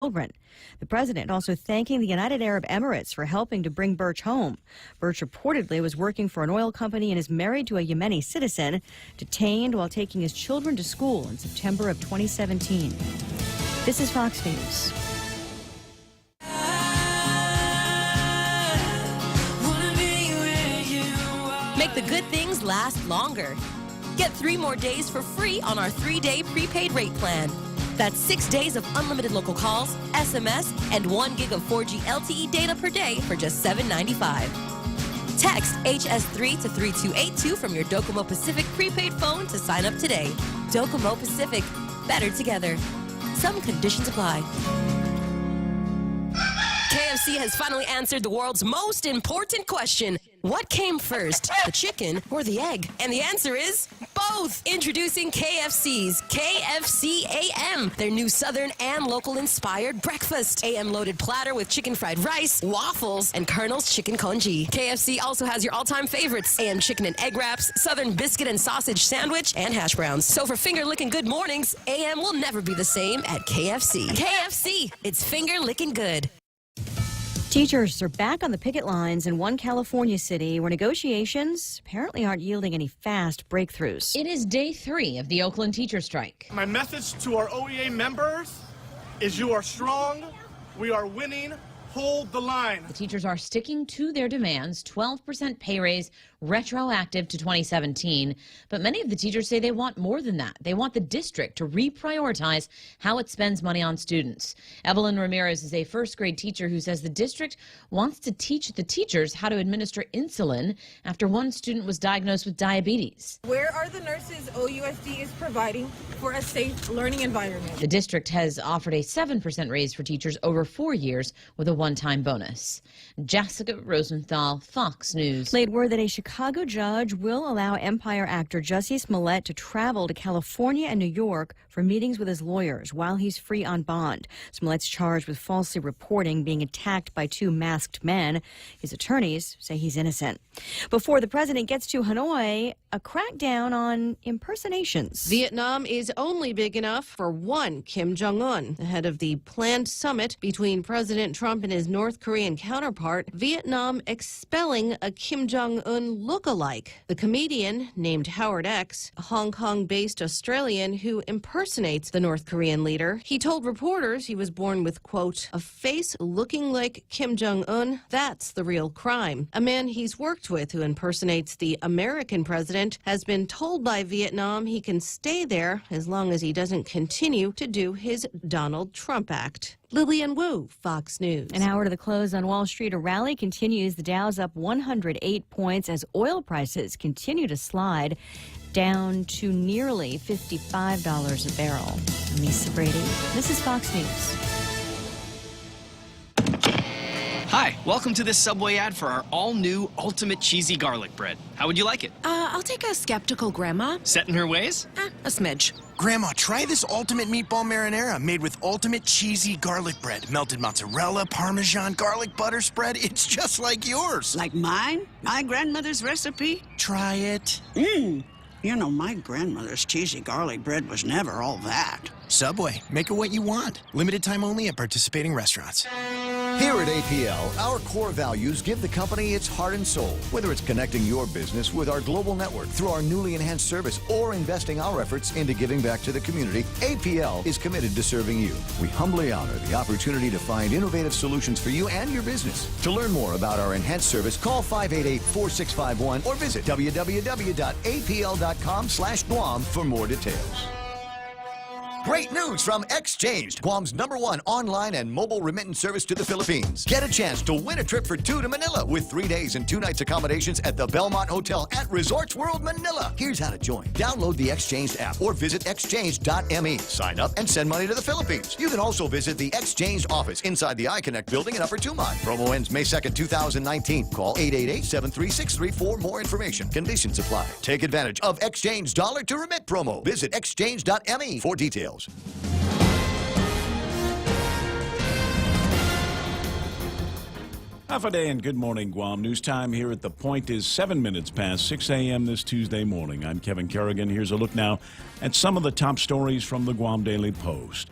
children. The president also thanking the United Arab Emirates for helping to bring Birch home. Birch reportedly was working for an oil company and is married to a Yemeni citizen, detained while taking his children to school in September of 2017. This is Fox News. Make the good things last longer. Get 3 more days for free on our 3-day prepaid rate plan. That's 6 days of unlimited local calls, SMS, and 1 gig of 4G LTE data per day for just $7.95. Text HS3 to 3282 from your Docomo Pacific prepaid phone to sign up today. Docomo Pacific, better together. Some conditions apply. KFC has finally answered the world's most important question. What came first, the chicken or the egg? And the answer is both. Introducing KFC's KFC AM, their new Southern and local-inspired breakfast. AM-loaded platter with chicken fried rice, waffles, and Colonel's chicken congee. KFC also has your all-time favorites, AM chicken and egg wraps, Southern biscuit and sausage sandwich, and hash browns. So for finger-licking good mornings, AM will never be the same at KFC. KFC, it's finger-licking good. Teachers are back on the picket lines in one California city where negotiations apparently aren't yielding any fast breakthroughs. It is day 3 of the Oakland teacher strike. My message to our OEA members is you are strong, we are winning, hold the line. The teachers are sticking to their demands, 12% pay raise, retroactive to 2017. But many of the teachers say they want more than that. They want the district to reprioritize how it spends money on students. Evelyn Ramirez is a first-grade teacher who says the district wants to teach the teachers how to administer insulin after one student was diagnosed with diabetes. Where are the nurses OUSD is providing for a safe learning environment? The district has offered a 7% raise for teachers over 4 years with a one-time bonus. Jessica Rosenthal, Fox News. Laid word that a Chicago judge will allow Empire actor Jussie Smollett to travel to California and New York for meetings with his lawyers while he's free on bond. Smollett's charged with falsely reporting being attacked by 2 masked men. His attorneys say he's innocent. Before the president gets to Hanoi, a crackdown on impersonations. Vietnam is only big enough for one Kim Jong-un. Ahead of the planned summit between President Trump and his North Korean counterpart, Vietnam expelling a Kim Jong-un look-alike. The comedian, named Howard X, a Hong Kong-based Australian who impersonates the North Korean leader, he told reporters he was born with, quote, a face looking like Kim Jong-un. That's the real crime. A man he's worked with who impersonates the American president has been told by Vietnam he can stay there as long as he doesn't continue to do his Donald Trump act. Lillian Wu, Fox News. An hour to the close on Wall Street. A rally continues. The Dow's up 108 points as oil prices continue to slide down to nearly $55 a barrel. I'm Lisa Brady. This is Fox News. Hi, welcome to this Subway ad for our all-new Ultimate Cheesy Garlic Bread. How would you like it? I'll take a skeptical grandma. Set in her ways? A smidge. Grandma, try this Ultimate Meatball Marinara made with Ultimate Cheesy Garlic Bread. Melted mozzarella, Parmesan, garlic butter spread. It's just like yours. Like mine? My grandmother's recipe? Try it. You know, my grandmother's cheesy garlic bread was never all that. Subway, make it what you want. Limited time only at participating restaurants. Here at APL, our core values give the company its heart and soul. Whether it's connecting your business with our global network through our newly enhanced service or investing our efforts into giving back to the community, APL is committed to serving you. We humbly honor the opportunity to find innovative solutions for you and your business. To learn more about our enhanced service, call 588-4651 or visit www.apl.com/Guam for more details. Great news from Exchanged, Guam's #1 online and mobile remittance service to the Philippines. Get a chance to win a trip for 2 to Manila with 3 days and 2 nights accommodations at the Belmont Hotel at Resorts World Manila. Here's how to join. Download the Exchanged app or visit exchange.me. Sign up and send money to the Philippines. You can also visit the Exchanged office inside the iConnect building in Upper Tumon. Promo ends May 2nd, 2019. Call 888-736-3 for more information. Conditions apply. Take advantage of Exchange Dollar to Remit promo. Visit exchange.me for details. Half a day and good morning, Guam. News time here at The Point is 7 minutes past 6 a.m. this Tuesday morning. I'm Kevin Kerrigan. Here's a look now at some of the top stories from the Guam Daily Post.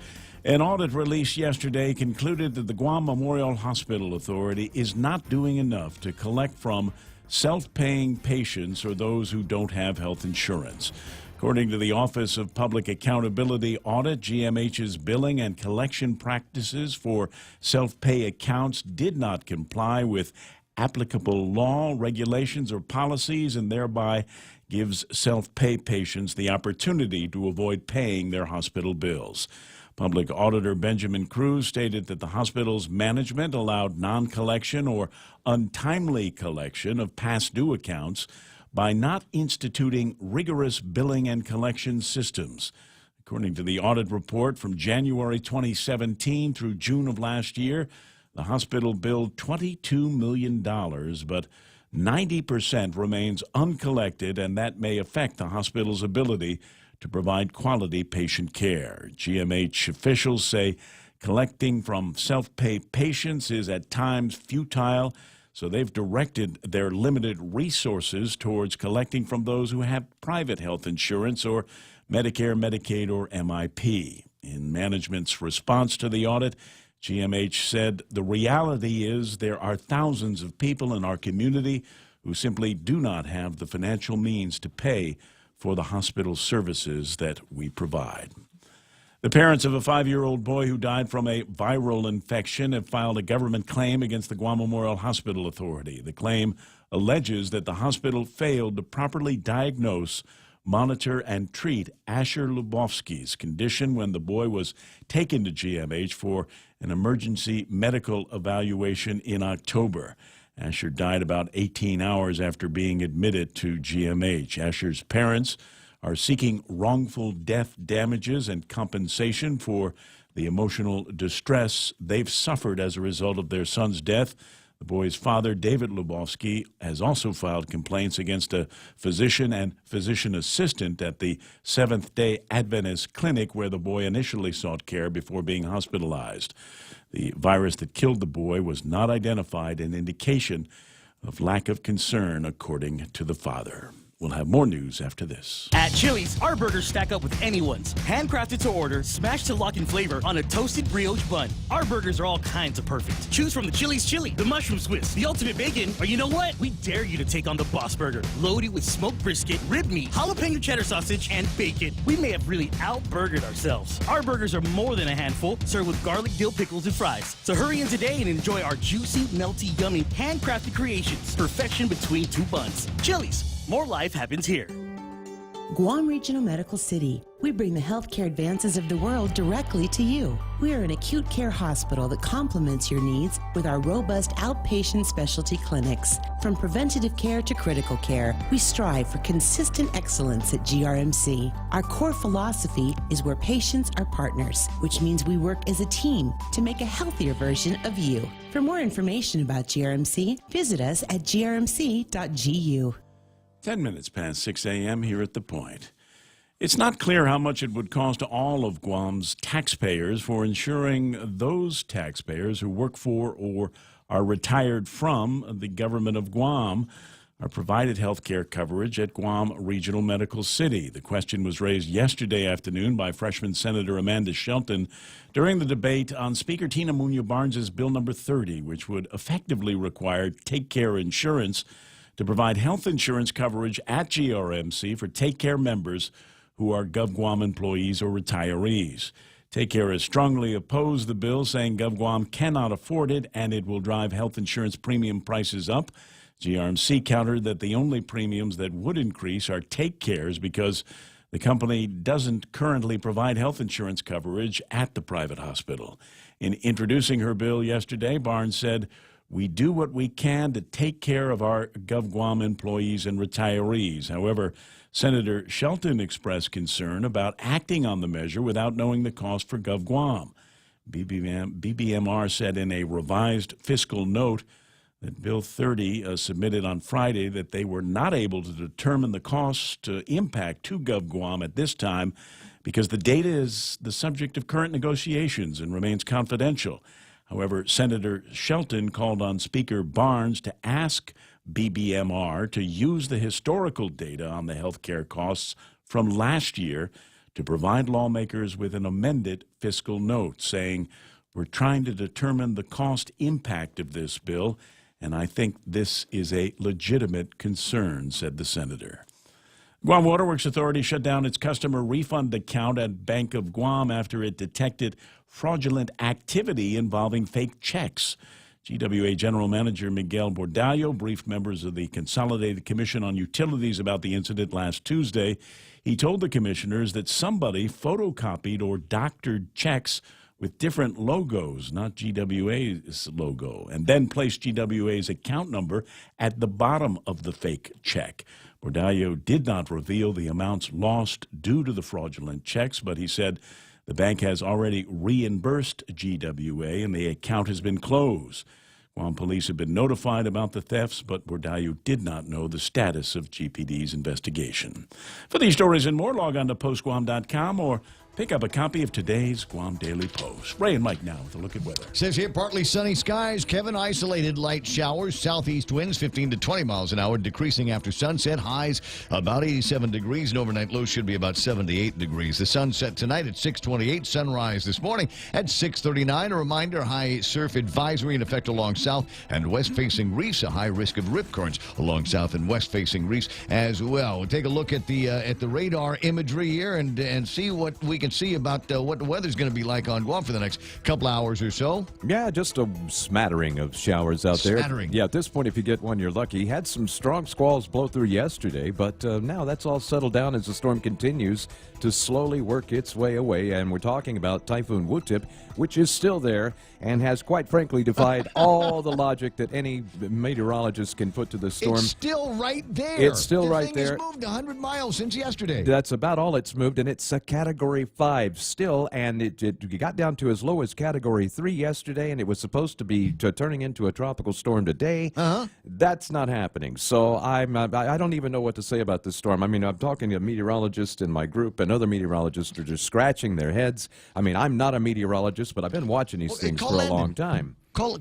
An audit released yesterday concluded that the Guam Memorial Hospital Authority is not doing enough to collect from self-paying patients or those who don't have health insurance. According to the Office of Public Accountability Audit, GMH's billing and collection practices for self-pay accounts did not comply with applicable law, regulations, or policies, and thereby gives self-pay patients the opportunity to avoid paying their hospital bills. Public Auditor Benjamin Cruz stated that the hospital's management allowed non-collection or untimely collection of past due accounts by not instituting rigorous billing and collection systems. According to the audit report from January 2017 through June of last year, the hospital billed $22 million, but 90% remains uncollected, and that may affect the hospital's ability to provide quality patient care. GMH officials say collecting from self-pay patients is at times futile, so they've directed their limited resources towards collecting from those who have private health insurance or Medicare, Medicaid, or MIP. In management's response to the audit, GMH said the reality is there are thousands of people in our community who simply do not have the financial means to pay for the hospital services that we provide. The parents of a 5-year-old boy who died from a viral infection have filed a government claim against the Guam Memorial Hospital Authority. The claim alleges that the hospital failed to properly diagnose, monitor, and treat Asher Lubofsky's condition when the boy was taken to GMH for an emergency medical evaluation in October. Asher died about 18 hours after being admitted to GMH. Asher's parents are seeking wrongful death damages and compensation for the emotional distress they've suffered as a result of their son's death. The boy's father, David Lubofsky, has also filed complaints against a physician and physician assistant at the Seventh-day Adventist clinic where the boy initially sought care before being hospitalized. The virus that killed the boy was not identified, an indication of lack of concern, according to the father. We'll have more news after this. At Chili's, our burgers stack up with anyone's. Handcrafted to order, smashed to lock in flavor on a toasted brioche bun. Our burgers are all kinds of perfect. Choose from the Chili's Chili, the Mushroom Swiss, the Ultimate Bacon, or you know what? We dare you to take on the Boss Burger. Loaded with smoked brisket, rib meat, jalapeno cheddar sausage, and bacon. We may have really out-burgered ourselves. Our burgers are more than a handful, served with garlic dill pickles and fries. So hurry in today and enjoy our juicy, melty, yummy, handcrafted creations. Perfection between two buns. Chili's. More life happens here. Guam Regional Medical City. We bring the healthcare advances of the world directly to you. We are an acute care hospital that complements your needs with our robust outpatient specialty clinics. From preventative care to critical care, we strive for consistent excellence at GRMC. Our core philosophy is where patients are partners, which means we work as a team to make a healthier version of you. For more information about GRMC, visit us at grmc.gu. 10 minutes past 6 a.m. here at The Point. It's not clear how much it would cost all of Guam's taxpayers for ensuring those taxpayers who work for or are retired from the government of Guam are provided health care coverage at Guam Regional Medical City. The question was raised yesterday afternoon by freshman Senator Amanda Shelton during the debate on Speaker Tina Munoz-Barnes' Bill number 30, which would effectively require Take Care Insurance to provide health insurance coverage at GRMC for Take Care members who are GovGuam employees or retirees. Take Care has strongly opposed the bill, saying GovGuam cannot afford it and it will drive health insurance premium prices up. GRMC countered that the only premiums that would increase are Take Care's because the company doesn't currently provide health insurance coverage at the private hospital. In introducing her bill yesterday, Barnes said, "We do what we can to take care of our GovGuam employees and retirees." However, Senator Shelton expressed concern about acting on the measure without knowing the cost for GovGuam. BBMR said in a revised fiscal note that Bill 30 submitted on Friday that they were not able to determine the cost impact to GovGuam at this time because the data is the subject of current negotiations and remains confidential. However, Senator Shelton called on Speaker Barnes to ask BBMR to use the historical data on the health care costs from last year to provide lawmakers with an amended fiscal note, saying, "We're trying to determine the cost impact of this bill, and I think this is a legitimate concern," said the senator. Guam Waterworks Authority shut down its customer refund account at Bank of Guam after it detected fraudulent activity involving fake checks. GWA General Manager Miguel Bordallo briefed members of the Consolidated Commission on Utilities about the incident last Tuesday. He told the commissioners that somebody photocopied or doctored checks with different logos, not GWA's logo, and then placed GWA's account number at the bottom of the fake check. Bordallo did not reveal the amounts lost due to the fraudulent checks, but he said the bank has already reimbursed GWA and the account has been closed. Guam police have been notified about the thefts, but Bordallo did not know the status of GPD's investigation. For these stories and more, log on to postguam.com or pick up a copy of today's Guam Daily Post. Ray and Mike now with a look at weather. Says here, partly sunny skies. Kevin, isolated light showers. Southeast winds 15 to 20 miles an hour, decreasing after sunset. Highs about 87 degrees, and overnight lows should be about 78 degrees. The sunset tonight at 6:28. Sunrise this morning at 6:39. A reminder, high surf advisory in effect along south and west-facing reefs. A high risk of rip currents along south and west-facing reefs as well. We'll take a look at the radar imagery here and see what we can see about what the weather's going to be like on Guam for the next couple hours or so. Yeah, just a smattering of showers out there. Smattering. Yeah, at this point, if you get one, you're lucky. Had some strong squalls blow through yesterday, but now that's all settled down as the storm continues to slowly work its way away. And we're talking about Typhoon Wutip, which is still there and has, quite frankly, defied all the logic that any meteorologist can put to the storm. It's still right there. It's still right there. The thing has moved 100 miles since yesterday. That's about all it's moved, and it's a Category 5 still, and it got down to as low as Category 3 yesterday, and it was supposed to be turning into a tropical storm today. That's not happening. So I don't even know what to say about this storm. I mean, I'm talking to meteorologists in my group, and other meteorologists are just scratching their heads. I mean, I'm not a meteorologist, but I've been watching these things for a long time. Call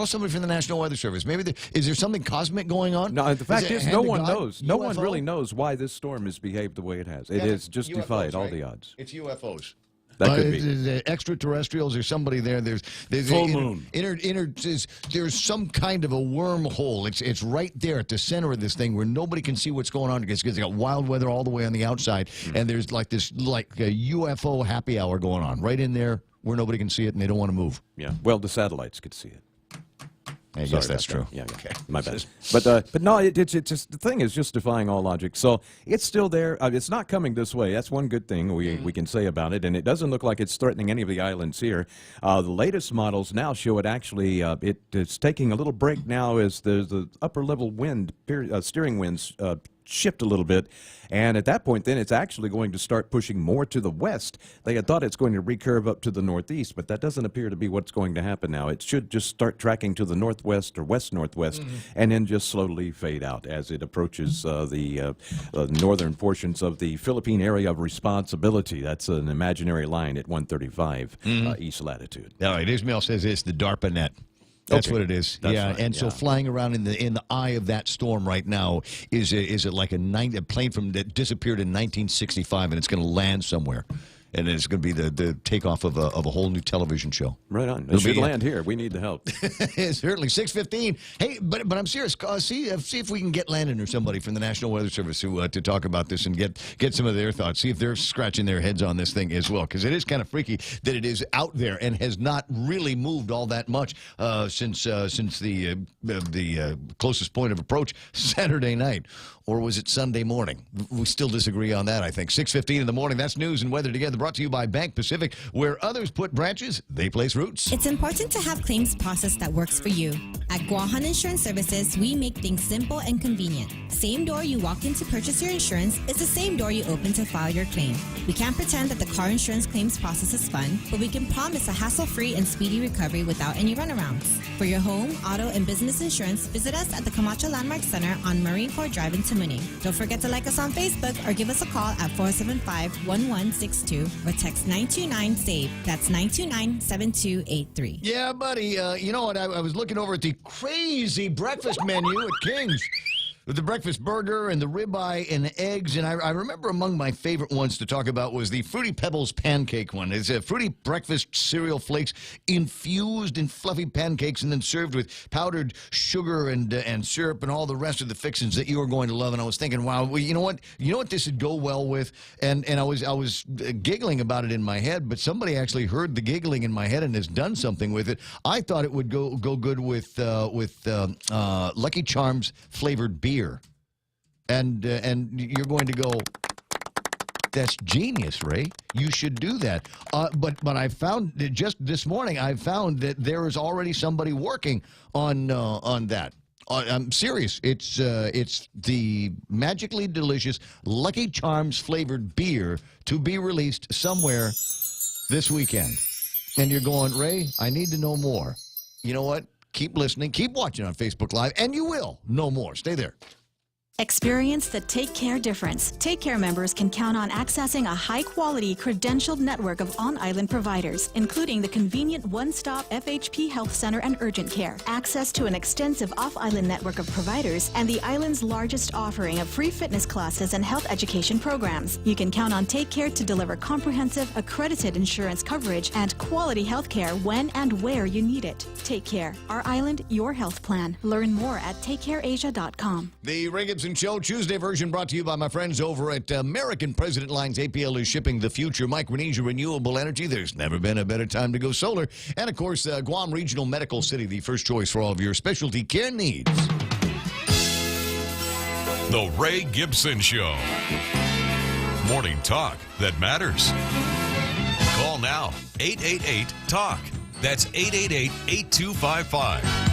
somebody from the National Weather Service. Maybe is there something cosmic going on? No, the fact is, no one knows. No one really knows why this storm has behaved the way it has. It has just UFOs, defied all right? the odds. It's UFOs. That could be. The extraterrestrials or somebody there. There's full moon. There's some kind of a wormhole. It's right there at the center of this thing where nobody can see what's going on because they got wild weather all the way on the outside, and there's like a UFO happy hour going on right in there where nobody can see it and they don't want to move. Yeah. Well, the satellites could see it. I guess that's true. Yeah, okay. My bad. But no, it's just the thing is just defying all logic. So it's still there. It's not coming this way. That's one good thing we can say about it, and it doesn't look like it's threatening any of the islands here. The latest models now show it actually it's taking a little break now as the upper level wind steering winds shift a little bit, and at that point then it's actually going to start pushing more to the west. They had thought it's going to recurve up to the northeast, but that doesn't appear to be what's going to happen now. It should just start tracking to the northwest or west-northwest and then just slowly fade out as it approaches the northern portions of the Philippine area of responsibility. That's an imaginary line at 135 east latitude. All right, Ismail says it's the DARPA net. That's what it is. That's yeah, right, and so flying around in the eye of that storm right now is it like a plane that disappeared in 1965 and it's going to land somewhere. And it's going to be the takeoff of a whole new television show. Right on. It should land here. We need the help. Certainly. 6:15. Hey, but I'm serious. See if we can get Landon or somebody from the National Weather Service to talk about this and get some of their thoughts. See if they're scratching their heads on this thing as well, because it is kind of freaky that it is out there and has not really moved all that much since the closest point of approach Saturday night. Or was it Sunday morning? We still disagree on that, I think. 6:15 in the morning. That's news and weather together, brought to you by Bank Pacific. Where others put branches, they place roots. It's important to have claims process that works for you. At Guahan Insurance Services, we make things simple and convenient. Same door you walk in to purchase your insurance is the same door you open to file your claim. We can't pretend that the car insurance claims process is fun, but we can promise a hassle-free and speedy recovery without any runarounds. For your home, auto, and business insurance, visit us at the Camacho Landmark Center on Marine Corps Drive in Tamuning. Don't forget to like us on Facebook or give us a call at 475-1162 or text 929-SAVE. That's 929-7283. Yeah, buddy. You know what? I was looking over at the crazy breakfast menu at King's. with the breakfast burger and the ribeye and the eggs. And I remember among my favorite ones to talk about was the Fruity Pebbles pancake one. It's a fruity breakfast cereal flakes infused in fluffy pancakes and then served with powdered sugar and syrup and all the rest of the fixings that you are going to love. And I was thinking, wow, well, you know what this would go well with? And I was giggling about it in my head, but somebody actually heard the giggling in my head and has done something with it. I thought it would go good with Lucky Charms flavored beer, and you're going to go, that's genius, Ray. You should do that. But I found that just this morning, I found that there is already somebody working on that. I'm serious. It's the magically delicious Lucky Charms flavored beer to be released somewhere this weekend. And you're going, Ray, I need to know more. You know what? Keep listening. Keep watching on Facebook Live, and you will know more. Stay there. Experience the Take Care difference. Take Care members can count on accessing a high-quality, credentialed network of on-island providers, including the convenient one-stop FHP Health Center and Urgent Care, access to an extensive off-island network of providers, and the island's largest offering of free fitness classes and health education programs. You can count on Take Care to deliver comprehensive, accredited insurance coverage and quality health care when and where you need it. Take Care. Our island, your health plan. Learn more at takecareasia.com. The Ray Gibson Show Tuesday version brought to you by my friends over at American President Lines. APL is shipping the future. Micronesia Renewable Energy. There's never been a better time to go solar. And, of course, Guam Regional Medical City, the first choice for all of your specialty care needs. The Ray Gibson Show. Morning talk that matters. Call now. 888-TALK. That's 888-8255.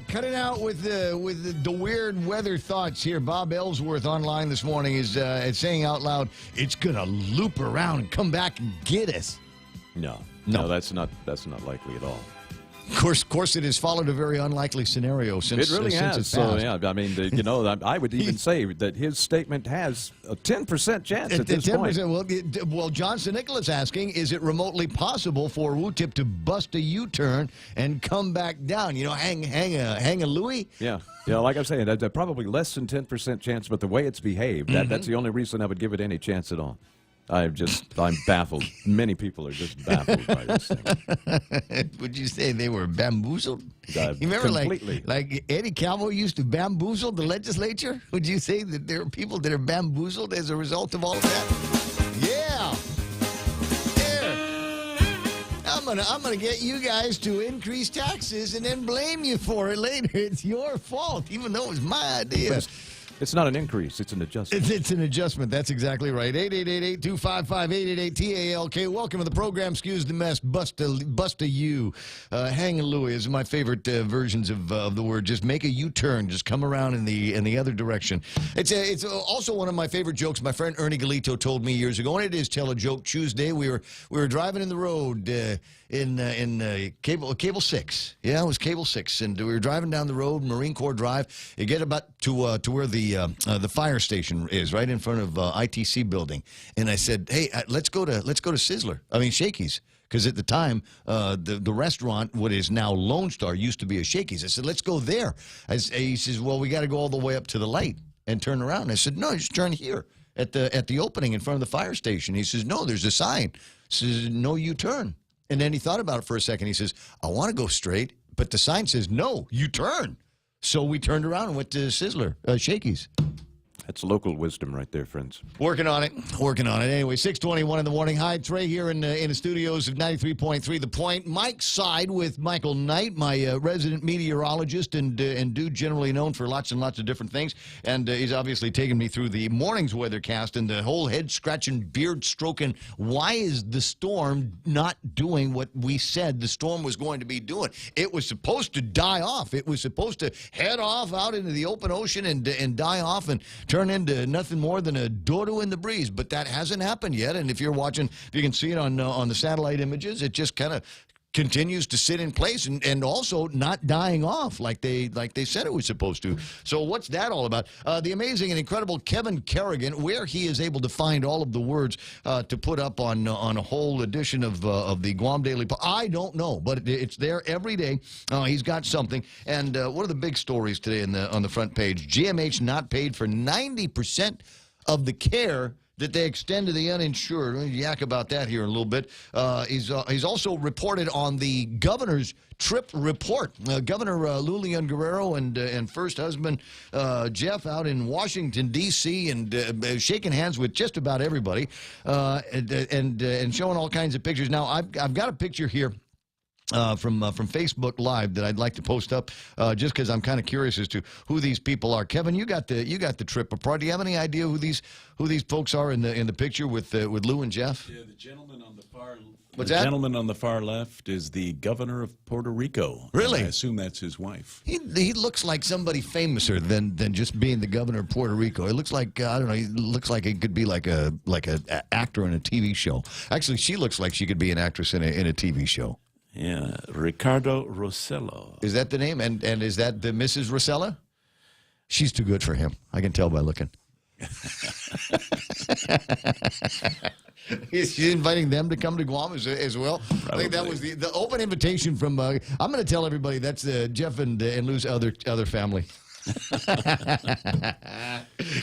Cut it out with the weird weather thoughts here. Bob Ellsworth online this morning is saying out loud, it's going to loop around and come back and get us. No, that's not likely at all. Of course, it has followed a very unlikely scenario since it really has. It's so yeah, I mean, I would even say that his statement has a 10% chance at this 10%, point. Well, Johnson Nicholas asking, is it remotely possible for Woo-Tip to bust a U-turn and come back down? You know, hang a Louie. Yeah. Yeah, like I'm saying, that's probably less than 10% chance, but the way it's behaved, that's the only reason I would give it any chance at all. I'm baffled. Many people are just baffled by this thing. Would you say they were bamboozled? You remember completely. like Eddie Cowboy used to bamboozle the legislature? Would you say that there are people that are bamboozled as a result of all of that? Yeah. There. I'm gonna get you guys to increase taxes and then blame you for it later. It's your fault, even though it was my idea. It's not an increase. It's an adjustment. It's an adjustment. That's exactly right. 888-825-5888-TALK. Welcome to the program. Excuse the mess. Bust a U. Hang a Louie is my favorite versions of the word. Just make a U-turn. Just come around in the other direction. It's also one of my favorite jokes my friend Ernie Galito told me years ago, and it is Tell a Joke Tuesday. We were driving in the road in Cable 6. Yeah, it was Cable 6. And we were driving down the road, Marine Corps Drive. You get about to where the fire station is, right in front of ITC building. And I said, hey, let's go to Shakey's. Because at the time, the restaurant, what is now Lone Star, used to be a Shakey's. I said, let's go there. He says, well, we got to go all the way up to the light and turn around. I said, no, just turn here at the opening in front of the fire station. He says, no, there's a sign. He says, no U-turn. And then he thought about it for a second. He says, I want to go straight, but the sign says, no, U-turn. So we turned around and went to Shakey's. That's local wisdom right there, friends. Working on it. Anyway, 6:21 in the morning. Hi, Trey here in the studios of 93.3 The Point. Mike's side with Michael Knight, my resident meteorologist and dude generally known for lots and lots of different things. And he's obviously taken me through the morning's weathercast and the whole head-scratching, beard-stroking, why is the storm not doing what we said the storm was going to be doing? It was supposed to die off. It was supposed to head off out into the open ocean and die off and turn into nothing more than a dodo in the breeze. But that hasn't happened yet. And if you're watching, if you can see it on the satellite images, it just kind of continues to sit in place and also not dying off like they said it was supposed to. So what's that all about? The amazing and incredible Kevin Kerrigan, where he is able to find all of the words to put up on a whole edition of the Guam Daily Post. I don't know, but it's there every day. He's got something. And one of the big stories today on the front page, GMH not paid for 90% of the care that they extend to the uninsured. We'll yak about that here in a little bit. He's also reported on the governor's trip report. Governor Lulian Guerrero and first husband Jeff out in Washington, D.C., and shaking hands with just about everybody and showing all kinds of pictures. Now, I've got a picture here from Facebook Live that I'd like to post up just because I'm kind of curious as to who these people are. Kevin, you got the trip report. Do you have any idea who these folks are in the picture with Lou and Jeff? Yeah, the gentleman on the far. What's the that? Gentleman on the far left is the governor of Puerto Rico. Really? I assume that's his wife. He looks like somebody famouser than just being the governor of Puerto Rico. It looks like I don't know. He looks like it could be like a actor in a TV show. Actually, she looks like she could be an actress in a TV show. Yeah, Ricardo Rossello. Is that the name? And is that the Mrs. Rosella? She's too good for him. I can tell by looking. Is she inviting them to come to Guam as well? Probably. I think that was the open invitation from. I'm going to tell everybody that's Jeff and Lou's other family.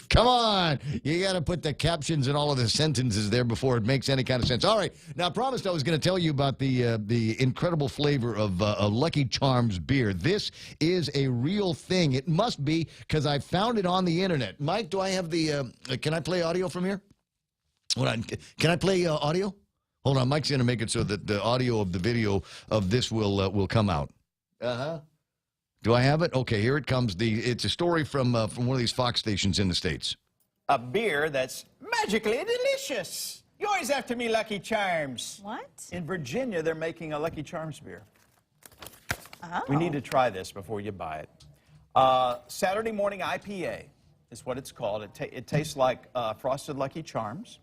Come on. You got to put the captions and all of the sentences there before it makes any kind of sense. All right. Now, I promised I was going to tell you about the incredible flavor of Lucky Charms beer. This is a real thing. It must be because I found it on the internet. Mike, do I have the can I play audio from here? Hold on. Can I play audio? Hold on. Mike's going to make it so that the audio of the video of this will come out. Uh-huh. Do I have it? Okay, here it comes. It's a story from one of these Fox stations in the States. A beer that's magically delicious. You always have to be Lucky Charms. What? In Virginia, they're making a Lucky Charms beer. Oh. We need to try this before you buy it. Saturday Morning IPA is what it's called. It tastes like frosted Lucky Charms.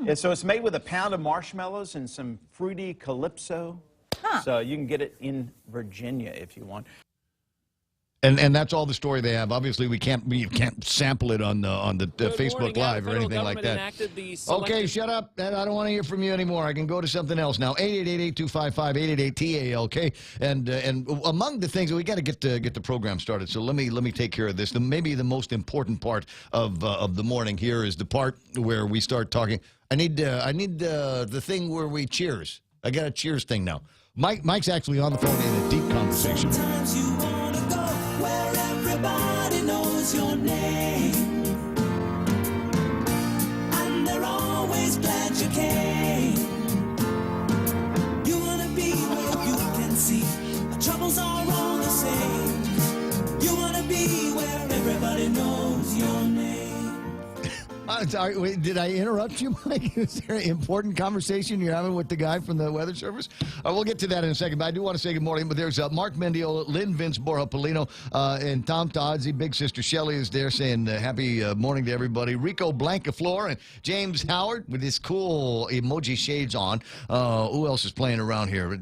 And so it's made with a pound of marshmallows and some fruity calypso. Huh. So you can get it in Virginia if you want. And that's all the story they have. Obviously, we can't sample it on the Facebook Live or anything like that. Okay, shut up. I don't want to hear from you anymore. I can go to something else now. 888-825-5888-TALK. And among the things, we got to get the program started. So let me take care of this. Maybe the most important part of the morning here is the part where we start talking. I need the thing where we cheers. I got a cheers thing now. Mike's actually on the phone in a deep conversation. Sometimes you wanna go where everybody knows your name, and they're always glad you came. You wanna be where you can see the troubles are all the same. You wanna be where everybody knows your name. Sorry, wait, did I interrupt you, Mike? Is there an important conversation you're having with the guy from the Weather Service? We'll get to that in a second, but I do want to say good morning. But there's Mark Mendiola, Lynn Vince, Borja Polino, and Tom Toddsy. Big Sister Shelley is there saying happy morning to everybody. Rico Blancaflor and James Howard with his cool emoji shades on. Who else is playing around here?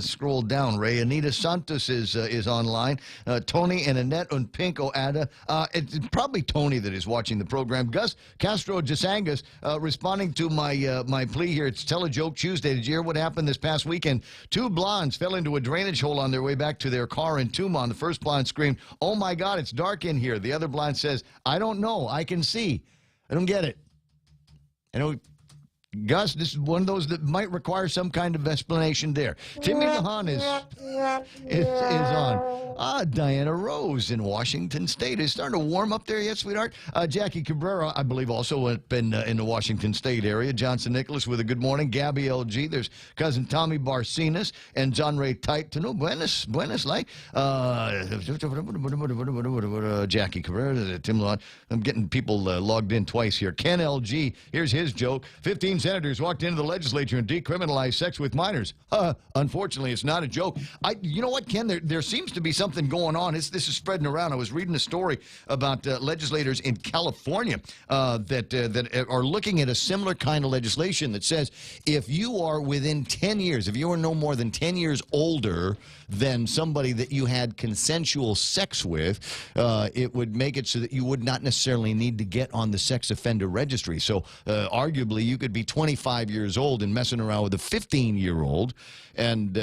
Scroll down, Ray. Anita Santos is online. Tony and Annette and Pinko Ada. It's probably Tony that is watching the program. Gus Castro Jasangas responding to my plea here. It's Tell a Joke Tuesday. Did you hear what happened this past weekend? Two blondes fell into a drainage hole on their way back to their car in Tucumán. The first blonde screamed, "Oh my God, it's dark in here." The other blonde says, "I don't know. I can see." I don't get it. I know, Gus, this is one of those that might require some kind of explanation there. Timmy Mahan is on. Diana Rose in Washington State. Is starting to warm up there yet, sweetheart? Jackie Cabrera, I believe, also been in the Washington State area. Johnson Nicholas with a good morning. Gabby LG. There's cousin Tommy Barcinas and John Ray Tite. No, buenas, like. Jackie Cabrera, Tim Lawn. I'm getting people logged in twice here. Ken LG, here's his joke. 15 senators walked into the legislature and decriminalized sex with minors. Unfortunately, it's not a joke. You know what, Ken? There seems to be something going on. This is spreading around. I was reading a story about legislators in California that are looking at a similar kind of legislation that says if you are within 10 years, if you are no more than 10 years older than somebody that you had consensual sex with, it would make it so that you would not necessarily need to get on the sex offender registry. So arguably, you could be 25 years old and messing around with a 15-year-old, and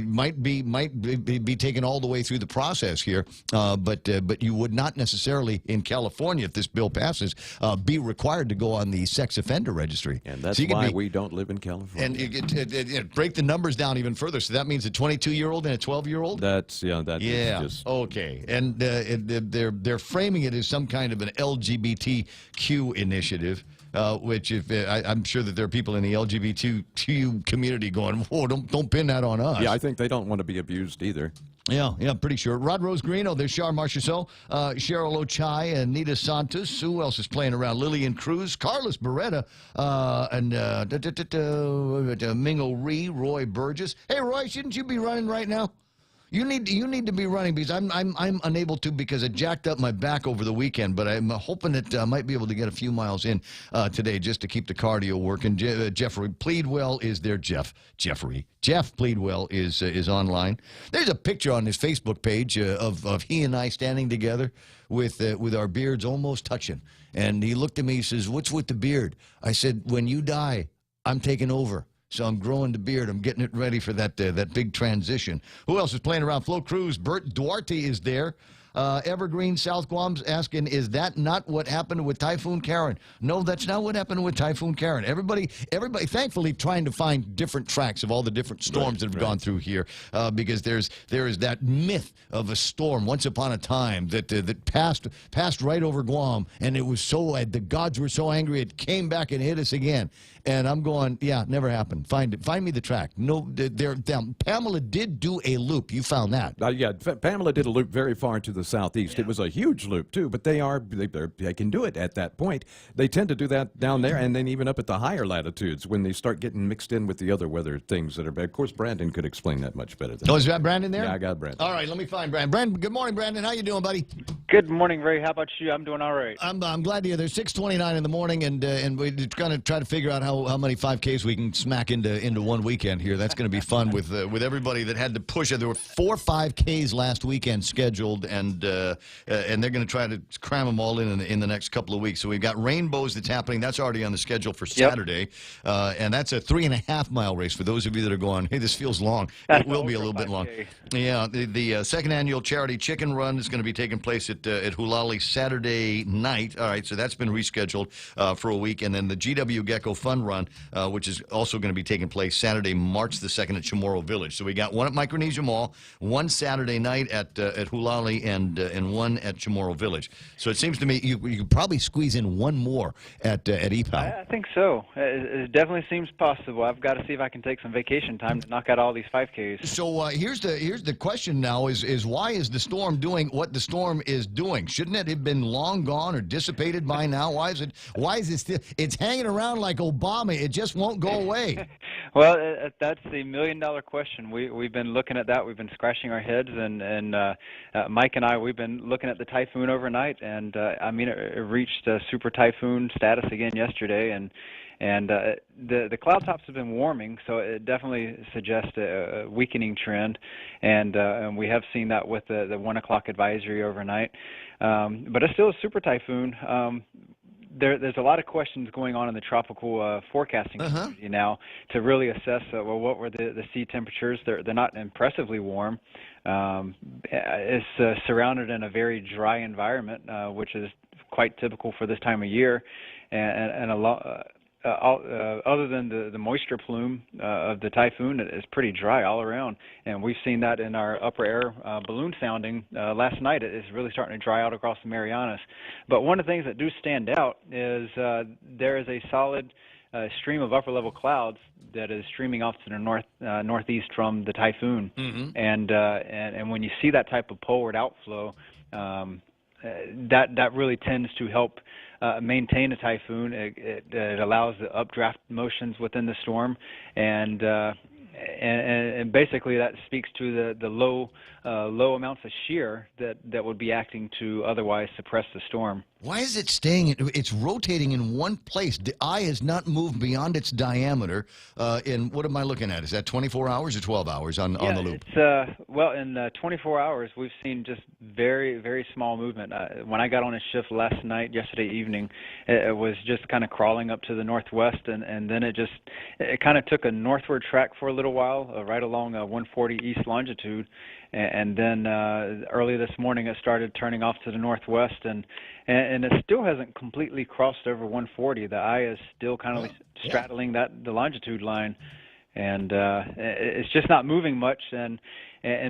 might be taken all the way through the process here. But you would not necessarily in California, if this bill passes, be required to go on the sex offender registry. And that's why we don't live in California. And break the numbers down even further. So that means a 22-year-old and a 12-year-old. That's just okay. And they're framing it as some kind of an LGBTQ initiative. Which I'm sure that there are people in the LGBTQ community going, whoa, don't pin that on us. Yeah, I think they don't want to be abused either. Yeah, pretty sure. Rod Rosgrino, there's Shar Marchessault, Cheryl Ochai, and Nita Santos. Who else is playing around? Lillian Cruz, Carlos Beretta, and Mingo Ree, Roy Burgess. Hey, Roy, shouldn't you be running right now? You need to be running because I'm unable to because I jacked up my back over the weekend, but I'm hoping that I might be able to get a few miles in today just to keep the cardio working. Jeffrey Pleadwell is there. Jeff Pleadwell is online. There's a picture on his Facebook page of he and I standing together with our beards almost touching, and he looked at me. He says, "What's with the beard?" I said, "When you die, I'm taking over. So I'm growing the beard. I'm getting it ready for that big transition." Who else is playing around? Flo Cruz. Bert Duarte is there. Evergreen, South Guam's asking, is that not what happened with Typhoon Karen? No, that's not what happened with Typhoon Karen. Everybody, thankfully, trying to find different tracks of all the different storms that have gone through here, because there is that myth of a storm once upon a time that passed right over Guam, and it was the gods were so angry it came back and hit us again. And I'm going, yeah, never happened. Find me the track. No, Pamela did do a loop. You found that? Yeah, Pamela did a loop very far to the southeast. Yeah. It was a huge loop too, but they can do it at that point. They tend to do that down there, and then even up at the higher latitudes when they start getting mixed in with the other weather things that are bad. Of course, Brandon could explain that much better than. Oh, is that Brandon there? Yeah, I got Brandon. All right, let me find Brandon. Brandon, good morning, Brandon. How you doing, buddy? Good morning, Ray. How about you? I'm doing all right. I'm glad to hear. There's 6:29 in the morning, and we're going to try to figure out how many 5Ks we can smack into one weekend here. That's going to be fun with everybody that had to push it. There were 4 5Ks last weekend scheduled, and they're going to try to cram them all in the next couple of weeks. So we've got Rainbows that's happening. That's already on the schedule for Saturday, and that's a 3.5-mile race for those of you that are going, hey, this feels long. It will be a little bit long. Yeah, the second annual charity chicken run is going to be taking place at Hulali Saturday night. All right, so that's been rescheduled for a week, and then the GW Gecko Fun Run, which is also going to be taking place Saturday, March the 2nd at Chamorro Village. So we got one at Micronesia Mall, one Saturday night at Hulali, and one at Chamorro Village. So it seems to me you could probably squeeze in one more at EPAL. I think so. It definitely seems possible. I've got to see if I can take some vacation time to knock out all these 5Ks. So here's the question now is why is the storm doing what the storm is doing? Shouldn't it have been long gone or dissipated by now? Why is it still? It's hanging around like Obama. It just won't go away. Well, that's the million-dollar question. We've been looking at that. We've been scratching our heads, and Mike and I, we've been looking at the typhoon overnight, and I mean, it reached super typhoon status again yesterday, and the cloud tops have been warming, so it definitely suggests a weakening trend, and we have seen that with the 1 o'clock advisory overnight. But it's still a super typhoon. There's a lot of questions going on in the tropical forecasting community now to really assess, what were the sea temperatures? They're not impressively warm. It's surrounded in a very dry environment, which is quite typical for this time of year, and a lot. Other than the moisture plume of the typhoon, it's pretty dry all around. And we've seen that in our upper air balloon sounding last night. It's really starting to dry out across the Marianas. But one of the things that do stand out is there is a solid stream of upper-level clouds that is streaming off to the northeast from the typhoon. Mm-hmm. And when you see that type of poleward outflow, that really tends to help maintain a typhoon. It allows the updraft motions within the storm, and basically that speaks to the low amounts of shear that would be acting to otherwise suppress the storm. Why is it staying? It's rotating in one place. The eye has not moved beyond its diameter. In what am I looking at? Is that 24 hours or 12 hours on the loop? It's, well, in 24 hours, we've seen just very, very small movement. When I got on a shift yesterday evening, it was just kind of crawling up to the northwest, and then it kind of took a northward track for a little while, right along 140 east longitude. And then early this morning, it started turning off to the northwest, and it still hasn't completely crossed over 140. The eye is still kind of straddling the longitude line, and it's just not moving much. And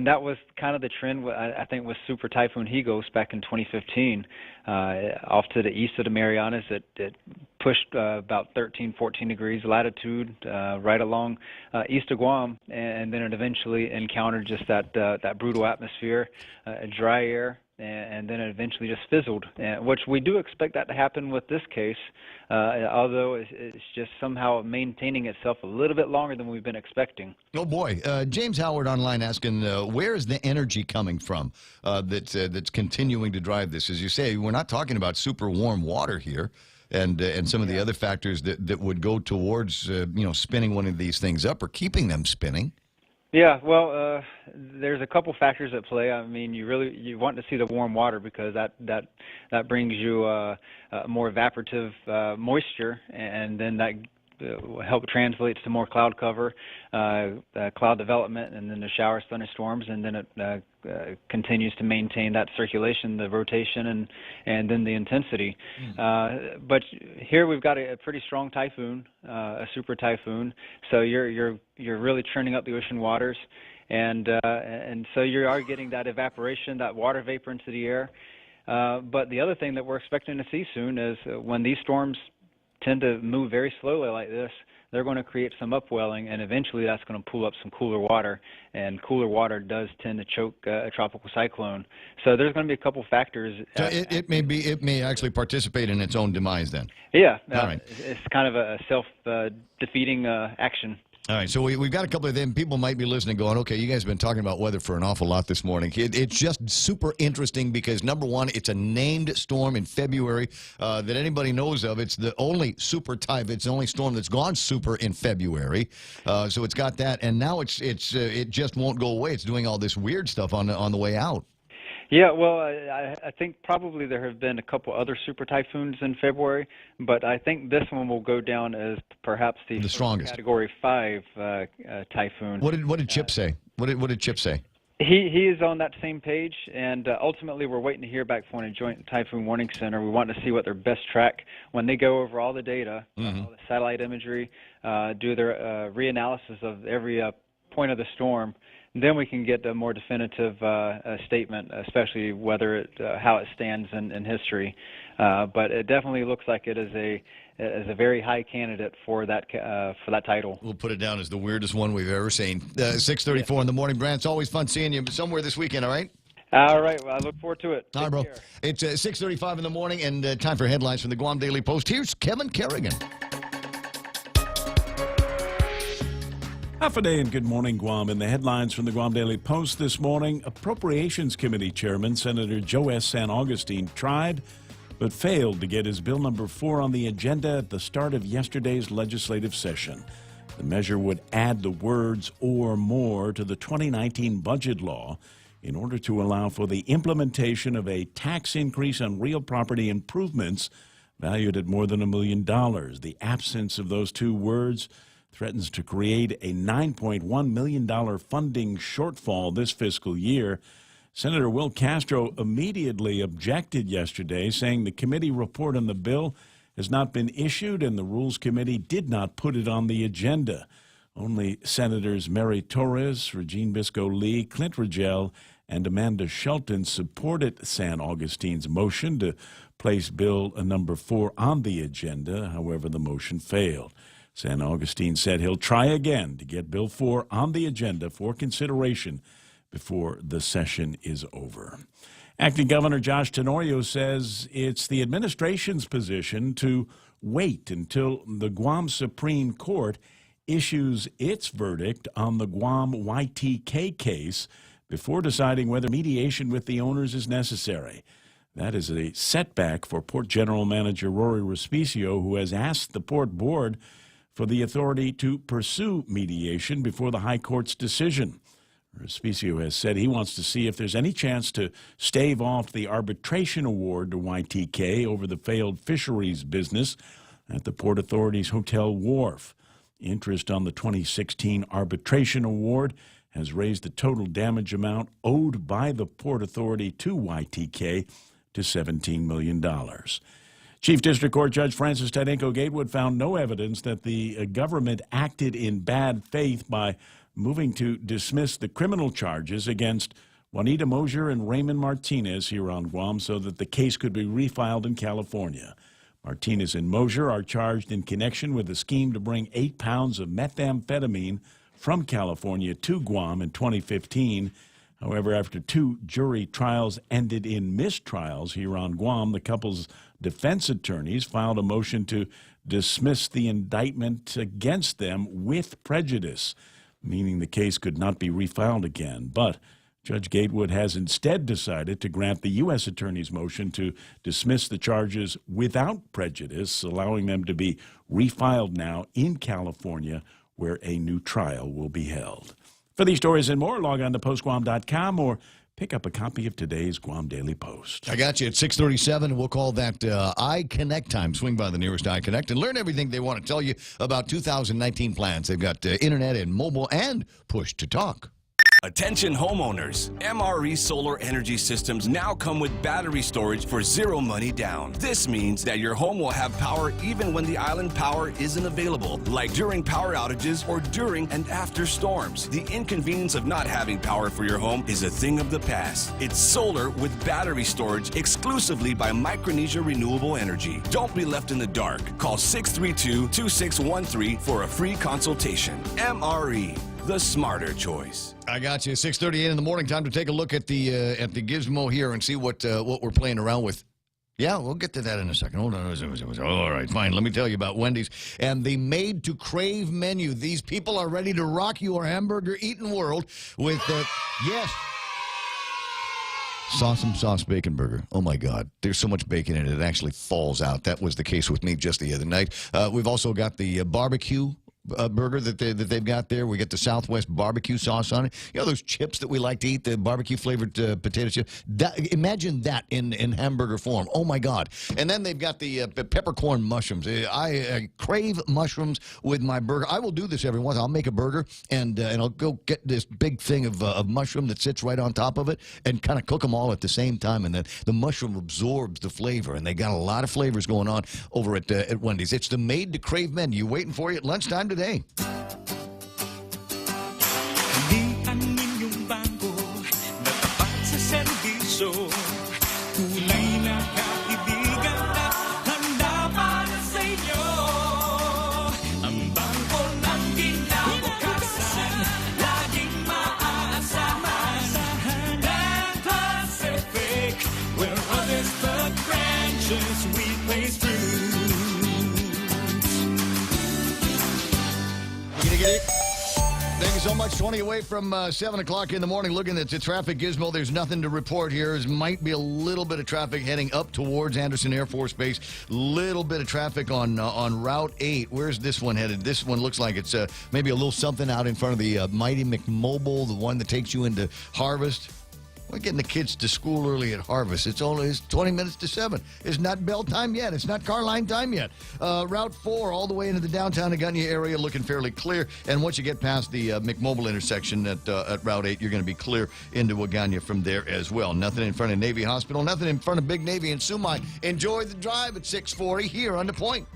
that was kind of the trend, I think, with Super Typhoon Higos back in 2015. Off to the east of the Marianas, it pushed about 13, 14 degrees latitude right along east of Guam, and then it eventually encountered just that brutal atmosphere, dry air, and then it eventually just fizzled, which we do expect that to happen with this case, although it's just somehow maintaining itself a little bit longer than we've been expecting. Oh, boy. James Howard online asking, where is the energy coming from that's continuing to drive this? As you say, we're not talking about super warm water here. And some of the other factors that would go towards, spinning one of these things up or keeping them spinning. Yeah, well, there's a couple factors at play. I mean, you want to see the warm water because that brings you more evaporative moisture, and then that help translates to more cloud cover, cloud development, and then the showers, thunderstorms, and then it continues to maintain that circulation, the rotation, and then the intensity. But here we've got a pretty strong typhoon, a super typhoon. So you're really churning up the ocean waters, and so you are getting that evaporation, that water vapor into the air. But the other thing that we're expecting to see soon is when these storms tend to move very slowly like this, they're going to create some upwelling, and eventually that's going to pull up some cooler water, and cooler water does tend to choke a tropical cyclone. So there's going to be a couple factors. So it may actually participate in its own demise then. Yeah, all right. It's kind of a self-defeating action. All right, so we've got a couple of them. People might be listening going, okay, you guys have been talking about weather for an awful lot this morning. It's just super interesting because, number one, it's a named storm in February that anybody knows of. It's the only super type. It's the only storm that's gone super in February. So it's got that, and now it just won't go away. It's doing all this weird stuff on the way out. Yeah, well, I think probably there have been a couple other super typhoons in February, but I think this one will go down as perhaps the strongest Category 5 typhoon. What did Chip say? What did Chip say? He is on that same page, and ultimately we're waiting to hear back from a Joint Typhoon Warning Center. We want to see what their best track, when they go over all the data, all the satellite imagery, do their reanalysis of every point of the storm. Then we can get a more definitive statement, especially how it stands in history. But it definitely looks like it is a very high candidate for that title. We'll put it down as the weirdest one we've ever seen. 6:34 in the morning, Brant. It's always fun seeing you somewhere this weekend. All right. All right. Well, I look forward to it. All right, bro. Care. It's 6:35 in the morning, and time for headlines from the Guam Daily Post. Here's Kevin Kerrigan. Half a day and good morning, Guam. In the headlines from the Guam Daily Post this morning, Appropriations Committee Chairman Senator Joe S. San Augustine tried but failed to get his Bill number 4 on the agenda at the start of yesterday's legislative session. The measure would add the words "or more" to the 2019 budget law in order to allow for the implementation of a tax increase on real property improvements valued at more than $1 million. The absence of those two words threatens to create a $9.1 million funding shortfall this fiscal year. Senator Will Castro immediately objected yesterday, saying the committee report on the bill has not been issued and the Rules Committee did not put it on the agenda. Only Senators Mary Torres, Regine Bisco-Lee, Clint Rigel, and Amanda Shelton supported San Augustine's motion to place Bill number 4 on the agenda. However, the motion failed. San Augustine said he'll try again to get Bill 4 on the agenda for consideration before the session is over. Acting Governor Josh Tenorio says it's the administration's position to wait until the Guam Supreme Court issues its verdict on the Guam YTK case before deciding whether mediation with the owners is necessary. That is a setback for Port General Manager Rory Respicio, who has asked the Port Board for the authority to pursue mediation before the High Court's decision. Respicio has said he wants to see if there's any chance to stave off the arbitration award to YTK over the failed fisheries business at the Port Authority's Hotel Wharf. Interest on the 2016 arbitration award has raised the total damage amount owed by the Port Authority to YTK to $17 million. Chief District Court Judge Francis Tadenko Gatewood found no evidence that the government acted in bad faith by moving to dismiss the criminal charges against Juanita Mosier and Raymond Martinez here on Guam so that the case could be refiled in California. Martinez and Mosier are charged in connection with a scheme to bring 8 pounds of methamphetamine from California to Guam in 2015. However, after 2 jury trials ended in mistrials here on Guam, the couple's defense attorneys filed a motion to dismiss the indictment against them with prejudice, meaning the case could not be refiled again. But Judge Gatewood has instead decided to grant the U.S. Attorney's motion to dismiss the charges without prejudice, allowing them to be refiled now in California, where a new trial will be held. For these stories and more, log on to postguam.com or pick up a copy of today's Guam Daily Post. I got you at 6:37. We'll call that iConnect time. Swing by the nearest iConnect and learn everything they want to tell you about 2019 plans. They've got internet and mobile and push to talk. Attention homeowners, MRE solar energy systems now come with battery storage for zero money down. This means that your home will have power even when the island power isn't available, like during power outages or during and after storms. The inconvenience of not having power for your home is a thing of the past. It's solar with battery storage exclusively by Micronesia Renewable Energy. Don't be left in the dark. Call 632-2613 for a free consultation. MRE, the smarter choice. I got you. 6:38 in the morning. Time to take a look at the gizmo here and see what we're playing around with. Yeah, we'll get to that in a second. Hold on. All right, fine. Let me tell you about Wendy's and the Made to Crave menu. These people are ready to rock your hamburger eating world with yes. Sauce bacon burger. Oh, my God. There's so much bacon in it, it actually falls out. That was the case with me just the other night. We've also got the barbecue burger that they've got there. We get the Southwest barbecue sauce on it. You know those chips that we like to eat, the barbecue-flavored potato chips? Imagine that in hamburger form. Oh, my God. And then they've got the peppercorn mushrooms. I crave mushrooms with my burger. I will do this every once. I'll make a burger, and I'll go get this big thing of mushroom that sits right on top of it and kind of cook them all at the same time, and then the mushroom absorbs the flavor, and they got a lot of flavors going on over at Wendy's. It's the Made to Crave menu waiting for you at lunchtime today. Thank you so much. 20 away from 7 o'clock in the morning. Looking at the traffic gizmo, there's nothing to report here. There might be a little bit of traffic heading up towards Anderson Air Force Base. Little bit of traffic on Route 8. Where's this one headed? This one looks like it's maybe a little something out in front of the Mighty McMobile, the one that takes you into Harvest. We're getting the kids to school early at Harvest. It's 20 minutes to 7. It's not bell time yet. It's not car line time yet. Route 4 all the way into the downtown Agana area looking fairly clear. And once you get past the McMobile intersection at Route 8, you're going to be clear into Agana from there as well. Nothing in front of Navy Hospital. Nothing in front of Big Navy and Sumai. Enjoy the drive at 6:40 here on The Point.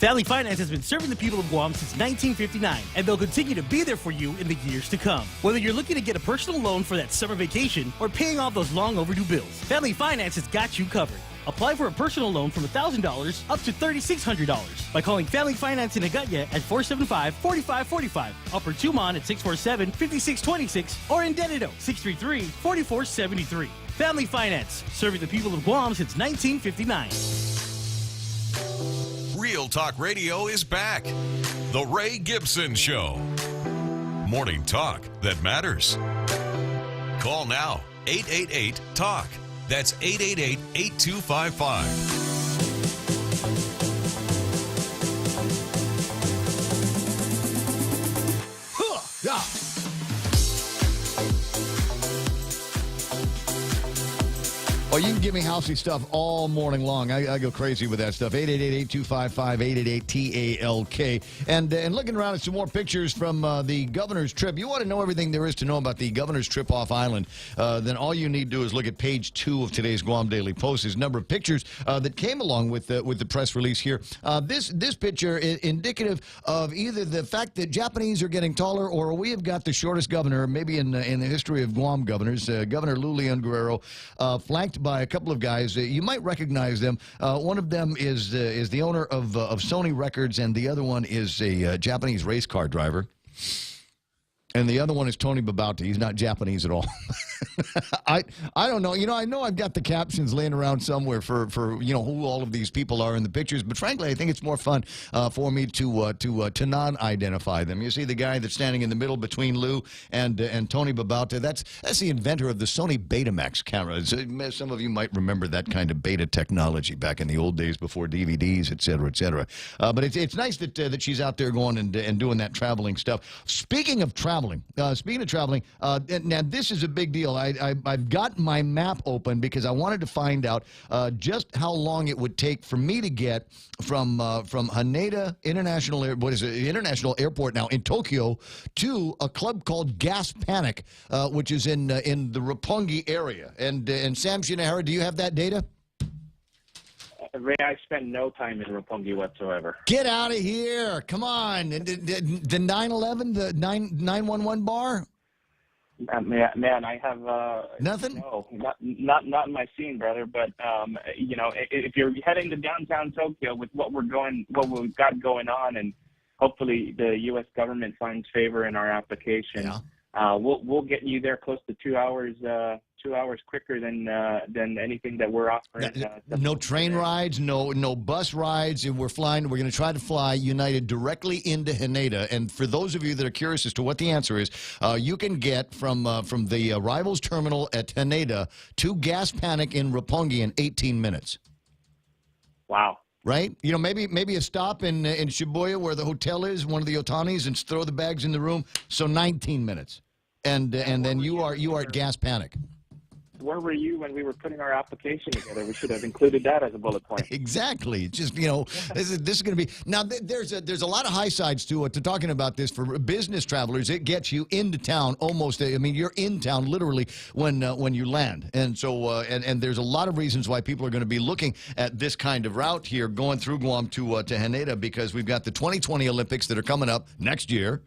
Family Finance has been serving the people of Guam since 1959, and they'll continue to be there for you in the years to come. Whether you're looking to get a personal loan for that summer vacation or paying off those long overdue bills, Family Finance has got you covered. Apply for a personal loan from $1,000 up to $3,600 by calling Family Finance in Agutya at 475-4545, Upper Tumon at 647-5626, or in Dededo 633-4473. Family Finance, serving the people of Guam since 1959. Real Talk Radio is back. The Ray Gibson Show. Morning talk that matters. Call now, 888-TALK. That's 888-825-55. Yeah. Oh, you can give me housey stuff all morning long. I go crazy with that stuff. 888-825-5888-TALK. And looking around at some more pictures from the governor's trip. You want to know everything there is to know about the governor's trip off island, then all you need to do is look at page 2 of today's Guam Daily Post. There's a number of pictures that came along with the press release here. This picture is indicative of either the fact that Japanese are getting taller, or we have got the shortest governor, maybe in the history of Guam governors, Governor Lulian Guerrero, flanked by a couple of guys. You might recognize them. One of them is the owner of Sony Records, and the other one is a Japanese race car driver. And the other one is Tony Babauta. He's not Japanese at all. I don't know. I know I've got the captions laying around somewhere for who all of these people are in the pictures, but frankly, I think it's more fun for me to non-identify them. You see the guy that's standing in the middle between Lou and Tony Babauta. That's the inventor of the Sony Betamax camera. Some of you might remember that kind of beta technology back in the old days before DVDs, et cetera, et cetera. But it's nice that she's out there going and doing that traveling stuff. Speaking of traveling, now this is a big deal. I've got my map open because I wanted to find out just how long it would take for me to get from Haneda International Airport now in Tokyo to a club called Gas Panic, which is in the Roppongi area. And Sam Shinahara, do you have that data? Ray, I spend no time in Roppongi whatsoever. Get out of here. Come on. The 911, the 911 bar? Man, I have nothing. No, not in my scene, brother. But if you're heading to downtown Tokyo with what we've got going on, and hopefully the U.S. government finds favor in our application, we'll get you there close to 2 hours. 2 hours quicker than anything that we're offering. No train rides, no bus rides. We're going to try to fly United directly into Haneda. And for those of you that are curious as to what the answer is, you can get from the arrivals terminal at Haneda to Gas Panic in Roppongi in 18 minutes. Wow. Right? Maybe a stop in Shibuya where the hotel is, one of the Otanis, and throw the bags in the room. So 19 minutes. And then you are at Gas Panic. Where were you when we were putting our application together? We should have included that as a bullet point. Exactly. Just this is going to be now. There's a lot of high sides to talking about this for business travelers. It gets you into town almost. I mean, you're in town literally when you land, and so and there's a lot of reasons why people are going to be looking at this kind of route here, going through Guam to Haneda, because we've got the 2020 Olympics that are coming up next year,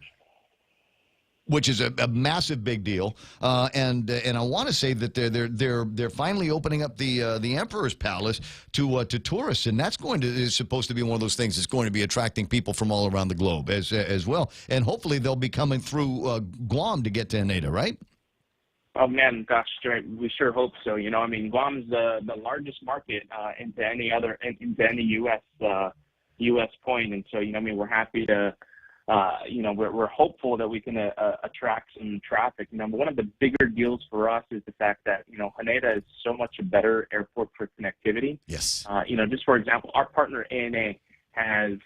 which is a massive big deal, and I want to say that they're finally opening up the Emperor's Palace to tourists, and that's is supposed to be one of those things that's going to be attracting people from all around the globe as well, and hopefully they'll be coming through Guam to get to Haneda, right? Oh man, gosh, we sure hope so. I mean, Guam's the largest market into any U.S. point, and so we're happy to. We're hopeful that we can attract some traffic. But one of the bigger deals for us is the fact that Haneda is so much a better airport for connectivity. Yes. Just for example, our partner ANA has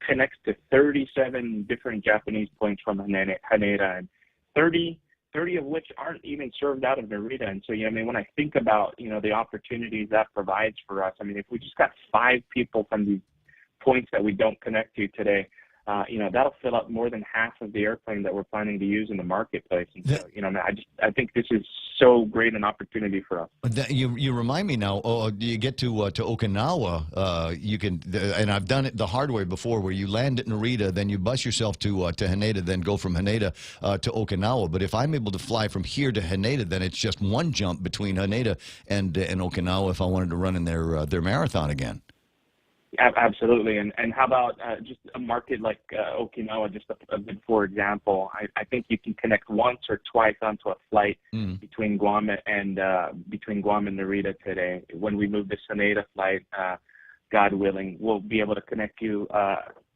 connects to 37 different Japanese points from Haneda, and 30 of which aren't even served out of Narita. And so when I think about the opportunities that provides for us, if we just got 5 people from these points that we don't connect to today, that'll fill up more than half of the airplane that we're planning to use in the marketplace. And so, I think this is so great an opportunity for us. You remind me now. Oh, you get to Okinawa, you can, and I've done it the hard way before, where you land at Narita, then you bus yourself to Haneda, then go from Haneda to Okinawa. But if I'm able to fly from here to Haneda, then it's just one jump between Haneda and Okinawa if I wanted to run in their marathon again. Absolutely, and how about just a market like Okinawa, just a good for example. I think you can connect once or twice onto a flight between Guam and Narita today. When we move this Haneda flight, God willing, we'll be able to connect you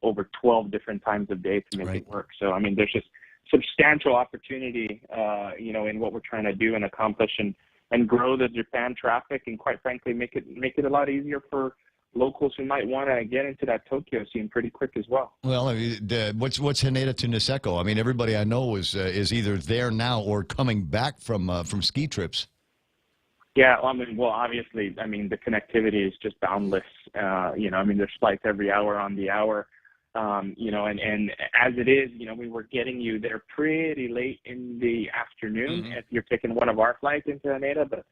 over 12 different times of day to make it work. So I mean, there's just substantial opportunity, in what we're trying to do and accomplish and grow the Japan traffic, and quite frankly, make it a lot easier for locals who might want to get into that Tokyo scene pretty quick as well. Well, I mean, what's Haneda to Niseko? I mean, everybody I know is either there now or coming back from ski trips. Yeah, obviously, the connectivity is just boundless. There's flights every hour on the hour. And as it is, we were getting you there pretty late in the afternoon if you're taking one of our flights into Haneda, but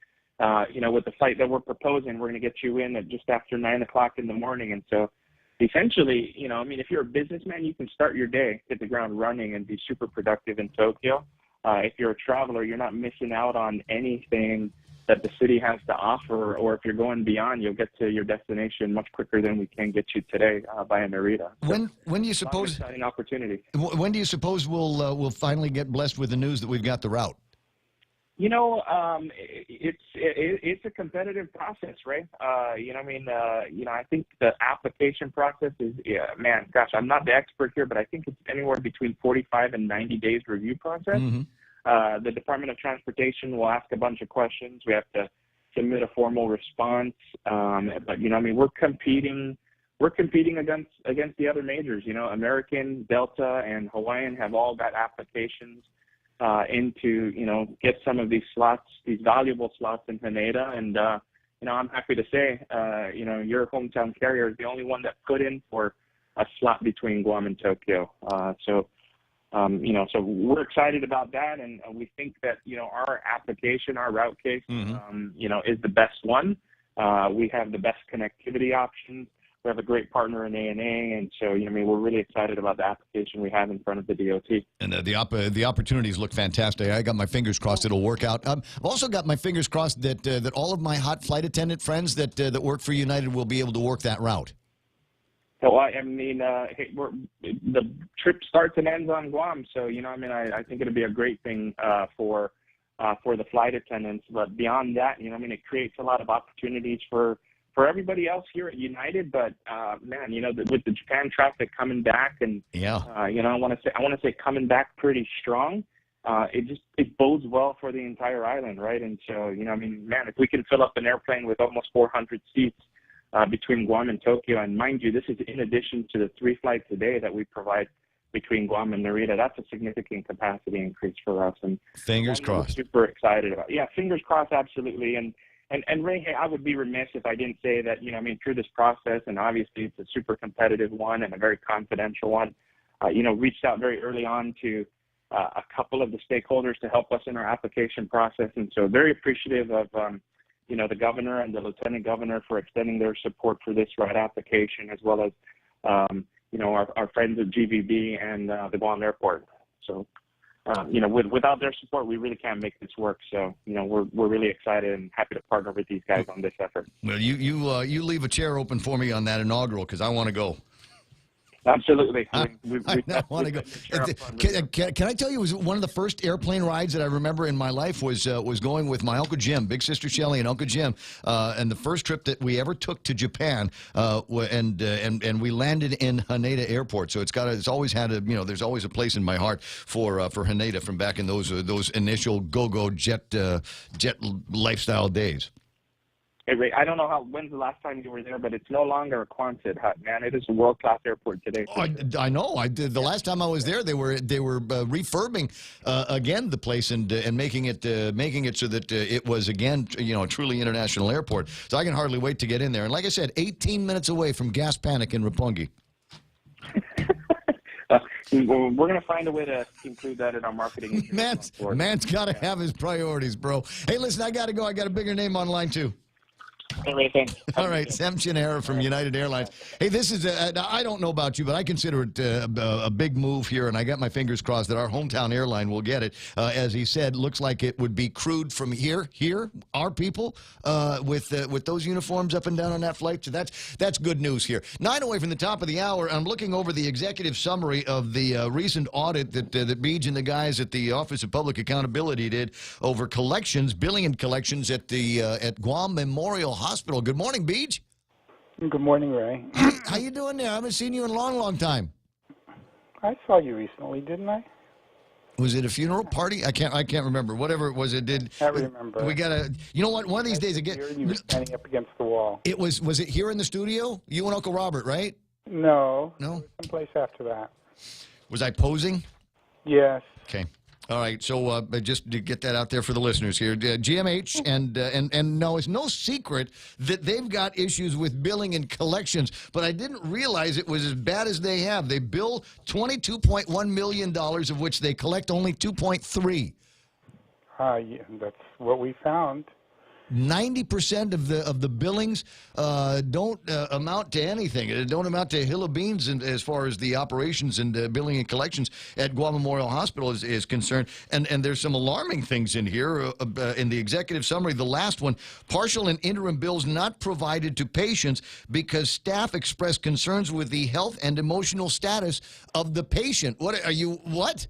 with the flight that we're proposing, we're going to get you in at just after 9 o'clock in the morning. And so essentially, if you're a businessman, you can start your day, hit the ground running, and be super productive in Tokyo. If you're a traveler, you're not missing out on anything that the city has to offer, or if you're going beyond, you'll get to your destination much quicker than we can get you today via Narita. When do you suppose? Exciting opportunity. When do you suppose we'll finally get blessed with the news that we've got the route? It's a competitive process, right? I think the application process is, I'm not the expert here, but I think it's anywhere between 45 and 90 days review process. The Department of Transportation will ask a bunch of questions. We have to submit a formal response. But we're competing against the other majors. American, Delta, and Hawaiian have all got applications into get some of these slots, these valuable slots in Haneda, and I'm happy to say your hometown carrier is the only one that put in for a slot between Guam and Tokyo. So we're excited about that, and we think that our application, our route case, is the best one. We have the best connectivity options. We have a great partner in ANA, and so we're really excited about the application we have in front of the DOT. And the opportunities look fantastic. I got my fingers crossed it'll work out. I've also got my fingers crossed that all of my hot flight attendant friends that work for United will be able to work that route. So the trip starts and ends on Guam, so I think it'll be a great thing for the flight attendants. But beyond that, it creates a lot of opportunities for everybody else here at United. But with the Japan traffic coming back, and I want to say coming back pretty strong, it bodes well for the entire island, right? And so if we can fill up an airplane with almost 400 seats between Guam and Tokyo, and mind you, this is in addition to the 3 flights a day that we provide between Guam and Narita. That's a significant capacity increase for us, and fingers crossed. We're super excited about. Yeah, fingers crossed, absolutely. And Ray, hey, I would be remiss if I didn't say that, through this process, and obviously it's a super competitive one and a very confidential one, reached out very early on to a couple of the stakeholders to help us in our application process. And so very appreciative of, the governor and the lieutenant governor for extending their support for this route application, as well as, our friends at GVB and the Guam Airport. So, without their support, we really can't make this work. So, we're really excited and happy to partner with these guys on this effort. Well, you leave a chair open for me on that inaugural, because I want to go. Absolutely. I want to go. Can I tell you, it was one of the first airplane rides that I remember in my life was going with my Uncle Jim, Big Sister Shelley, and Uncle Jim, and the first trip that we ever took to Japan, and we landed in Haneda Airport. So it's always had there's always a place in my heart for Haneda from back in those initial go-go jet lifestyle days. Hey, Ray, I don't know when's the last time you were there, but it's no longer a Quonset hut, man. It is a world-class airport today. I know. I did. The last time I was there, they were refurbing again the place and making it so that it was again a truly international airport. So I can hardly wait to get in there. And like I said, 18 minutes away from Gas Panic in Roppongi. We're going to find a way to include that in our marketing. Man's got to have his priorities, bro. Hey, listen, I got to go. I got a bigger name on line, too. Everything. All right, Sam Chinera from United Airlines. Hey, this is, I don't know about you, but I consider it a big move here, and I got my fingers crossed that our hometown airline will get it. As he said, looks like it would be crewed from here, our people, with those uniforms up and down on that flight. So that's good news here. 9 away from the top of the hour, I'm looking over the executive summary of the recent audit that Beej and the guys at the Office of Public Accountability did over collections, billing and collections at Guam Memorial Hospital. Good morning, Beej. Good morning, Ray. How you doing there? I haven't seen you in a long time. I saw you recently, didn't I? Was it a funeral party? I can't remember. Whatever it was, it did. I remember. We gotta. You know what? One of these days again. You were standing up against the wall. It was. Was it here in the studio? You and Uncle Robert, right? No. No. It was someplace after that. Was I posing? Yes. Okay. All right, so just to get that out there for the listeners here, GMH and no, it's no secret that they've got issues with billing and collections, but I didn't realize it was as bad as they have. They bill $22.1 million, of which they collect only 2.3. Yeah, that's what we found. 90% of the billings don't amount to anything. It don't amount to a hill of beans as far as the operations and billing and collections at Guam Memorial Hospital is concerned. And there's some alarming things in here. In the executive summary, the last one, partial and interim bills not provided to patients because staff expressed concerns with the health and emotional status of the patient. What are you, what?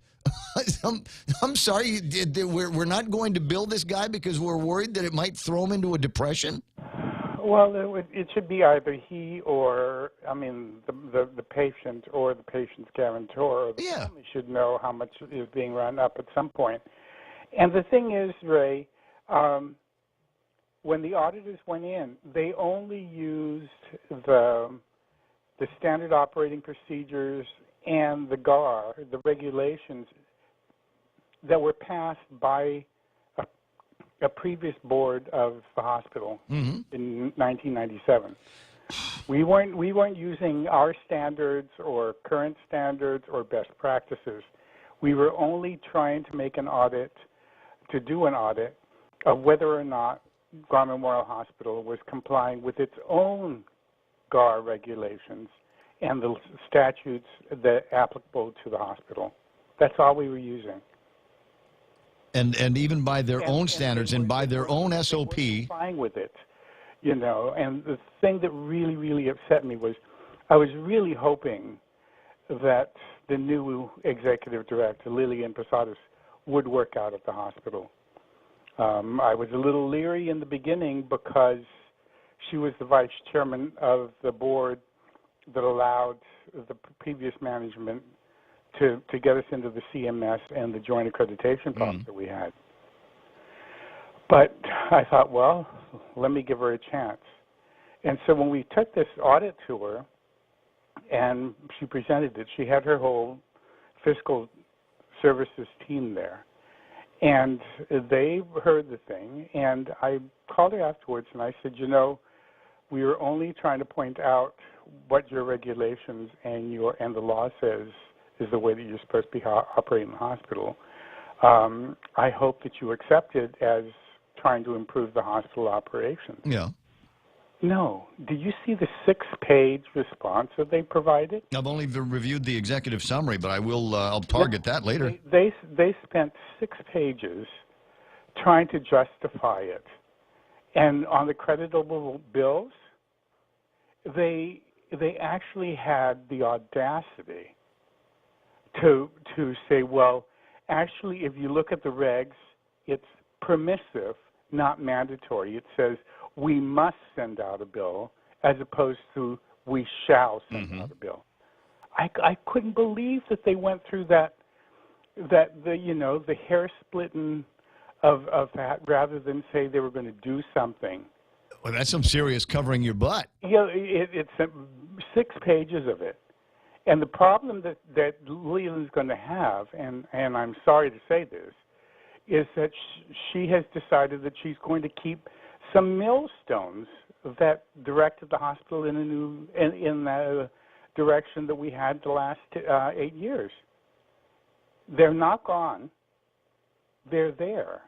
I'm sorry, we're not going to bill this guy because we're worried that it might throw him into a depression? Well, it should be either he or, the patient or the patient's guarantor. Or the family should know how much is being run up at some point. And the thing is, Ray, when the auditors went in, they only used the standard operating procedures and the GAR, the regulations that were passed by a previous board of the hospital in 1997. We weren't using our standards or current standards or best practices. We were only trying to make an audit, to do an audit of whether or not Guam Memorial Hospital was complying with its own GAR regulations and the statutes that are applicable to the hospital. That's all we were using. And even by their own standards and by their own SOP. Fine with it, you know. And the thing that really, really upset me was I was really hoping that the new executive director, Lillian Posadas, would work out at the hospital. I was a little leery in the beginning because she was the vice chairman of the board that allowed the previous management to get us into the CMS and the joint accreditation process that we had. But I thought, well, let me give her a chance. And so when we took this audit to her and she presented it, she had her whole fiscal services team there. And they heard the thing, and I called her afterwards and I said, you know, we were only trying to point out what your regulations and the law says is the way that you're supposed to be operating the hospital. I hope that you accept it as trying to improve the hospital operations. Yeah. No. Did you see the 6-page response that they provided? I've only reviewed the executive summary, but I will. I'll target that later. They spent 6 pages trying to justify it, and on the creditable bills, they actually had the audacity to say, well, actually, if you look at the regs, it's permissive, not mandatory. It says we must send out a bill as opposed to we shall send out a bill. I couldn't believe that they went through the hair splitting of that rather than say they were going to do something. Well, that's some serious covering your butt. Yeah, it's 6 pages of it. And the problem that Leland's going to have, and I'm sorry to say this, is that she has decided that she's going to keep some millstones that directed the hospital in a direction that we had the last 8 years. They're not gone. They're there,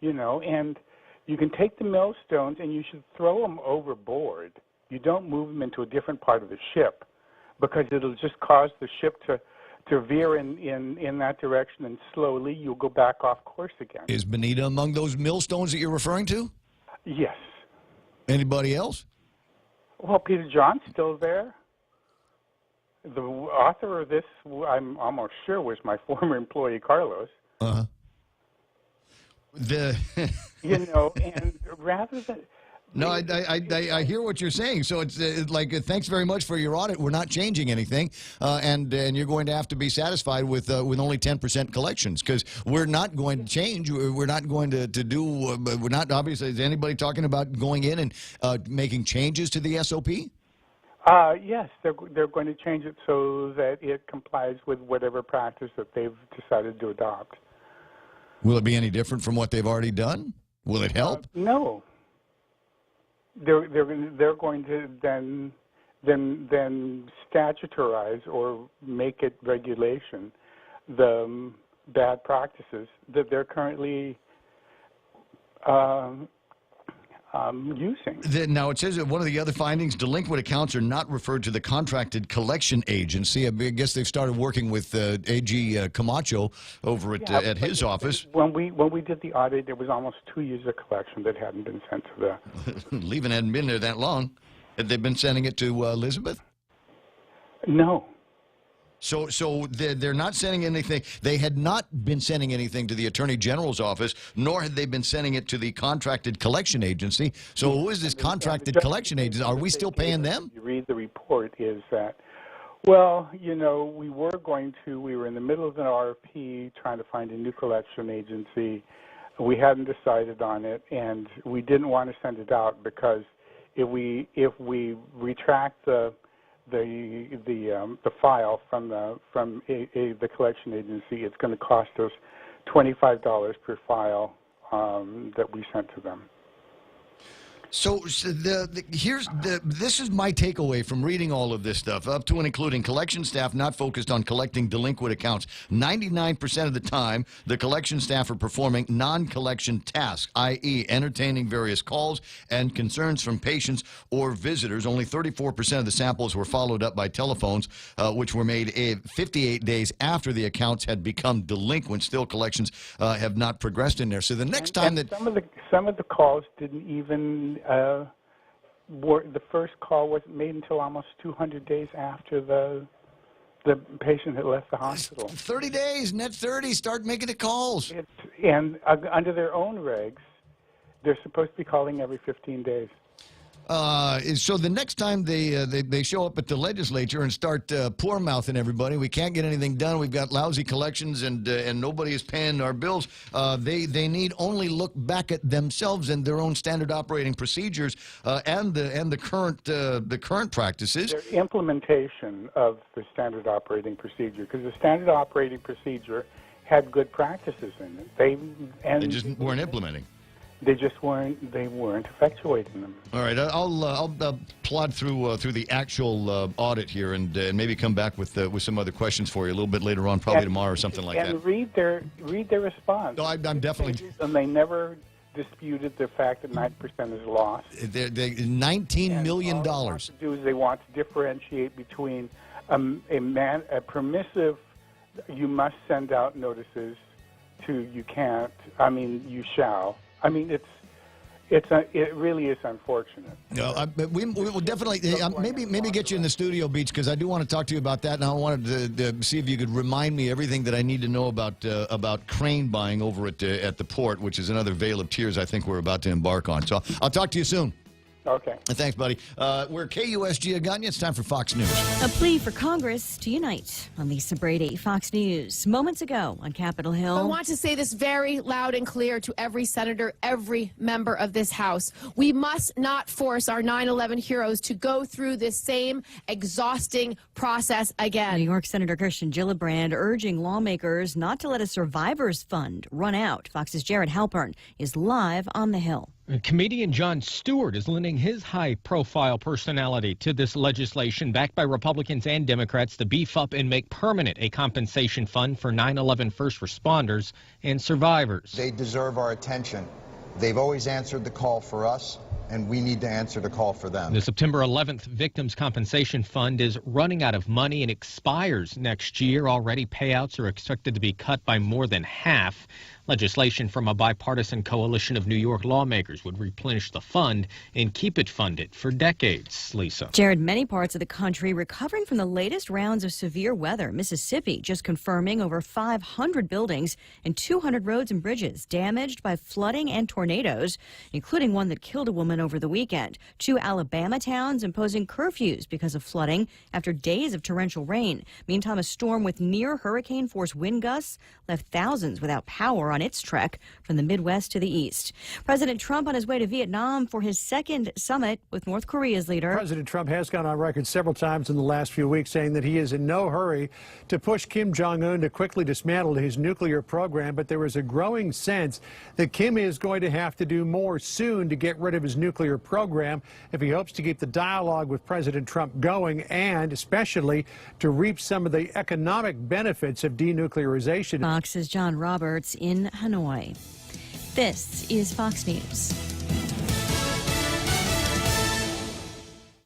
and you can take the millstones and you should throw them overboard. You don't move them into a different part of the ship because it'll just cause the ship to veer in that direction, and slowly you'll go back off course again. Is Bonita among those millstones that you're referring to? Yes. Anybody else? Well, Peter John's still there. The author of this, I'm almost sure, was my former employee, Carlos. Uh-huh. And rather than... No, I hear what you're saying. So it's thanks very much for your audit. We're not changing anything, and you're going to have to be satisfied with only 10% collections, because we're not going to change. We're not going to do. We're not, obviously. Is anybody talking about going in and making changes to the SOP? Yes, they're going to change it so that it complies with whatever practice that they've decided to adopt. Will it be any different from what they've already done? Will it help? No. They're going to then statutarize or make it regulation the bad practices that they're currently using. Now, it says that one of the other findings, delinquent accounts are not referred to the contracted collection agency. I guess they've started working with AG Camacho over at his office. When we did the audit, it was almost 2 years of collection that hadn't been sent to the... Leaving hadn't been there that long. Had they been sending it to Elizabeth? No. So they're not sending anything. They had not been sending anything to the Attorney General's office, nor had they been sending it to the contracted collection agency. So who is this contracted collection agency? Are we still paying them? You read the report is that, well, we were in the middle of an RFP trying to find a new collection agency. We hadn't decided on it, and we didn't want to send it out because if we retract the file from the collection agency, it's going to cost us $25 per file that we sent to them. So this is my takeaway from reading all of this stuff, up to and including collection staff not focused on collecting delinquent accounts. 99% of the time, the collection staff are performing non-collection tasks, i.e. entertaining various calls and concerns from patients or visitors. Only 34% of the samples were followed up by telephones, which were made 58 days after the accounts had become delinquent. Still, collections have not progressed in there. So the next time that... Some of the calls didn't even... the first call wasn't made until almost 200 days after the patient had left the hospital. 30 days, net 30. Start making the calls. And under their own regs, they're supposed to be calling every 15 days. So the next time they show up at the legislature and start poor mouthing everybody, we can't get anything done. We've got lousy collections and nobody is paying our bills. They need only look back at themselves and their own standard operating procedures and the current practices. Their implementation of the standard operating procedure, because the standard operating procedure had good practices in it. They just weren't implementing. They just weren't. They weren't effectuating them. All right, I'll plod through the actual audit here and maybe come back with some other questions for you a little bit later on, probably tomorrow or something like that. And read their response. No, I'm definitely. And they never disputed the fact that 9% is lost. They're $19 million. All they want to do is they want to differentiate between a permissive, you must send out notices, to you can't. I mean, you shall. I mean, it really is unfortunate. No, we will definitely maybe get you in the studio, Beach, because I do want to talk to you about that, and I wanted to see if you could remind me everything that I need to know about crane buying over at the port, which is another veil of tears I think we're about to embark on. So I'll talk to you soon. Okay. Thanks, buddy. We're KUSG Aganya. It's time for Fox News. A plea for Congress to unite. I'm Lisa Brady, Fox News. Moments ago on Capitol Hill. I want to say this very loud and clear to every senator, every member of this House. We must not force our 9/11 heroes to go through this same exhausting process again. New York Senator Christian Gillibrand urging lawmakers not to let a survivors fund run out. Fox's Jared Halpern is live on the Hill. Comedian Jon Stewart is lending his high-profile personality to this legislation backed by Republicans and Democrats to beef up and make permanent a compensation fund for 9/11 first responders and survivors. They deserve our attention. They've always answered the call for us, and we need to answer the call for them. The September 11th Victims Compensation Fund is running out of money and expires next year. Already, payouts are expected to be cut by more than half. Legislation from a bipartisan coalition of New York lawmakers would replenish the fund and keep it funded for decades. Lisa. Jared, many parts of the country recovering from the latest rounds of severe weather. Mississippi just confirming over 500 buildings and 200 roads and bridges damaged by flooding and tornadoes, including one that killed a woman over the weekend. 2 Alabama towns imposing curfews because of flooding after days of torrential rain. Meantime, a storm with near hurricane force wind gusts left thousands without power on its trek from the Midwest to the east. President Trump on his way to Vietnam for his second summit with North Korea's leader. President Trump has gone on record several times in the last few weeks saying that he is in no hurry to push Kim Jong-un to quickly dismantle his nuclear program, but there is a growing sense that Kim is going to have to do more soon to get rid of his nuclear program if he hopes to keep the dialogue with President Trump going and especially to reap some of the economic benefits of denuclearization. Fox's John Roberts in Hanoi. This is Fox News.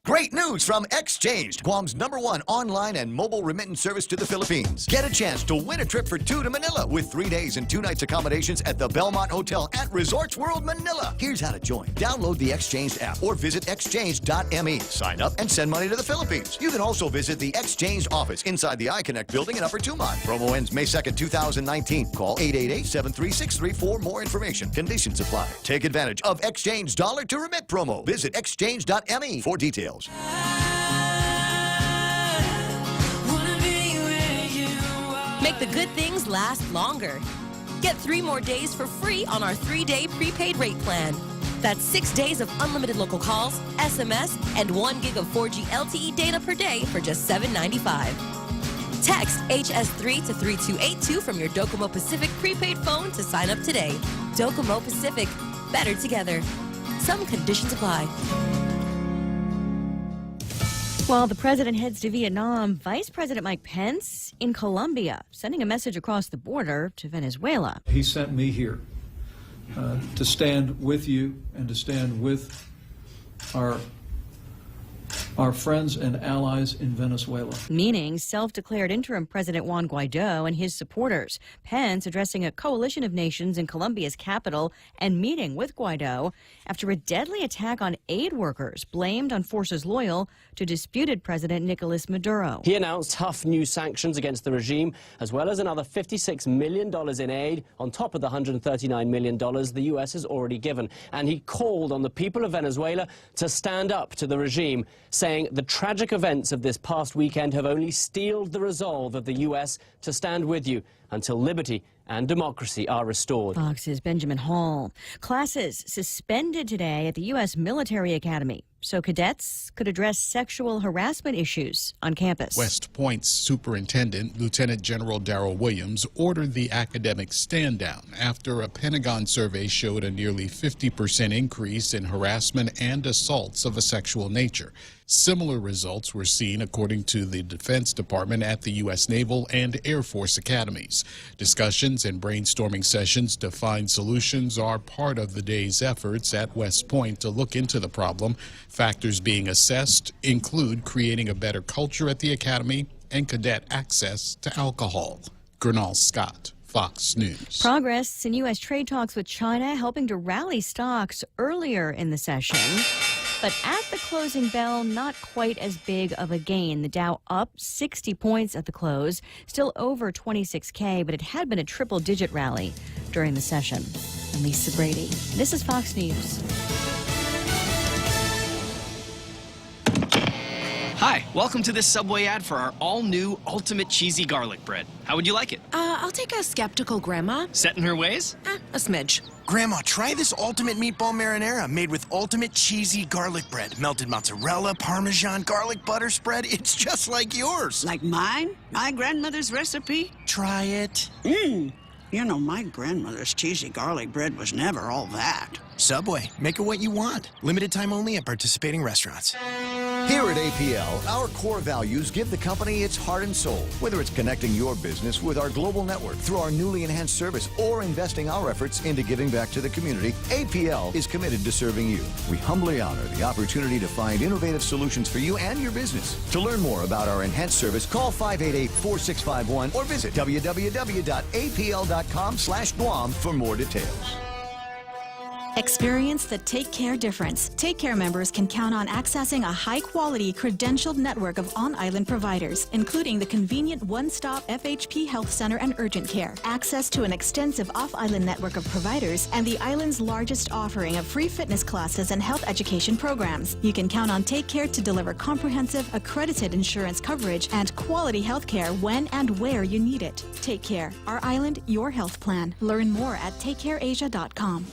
Great news from Exchanged, Guam's #1 online and mobile remittance service to the Philippines. Get a chance to win a trip for 2 to Manila with 3 days and 2 nights accommodations at the Belmont Hotel at Resorts World Manila. Here's how to join. Download the Exchanged app or visit exchange.me. Sign up and send money to the Philippines. You can also visit the Exchanged office inside the iConnect building in Upper Tumon. Promo ends May 2nd, 2019. Call 888-736-3 for more information. Conditions apply. Take advantage of Exchange Dollar to Remit promo. Visit exchange.me for details. Make the good things last longer. Get 3 more days for free on our 3-day prepaid rate plan. That's 6 days of unlimited local calls, SMS, and 1 gig of 4G LTE data per day for just $7.95. Text HS3 to 3282 from your Docomo Pacific prepaid phone to sign up today. Docomo Pacific, better together. Some conditions apply. While the president heads to Vietnam, Vice President Mike Pence in Colombia, sending a message across the border to Venezuela. He sent me here to stand with you and to stand with our friends and allies in Venezuela. Meaning self-declared interim President Juan Guaido and his supporters. Pence addressing a coalition of nations in Colombia's capital and meeting with Guaido after a deadly attack on aid workers blamed on forces loyal to disputed President Nicolas Maduro. He announced tough new sanctions against the regime, as well as another $56 million in aid on top of the $139 million the U.S. has already given. And he called on the people of Venezuela to stand up to the regime, saying the tragic events of this past weekend have only steeled the resolve of the U.S. to stand with you until liberty and democracy are restored. Fox's Benjamin Hall. Classes suspended today at the U.S. Military Academy so cadets could address sexual harassment issues on campus. West Point's Superintendent, Lieutenant General Darrell Williams, ordered the academic stand down after a Pentagon survey showed a nearly 50% increase in harassment and assaults of a sexual nature. Similar results were seen, according to the Defense Department, at the U.S. Naval and Air Force academies. Discussions and brainstorming sessions to find solutions are part of the day's efforts at West Point to look into the problem. Factors being assessed include creating a better culture at the academy and cadet access to alcohol. Gernal Scott, Fox News. Progress in U.S. trade talks with China helping to rally stocks earlier in the session. But at the closing bell, not quite as big of a gain. The Dow up 60 points at the close, still over 26K, but it had been a triple-digit rally during the session. I'm Lisa Brady. This is Fox News. Hi, welcome to this Subway ad for our all-new Ultimate Cheesy Garlic Bread. How would you like it? I'll take a skeptical grandma. Set in her ways? A smidge. Grandma, try this Ultimate Meatball Marinara made with ultimate cheesy garlic bread. Melted mozzarella, Parmesan, garlic butter spread. It's just like yours. Like mine? My grandmother's recipe? Try it. You know, my grandmother's cheesy garlic bread was never all that. Subway, make it what you want. Limited time only at participating restaurants. Here at APL, our core values give the company its heart and soul. Whether it's connecting your business with our global network through our newly enhanced service or investing our efforts into giving back to the community, APL is committed to serving you. We humbly honor the opportunity to find innovative solutions for you and your business. To learn more about our enhanced service, call 588-4651 or visit www.apl.com/Guam for more details. Experience the Take Care difference. Take Care members can count on accessing a high-quality, credentialed network of on-island providers, including the convenient one-stop FHP Health Center and Urgent Care, access to an extensive off-island network of providers, and the island's largest offering of free fitness classes and health education programs. You can count on Take Care to deliver comprehensive, accredited insurance coverage and quality health care when and where you need it. Take Care. Our island, your health plan. Learn more at takecareasia.com.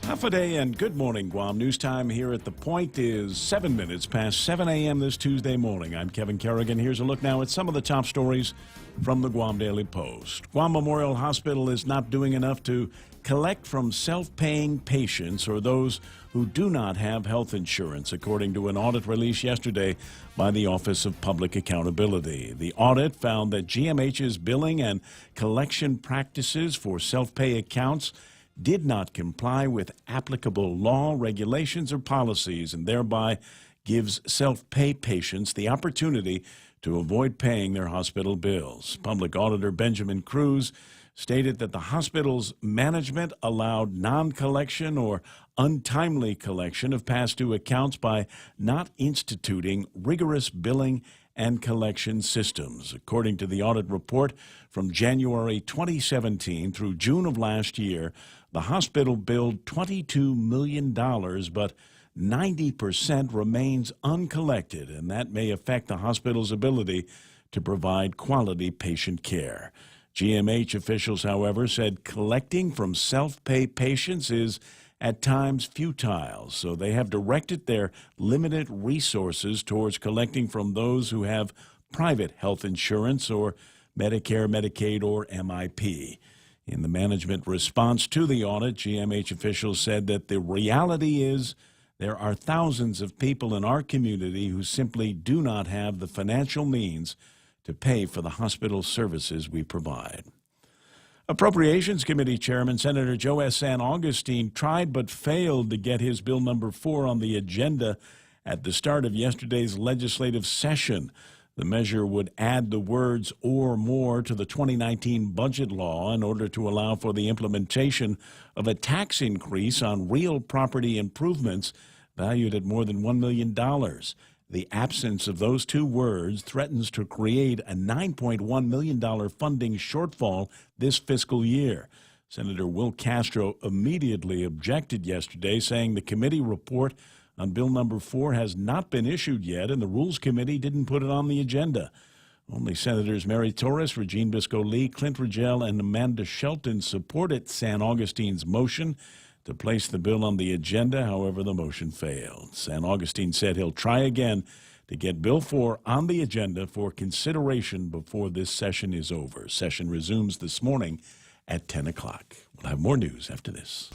Half a day and good morning, Guam. News time here at The Point is 7 minutes past 7 a.m. this Tuesday morning. I'm Kevin Kerrigan. Here's a look now at some of the top stories from the Guam Daily Post. Guam Memorial Hospital is not doing enough to collect from self-paying patients or those who do not have health insurance, according to an audit released yesterday by the Office of Public Accountability. The audit found that GMH's billing and collection practices for self-pay accounts did not comply with applicable law, regulations, or policies, and thereby gives self-pay patients the opportunity to avoid paying their hospital bills. Public Auditor Benjamin Cruz stated that the hospital's management allowed non-collection or untimely collection of past due accounts by not instituting rigorous billing and collection systems. According to the audit report from January 2017 through June of last year, the hospital billed $22 million, but 90% remains uncollected, and that may affect the hospital's ability to provide quality patient care. GMH officials, however, said collecting from self-pay patients is at times futile, so they have directed their limited resources towards collecting from those who have private health insurance or Medicare, Medicaid, or MIP. In the management response to the audit, GMH officials said that the reality is there are thousands of people in our community who simply do not have the financial means to pay for the hospital services we provide. Appropriations Committee Chairman Senator Joe S. San Augustine tried but failed to get his Bill number 4 on the agenda at the start of yesterday's legislative session. The measure would add the words "or more" to the 2019 budget law in order to allow for the implementation of a tax increase on real property improvements valued at more than $1 million. The absence of those two words threatens to create a $9.1 million funding shortfall this fiscal year. Senator Will Castro immediately objected yesterday, saying the committee report on Bill number 4 has not been issued yet, and the Rules Committee didn't put it on the agenda. Only Senators Mary Torres, Regine Bisco-Lee, Clint Rigel, and Amanda Shelton supported San Augustine's motion to place the bill on the agenda. However, the motion failed. San Augustine said he'll try again to get Bill 4 on the agenda for consideration before this session is over. Session resumes this morning at 10 o'clock. We'll have more news after this.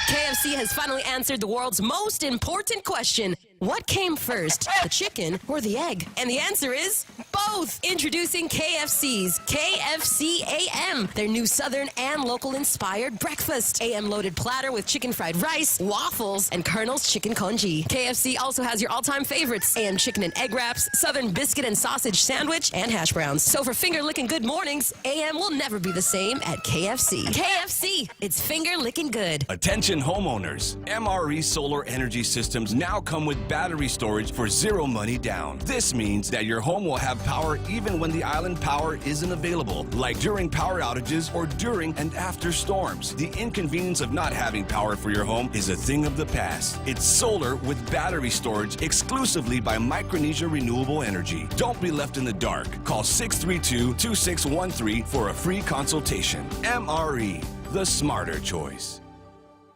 KFC has finally answered the world's most important question. What came first, the chicken or the egg? And the answer is both. Introducing KFC's KFC AM, their new Southern and local-inspired breakfast. AM-loaded platter with chicken fried rice, waffles, and Colonel's chicken congee. KFC also has your all-time favorites, AM chicken and egg wraps, Southern biscuit and sausage sandwich, and hash browns. So for finger-licking good mornings, AM will never be the same at KFC. KFC, it's finger-licking good. Attention homeowners. MRE Solar Energy Systems now come with battery storage for zero money down. This means that your home will have power even when the island power isn't available, like during power outages or during and after storms. The inconvenience of not having power for your home is a thing of the past. It's solar with battery storage exclusively by Micronesia Renewable Energy. Don't be left in the dark. Call 632-2613 for a free consultation. MRE, the smarter choice.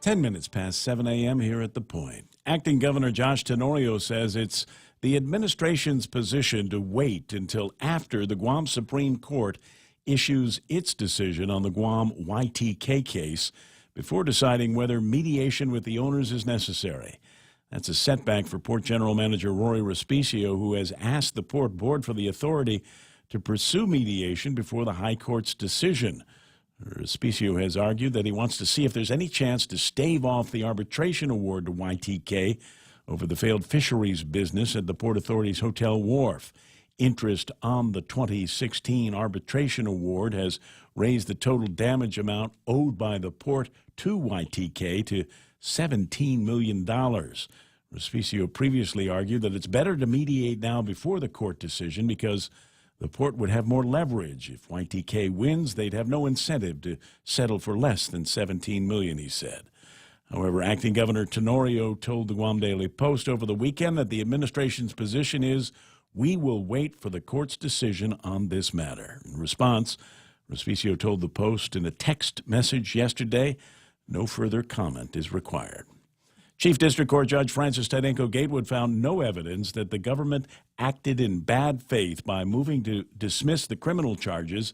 10 minutes past 7 a.m. here at The Point. Acting Governor Josh Tenorio says it's the administration's position to wait until after the Guam Supreme Court issues its decision on the Guam YTK case before deciding whether mediation with the owners is necessary. That's a setback for Port General Manager Rory Respicio, who has asked the Port Board for the authority to pursue mediation before the High Court's decision. Respicio has argued that he wants to see if there's any chance to stave off the arbitration award to YTK over the failed fisheries business at the Port Authority's Hotel Wharf. Interest on the 2016 arbitration award has raised the total damage amount owed by the port to YTK to $17 million. Respicio previously argued that it's better to mediate now before the court decision because the port would have more leverage. If YTK wins, they'd have no incentive to settle for less than $17 million, he said. However, Acting Governor Tenorio told the Guam Daily Post over the weekend that the administration's position is, we will wait for the court's decision on this matter. In response, Respicio told the Post in a text message yesterday, no further comment is required. Chief District Court Judge Francis Tadenko Gatewood found no evidence that the government acted in bad faith by moving to dismiss the criminal charges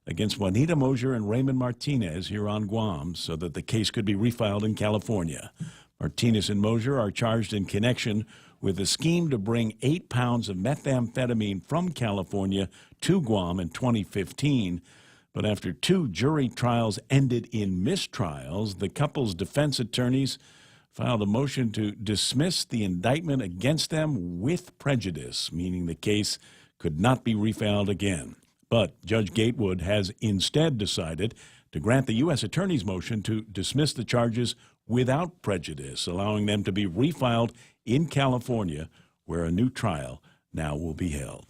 against Juanita Mosier and Raymond Martinez here on Guam so that the case could be refiled in California. Martinez and Mosier are charged in connection with a scheme to bring 8 pounds of methamphetamine from California to Guam in 2015. But after 2 jury trials ended in mistrials, the couple's defense attorneys filed a motion to dismiss the indictment against them with prejudice, meaning the case could not be refiled again. But Judge Gatewood has instead decided to grant the U.S. Attorney's motion to dismiss the charges without prejudice, allowing them to be refiled in California, where a new trial now will be held.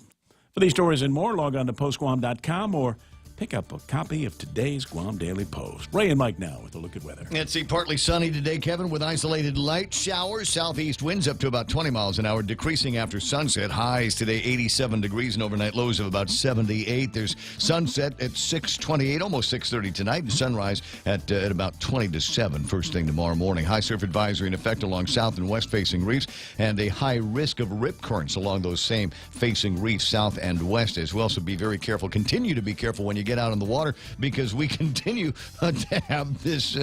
For these stories and more, log on to postguam.com or pick up a copy of today's Guam Daily Post. Ray and Mike now with a look at weather. It's partly sunny today, Kevin, with isolated light showers. Southeast winds up to about 20 miles an hour, decreasing after sunset. Highs today 87 degrees and overnight lows of about 78. There's sunset at 6:28, almost 6:30 tonight, and sunrise at about 20 to 7 first thing tomorrow morning. High surf advisory in effect along south and west facing reefs, and a high risk of rip currents along those same facing reefs, south and west as well. So be very careful. Continue to be careful when you get out in the water, because we continue to have this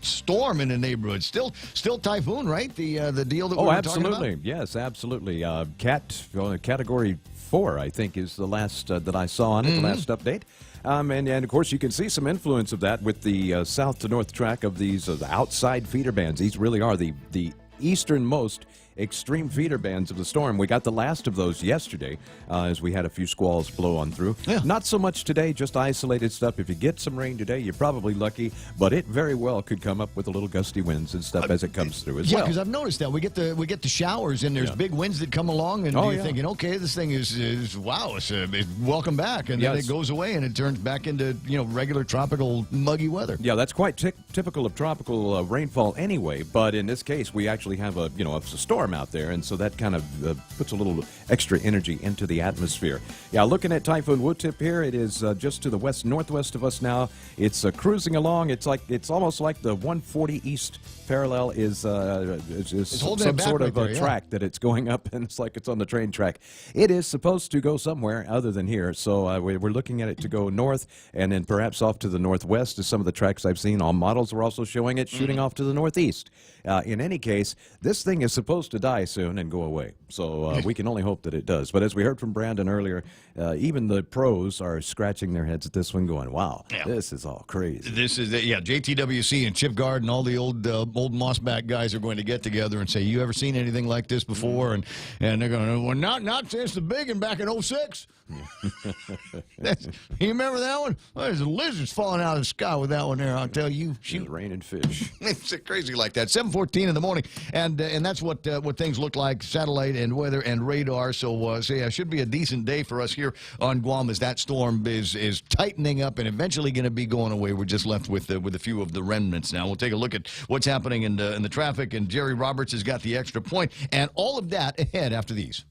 storm in the neighborhood. Still typhoon, right? The deal that we were talking about? Absolutely. Yes, absolutely. Category 4, I think, is the last that I saw on it, the last update. And of course, you can see some influence of that with the south to north track of these the outside feeder bands. These really are the easternmost extreme feeder bands of the storm. We got the last of those yesterday as we had a few squalls blow on through. Yeah. Not so much today, just isolated stuff. If you get some rain today, you're probably lucky, but it very well could come up with a little gusty winds and stuff as it comes through as well. Yeah, because I've noticed that we get the showers, and there's big winds that come along, and you're thinking, okay, this thing is wow, it's welcome back, and then it goes away and it turns back into regular tropical muggy weather. Yeah, that's quite typical of tropical rainfall anyway. But in this case, we actually have a storm out there, and so that kind of puts a little extra energy into the atmosphere. Yeah, looking at Typhoon Wutip here, it is just to the west-northwest of us now. It's cruising along. It's almost like the 140 east parallel is some sort of a track that it's going up, and it's like it's on the train track. It is supposed to go somewhere other than here, so we're looking at it to go north and then perhaps off to the northwest as some of the tracks I've seen. All models are also showing it shooting off to the northeast. In any case, this thing is supposed to die soon and go away, so we can only hope that it does. But as we heard from Brandon earlier, even the pros are scratching their heads at this one going, wow, this is all crazy. This is, JTWC and Chip Guard and all the old Mossback guys are going to get together and say, you ever seen anything like this before? And they're going, well, not since the big one back in 06. You remember that one? Well, there's lizards falling out of the sky with that one there, I'll tell you. Shoot, raining fish. It's crazy like that. 7:14 in the morning, and that's what things look like, satellite and weather and radar. So should be a decent day for us here on Guam as that storm is tightening up and eventually going to be going away. We're just left with a few of the remnants now. We'll take a look at what's happening in the traffic, and Jerry Roberts has got the extra point, and all of that ahead after these.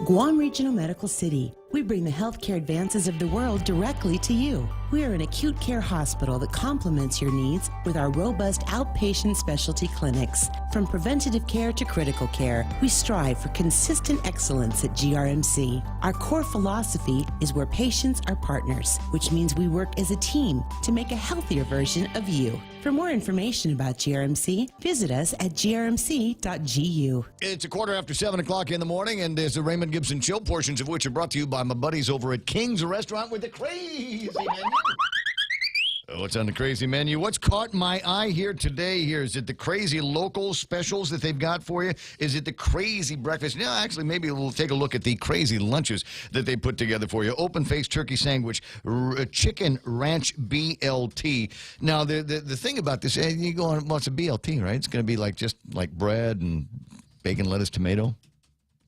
Guam Regional Medical City. We bring the healthcare advances of the world directly to you. We are an acute care hospital that complements your needs with our robust outpatient specialty clinics. From preventative care to critical care, we strive for consistent excellence at GRMC. Our core philosophy is where patients are partners, which means we work as a team to make a healthier version of you. For more information about GRMC, visit us at grmc.gu. It's a quarter after 7 o'clock in the morning, and there's the Raymond Gibson Show, portions of which are brought to you by my buddies over at King's Restaurant with the crazy menu. What's on the crazy menu? What's caught my eye here today? Is it the crazy local specials that they've got for you? Is it the crazy breakfast? No, actually, maybe we'll take a look at the crazy lunches that they put together for you. Open-faced turkey sandwich, chicken ranch BLT. Now, the thing about this, you go on, well, it's a BLT, right? It's going to be just like bread and bacon, lettuce, tomato.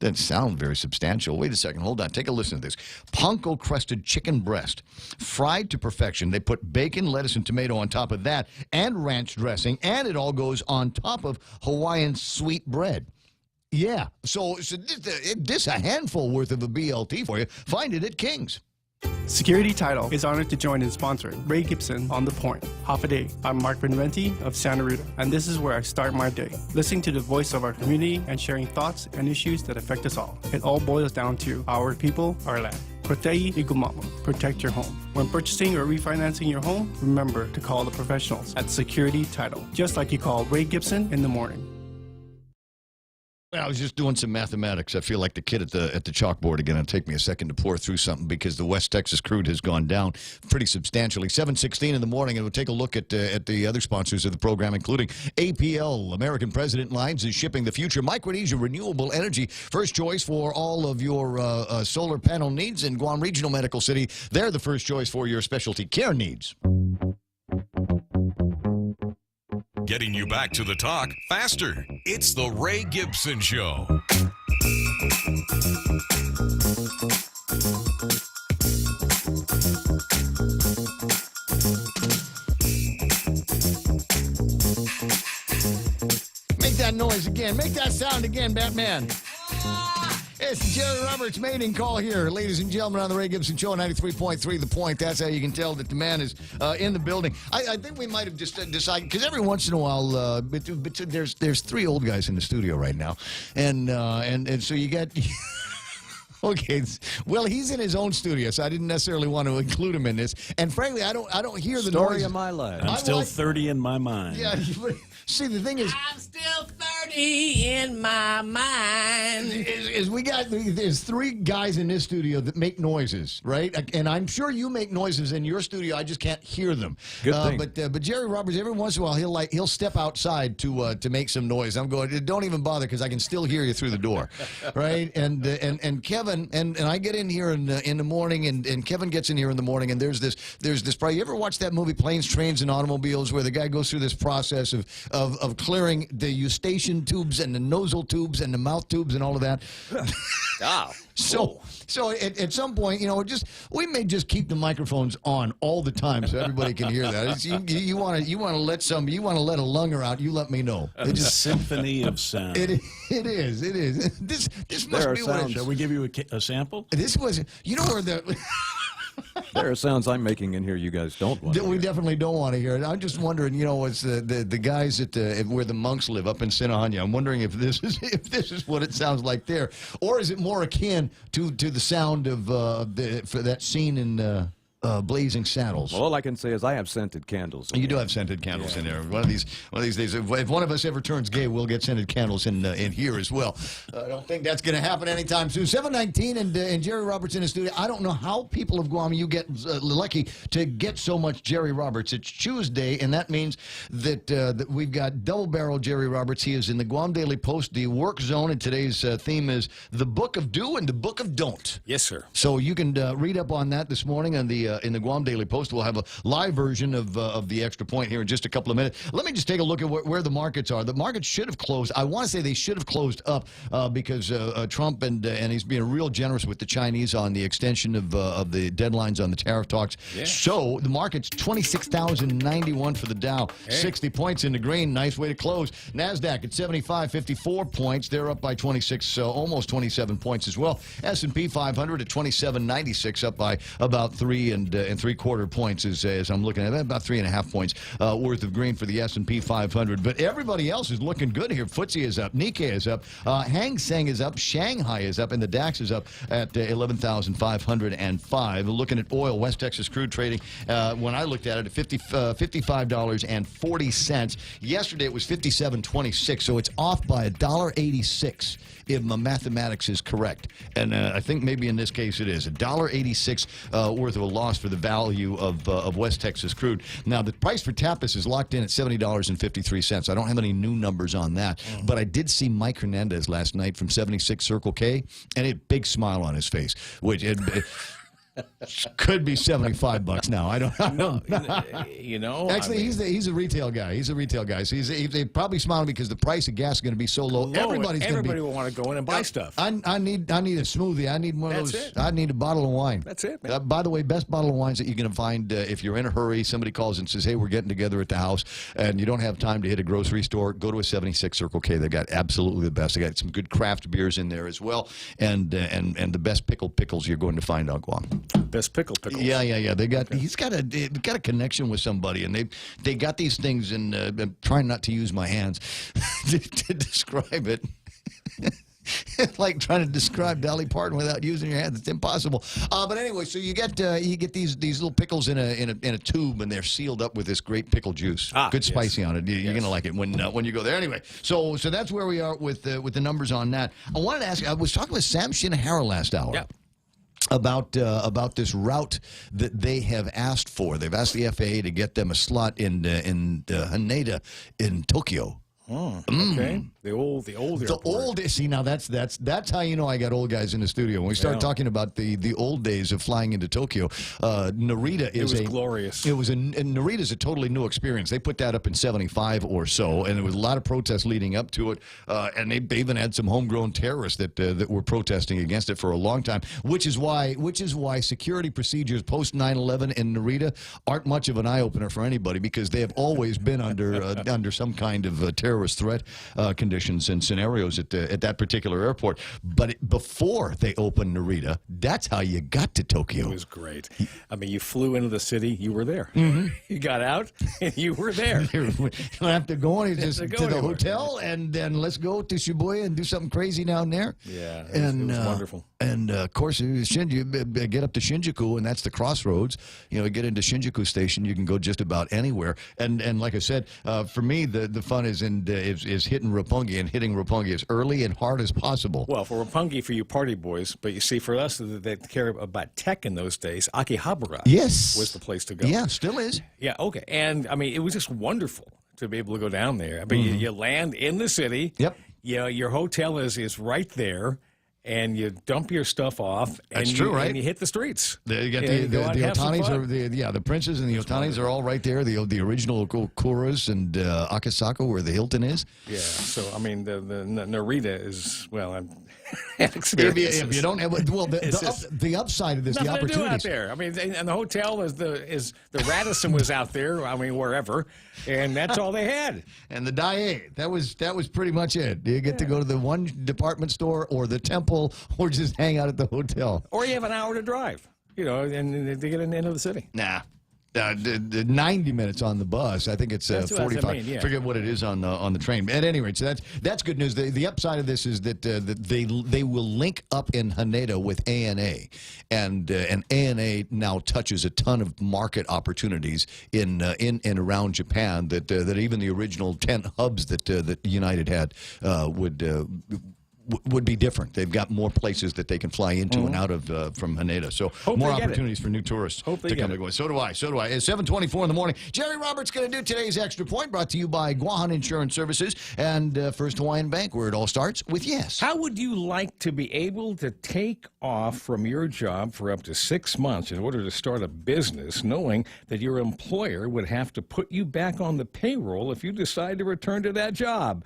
Doesn't sound very substantial. Wait a second. Hold on. Take a listen to this. Panko-crusted chicken breast, fried to perfection. They put bacon, lettuce, and tomato on top of that, and ranch dressing, and it all goes on top of Hawaiian sweet bread. Yeah. So this a handful worth of a BLT for you. Find it at King's. Security Title is honored to join in sponsoring Ray Gibson on The Point. Half a day. I'm Mark Benventi of Santa Rita, and this is where I start my day, listening to the voice of our community and sharing thoughts and issues that affect us all. It all boils down to our people, our land. Protei Igumama. Protect your home. When purchasing or refinancing your home, remember to call the professionals at Security Title, just like you call Ray Gibson in the morning. I was just doing some mathematics. I feel like the kid at the chalkboard again. It'll take me a second to pour through something because the West Texas crude has gone down pretty substantially. 7:16 in the morning, and we'll take a look at the other sponsors of the program, including APL, American President Lines is shipping the future. Micronesia Renewable Energy, first choice for all of your solar panel needs. In Guam Regional Medical City, they're the first choice for your specialty care needs. Getting you back to the talk faster. It's the Ray Gibson Show. Make that noise again. Make that sound again, Batman. It's Jerry Roberts' mating call here, ladies and gentlemen, on the Ray Gibson Show, 93.3 The Point. That's how you can tell that the man is in the building. I think we might have just decided, because every once in a while, there's three old guys in the studio right now, and so you got. Okay, well, he's in his own studio, so I didn't necessarily want to include him in this. And frankly, I don't hear the noise. Story of my life. I'm still 30 in my mind. Yeah. See, the thing is, I'm still 30 in my mind. There's three guys in this studio that make noises, right? And I'm sure you make noises in your studio. I just can't hear them. Good thing. But Jerry Roberts, every once in a while, he'll step outside to make some noise. I'm going, don't even bother, because I can still hear you through the door, right? And Kevin and I get in here in the morning, and Kevin gets in here in the morning, and there's this. You ever watch that movie Planes, Trains, and Automobiles, where the guy goes through this process of clearing the eustachian tubes and the nozzle tubes and the mouth tubes and all of that? Oh. So at some point, we may just keep the microphones on all the time so everybody can hear that. You want to let a lunger out, you let me know. It's a symphony of sound. It is. This must be what it is. Shall we give you a sample? This was, where the. There are sounds I'm making in here you guys don't want to hear. We definitely don't want to hear it. I'm just wondering, it's the guys at where the monks live up in Sinahanya. I'm wondering if this is what it sounds like there, or is it more akin to the sound of for that scene in Blazing Saddles? Well, all I can say is I have scented candles. You do have scented candles in there. One of these days, if one of us ever turns gay, we'll get scented candles in here as well. I don't think that's going to happen anytime soon. 7:19 and Jerry Roberts in the studio. I don't know how people of Guam you get lucky to get so much Jerry Roberts. It's Tuesday, and that means that we've got double-barrel Jerry Roberts. He is in the Guam Daily Post, the work zone, and today's theme is the Book of Do and the Book of Don't. Yes, sir. So you can read up on that this morning on the in the Guam Daily Post. We'll have a live version of the Extra Point here in just a couple of minutes. Let me just take a look at where the markets are. The markets should have closed. I want to say they should have closed up because Trump and he's being real generous with the Chinese on the extension of the deadlines on the tariff talks. Yeah. So the market's 26,091 for the Dow, 60 points in the green. Nice way to close. NASDAQ at 7554 points. They're up by 26, almost 27 points as well. S&P 500 at 2796, up by about 3 and 3/4 points as I'm looking at it, about 3.5 points worth of green for the S&P 500. But everybody else is looking good here. FTSE is up, Nikkei is up, Hang Seng is up, Shanghai is up, and the DAX is up at 11,505. Looking at oil, West Texas crude trading, when I looked at it, at $55.40. Yesterday it was $57.26, so it's off by $1.86 if my mathematics is correct. And I think maybe in this case it is. $1.86 worth of a loss for the value of West Texas crude. Now, the price for Tapis is locked in at $70.53. I don't have any new numbers on that, but I did see Mike Hernandez last night from 76 Circle K, and he had a big smile on his face, which it could be $75 now. I don't know. You know, actually, he's a retail guy. He's a retail guy. So they probably smiling because the price of gas is going to be so low. Everybody will want to go in and buy stuff. I need a smoothie. I need one of those. I need a bottle of wine. That's it, man. By the way, best bottle of wines that you're going to find if you're in a hurry. Somebody calls and says, "Hey, we're getting together at the house," and you don't have time to hit a grocery store. Go to a 76 Circle K. They got absolutely the best. They got some good craft beers in there as well, and the best pickled pickles you're going to find on Guam. Best pickles. Yeah. He's got a connection with somebody, and they got these things. And I'm trying not to use my hands to describe it. It's like trying to describe Dolly Parton without using your hands. It's impossible. But anyway, so you get these little pickles in a tube, and they're sealed up with this great pickle juice. Good spicy on it. You're gonna like it when you go there. Anyway, so that's where we are with the numbers on that. I wanted to ask. I was talking with Sam Shinahara last hour. Yeah. About this route that they have asked for. They've asked the FAA to get them a slot in Haneda in Tokyo. Oh, okay. The old airport. See, now that's how you know I got old guys in the studio. When we start talking about the old days of flying into Tokyo, Narita is glorious. Narita's a totally new experience. They put that up in '75 or so, and there was a lot of protests leading up to it, and they even had some homegrown terrorists that were protesting against it for a long time. Which is why security procedures post 9/11 in Narita aren't much of an eye opener for anybody, because they have always been under some kind of terrorist threat conditions and scenarios at that particular airport. But before they opened Narita, that's how you got to Tokyo. It was great. I mean, you flew into the city, you were there. Mm-hmm. You got out, and you were there. You don't have to go on. Just to the hotel, and then let's go to Shibuya and do something crazy down there. Yeah, it was wonderful. And, of course, you get up to Shinjuku, and that's the crossroads. You know, get into Shinjuku Station, you can go just about anywhere. And like I said, for me, the fun is hitting Roppongi, and hitting Roppongi as early and hard as possible. Well, for Roppongi, for you party boys, but you see, for us that care about tech in those days, Akihabara was the place to go. Yeah, still is. Yeah, okay. And, I mean, it was just wonderful to be able to go down there. I mean, you land in the city. Yep. You know, your hotel is right there. And you dump your stuff off. That's true, right? And you hit the streets. You got the Otanis the princes and the Otanis are all right there. The original Kuras and Akasaka, where the Hilton is. Yeah. So I mean, the Narita is If you don't have the upside of this, the opportunities to do out there. I mean, and the hotel is the Radisson was out there. I mean, wherever, and that's all they had. And the Daiei, that was pretty much it. You get to go to the one department store or the temple, or just hang out at the hotel. Or you have an hour to drive, you know, and to get into the city. Nah. 90 minutes on the bus. I think it's 45. I mean, yeah. Forget what it is on the train. At any rate, so that's good news. The upside of this is that they will link up in Haneda with ANA, and ANA now touches a ton of market opportunities in and around Japan that even the original 10 hubs that United had would be different. They've got more places that they can fly into and out of from Haneda. So more opportunities for new tourists to come to go. So do I. It's 7:24 in the morning. Jerry Roberts going to do today's Extra Point, brought to you by Guahan Insurance Services and First Hawaiian Bank, where it all starts with yes. How would you like to be able to take off from your job for up to 6 months in order to start a business, knowing that your employer would have to put you back on the payroll if you decide to return to that job?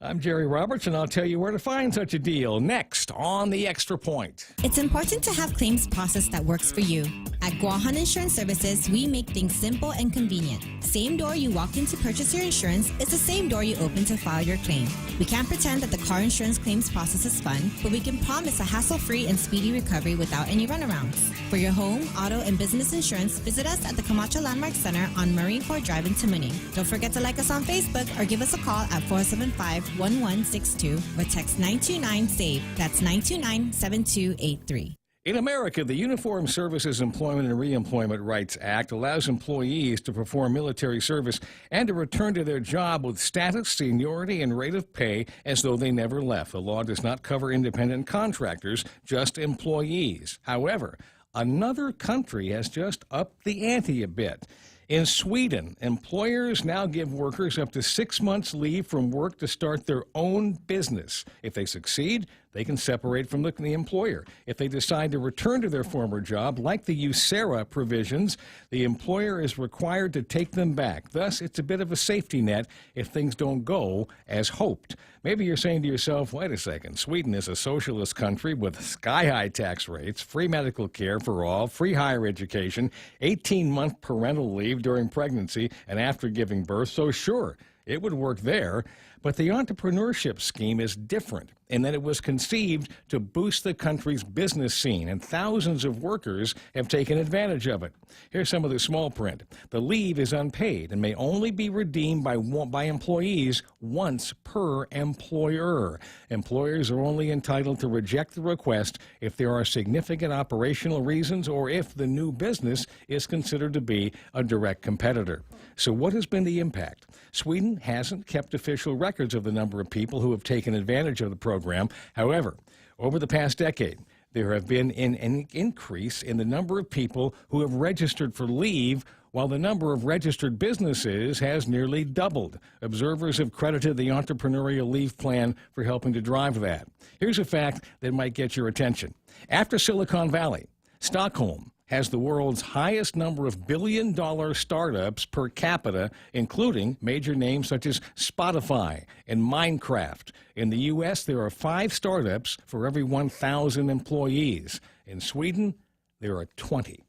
I'm Jerry Roberts, and I'll tell you where to find such a deal next on the Extra Point. It's important to have claims process that works for you. At Guahan Insurance Services, we make things simple and convenient. Same door you walk in to purchase your insurance is the same door you open to file your claim. We can't pretend that the car insurance claims process is fun, but we can promise a hassle-free and speedy recovery without any runarounds. For your home, auto, and business insurance, visit us at the Camacho Landmark Center on Marine Corps Drive in Tamuning. Don't forget to like us on Facebook or give us a call at 475-1162 or text 929-SAVE. That's 929-7283. In America, the Uniformed Services Employment and Reemployment Rights Act allows employees to perform military service and to return to their job with status, seniority, and rate of pay as though they never left. The law does not cover independent contractors, just employees. However, another country has just upped the ante a bit. In Sweden, employers now give workers up to 6 months leave from work to start their own business. If they succeed, they can separate from the employer. If they decide to return to their former job, like the USERA provisions, the employer is required to take them back. Thus, it's a bit of a safety net if things don't go as hoped. Maybe you're saying to yourself, wait a second, Sweden is a socialist country with sky-high tax rates, free medical care for all, free higher education, 18-month parental leave during pregnancy and after giving birth, so sure, it would work there. But the entrepreneurship scheme is different in that it was conceived to boost the country's business scene, and thousands of workers have taken advantage of it. Here's some of the small print. The leave is unpaid and may only be redeemed by employees once per employer. Employers are only entitled to reject the request if there are significant operational reasons or if the new business is considered to be a direct competitor. So what has been the impact? Sweden hasn't kept official records of the number of people who have taken advantage of the program. However, over the past decade, there have been an increase in the number of people who have registered for leave, while the number of registered businesses has nearly doubled. Observers have credited the entrepreneurial leave plan for helping to drive that. Here's a fact that might get your attention. After Silicon Valley, Stockholm has the world's highest number of billion-dollar startups per capita, including major names such as Spotify and Minecraft. In the U.S., there are 5 startups for every 1,000 employees. In Sweden, there are 20.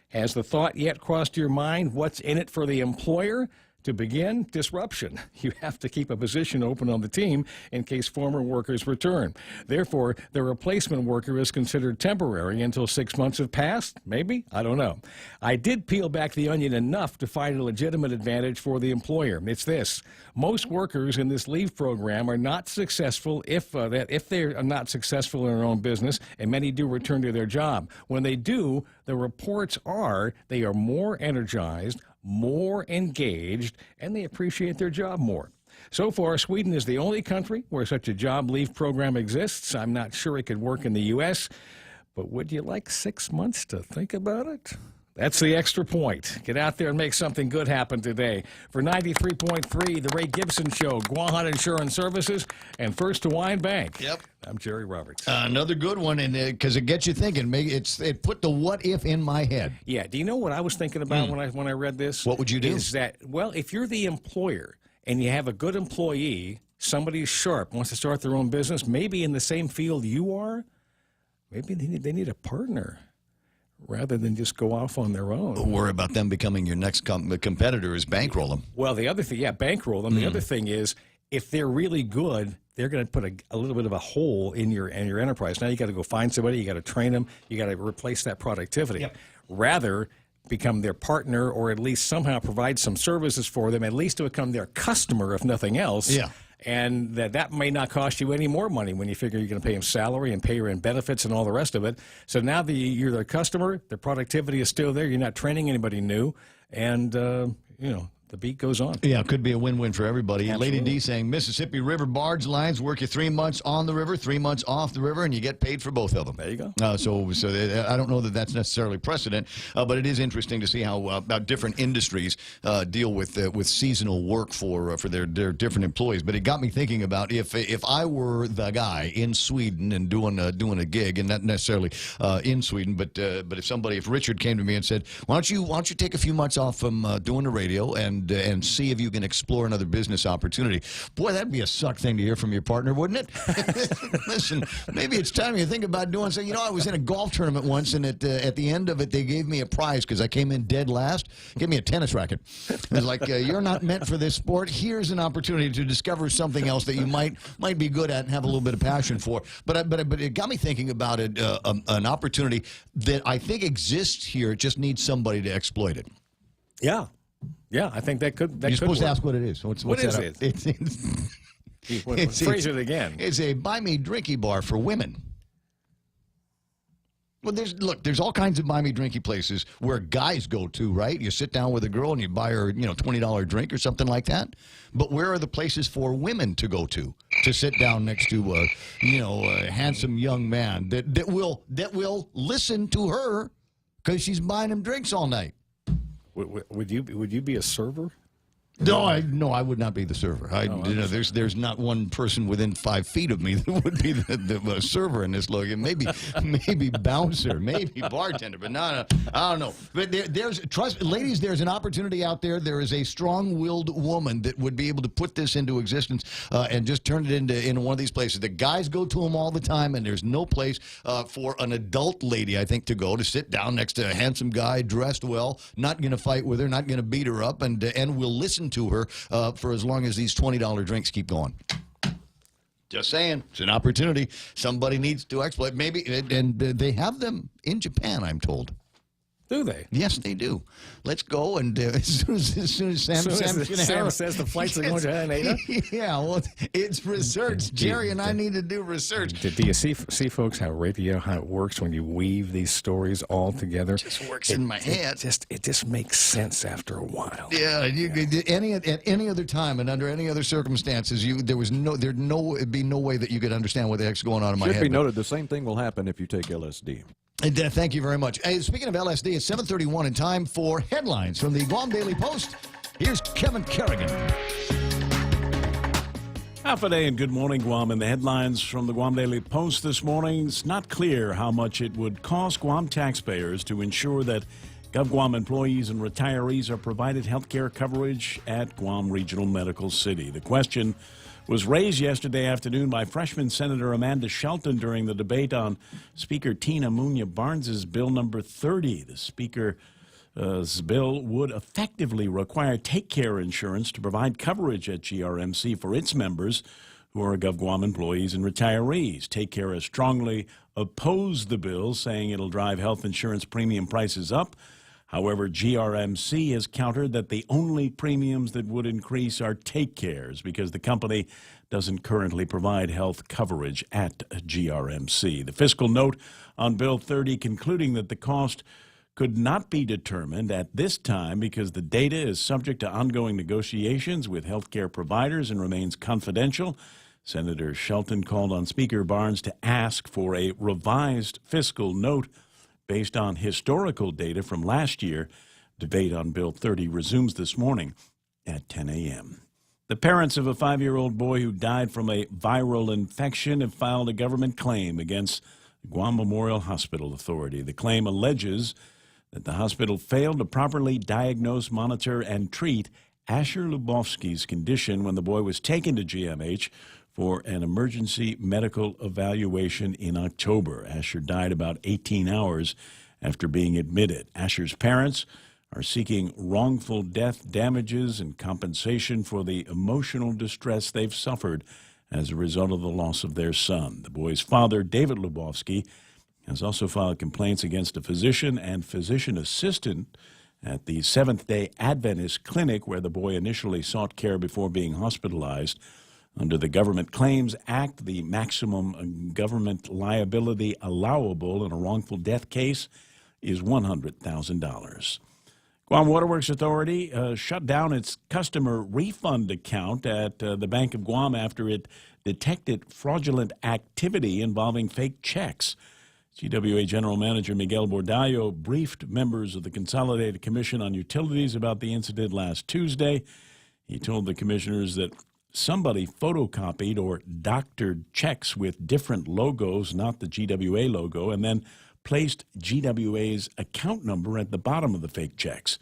Has the thought yet crossed your mind, what's in it for the employer? To begin, disruption. You have to keep a position open on the team in case former workers return. Therefore, the replacement worker is considered temporary until 6 months have passed. Maybe? I don't know. I did peel back the onion enough to find a legitimate advantage for the employer. It's this. Most workers in this leave program are not successful if they're not successful in their own business, and many do return to their job. When they do, the reports are they are more energized, more engaged, and they appreciate their job more. So far, Sweden is the only country where such a job leave program exists. I'm not sure it could work in the U.S., but would you like 6 months to think about it? That's the extra point. Get out there and make something good happen today. For 93.3, The Ray Gibson Show, Guahan Insurance Services, and First Hawaiian Bank. Yep. I'm Jerry Roberts. Another good one, and because it gets you thinking. It put the what if in my head. Yeah. Do you know what I was thinking about when I read this? What would you do? Is that, well, if you're the employer and you have a good employee, somebody sharp wants to start their own business, maybe in the same field you are, maybe they need a partner rather than just go off on their own. Don't worry about them becoming your next competitor is bankroll them. Well, the other thing, bankroll them. The other thing is, if they're really good, they're going to put a little bit of a hole in your enterprise. Now you got to go find somebody, you got to train them, you got to replace that productivity. Yep. Rather become their partner, or at least somehow provide some services for them, at least to become their customer, if nothing else. Yeah. And that may not cost you any more money when you figure you're going to pay them salary and pay your benefits and all the rest of it. So now that you're their customer, the productivity is still there. You're not training anybody new, and the beat goes on. Yeah, it could be a win-win for everybody. Absolutely. Lady D saying Mississippi River barge lines work you 3 months on the river, 3 months off the river, and you get paid for both of them. There you go. So I don't know that that's necessarily precedent, but it is interesting to see how different industries deal with seasonal work for their different employees. But it got me thinking about if I were the guy in Sweden and doing a gig, and not necessarily in Sweden, but if Richard came to me and said, why don't you take a few months off from doing the radio and and see if you can explore another business opportunity. Boy, that'd be a suck thing to hear from your partner, wouldn't it? Listen, maybe it's time you think about doing something. You know, I was in a golf tournament once, and at the end of it, they gave me a prize because I came in dead last. Gave me a tennis racket. It was like, you're not meant for this sport. Here's an opportunity to discover something else that you might be good at and have a little bit of passion for. But it got me thinking about an opportunity that I think exists here. It just needs somebody to exploit it. Yeah. Yeah, I think that could. You're supposed work. to ask what it is. What's What is that? it? Phrase it again. It's a buy me drinky bar for women. Well, there's all kinds of buy me drinky places where guys go to, right? You sit down with a girl and you buy her, $20 drink or something like that. But where are the places for women to go to sit down next to a handsome young man that will listen to her because she's buying him drinks all night? Would you be a server? No, I would not be the server. There's not one person within 5 feet of me that would be the server in this look. Maybe bouncer, maybe bartender, but no, I don't know. But ladies, there's an opportunity out there. There is a strong-willed woman that would be able to put this into existence and just turn it into one of these places. The guys go to them all the time, and there's no place for an adult lady, I think, to go to sit down next to a handsome guy dressed well, not going to fight with her, not going to beat her up, and will listen to her for as long as these $20 drinks keep going. Just saying, it's an opportunity somebody needs to exploit. Maybe, and they have them in Japan, I'm told. Do they? Yes, they do. Let's go, and as soon as Sam says the flights are going to Haneda? Yeah, well, it's research. Jerry and I need to do research. Do you see folks, how it works when you weave these stories all together? It just works in my head. It just makes sense after a while. Yeah, at any other time and under any other circumstances, there'd be no way that you could understand what the heck's going on in my head. Should be noted, the same thing will happen if you take LSD. Thank you very much. Hey, speaking of LSD, it's 7:31 and time for headlines from the Guam Daily Post. Here's Kevin Kerrigan. Half a day and good morning, Guam. And the headlines from the Guam Daily Post this morning. It's not clear how much it would cost Guam taxpayers to ensure that GovGuam employees and retirees are provided health care coverage at Guam Regional Medical City. The question was raised yesterday afternoon by freshman Senator Amanda Shelton during the debate on Speaker Tina Munya Barnes's Bill number 30. The Speaker's bill would effectively require Take Care insurance to provide coverage at GRMC for its members who are GovGuam employees and retirees. Take Care has strongly opposed the bill, saying it'll drive health insurance premium prices up. However, GRMC has countered that the only premiums that would increase are Take Cares because the company doesn't currently provide health coverage at GRMC. The fiscal note on Bill 30 concluding that the cost could not be determined at this time because the data is subject to ongoing negotiations with healthcare providers and remains confidential. Senator Shelton called on Speaker Barnes to ask for a revised fiscal note based on historical data from last year. Debate on Bill 30 resumes this morning at 10 a.m. The parents of a 5-year-old boy who died from a viral infection have filed a government claim against Guam Memorial Hospital Authority. The claim alleges that the hospital failed to properly diagnose, monitor, and treat Asher Lubovsky's condition when the boy was taken to GMH for an emergency medical evaluation in October. Asher died about 18 hours after being admitted. Asher's parents are seeking wrongful death damages and compensation for the emotional distress they've suffered as a result of the loss of their son. The boy's father, David Lubovsky, has also filed complaints against a physician and physician assistant at the Seventh-day Adventist Clinic where the boy initially sought care before being hospitalized. Under the Government Claims Act, the maximum government liability allowable in a wrongful death case is $100,000. Guam Waterworks Authority shut down its customer refund account at the Bank of Guam after it detected fraudulent activity involving fake checks. GWA General Manager Miguel Bordallo briefed members of the Consolidated Commission on Utilities about the incident last Tuesday. He told the commissioners that somebody photocopied or doctored checks with different logos, not the GWA logo, and then placed GWA's account number at the bottom of the fake checks.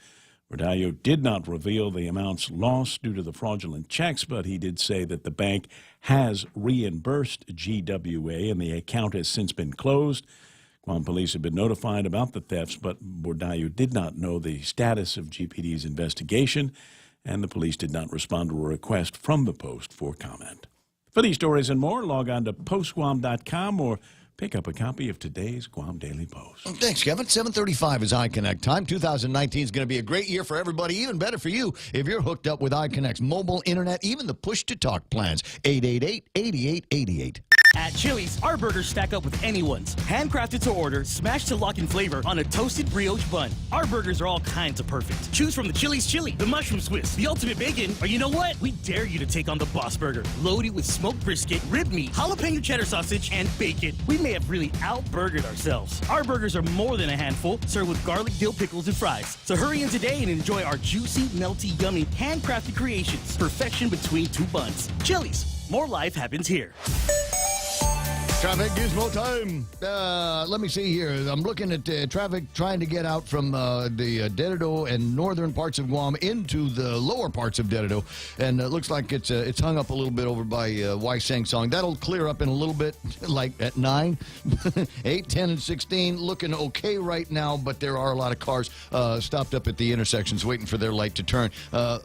Bordallo did not reveal the amounts lost due to the fraudulent checks, but he did say that the bank has reimbursed GWA and the account has since been closed. Guam police have been notified about the thefts, but Bordallo did not know the status of GPD's investigation, and the police did not respond to a request from the Post for comment. For these stories and more, log on to postguam.com or pick up a copy of today's Guam Daily Post. Thanks, Kevin. 7:35 is iConnect time. 2019 is going to be a great year for everybody, even better for you if you're hooked up with iConnect's mobile, internet, even the push-to-talk plans. 888-8888. At Chili's, our burgers stack up with anyone's. Handcrafted to order, smashed to lock in flavor on a toasted brioche bun. Our burgers are all kinds of perfect. Choose from the Chili's Chili, the Mushroom Swiss, the Ultimate Bacon, or you know what? We dare you to take on the Boss Burger. Loaded with smoked brisket, rib meat, jalapeno cheddar sausage, and bacon. We may have really out-burgered ourselves. Our burgers are more than a handful, served with garlic, dill pickles, and fries. So hurry in today and enjoy our juicy, melty, yummy, handcrafted creations. Perfection between two buns. Chili's. More life happens here. Traffic gizmo time. Let me see here. I'm looking at traffic trying to get out from the Dededo and northern parts of Guam into the lower parts of Dededo, and it looks like it's hung up a little bit over by Waisang. That'll clear up in a little bit, like at 9, 8, 10, and 16. Looking okay right now, but there are a lot of cars stopped up at the intersections waiting for their light to turn.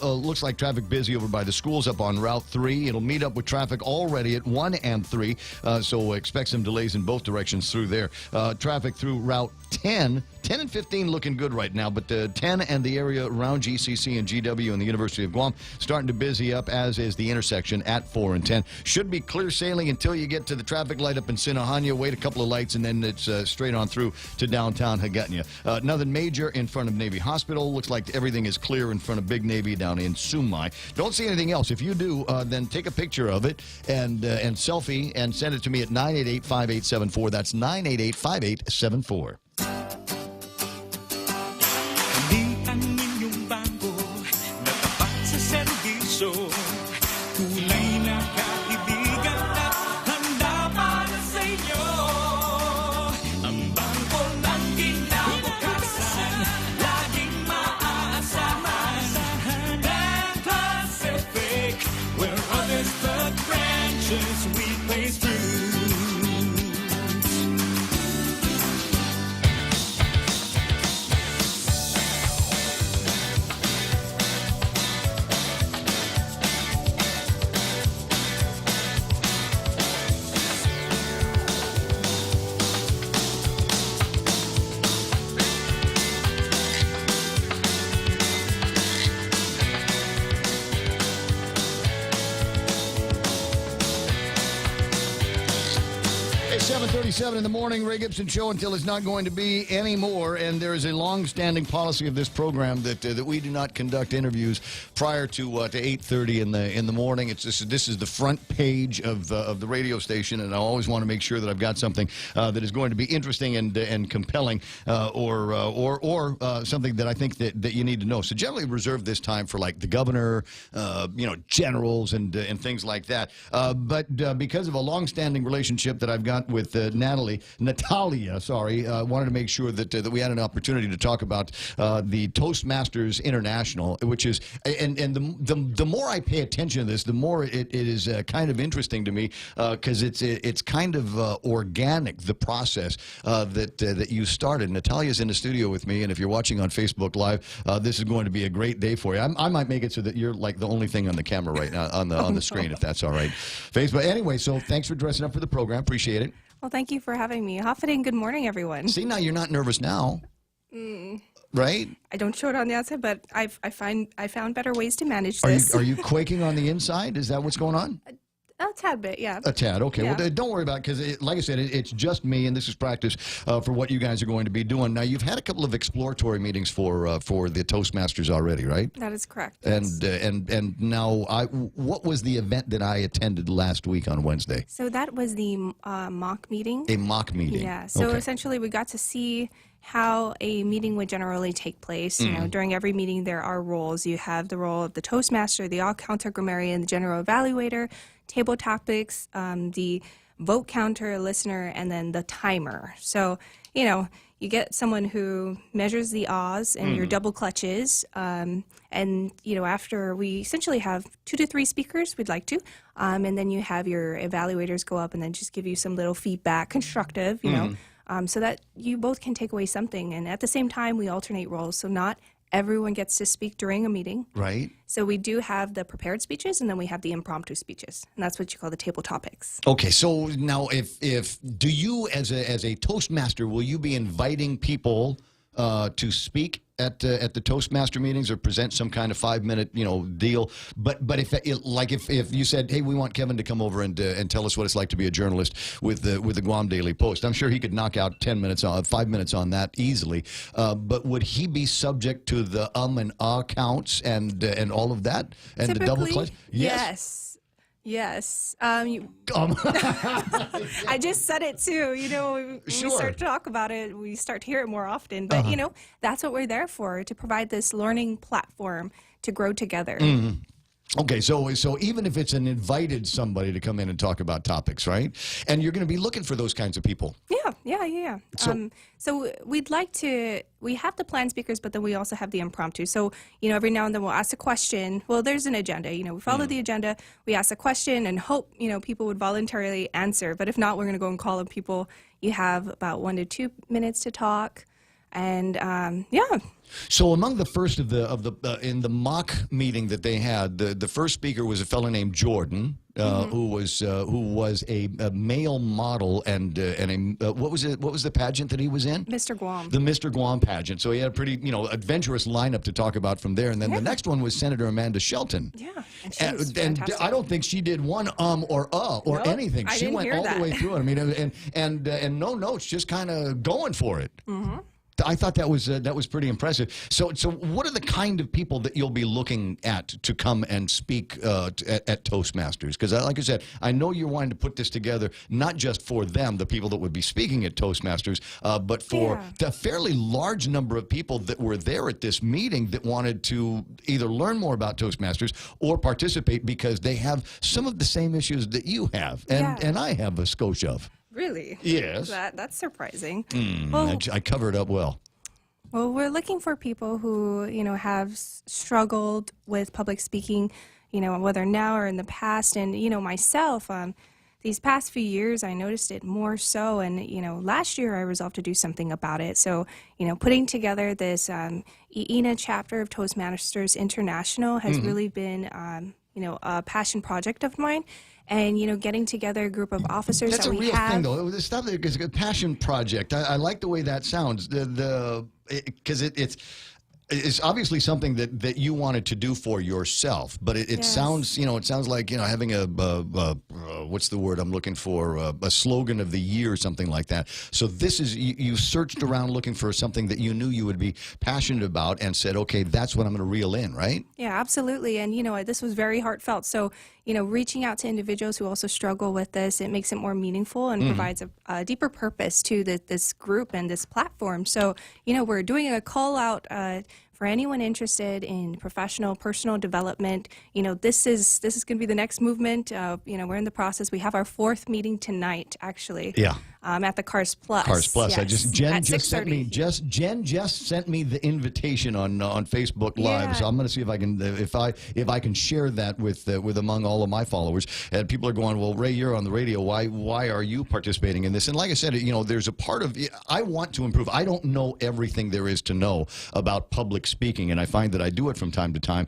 Looks like traffic busy over by the schools up on Route 3. It'll meet up with traffic already at 1 and 3, so expect some delays in both directions through there. Traffic through Route 10 and 15 looking good right now, but the 10 and the area around GCC and GW and the University of Guam starting to busy up, as is the intersection at 4 and 10. Should be clear sailing until you get to the traffic light up in Sinohanya. Wait a couple of lights, and then it's straight on through to downtown Hagåtña. Nothing major in front of Navy Hospital. Looks like everything is clear in front of Big Navy down in Sumai. Don't see anything else. If you do, then take a picture of it and selfie and send it to me at 988-5874. That's 988-5874. It's 7:37 in the morning, Ray Gibson Show, until it's not going to be anymore. And there is a long-standing policy of this program that we do not conduct interviews prior to 8:30 in the morning. This is the front page of the radio station, and I always want to make sure that I've got something that is going to be interesting and compelling, or something that I think that you need to know. So generally reserve this time for like the governor, generals and things like that. But because of a long-standing relationship that I've got with Natalia, wanted to make sure that we had an opportunity to talk about the Toastmasters International, which is, and the more I pay attention to this, the more it is kind of interesting to me, because it's kind of organic, the process that you started. Natalia's in the studio with me, and if you're watching on Facebook Live, this is going to be a great day for you. I might make it so that you're like the only thing on the camera right now on the screen, if that's all right. Facebook. Anyway, so thanks for dressing up for the program. Appreciate it. Well, thank you for having me. Hafide, and good morning, everyone. See, now you're not nervous now. Right? I don't show it on the outside, but I found better ways to manage this. Are you quaking on the inside? Is that what's going on? A tad bit, yeah. A tad, okay. Yeah. Well, don't worry about it, because, like I said, it's just me, and this is practice for what you guys are going to be doing. Now, you've had a couple of exploratory meetings for the Toastmasters already, right? That is correct. And now, what was the event that I attended last week on Wednesday? So that was the mock meeting. A mock meeting. Yeah. So okay. essentially, we got to see how a meeting would generally take place. You know, during every meeting, there are roles. You have the role of the Toastmaster, the all-counter grammarian, the general evaluator, table topics, the vote counter, listener, and then the timer. So you get someone who measures the ahs and your double clutches. And, after we essentially have 2 to 3 speakers, we'd like to. And then you have your evaluators go up and then just give you some little feedback, constructive, so that you both can take away something. And at the same time, we alternate roles. So not everyone gets to speak during a meeting. Right. So we do have the prepared speeches, and then we have the impromptu speeches, and that's what you call the table topics. Okay, so now if do you as a Toastmaster, will you be inviting people to speak at the Toastmaster meetings or present some kind of 5-minute deal? But if you said, hey, we want Kevin to come over and tell us what it's like to be a journalist with the Guam Daily Post, I'm sure he could knock out 5 minutes on that easily. But would he be subject to the and counts and all of that and the double clutch? Yes. I just said it too. When we start to talk about it, we start to hear it more often. But, that's what we're there for, to provide this learning platform to grow together. Mm-hmm. Okay, so even if it's an invited somebody to come in and talk about topics, right? And you're going to be looking for those kinds of people. Yeah. So we have the planned speakers, but then we also have the impromptu. So, every now and then we'll ask a question. Well, there's an agenda. We follow the agenda. We ask a question and hope, people would voluntarily answer. But if not, we're going to go and call on people. You have about 1 to 2 minutes to talk. And, So among the first of the in the mock meeting that they had, the first speaker was a fellow named Jordan, who was a male model and what was the pageant that he was in? Mr. Guam. The Mr. Guam pageant. So he had a pretty adventurous lineup to talk about from there. And then the next one was Senator Amanda Shelton. Yeah, and I don't think she did one or anything. She went all the way through it. I mean, and no notes, just kind of going for it. Mm-hmm. I thought that was pretty impressive. So what are the kind of people that you'll be looking at to come and speak at Toastmasters? Because like I said, I know you're wanting to put this together not just for them, the people that would be speaking at Toastmasters, but for the fairly large number of people that were there at this meeting that wanted to either learn more about Toastmasters or participate because they have some of the same issues that you have and I have a skosh of. Really? Yes. That's surprising. Well, I covered up well. Well, we're looking for people who, have struggled with public speaking, whether now or in the past. And, myself, these past few years, I noticed it more so. And, last year I resolved to do something about it. So, putting together this IENA chapter of Toastmasters International has really been, a passion project of mine. And, getting together a group of officers That's that we have. That's a real thing, though. It's not it's a passion project. I like the way that sounds. Because it's obviously something that you wanted to do for yourself. But it sounds, it sounds like, having a what's the word I'm looking for? A slogan of the year or something like that. So this is, you searched around looking for something that you knew you would be passionate about and said, okay, that's what I'm going to reel in, right? Yeah, absolutely. And, this was very heartfelt. So, reaching out to individuals who also struggle with this, it makes it more meaningful and provides a deeper purpose to this group and this platform. So, we're doing a call out for anyone interested in professional, personal development. This is going to be the next movement. We're in the process. We have our 4th meeting tonight, actually. Yeah. At the Cars Plus. Cars Plus. Yes. Jen just sent me the invitation on Facebook Live. So I'm going to see if I can if I can share that with among all of my followers. And people are going, well, Ray, you're on the radio. Why are you participating in this? And like I said, there's a part of I want to improve. I don't know everything there is to know about public speaking, and I find that I do it from time to time.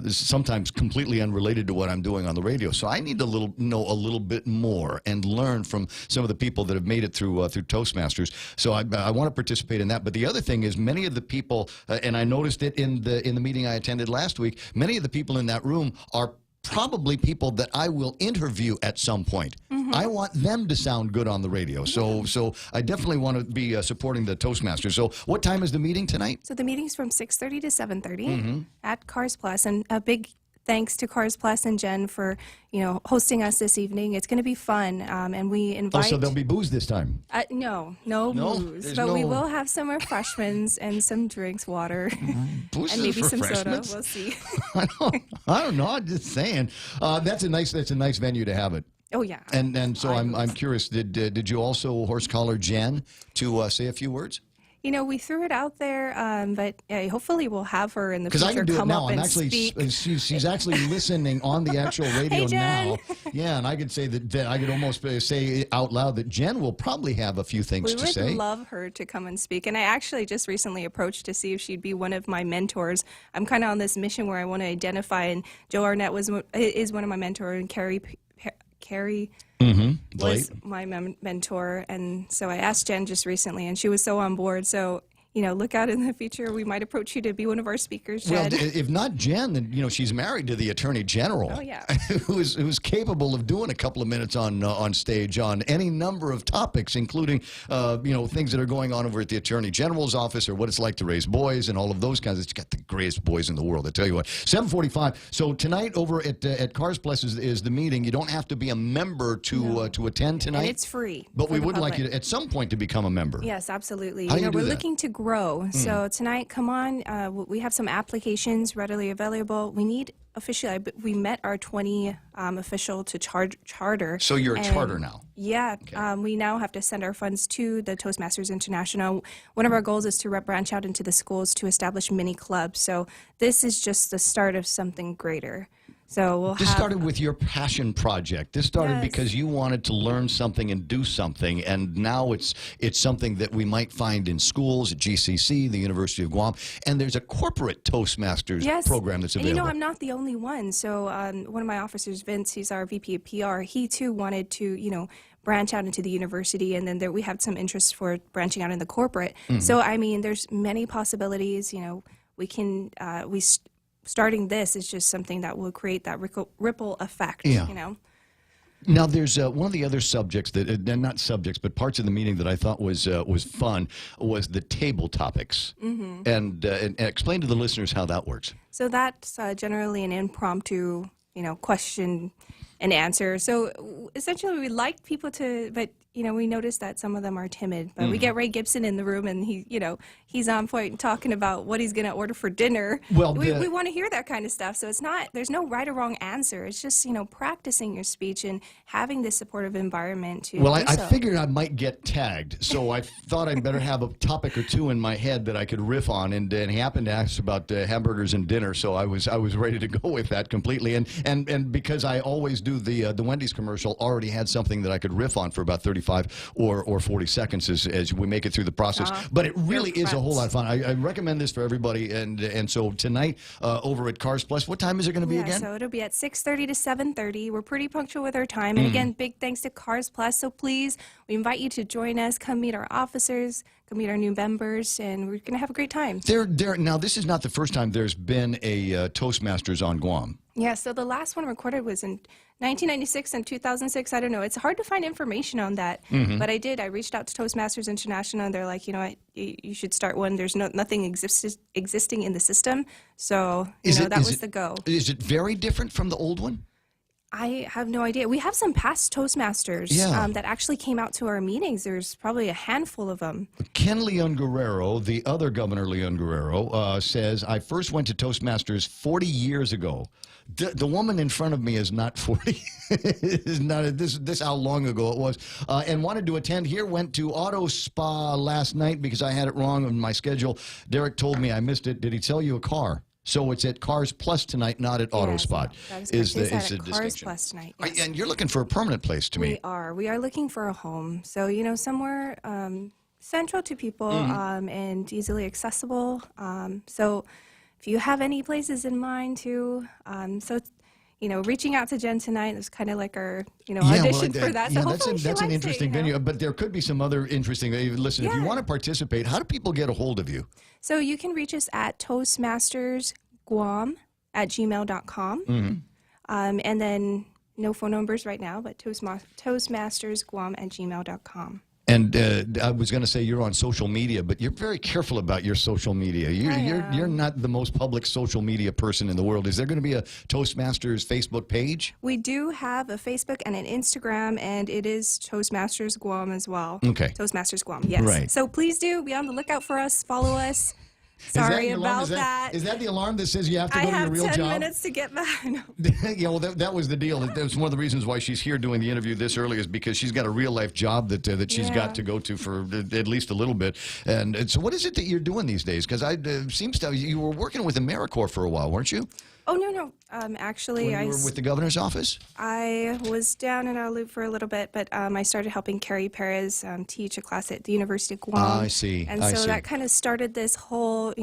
Sometimes completely unrelated to what I'm doing on the radio. So I need to know a little bit more and learn from some of the people that have made it through Toastmasters. So I want to participate in that. But the other thing is, many of the people, and I noticed it in the meeting I attended last week, many of the people in that room are probably people that I will interview at some point. I want them to sound good on the radio. So I definitely want to be supporting the Toastmasters. So what time is the meeting tonight? So the meeting's from 6:30 to 7:30 at Cars Plus, and a big thanks to Cars Plus and Jen for, hosting us this evening. It's going to be fun, and we invite... Oh, so there'll be booze this time? No booze, but we will have some refreshments and some drinks, water, Booze and maybe some soda. We'll see. I don't know. I'm just saying. That's a nice venue to have it. Oh, yeah. And so I'm curious, did you also horse collar Jen to say a few words? You know, we threw it out there, but hopefully we'll have her in the Because future I can do it come now. up I'm and actually speak. she's actually listening on the actual radio Hey, Jen. now. Yeah, and I could say that I could almost say out loud that Jen will probably have a few things We to say. would love her to come and speak. And I actually just recently approached to see if she'd be one of my mentors. I'm kind of on this mission where I want to identify, and Joe Arnett is one of my mentors, and Carrie was my mentor. And so I asked Jen just recently, and she was so on board. So, you know, look out in the future. We might approach you to be one of our speakers, Jen. Well, if not Jen, then, you know, she's married to the Attorney General. Oh, yeah. who's capable of doing a couple of minutes on stage on any number of topics, including, you know, things that are going on over at the Attorney General's office or what it's like to raise boys and all of those kinds of. It's got the greatest boys in the world, I tell you what. 7:45. So tonight over at Cars Plus is the meeting. You don't have to be a member to attend tonight. And it's free. But we for the would like you public. to, at some point, to become a member. Yes, absolutely. How do you do we're that? looking to grow. So tonight, come on. We have some applications readily available. We need officially. We met our 20 official to charter. So you're a charter now. Yeah. We now have to send our funds to the Toastmasters International. One of our goals is to branch out into the schools to establish mini clubs. So this is just the start of something greater. So This started with your passion project. This started Yes. because you wanted to learn something and do something, and now it's something that we might find in schools at GCC, the University of Guam, and there's a corporate Toastmasters program that's available. And you know, I'm not the only one. So one of my officers, Vince, he's our VP of PR, he too wanted to, you know, branch out into the university, and then we have some interest for branching out in the corporate. So, I mean, there's many possibilities. You know, we can, starting this is just something that will create that ripple effect, Yeah. you know. Now, there's one of the other subjects that, not subjects, but parts of the meeting that I thought was fun was the table topics. And explain to the listeners how that works. So that's generally an impromptu, you know, question and answer. So essentially, we like people to, but you know, we noticed that some of them are timid. But we get Ray Gibson in the room, and he's on point and talking about what he's going to order for dinner. Well, we want to hear that kind of stuff. So there's no right or wrong answer. It's just, you know, practicing your speech and having this supportive environment to. Well, do I so. figured I might get tagged, so I thought I'd better have a topic or two in my head that I could riff on. And he happened to ask about hamburgers and dinner, so I was ready to go with that completely. And because I always do the Wendy's commercial, already had something that I could riff on for about 35 or 40 seconds as we make it through the process. But it really is a whole lot of fun. I recommend this for everybody. And so tonight over at Cars Plus, what time is it going to be again? So it'll be at 6:30 to 7:30. We're pretty punctual with our time. And again, big thanks to Cars Plus. So please, we invite you to join us. Come meet our officers. Come meet our new members. And we're going to have a great time. Now, this is not the first time there's been a Toastmasters on Guam. Yeah, so the last one recorded was in 1996 and 2006. I don't know. It's hard to find information on that. But I did. I reached out to Toastmasters International, and they're like, you know what, you should start one. There's nothing existing in the system. So, that was the go. Is it very different from the old one? I have no idea. We have some past Toastmasters that actually came out to our meetings. There's probably a handful of them. Ken Leon Guerrero, the other Governor Leon Guerrero, says, I first went to Toastmasters 40 years ago. The woman in front of me is not 40. Is not this how long ago it was. And wanted to attend here. Went to Auto Spa last night because I had it wrong on my schedule. Derek told me I missed it. Did he sell you a car? So it's at Cars Plus tonight, not at Auto Spot. Is the Cars distinction. Plus tonight. Yes. And you're looking for a permanent place to meet. We are looking for a home. So, you know, somewhere central to people and easily accessible. So if you have any places in mind too, you know, reaching out to Jen tonight is kind of like our, you know, audition for that. So hopefully that's an interesting venue. But there could be some other interesting. Listen, if you want to participate, how do people get a hold of you? So you can reach us at toastmastersguam@gmail.com. And then no phone numbers right now, but toastmastersguam@gmail.com. And I was going to say you're on social media, but you're very careful about your social media. You're not the most public social media person in the world. Is there going to be a Toastmasters Facebook page? We do have a Facebook and an Instagram, and it is Toastmasters Guam as well. Okay. Toastmasters Guam, yes. Right. So please do be on the lookout for us. Follow us. Sorry the alarm? about that. Is that the alarm that says you have to go I to your have real 10 job? minutes to get back. No. Yeah, well, that was the deal. That's one of the reasons why she's here doing the interview this early is because she's got a real-life job that she's got to go to for at least a little bit. And so what is it that you're doing these days? Because seems to you were working with AmeriCorps for a while, weren't you? Oh, no. Actually, When you were with the governor's office? I was down in our loop for a little bit, but I started helping Carrie Perez teach a class at the University of Guam. I see. And so that kind of started this whole,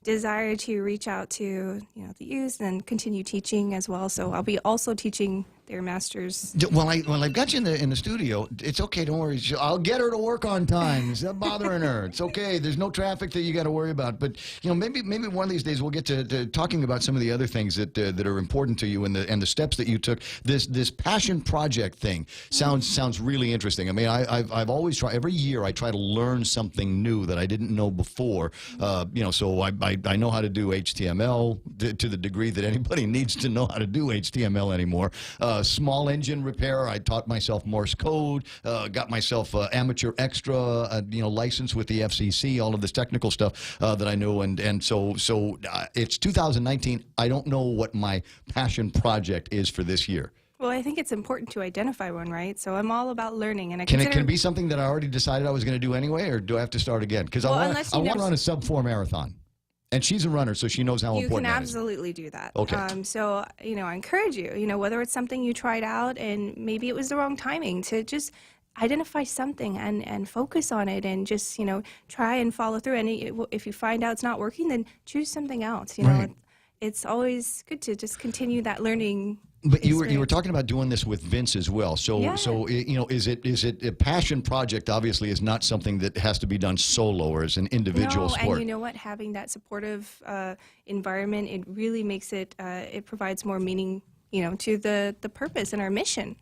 desire to reach out to, the youth and continue teaching as well. So I'll be also teaching their masters. Well, I've got you in the studio. It's okay. Don't worry. I'll get her to work on time. It's not bothering her. It's okay. There's no traffic that you got to worry about. But maybe one of these days we'll get to talking about some of the other things that are important to you and the steps that you took. This passion project thing sounds really interesting. I mean, I've always tried. Every year I try to learn something new that I didn't know before. So I know how to do HTML to the degree that anybody needs to know how to do HTML anymore. Small engine repair. I taught myself Morse code. Got myself amateur extra. License with the FCC. All of this technical stuff that I know. And so it's 2019. I don't know what my passion project is for this year. Well, I think it's important to identify one, right? So I'm all about learning, and Can it be something that I already decided I was going to do anyway, or do I have to start again? Because I want to run a sub-4 marathon. And she's a runner, so she knows how important that is. You can absolutely do that. Okay. So, I encourage you, whether it's something you tried out and maybe it was the wrong timing, to just identify something and focus on it and just, try and follow through. And if you find out it's not working, then choose something else. Right. It's always good to just continue that learning. But you were talking about doing this with Vince as well. So Yeah. Is it a passion project? Obviously, is not something that has to be done solo or as an individual sport. And you know what? Having that supportive environment, it really makes it. It provides more meaning, to the purpose and our mission.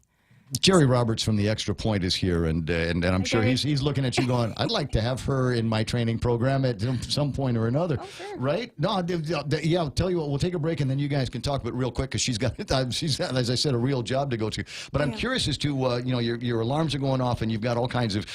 Jerry Roberts from the Extra Point is here, and I'm sure he's looking at you going, I'd like to have her in my training program at some point or another, right? No, I'll tell you what, we'll take a break and then you guys can talk, but real quick, because she's got, as I said, a real job to go to. But I'm curious as to, your alarms are going off and you've got all kinds of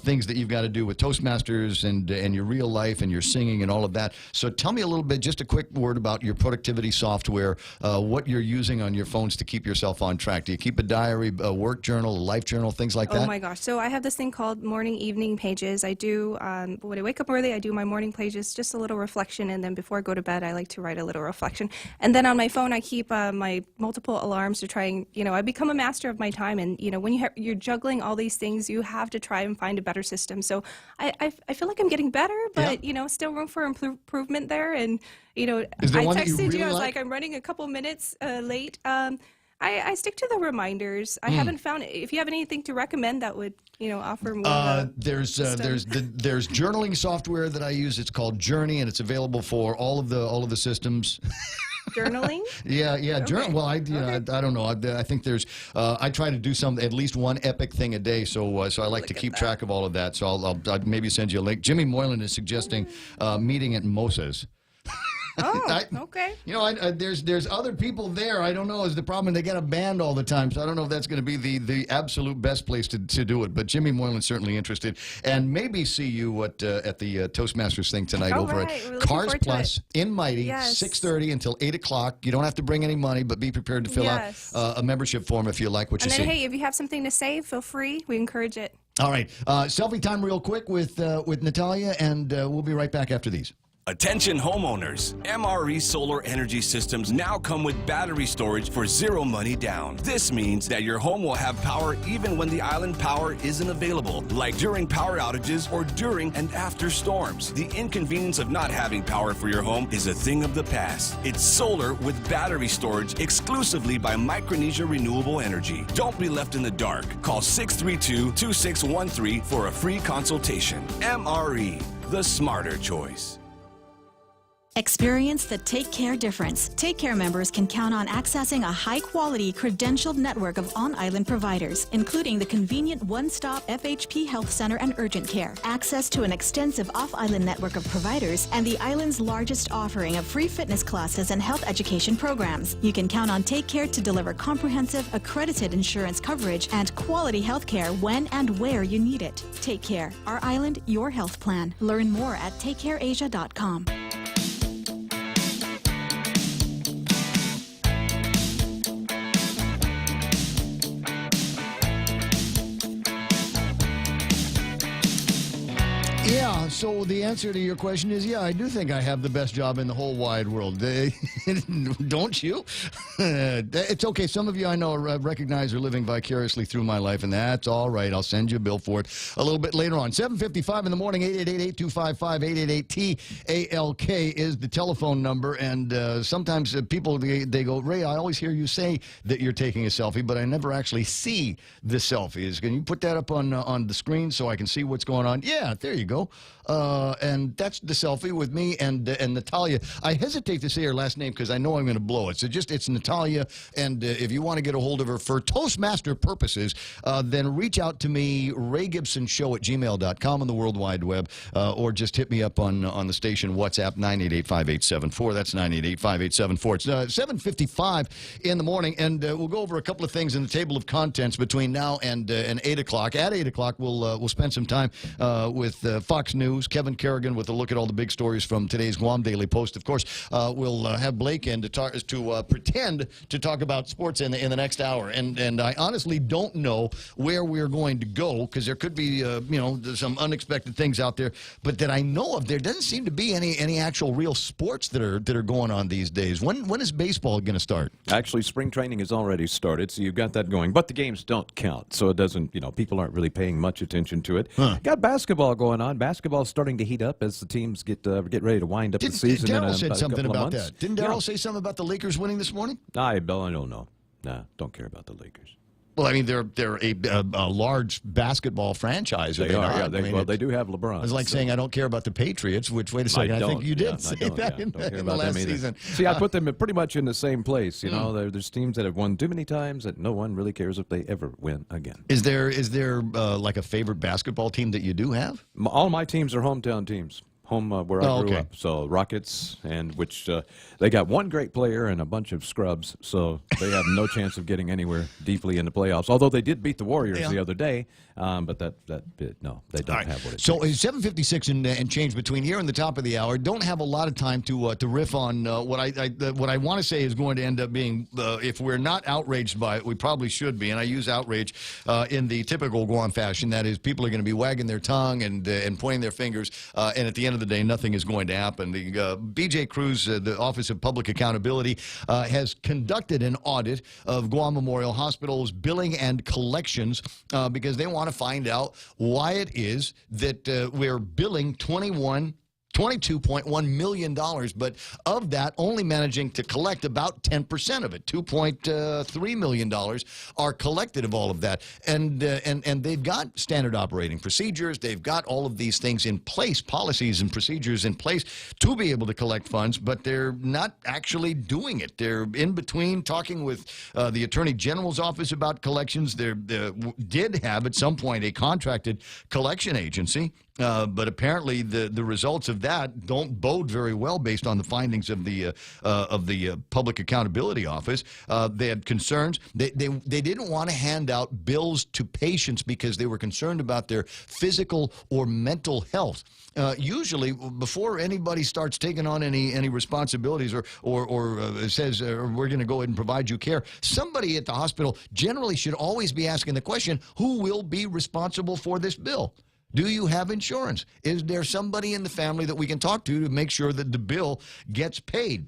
things that you've got to do with Toastmasters and your real life and your singing and all of that. So tell me a little bit, just a quick word about your productivity software, what you're using on your phones to keep yourself on track. Do you keep a diary, work journal, a life journal, things like that? Oh my gosh. So I have this thing called morning evening pages. I do, when I wake up early, I do my morning pages, just a little reflection. And then before I go to bed, I like to write a little reflection. And then on my phone, I keep my multiple alarms to try and, I become a master of my time. And, when you're juggling all these things, you have to try and find a better system. So I feel like I'm getting better, but, still room for improvement there. And, I texted you, I was like, I'm running a couple minutes late. I stick to the reminders. I haven't found it. If you have anything to recommend that would, offer more. There's journaling software that I use. It's called Journey, and it's available for all of the systems. Journaling? Yeah. Okay. Well, I don't know. I think there's. I try to do at least one epic thing a day. So I like to keep track of all of that. So I'll maybe send you a link. Jimmy Moylan is suggesting meeting at Mosa's. Oh, okay. There's other people there. I don't know. Is the problem they get a band all the time, so I don't know if that's going to be the absolute best place to do it. But Jimmy Moylan's certainly interested, and maybe see you at the Toastmasters thing tonight over at Cars Plus in Mighty, 6:30 until 8 o'clock. You don't have to bring any money, but be prepared to fill out a membership form if you like what you see. And then, hey, if you have something to say, feel free. We encourage it. All right, selfie time real quick with Natalia, and we'll be right back after these. Attention homeowners, MRE solar energy systems now come with battery storage for zero money down. This means that your home will have power even when the island power isn't available, like during power outages or during and after storms. The inconvenience of not having power for your home is a thing of the past. It's solar with battery storage exclusively by Micronesia Renewable Energy. Don't be left in the dark. Call 632-2613 for a free consultation. MRE, the smarter choice. Experience the Take Care difference. Take Care members can count on accessing a high-quality, credentialed network of on-island providers, including the convenient one-stop FHP Health Center and Urgent Care, access to an extensive off-island network of providers, and the island's largest offering of free fitness classes and health education programs. You can count on Take Care to deliver comprehensive, accredited insurance coverage and quality health care when and where you need it. Take Care. Our island, your health plan. Learn more at takecareasia.com. Yeah, so the answer to your question is, yeah, I do think I have the best job in the whole wide world. Don't you? It's okay. Some of you I know recognize are living vicariously through my life, and that's all right. I'll send you a bill for it a little bit later on. 7:55 in the morning, 888-825-5888-TALK is the telephone number, and sometimes people, they go, Ray, I always hear you say that you're taking a selfie, but I never actually see the selfies. Can you put that up on the screen so I can see what's going on? Yeah, there you go. And that's the selfie with me and Natalia. I hesitate to say her last name because I know I'm going to blow it. So it's Natalia. And if you want to get a hold of her for Toastmaster purposes, then reach out to me, raygibsonshow@gmail.com on the World Wide Web, or just hit me up on the station WhatsApp 988-5874. That's 988-5874. It's 7:55 in the morning, and we'll go over a couple of things in the table of contents between now and 8 o'clock. At 8 o'clock, we'll spend some time with Fox News. Kevin Kerrigan with a look at all the big stories from today's Guam Daily Post. Of course, we'll have Blake in to pretend to talk about sports in the next hour. And I honestly don't know where we're going to go because there could be some unexpected things out there. But that I know of, there doesn't seem to be any actual real sports that are going on these days. When is baseball going to start? Actually, spring training has already started, so you've got that going. But the games don't count, so it doesn't. People aren't really paying much attention to it. Got basketball going on. Basketball's starting to heat up as the teams get ready to wind up the season. Daryl said something about months. that. Didn't Daryl say something about the Lakers winning this morning? I don't know. Nah, don't care about the Lakers. Well, I mean, they're a large basketball franchise. They are. Yeah, they do have LeBron. It's like saying I don't care about the Patriots. Which, wait a second, I think you did say that in the last season. See, I put them pretty much in the same place. There's teams that have won too many times that no one really cares if they ever win again. Is there like a favorite basketball team that you do have? All my teams are hometown teams. Home where I grew up. So Rockets, and which they got one great player and a bunch of scrubs, so they have no chance of getting anywhere deeply in the playoffs. Although they did beat the Warriors the other day, but no, they don't have what it So takes. 7:56 and change between here and the top of the hour. Don't have a lot of time to riff on what I want to say is going to end up being. If we're not outraged by it, we probably should be. And I use outrage in the typical Guam fashion. That is, people are going to be wagging their tongue and pointing their fingers, and at the end of the day, nothing is going to happen. The BJ Cruz, the Office of Public Accountability, has conducted an audit of Guam Memorial Hospital's billing and collections because they want to find out why it is that we're billing $22.1 million, but of that, only managing to collect about 10% of it. $2.3 million are collected of all of that. And they've got standard operating procedures. They've got all of these things in place, policies and procedures in place to be able to collect funds, but they're not actually doing it. They're in between talking with the Attorney General's office about collections. They did have at some point a contracted collection agency. But apparently the results of that don't bode very well based on the findings of the Public Accountability Office. They had concerns. They didn't want to hand out bills to patients because they were concerned about their physical or mental health. Usually, before anybody starts taking on any responsibilities or says we're going to go ahead and provide you care, somebody at the hospital generally should always be asking the question, who will be responsible for this bill? Do you have insurance? Is there somebody in the family that we can talk to make sure that the bill gets paid?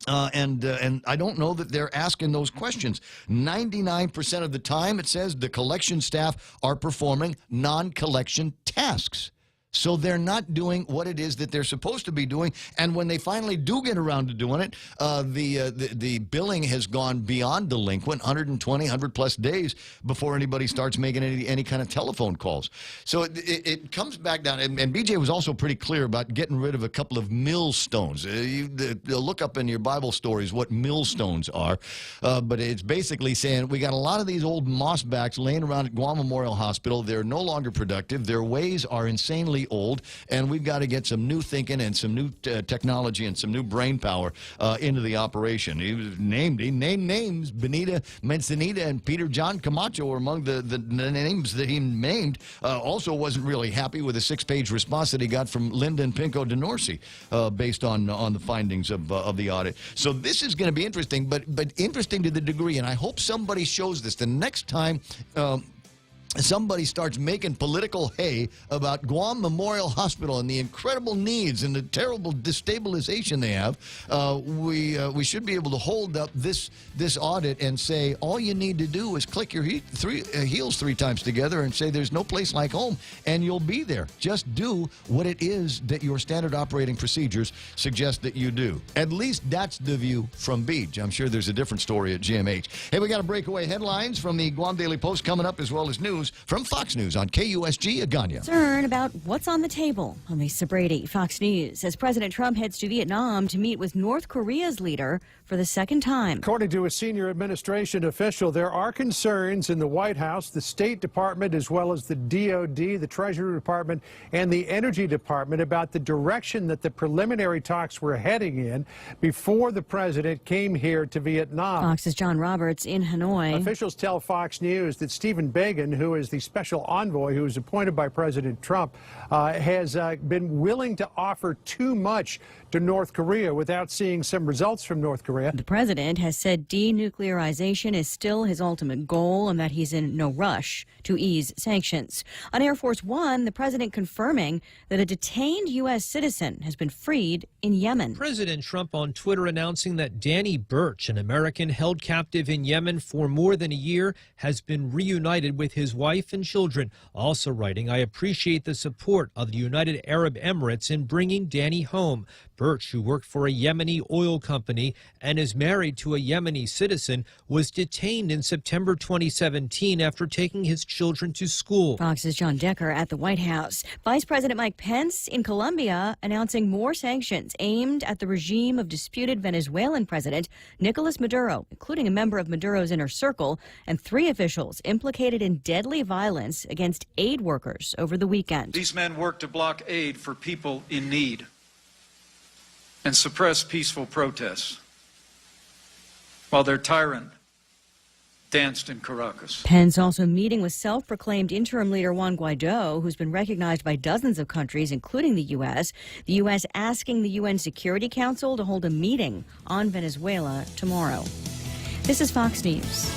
And I don't know that they're asking those questions. 99% of the time, it says the collection staff are performing non-collection tasks. So they're not doing what it is that they're supposed to be doing. And when they finally do get around to doing it, the billing has gone beyond delinquent, 120, 100-plus days before anybody starts making any kind of telephone calls. So it comes back down. And BJ was also pretty clear about getting rid of a couple of millstones. You look up in your Bible stories what millstones are. But it's basically saying we got a lot of these old mossbacks laying around at Guam Memorial Hospital. They're no longer productive. Their ways are insanely old, and we've got to get some new thinking and some new technology and some new brain power into the operation. He named names. Benita Manzanita and Peter John Camacho were among the names that he named. Also wasn't really happy with the 6-page response that he got from Linda and Pinko DeNorsi based on the findings of the audit. So this is going to be interesting, but interesting to the degree, and I hope somebody shows this the next time somebody starts making political hay about Guam Memorial Hospital and the incredible needs and the terrible destabilization they have, we should be able to hold up this audit and say all you need to do is click your heels 3 times together and say there's no place like home, and you'll be there. Just do what it is that your standard operating procedures suggest that you do. At least that's the view from Beach. I'm sure there's a different story at GMH. Hey, we got a breakaway headlines from the Guam Daily Post coming up, as well as news from Fox News on KUSG Agana. Concern about what's on the table on Lisa Brady, Fox News, as President Trump heads to Vietnam to meet with North Korea's leader for the second time. According to a senior administration official, there are concerns in the White House, the State Department, as well as the DOD, the Treasury Department, and the Energy Department about the direction that the preliminary talks were heading in before the president came here to Vietnam. Fox's John Roberts in Hanoi. Officials tell Fox News that Stephen Biegun, who is the special envoy who was appointed by President Trump, has been willing to offer too much to North Korea without seeing some results from North Korea. The president has said denuclearization is still his ultimate goal and that he's in no rush to ease sanctions. On Air Force One, the president confirming that a detained U.S. citizen has been freed in Yemen. President Trump on Twitter announcing that Danny Birch, an American held captive in Yemen for more than a year, has been reunited with his wife and children. Also writing, I appreciate the support of the United Arab Emirates in bringing Danny home. Birch, who worked for a Yemeni oil company and is married to a Yemeni citizen, was detained in September 2017 after taking his children to school. Fox's John Decker at the White House. Vice President Mike Pence in Colombia announcing more sanctions aimed at the regime of disputed Venezuelan President Nicolas Maduro, including a member of Maduro's inner circle and 3 officials implicated in deadly violence against aid workers over the weekend. These men work to block aid for people in need and suppress peaceful protests, while their tyrant danced in Caracas. Pence also meeting with self-proclaimed interim leader Juan Guaido, who's been recognized by dozens of countries, including the U.S. The U.S. asking the UN Security Council to hold a meeting on Venezuela tomorrow. This is Fox News.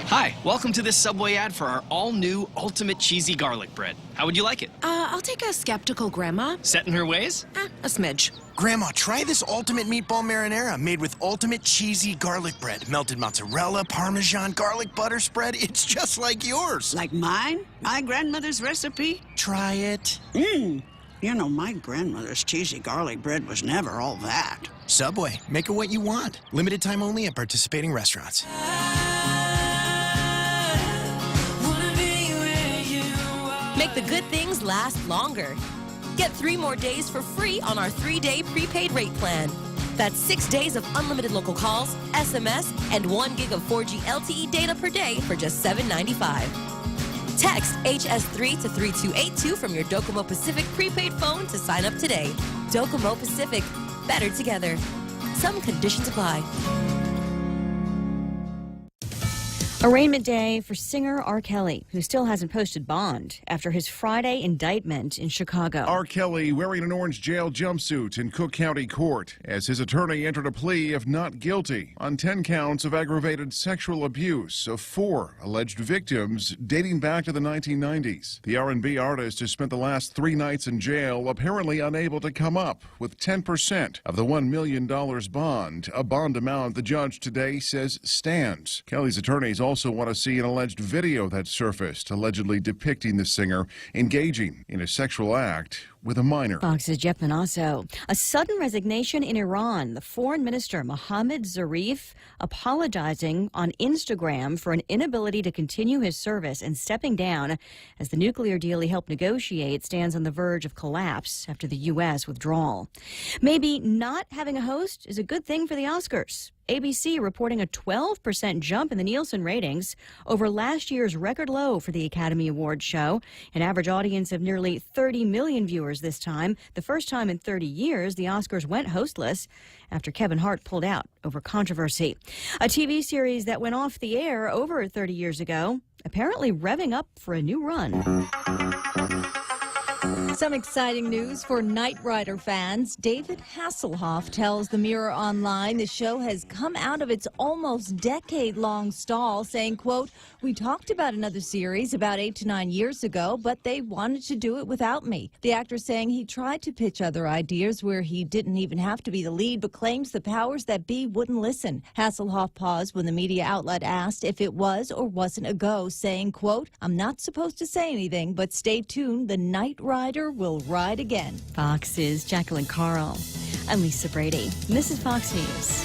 Hi, welcome to this Subway ad for our all-new Ultimate Cheesy Garlic Bread. How would you like it? I'll take a skeptical grandma. Set in her ways? A smidge. Grandma, try this ultimate meatball marinara made with ultimate cheesy garlic bread. Melted mozzarella, Parmesan, garlic butter spread. It's just like yours. Like mine? My grandmother's recipe? Try it. You know, my grandmother's cheesy garlic bread was never all that. Subway, make it what you want. Limited time only at participating restaurants. Make the good things last longer. Get 3 more days for free on our 3-day prepaid rate plan. That's 6 days of unlimited local calls, SMS, and 1 gig of 4G LTE data per day for just $7.95. Text HS3 to 3282 from your Docomo Pacific prepaid phone to sign up today. Docomo Pacific, better together. Some conditions apply. Arraignment day for singer R. Kelly, who still hasn't posted bond after his Friday indictment in Chicago. R. Kelly wearing an orange jail jumpsuit in Cook County Court as his attorney entered a plea of not guilty on 10 counts of aggravated sexual abuse of 4 alleged victims dating back to the 1990s. The R&B artist has spent the last 3 nights in jail, apparently unable to come up with 10% of the $1 million bond, a bond amount the judge today says stands. Kelly's attorneys also want to see an alleged video that surfaced allegedly depicting the singer engaging in a sexual act with a minor. Fox's Jeff Manasso. A sudden resignation in Iran. The foreign minister, Mohammad Zarif, apologizing on Instagram for an inability to continue his service and stepping down as the nuclear deal he helped negotiate stands on the verge of collapse after the U.S. withdrawal. Maybe not having a host is a good thing for the Oscars. ABC reporting a 12% jump in the Nielsen ratings over last year's record low for the Academy Awards show. An average audience of nearly 30 million viewers this time. The first time in 30 years the Oscars went hostless after Kevin Hart pulled out over controversy. A TV series that went off the air over 30 years ago, apparently revving up for a new run. Some exciting news for Knight Rider fans. David Hasselhoff tells the Mirror Online the show has come out of its almost decade-long stall, saying, quote, "We talked about another series about 8 to 9 years ago, but they wanted to do it without me." The actor saying he tried to pitch other ideas where he didn't even have to be the lead, but claims the powers that be wouldn't listen. Hasselhoff paused when the media outlet asked if it was or wasn't a go, saying, quote, "I'm not supposed to say anything, but stay tuned. The Knight Rider will ride again." Fox's Jacqueline Carl. I'm Lisa Brady. And this is Fox News.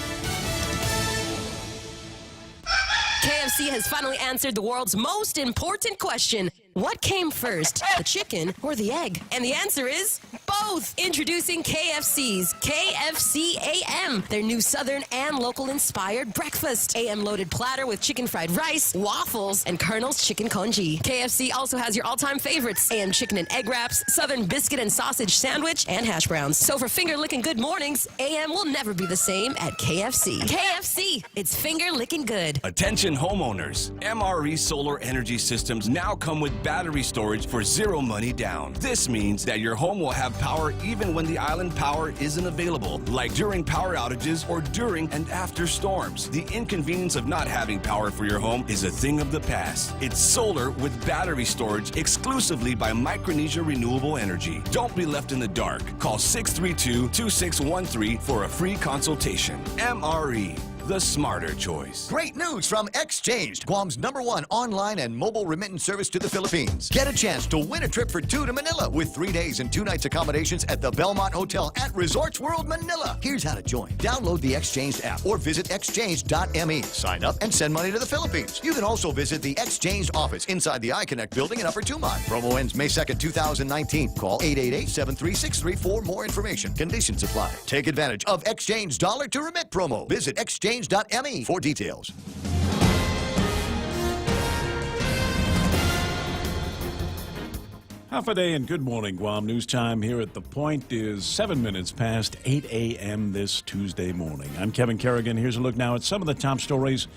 KFC has finally answered the world's most important question. What came first, the chicken or the egg? And the answer is both. Introducing KFC's KFC AM, their new Southern and local-inspired breakfast. AM-loaded platter with chicken fried rice, waffles, and Colonel's chicken congee. KFC also has your all-time favorites, AM chicken and egg wraps, Southern biscuit and sausage sandwich, and hash browns. So for finger-licking good mornings, AM will never be the same at KFC. KFC, it's finger-licking good. Attention homeowners. MRE solar energy systems now come with battery storage for zero money down. This means that your home will have power even when the island power isn't available, like during power outages or during and after storms. The inconvenience of not having power for your home is a thing of the past. It's solar with battery storage exclusively by Micronesia Renewable Energy. Don't be left in the dark. Call 632-2613 for a free consultation. MRE. The smarter choice. Great news from Exchanged, Guam's #1 online and mobile remittance service to the Philippines. Get a chance to win a trip for 2 to Manila with 3 days and 2 nights accommodations at the Belmont Hotel at Resorts World Manila. Here's how to join. Download the Exchanged app or visit exchange.me. Sign up and send money to the Philippines. You can also visit the Exchanged office inside the iConnect building in Upper Tumay. Promo ends May 2nd, 2019. Call 888-736-3 for more information. Conditions apply. Take advantage of Exchange Dollar to Remit promo. Visit exchange.me for details. Half a day and good morning, Guam. News time here at The Point is 7 minutes past 8 a.m. this Tuesday morning. I'm Kevin Kerrigan. Here's a look now at some of the top stories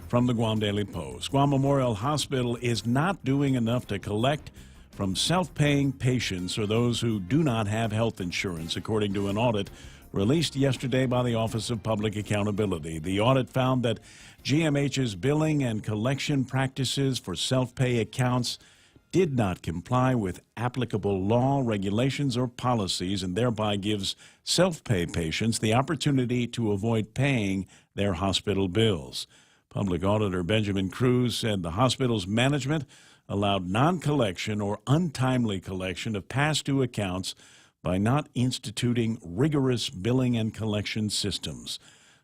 from the Guam Daily Post. Guam Memorial Hospital is not doing enough to collect from self-paying patients or those who do not have health insurance, according to an audit released yesterday by the Office of Public Accountability. The audit found that GMH's billing and collection practices for self-pay accounts did not comply with applicable law, regulations, or policies, and thereby gives self-pay patients the opportunity to avoid paying their hospital bills. Public Auditor Benjamin Cruz said the hospital's management allowed non-collection or untimely collection of past due accounts by not instituting rigorous billing and collection systems.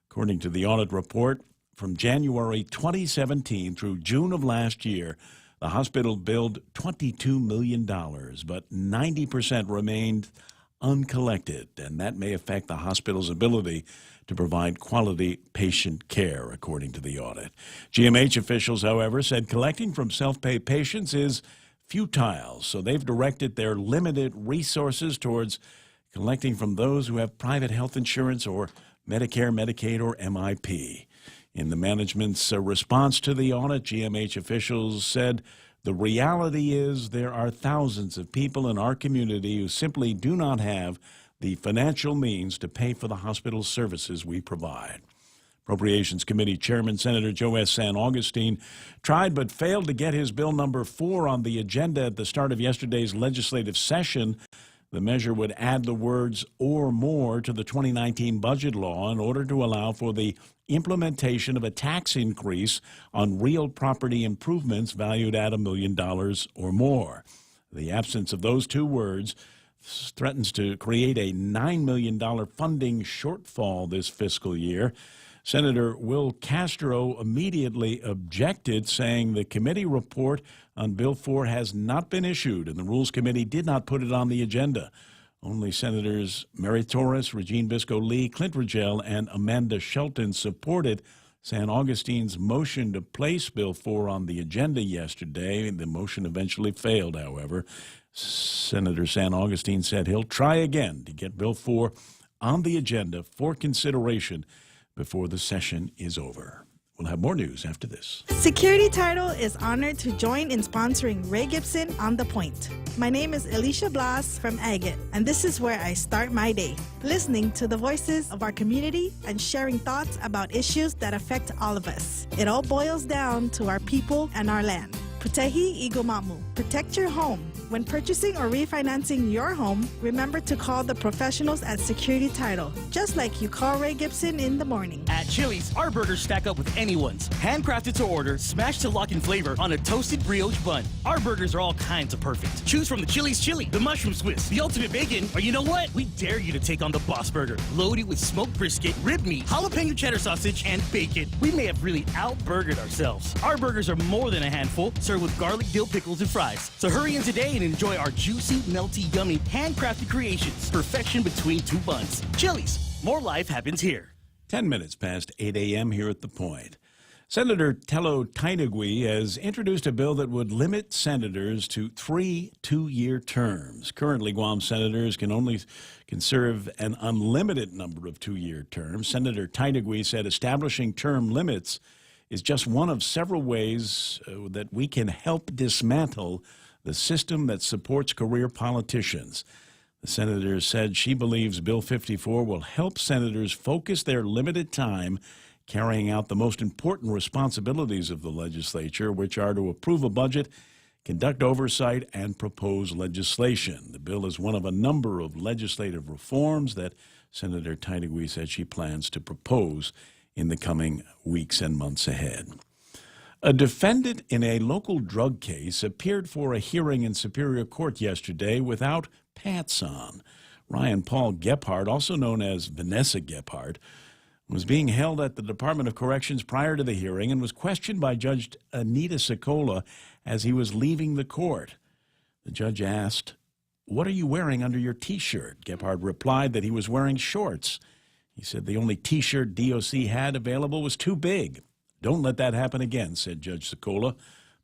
According to the audit report, from January 2017 through June of last year, the hospital billed $22 million, but 90% remained uncollected, and that may affect the hospital's ability to provide quality patient care, according to the audit. GMH officials, however, said collecting from self-pay patients is futile, so they've directed their limited resources towards collecting from those who have private health insurance or Medicare, Medicaid, or MIP. In the management's response to the audit, GMH officials said, "The reality is there are thousands of people in our community who simply do not have the financial means to pay for the hospital services we provide." Appropriations Committee Chairman Senator Joe S. San Augustine tried but failed to get his bill number 4 on the agenda at the start of yesterday's legislative session. The measure would add the words "or more" to the 2019 budget law in order to allow for the implementation of a tax increase on real property improvements valued at $1 million or more. The absence of those two words threatens to create a $9 million funding shortfall this fiscal year. Senator Will Castro immediately objected, saying the committee report on Bill 4 has not been issued, and the Rules Committee did not put it on the agenda. Only Senators Mary Torres, Regine Bisco-Lee, Clint Rigel, and Amanda Shelton supported San Augustine's motion to place Bill 4 on the agenda yesterday. The motion eventually failed, however. Senator San Augustine said he'll try again to get Bill 4 on the agenda for consideration before the session is over. We'll have more news after this. Security Title is honored to join in sponsoring Ray Gibson on The Point. My name is Alicia Blas from Agate, and this is where I start my day, listening to the voices of our community and sharing thoughts about issues that affect all of us. It all boils down to our people and our land. Putehi Igomamu. Protect your home. When purchasing or refinancing your home, remember to call the professionals at Security Title, just like you call Ray Gibson in the morning. At Chili's, our burgers stack up with anyone's. Handcrafted to order, smashed to lock in flavor on a toasted brioche bun. Our burgers are all kinds of perfect. Choose from the Chili's Chili, the Mushroom Swiss, the Ultimate Bacon, or you know what? We dare you to take on the Boss Burger, loaded with smoked brisket, rib meat, jalapeno cheddar sausage, and bacon. We may have really out-burgered ourselves. Our burgers are more than a handful, served with garlic, dill, pickles, and fries. So hurry in today and enjoy our juicy, melty, yummy, handcrafted creations. Perfection between two buns. Chili's. More life happens here. 10 minutes past 8 a.m. here at The Point. Senator Tello Tainugui has introduced a bill that would limit senators to 3 two-year terms. Currently, Guam senators can serve an unlimited number of two-year terms. Senator Tainugui said establishing term limits is just one of several ways that we can help dismantle the system that supports career politicians. The senator said she believes Bill 54 will help senators focus their limited time carrying out the most important responsibilities of the legislature, which are to approve a budget, conduct oversight, and propose legislation. The bill is one of a number of legislative reforms that Senator Tainugui said she plans to propose in the coming weeks and months ahead. A defendant in a local drug case appeared for a hearing in Superior Court yesterday without pants on. Ryan Paul Gephardt, also known as Vanessa Gephardt, was being held at the Department of Corrections prior to the hearing and was questioned by Judge Anita Sakola as he was leaving the court. The judge asked, "What are you wearing under your T-shirt?" Gephardt replied that he was wearing shorts. He said the only T-shirt DOC had available was too big. "Don't let that happen again," said Judge Sakola.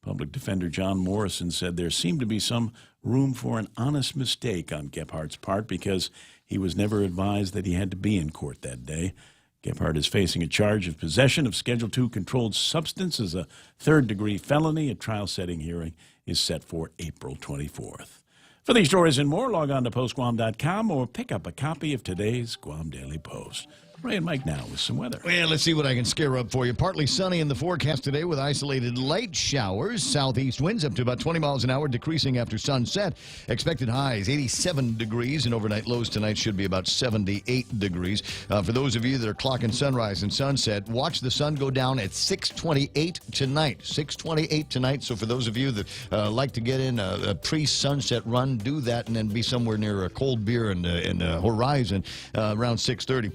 Public Defender John Morrison said there seemed to be some room for an honest mistake on Gephardt's part because he was never advised that he had to be in court that day. Gephardt is facing a charge of possession of Schedule II controlled substance as a third-degree felony. A trial-setting hearing is set for April 24th. For these stories and more, log on to postguam.com or pick up a copy of today's Guam Daily Post. Ray and Mike now with some weather. Well, let's see what I can scare up for you. Partly sunny in the forecast today with isolated light showers. Southeast winds up to about 20 miles an hour, decreasing after sunset. Expected highs 87 degrees, and overnight lows tonight should be about 78 degrees. For those of you that are clocking sunrise and sunset, watch the sun go down at 6:28 tonight. 6:28 tonight. So for those of you that like to get in a pre-sunset run, do that and then be somewhere near a cold beer and Horizon around 6:30.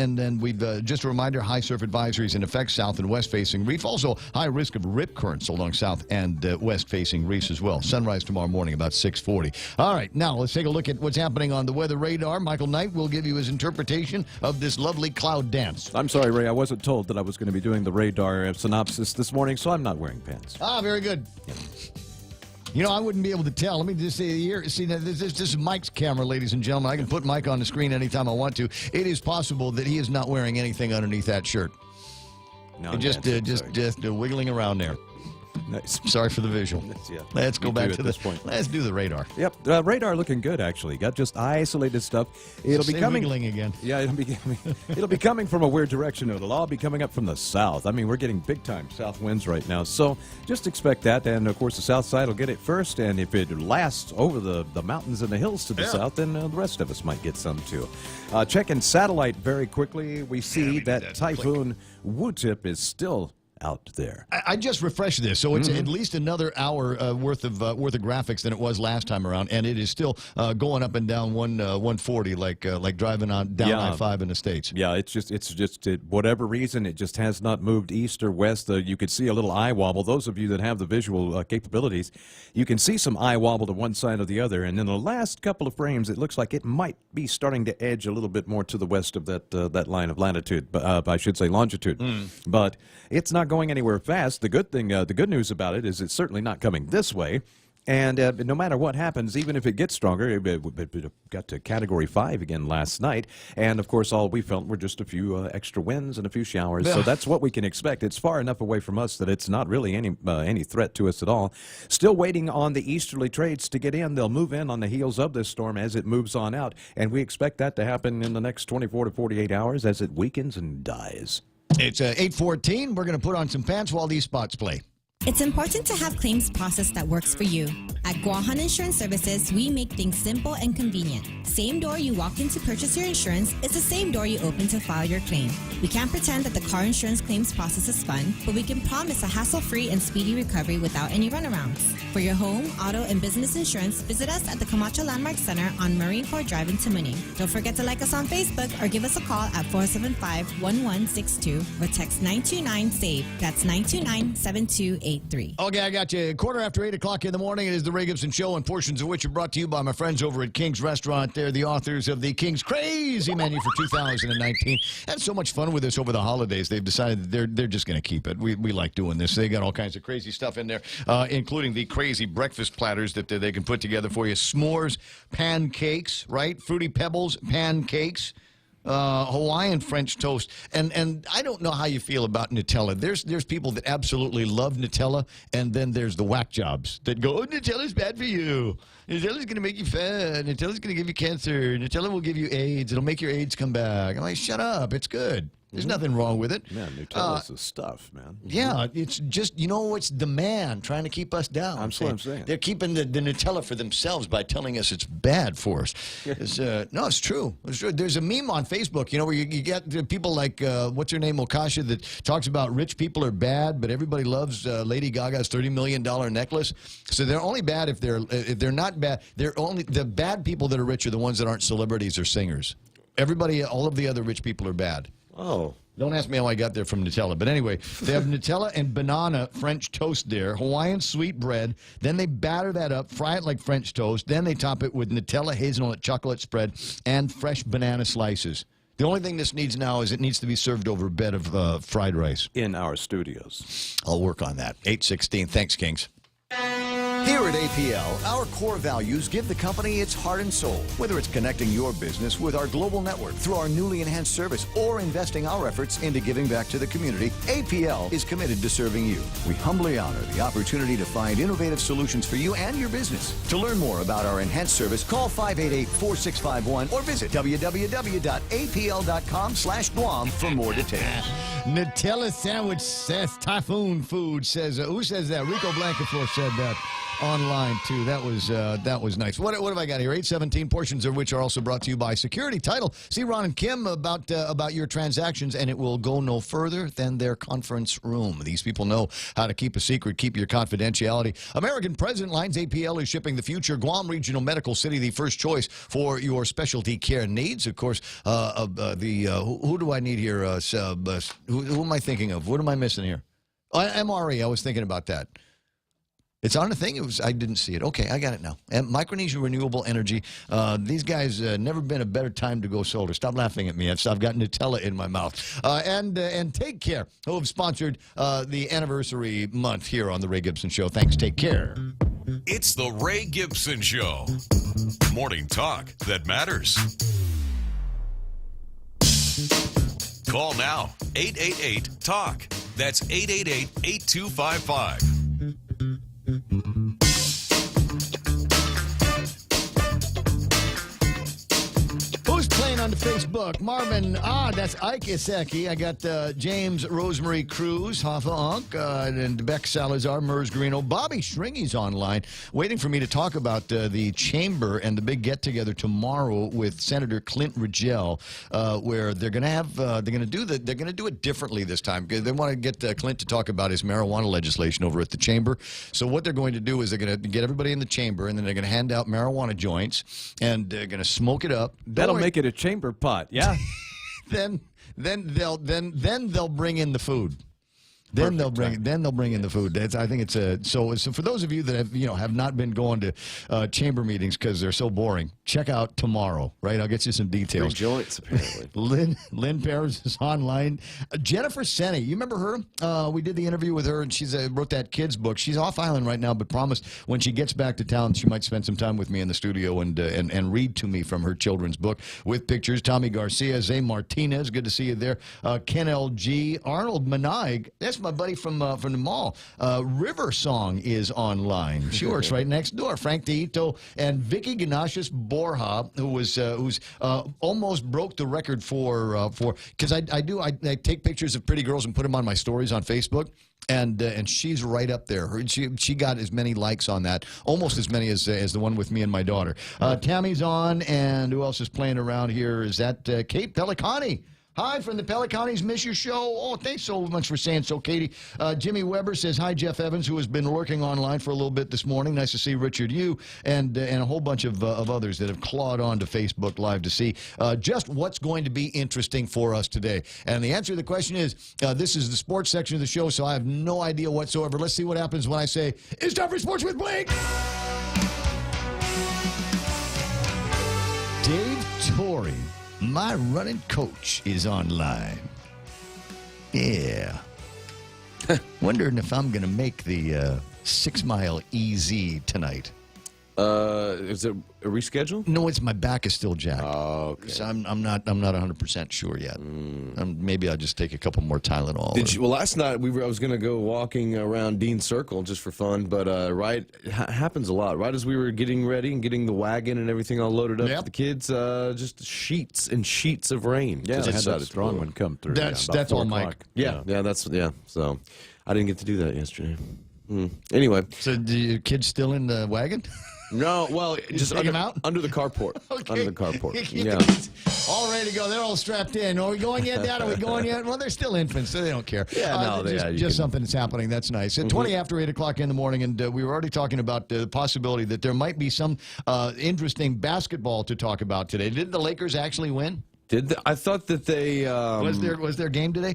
And then we've just a reminder, high surf advisories in effect south and west facing reef. Also high risk of rip currents along south and west facing reefs as well. Sunrise tomorrow morning about 6:40. All right, now let's take a look at what's happening on the weather radar. Michael Knight will give you his interpretation of this lovely cloud dance. I'm sorry, Ray. I wasn't told that I was going to be doing the radar synopsis this morning, so I'm not wearing pants. Ah, very good. You know, I wouldn't be able to tell. Let me just say here. See, this is Mike's camera, ladies and gentlemen. I can put Mike on the screen anytime I want to. It is possible that he is not wearing anything underneath that shirt. No, just wiggling around there. Nice. Sorry for the visual. Yeah. Let's go back to this point. Let's do the radar. Yep, radar looking good actually. Got just isolated stuff. It'll be coming wiggling again. Yeah, it'll be coming from a weird direction. It'll all be coming up from the south. I mean, we're getting big time south winds right now, so just expect that. And of course, the south side will get it first. And if it lasts over the mountains and the hills to the south, then the rest of us might get some too. Checking satellite very quickly, we see that Typhoon Wu-Tip is still out there. I just refreshed this, so it's at least another hour worth of graphics than it was last time around, and it is still going up and down 140 like driving on down I-5 in the States. Yeah, it's just whatever reason it just has not moved east or west. You could see a little eye wobble. Those of you that have the visual capabilities, you can see some eye wobble to one side or the other, and in the last couple of frames, it looks like it might be starting to edge a little bit more to the west of that line of latitude. I should say longitude, but it's not going anywhere fast. The good thing, the good news about it is it's certainly not coming this way. And no matter what happens, even if it gets stronger, it got to Category 5 again last night. And, of course, all we felt were just a few extra winds and a few showers. So that's what we can expect. It's far enough away from us that it's not really any threat to us at all. Still waiting on the easterly trades to get in. They'll move in on the heels of this storm as it moves on out. And we expect that to happen in the next 24 to 48 hours as it weakens and dies. It's 8:14. We're going to put on some pants while these spots play. It's important to have claims process that works for you. At Guahan Insurance Services, we make things simple and convenient. Same door you walk in to purchase your insurance is the same door you open to file your claim. We can't pretend that the car insurance claims process is fun, but we can promise a hassle-free and speedy recovery without any runarounds. For your home, auto, and business insurance, visit us at the Camacho Landmark Center on Marine Corps Drive in Tamuning. Don't forget to like us on Facebook or give us a call at 475-1162 or text 929-SAVE. That's 929-7283. Okay, I got you. 8:15 in the morning. It is the Ray Gibson Show, and portions of which are brought to you by my friends over at King's Restaurant. They're the authors of the King's Crazy Menu for 2019. Had so much fun with this over the holidays. They've decided that they're just going to keep it. We like doing this. They got all kinds of crazy stuff in there, including the crazy breakfast platters that they can put together for you. S'mores, pancakes, right? Fruity Pebbles, pancakes. Hawaiian French toast, and I don't know how you feel about Nutella. There's people that absolutely love Nutella, and then there's the whack jobs that go, oh, Nutella's bad for you. Nutella's going to make you fat. Nutella's going to give you cancer. Nutella will give you AIDS. It'll make your AIDS come back. I'm like, shut up. It's good. There's nothing wrong with it. Man, Nutella's the stuff, man. Yeah, it's just, it's the man trying to keep us down. That's what I'm saying. They're keeping the Nutella for themselves by telling us it's bad for us. No, it's true. It's true. There's a meme on Facebook, where you get people like, what's her name, Okasha, that talks about rich people are bad, but everybody loves Lady Gaga's $30 million necklace. So they're only bad if they're not bad. They're only the bad people that are rich are the ones that aren't celebrities or singers. Everybody, all of the other rich people are bad. Oh. Don't ask me how I got there from Nutella. But anyway, they have Nutella and banana French toast there, Hawaiian sweet bread. Then they batter that up, fry it like French toast. Then they top it with Nutella hazelnut chocolate spread and fresh banana slices. The only thing this needs now is it needs to be served over a bed of fried rice. In our studios. I'll work on that. 8:16. Thanks, Kings. Here at APL, our core values give the company its heart and soul. Whether it's connecting your business with our global network through our newly enhanced service or investing our efforts into giving back to the community, APL is committed to serving you. We humbly honor the opportunity to find innovative solutions for you and your business. To learn more about our enhanced service, call 588-4651 or visit www.apl.com/Guam for more details. Nutella sandwich says Typhoon Food says, who says that? Rico Blancaflor said that online too. That was nice. What have I got here? 8:17, portions of which are also brought to you by Security Title. See Ron and Kim about your transactions, and it will go no further than their conference room. These people know how to keep a secret, keep your confidentiality. American President Lines APL is shipping the future. Guam Regional Medical City, the first choice for your specialty care needs. Of course, who do I need here? Who am I thinking of? What am I missing here? MRE. I was thinking about that. It's on the thing. I didn't see it. Okay, I got it now. And Micronesia Renewable Energy. These guys never been a better time to go solar. Stop laughing at me. I've got Nutella in my mouth. And Take Care, who have sponsored the anniversary month here on the Ray Gibson Show. Thanks. Take care. It's the Ray Gibson Show. Morning talk that matters. Call now. 888-TALK. That's 888-8255. Who's playing on the Facebook? Marvin, that's Ike Iseki. I got James Rosemary Cruz, Hoffa Unk, and Beck Salazar, Mers Garino. Bobby Shringy's online, waiting for me to talk about the chamber and the big get-together tomorrow with Senator Clint Rigel, where they're going to have they're going to do it differently this time. They want to get Clint to talk about his marijuana legislation over at the chamber. So what they're going to do is they're going to get everybody in the chamber, and then they're going to hand out marijuana joints, and they're going to smoke it up. That'll make it a chamber pot, yeah. then they'll bring in the food. Then they'll bring in the food. I think it's so for those of you that have not been going to chamber meetings because they're so boring. Check out tomorrow, right? I'll get you some details. Free joints, apparently. Lynn Paris is online. Jennifer Senni, you remember her? We did the interview with her, and she's wrote that kids book. She's off island right now, but promised when she gets back to town, she might spend some time with me in the studio and read to me from her children's book with pictures. Tommy Garcia, Zay Martinez, good to see you there. Ken LG, Arnold Manaig, that's my buddy from the mall. River Song is online. She works right next door. Frank DeIto and Vicky Ganashis Borja, who's almost broke the record for because I take pictures of pretty girls and put them on my stories on Facebook. And she's right up there. She got as many likes on that, almost as many as the one with me and my daughter. Tammy's on, and who else is playing around here? Is that Kate Pelicani? Hi from the Pelicanis. Miss your show. Oh, thanks so much for saying so, Katie. Jimmy Weber says, hi, Jeff Evans, who has been lurking online for a little bit this morning. Nice to see Richard Yu and a whole bunch of others that have clawed on to Facebook Live to see just what's going to be interesting for us today. And the answer to the question is, this is the sports section of the show, so I have no idea whatsoever. Let's see what happens when I say, it's time for Sports with Blake. Dave Torrey, my running coach, is online. Yeah. Wondering if I'm going to make the 6 Mile EZ tonight. Is it a reschedule? No, my back is still jacked. Oh, okay. So I'm not 100% sure yet. Maybe I'll just take a couple more Tylenol. Well, last night I was going to go walking around Dean Circle just for fun, but happens a lot. Right as we were getting ready and getting the wagon and everything all loaded up for the kids, just sheets and sheets of rain. Yeah, I had that strong one come through. That's all, Mike. Yeah. So I didn't get to do that yesterday. Anyway. So do your kids still in the wagon? No, well, just take them out? Under the carport. Okay. Under the carport. Yeah. All ready to go. They're all strapped in. Are we going yet, Dad? Are we going yet? Well, they're still infants, so they don't care. Yeah, just something that's happening. That's nice. At 20 after 8 o'clock in the morning, and we were already talking about the possibility that there might be some interesting basketball to talk about today. Did the Lakers actually win? I thought that they was their game today?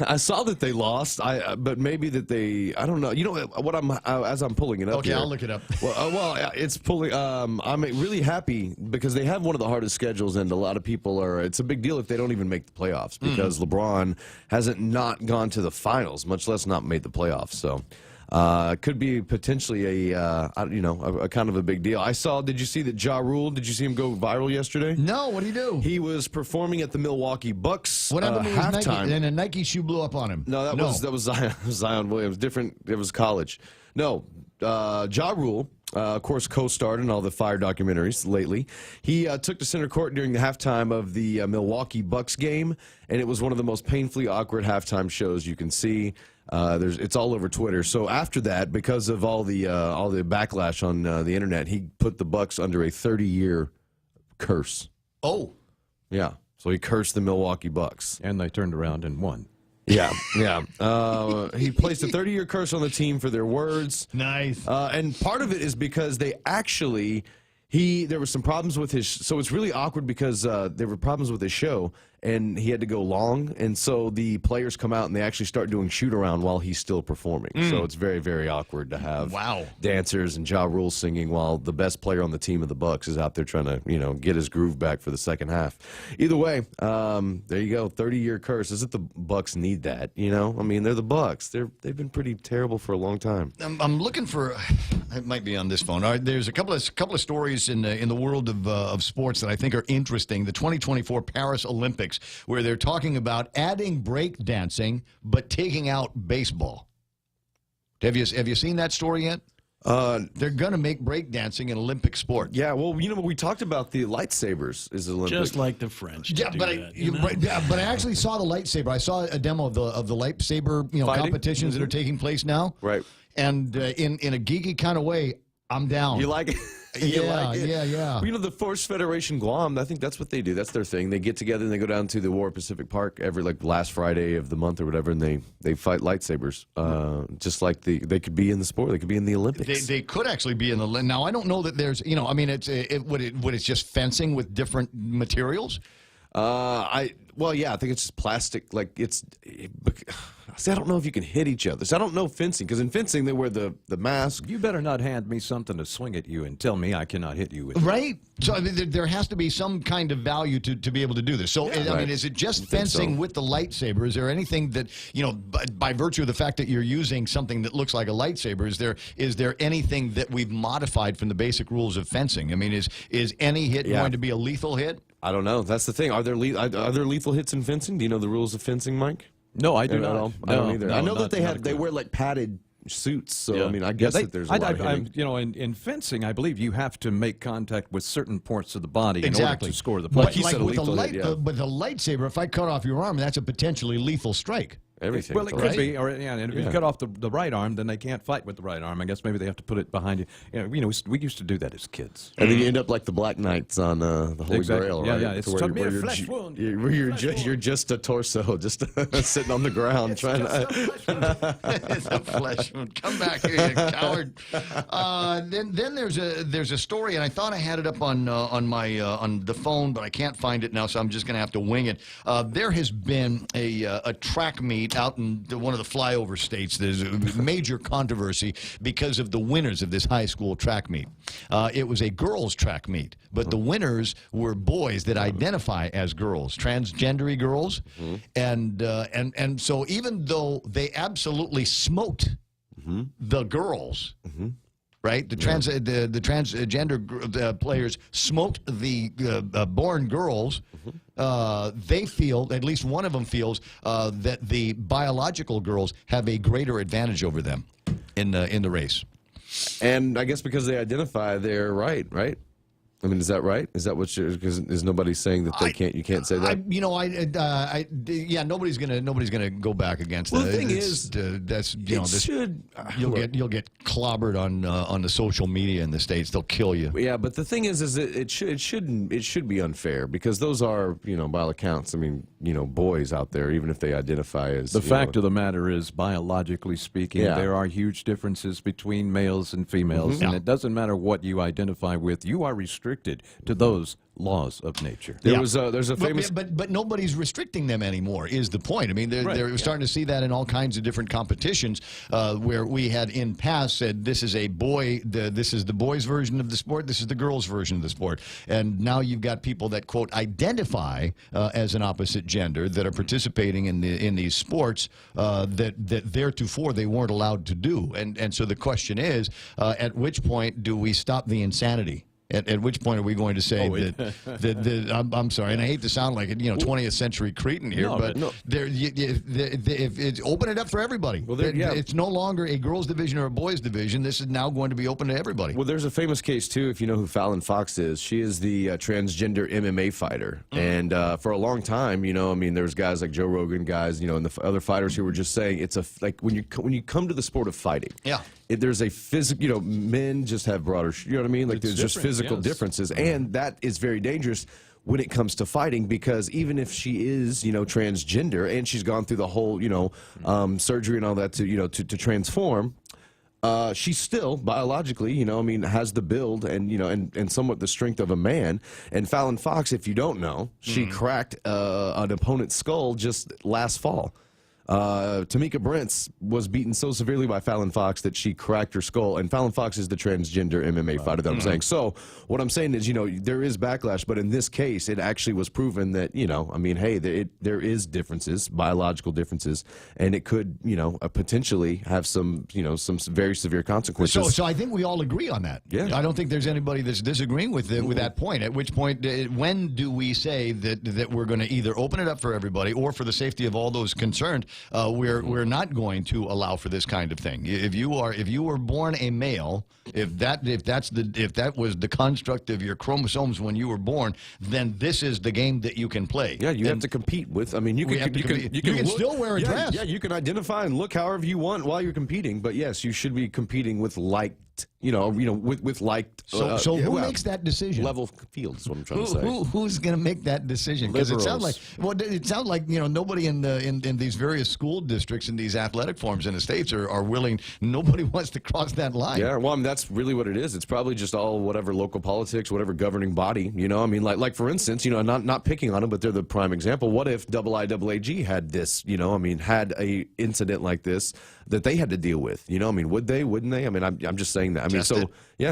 I saw that they lost. But maybe that they. I don't know. You know what? As I'm pulling it up. Okay, here, I'll look it up. Well, it's pulling. I'm really happy because they have one of the hardest schedules, and a lot of people are. It's a big deal if they don't even make the playoffs because LeBron hasn't not gone to the finals, much less not made the playoffs. So. Could be potentially a kind of a big deal. Did you see that Ja Rule? Did you see him go viral yesterday? No, what did he do? He was performing at the Milwaukee Bucks what happened to his halftime. Nike, and a Nike shoe blew up on him. No, that was Zion Williams. Different. It was college. No, Ja Rule, of course, co-starred in all the Fire documentaries lately. He took to center court during the halftime of the Milwaukee Bucks game, and it was one of the most painfully awkward halftime shows you can see. It's all over Twitter. So after that, because of all the backlash on the internet, he put the Bucks under a 30-year curse. Oh, yeah. So he cursed the Milwaukee Bucks, and they turned around and won. Yeah. He placed a 30-year curse on the team for their words. Nice. And part of it is because they actually. There were some problems with his, so it's really awkward because there were problems with his show, and he had to go long, and so the players come out and they actually start doing shoot around while he's still performing. So it's very, very awkward to have dancers and Ja Rule singing while the best player on the team of the Bucks is out there trying to get his groove back for the second half. Either way, there you go, 30-year curse. Isn't the Bucks need that? I mean, they're the Bucks. They've been pretty terrible for a long time. I'm looking for. It might be on this phone. All right, there's a couple of stories in the world of sports that I think are interesting. The 2024 Paris Olympics, where they're talking about adding break dancing but taking out baseball. Have you seen that story yet? They're going to make break dancing an Olympic sport. Yeah, well, we talked about the lightsabers is Olympic. Just like the French. Yeah, but I actually saw the lightsaber. I saw a demo of the lightsaber competitions that are taking place now. Right. And in a geeky kind of way, I'm down. You like it? Yeah. Well, the Force Federation Guam, I think that's what they do. That's their thing. They get together and they go down to the War Pacific Park every last Friday of the month or whatever, and they fight lightsabers. Just like they could be in the sport. They could be in the Olympics. They could actually be in the. Now I don't know that there's would it's just fencing with different materials. I Well, yeah, I think it's just plastic. Like see, I don't know if you can hit each other. So I don't know fencing, because in fencing they wear the mask. You better not hand me something to swing at you and tell me I cannot hit you with it. Right? So I mean, there has to be some kind of value to be able to do this. So I mean, is it just fencing with the lightsaber? Is there anything that, you know, by virtue of the fact that you're using something that looks like a lightsaber, is there anything that we've modified from the basic rules of fencing? I mean, is any hit going to be a lethal hit? I don't know. That's the thing. Are there lethal hits in fencing? Do you know the rules of fencing, Mike? No, I do not. I don't either. No, I know that they wear like padded suits. So I mean, I guess that there's a lot of hitting. You know, in fencing, I believe you have to make contact with certain parts of the body in order to score the But punch. like with the lightsaber, if I cut off your arm, that's a potentially lethal strike. Everything. Well, it could be, and if you cut off the right arm, then they can't fight with the right arm. I guess maybe they have to put it behind you. You know, we used to do that as kids. And then you end up like the Black Knights on the Holy Grail, right? Yeah, it's where you're just a torso, just sitting on the ground trying to. It's a flesh wound. Come back here, you coward. Then there's a story, and I thought I had it up on the phone, but I can't find it now, so I'm just going to have to wing it. There has been a track meet out in one of the flyover states. There's a major controversy because of the winners of this high school track meet. It was a girls' track meet, but the winners were boys that identify as girls, transgendery girls, and so even though they absolutely smoked the girls. Right, the transgender players smoked the born girls. They feel, at least one of them feels, that the biological girls have a greater advantage over them in the race. And I guess because they identify, they're right. I mean, is that right? Is that what you're? Because is nobody saying that they can't? You can't say that. Yeah, nobody's gonna go back against that. Well, the thing is, you'll get clobbered on the social media in the States. They'll kill you. Yeah, but the thing is it should be unfair, because those are, you know, by all accounts, I mean, you know, boys out there, even if they identify as. The fact of the matter is, biologically speaking, there are huge differences between males and females, and it doesn't matter what you identify with. You are restricted to those laws of nature. There's a famous, but nobody's restricting them anymore. Is the point? I mean, they're starting to see that in all kinds of different competitions, where we had in past said this is a boy, this is the boys' version of the sport, this is the girls' version of the sport, and now you've got people that quote identify as an opposite gender that are participating in these sports that theretofore they weren't allowed to do, and so the question is, at which point do we stop the insanity? At which point are we going to say that I'm sorry, and I hate to sound like 20th century cretin here, if it's open it up for everybody. Well, it's no longer a girls' division or a boys' division. This is now going to be open to everybody. Well, there's a famous case too. If you know who Fallon Fox is, she is the transgender MMA fighter, and for a long time, you know, I mean, there's guys like Joe Rogan, guys, you know, and the other fighters who were just saying it's like when you come to the sport of fighting, there's a physical, you know, men just have broader, you know what I mean? Like there's just physical differences, and that is very dangerous when it comes to fighting, because even if she is, you know, transgender and she's gone through the whole, you know, surgery and all that to, you know, to transform, she's still biologically, you know, I mean, has the build and, you know, and somewhat the strength of a man. And Fallon Fox, if you don't know, she cracked an opponent's skull just last fall. Tamika Brents was beaten so severely by Fallon Fox that she cracked her skull, and Fallon Fox is the transgender MMA fighter that I'm saying. So what I'm saying is, you know, there is backlash, but in this case, it actually was proven that, you know, I mean, hey, there is differences, biological differences, and it could, you know, potentially have some, you know, some very severe consequences. So I think we all agree on that. Yeah. I don't think there's anybody that's disagreeing with that point. At which point, when do we say that we're going to either open it up for everybody, or for the safety of all those concerned, we're not going to allow for this kind of thing. If you were born a male, if that was the construct of your chromosomes when you were born, then this is the game that you can play. Yeah, you have to compete with. I mean, you can still wear a dress. Yeah, you can identify and look however you want while you're competing. But yes, you should be competing with like liked, with liked. So who makes that decision? Level field is what I'm trying to say. Who's going to make that decision? Because it sounds like nobody in these various school districts and these athletic forms in the states are willing. Nobody wants to cross that line. Yeah, well, I mean, that's really what it is. It's probably just all whatever local politics, whatever governing body. I mean, like for instance, not picking on them, but they're the prime example. What if IIAAG had this? Had a incident like this that they had to deal with. I mean, would they? Wouldn't they? I mean, I'm just saying that. I mean,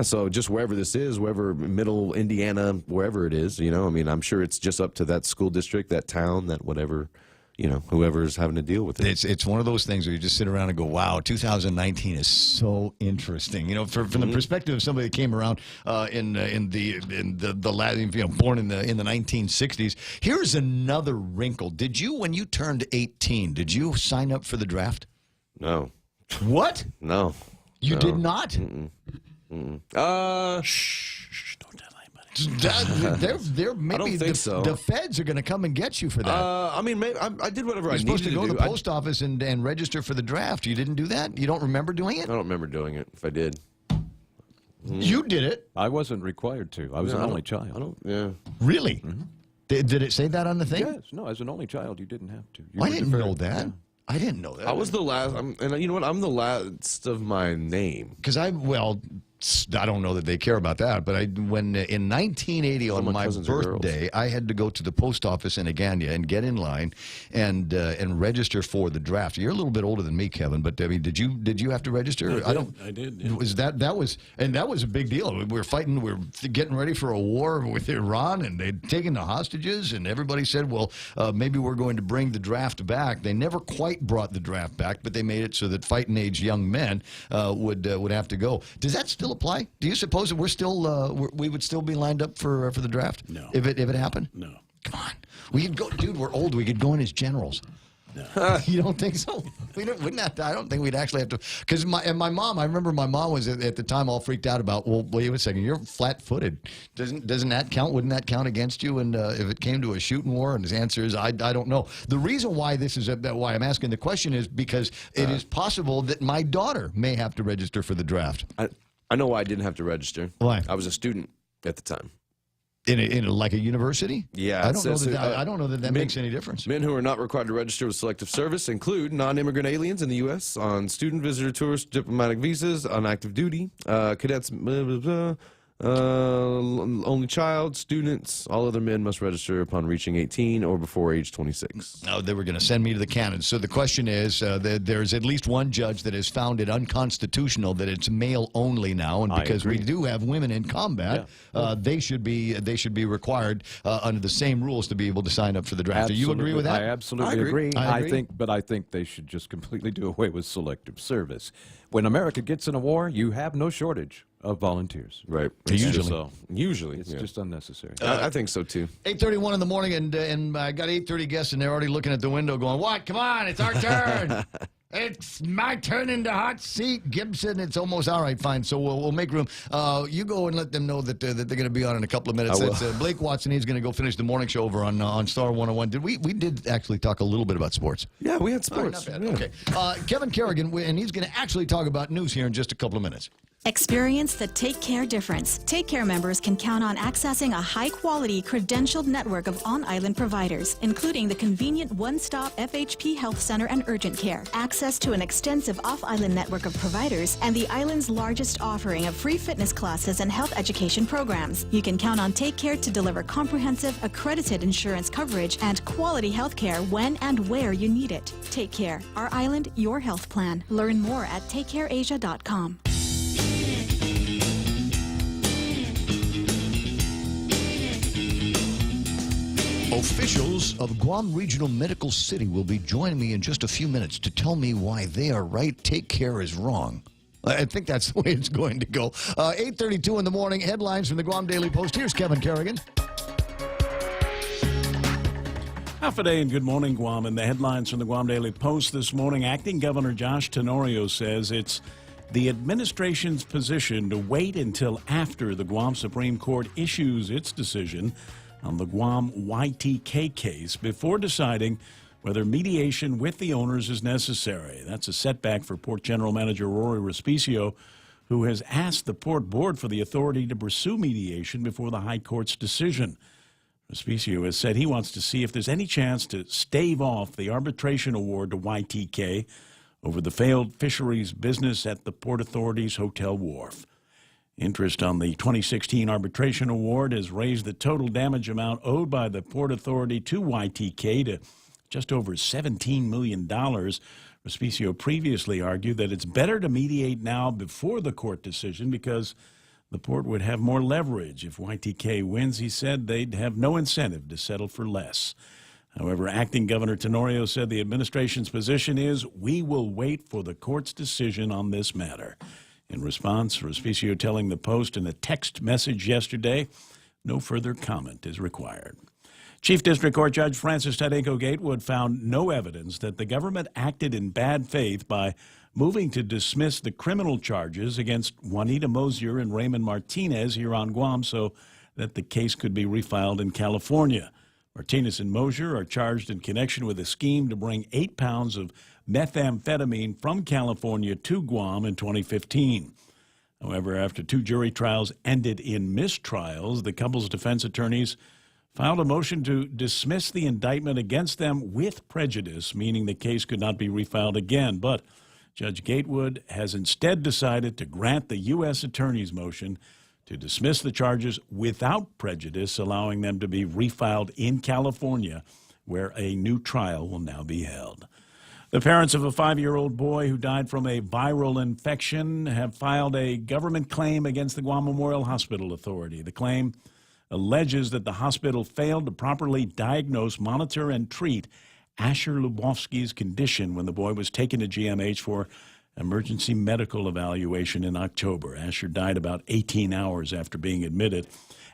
so just wherever this is, wherever middle Indiana, wherever it is, I mean, I'm sure it's just up to that school district, that town, that whatever, whoever's having to deal with it. It's one of those things where you just sit around and go, wow, 2019 is so interesting. From the perspective of somebody that came around in the last, born in the 1960s. Here's another wrinkle. Did you, when you turned 18, did you sign up for the draft? No. What? No. You did not? Shh, don't tell anybody. Maybe I don't think so. The feds are going to come and get you for that. I mean, maybe I did whatever I needed to do. You're supposed to go to the post office and register for the draft. You didn't do that? You don't remember doing it? I don't remember doing it, if I did. You did it. I wasn't required to. I was an only child. Really? Mm-hmm. Did it say that on the thing? Yes. No, as an only child, you didn't have to. I didn't know that. Yeah. I didn't know that. I was the last, and you know what? I'm the last of my name. Because I don't know that they care about that, but when in 1980 on my birthday, I had to go to the post office in Agania and get in line and register for the draft. You're a little bit older than me, Kevin, but I mean, did you have to register? I did. Yeah. Was that was a big deal. We were fighting. We were getting ready for a war with Iran, and they'd taken the hostages, and everybody said, well, maybe we're going to bring the draft back. They never quite brought the draft back, but they made it so that fighting age young men would have to go. Does that still apply? Do you suppose that we would still be lined up for the draft? No. If it happened? No. Come on. We could go, dude. We're old. We could go in as generals. No. You don't think so? I don't think we'd actually have to. Because my mom, I remember my mom was at the time all freaked out about. Well, wait a second. You're flat-footed. Doesn't that count? Wouldn't that count against you? And if it came to a shooting war, and his answer is, I don't know. The reason why why I'm asking the question is because it is possible that my daughter may have to register for the draft. I know why I didn't have to register. Why? I was a student at the time. In like a university? Yeah. I don't know that makes any difference. Men who are not required to register with selective service include non-immigrant aliens in the U.S. on student, visitor, tourist, diplomatic visas, on active duty, cadets, only child, students. All other men must register upon reaching 18 or before age 26. No, they were going to send me to the cannon. So the question is, there's at least one judge that has found it unconstitutional that it's male only now, and because we do have women in combat, they should be required under the same rules to be able to sign up for the draft. Do you agree with that? I absolutely agree. I think they should just completely do away with selective service. When America gets in a war, you have no shortage of volunteers. Right. Usually. It's just unnecessary. I think so, too. 8:31 in the morning, and I got 8:30 guests, and they're already looking at the window going, what? Come on, it's our turn. It's my turn in the hot seat, Gibson. It's almost all right, fine. So we'll make room. You go and let them know that they're going to be on in a couple of minutes. That's, Blake Watson. He's going to go finish the morning show over on Star 101. We did actually talk a little bit about sports. Yeah, we had sports. Not bad. Okay. Kevin Kerrigan, and he's going to actually talk about news here in just a couple of minutes. Experience the Take Care difference. Take Care members can count on accessing a high-quality, credentialed network of on-island providers, including the convenient one-stop FHP Health Center and Urgent Care, access to an extensive off-island network of providers, and the island's largest offering of free fitness classes and health education programs. You can count on Take Care to deliver comprehensive, accredited insurance coverage and quality health care when and where you need it. Take Care. Our island, your health plan. Learn more at takecareasia.com. Officials of Guam Regional Medical City will be joining me in just a few minutes to tell me why they are right, Take Care is wrong. I think that's the way it's going to go. 8:32 in the morning, headlines from the Guam Daily Post. Here's Kevin Kerrigan. Half a day and good morning, Guam. And the headlines from the Guam Daily Post this morning. Acting Governor Josh Tenorio says it's the administration's position to wait until after the Guam Supreme Court issues its decision on the Guam YTK case before deciding whether mediation with the owners is necessary. That's a setback for Port General Manager Rory Respicio, who has asked the port board for the authority to pursue mediation before the High Court's decision. Respicio has said he wants to see if there's any chance to stave off the arbitration award to YTK over the failed fisheries business at the Port Authority's Hotel Wharf. Interest on the 2016 arbitration award has raised the total damage amount owed by the Port Authority to YTK to just over $17 million. Respicio previously argued that it's better to mediate now before the court decision because the port would have more leverage. If YTK wins, he said, they'd have no incentive to settle for less. However, Acting Governor Tenorio said the administration's position is, we will wait for the court's decision on this matter. In response, Respicio telling the Post in a text message yesterday, no further comment is required. Chief District Court Judge Francis Tadeko Gatewood found no evidence that the government acted in bad faith by moving to dismiss the criminal charges against Juanita Mosier and Raymond Martinez here on Guam so that the case could be refiled in California. Martinez and Mosier are charged in connection with a scheme to bring 8 pounds of methamphetamine from California to Guam in 2015. However, after 2 jury trials ended in mistrials, the couple's defense attorneys filed a motion to dismiss the indictment against them with prejudice, meaning the case could not be refiled again. But Judge Gatewood has instead decided to grant the U.S. Attorney's motion to dismiss the charges without prejudice, allowing them to be refiled in California, where a new trial will now be held. The parents of a 5-year-old boy who died from a viral infection have filed a government claim against the Guam Memorial Hospital Authority. The claim alleges that the hospital failed to properly diagnose, monitor, and treat Asher Lubofsky's condition when the boy was taken to GMH for emergency medical evaluation in October. Asher died about 18 hours after being admitted.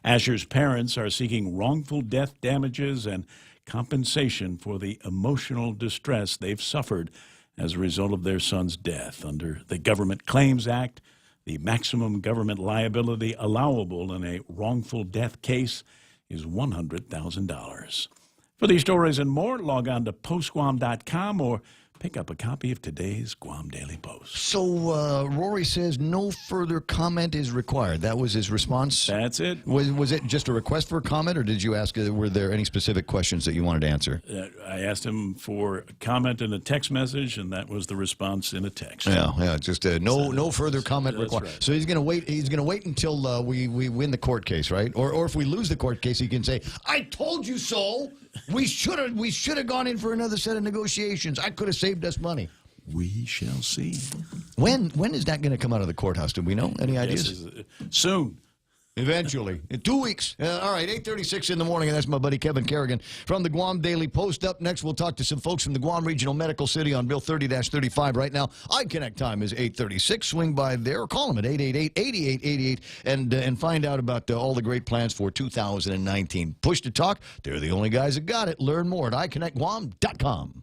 Asher's parents are seeking wrongful death damages and compensation for the emotional distress they've suffered as a result of their son's death. Under the Government Claims Act, the maximum government liability allowable in a wrongful death case is $100,000. For these stories and more, log on to postguam.com or pick up a copy of today's Guam Daily Post. So Rory says no further comment is required. That was his response? That's it. Was it just a request for a comment, or did you ask, were there any specific questions that you wanted to answer? I asked him for a comment in a text message, and that was the response in a text. Yeah, just no further comment required. Right. So he's going to wait. He's going to wait until we win the court case, right? Or if we lose the court case, he can say, "I told you so. We should have gone in for another set of negotiations. I could have saved us money." We shall see. When is that going to come out of the courthouse? Do we know? Any ideas? Soon. Eventually. In 2 weeks. All right, 8:36 in the morning, and that's my buddy Kevin Kerrigan from the Guam Daily Post. Up next, we'll talk to some folks from the Guam Regional Medical City on Bill 30-35. Right now, iConnect time is 8:36. Swing by there or call them at 888-8888 and find out about all the great plans for 2019. Push to talk. They're the only guys that got it. Learn more at iConnectGuam.com.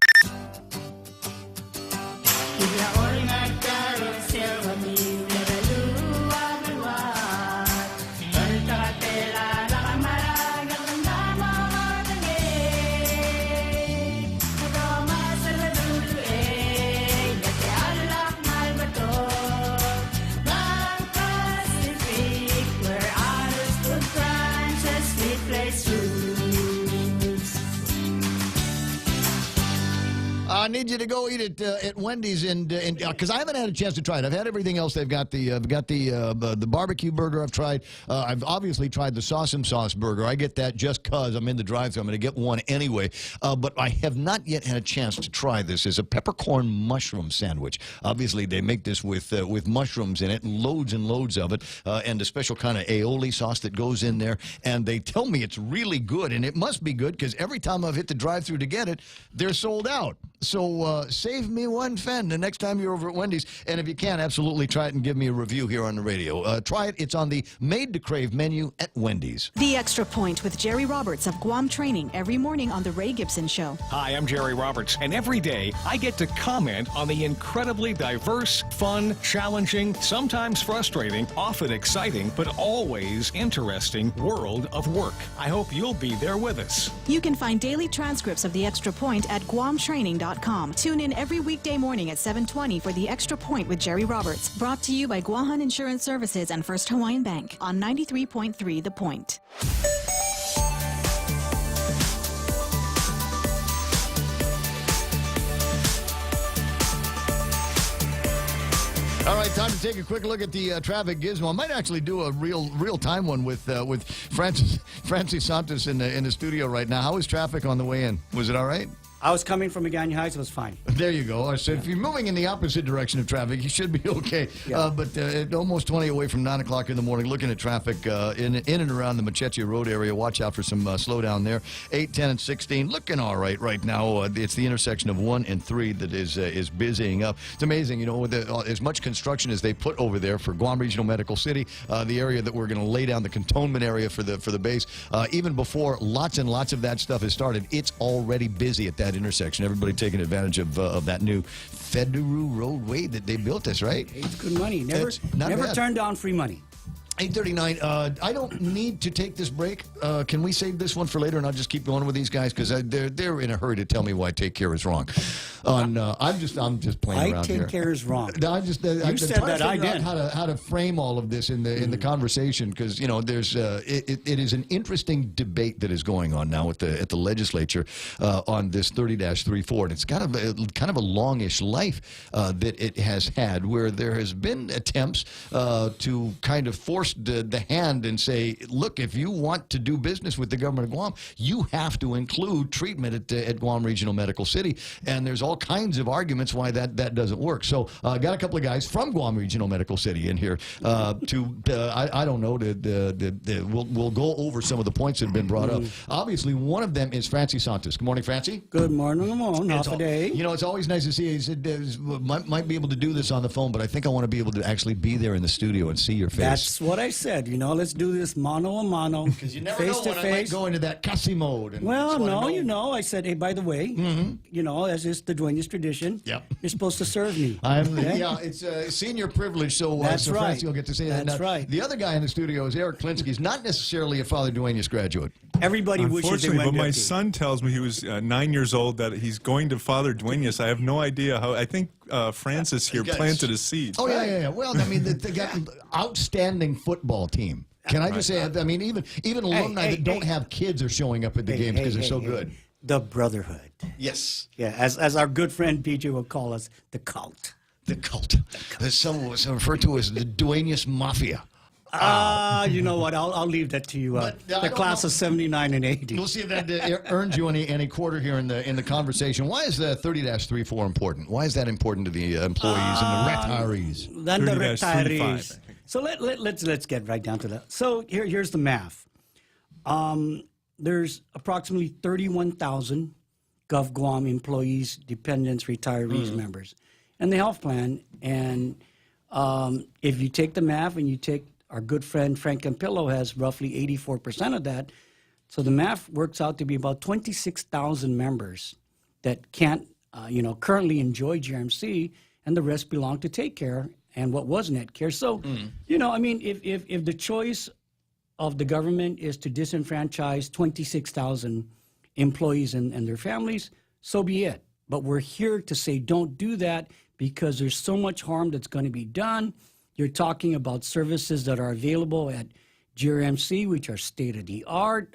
I need you to go eat it at Wendy's, and because I haven't had a chance to try it. I've had everything else. They've got the barbecue burger. I've tried. I've obviously tried the sauce burger. I get that just because I'm in the drive-thru. I'm going to get one anyway. But I have not yet had a chance to try this. It's a peppercorn mushroom sandwich. Obviously, they make this with mushrooms in it, loads and loads of it, and a special kind of aioli sauce that goes in there. And they tell me it's really good, and it must be good because every time I've hit the drive-thru to get it, they're sold out. So save me one fen the next time you're over at Wendy's. And if you can, absolutely try it and give me a review here on the radio. Try it. It's on the Made to Crave menu at Wendy's. The Extra Point with Jerry Roberts of Guam Training every morning on The Ray Gibson Show. Hi, I'm Jerry Roberts, and every day I get to comment on the incredibly diverse, fun, challenging, sometimes frustrating, often exciting, but always interesting world of work. I hope you'll be there with us. You can find daily transcripts of The Extra Point at guamtraining.com. GuahanInsuranceServices.com. Tune in every weekday morning at 7:20 for The Extra Point with Jerry Roberts. Brought to you by Guahan Insurance Services and First Hawaiian Bank on 93.3 The Point. All right, time to take a quick look at the traffic gizmo. I might actually do a real time one with Francis Santos in the studio right now. How was traffic on the way in? Was it all right? I was coming from Agani Heights. It was fine. There you go. So if you're moving in the opposite direction of traffic, you should be okay. Yeah. But almost 20 away from 9 o'clock in the morning, looking at traffic in and around the Machete Road area. Watch out for some slowdown there. 8, 10, and 16 looking all right now. It's the intersection of 1 and 3 that is busying up. It's amazing, you know, with as much construction as they put over there for Guam Regional Medical City, the area that we're going to lay down the cantonment area for the base. Even before lots and lots of that stuff has started, it's already busy at that intersection. Everybody taking advantage of that new Federal roadway that they built us, right? It's good money. Never turned down free money. 8:39. I don't need to take this break. Can we save this one for later, and I'll just keep going with these guys because they're in a hurry to tell me why Take Care is wrong. I'm just playing around here. Take Care is wrong. I'm you said that. I did. How to frame all of this in the conversation because you know there's it is an interesting debate that is going on now at the legislature on this 30-34, and it's kind of a longish life that it has had where there has been attempts to kind of force the hand and say, look, if you want to do business with the government of Guam, you have to include treatment at Guam Regional Medical City. And there's all kinds of arguments why that doesn't work. So I got a couple of guys from Guam Regional Medical City in here I don't know, we'll go over some of the points that have been brought up. Obviously, one of them is Francis Santos. Good morning, Francie. Good morning. Half a day. You know, it's always nice to see you. He said, might be able to do this on the phone, but I think I want to be able to actually be there in the studio and see your face. That's what I said. You know, let's do this mano a mano. Because you never know when I might go into that Kasi mode. Well, no, you know, I said, hey, by the way, you know, as is the Dueñas tradition, you're supposed to serve me. Yeah, it's senior privilege, so that's right. Francie will get to say that. That's right. The other guy in the studio is Eric Plinske. He's not necessarily a Father Dueñas graduate. Everybody wishes they went but my there. son tells me he was 9 years old that he's going to Father Dueñas. I have no idea how. I think Francis here planted a seed. Oh, yeah. Well, I mean, they got an outstanding football team. Can I just say, I mean, even alumni that don't have kids are showing up at the games because they're so good. The brotherhood. Yes. Yeah, as our good friend PJ will call us, the cult. The cult. Some referred to as the Dueñas Mafia. You know what? I'll leave that to you. The class of 79 and 80. We'll see if that earns you any quarter here in the conversation. Why is the 30-34 important? Why is that important to the employees and the retirees? Then the retirees. So let's get right down to that. So here's the math. There's approximately 31,000 Gov Guam employees, dependents, retirees, members, and the health plan. And if you take the math and you take our good friend Frank Campillo has roughly 84% of that. So the math works out to be about 26,000 members that can't, currently enjoy GRMC, and the rest belong to Take Care and what was Net Care. So, I mean, if the choice of the government is to disenfranchise 26,000 employees and their families, so be it. But we're here to say don't do that because there's so much harm that's going to be done. You're talking about services that are available at GRMC, which are state-of-the-art.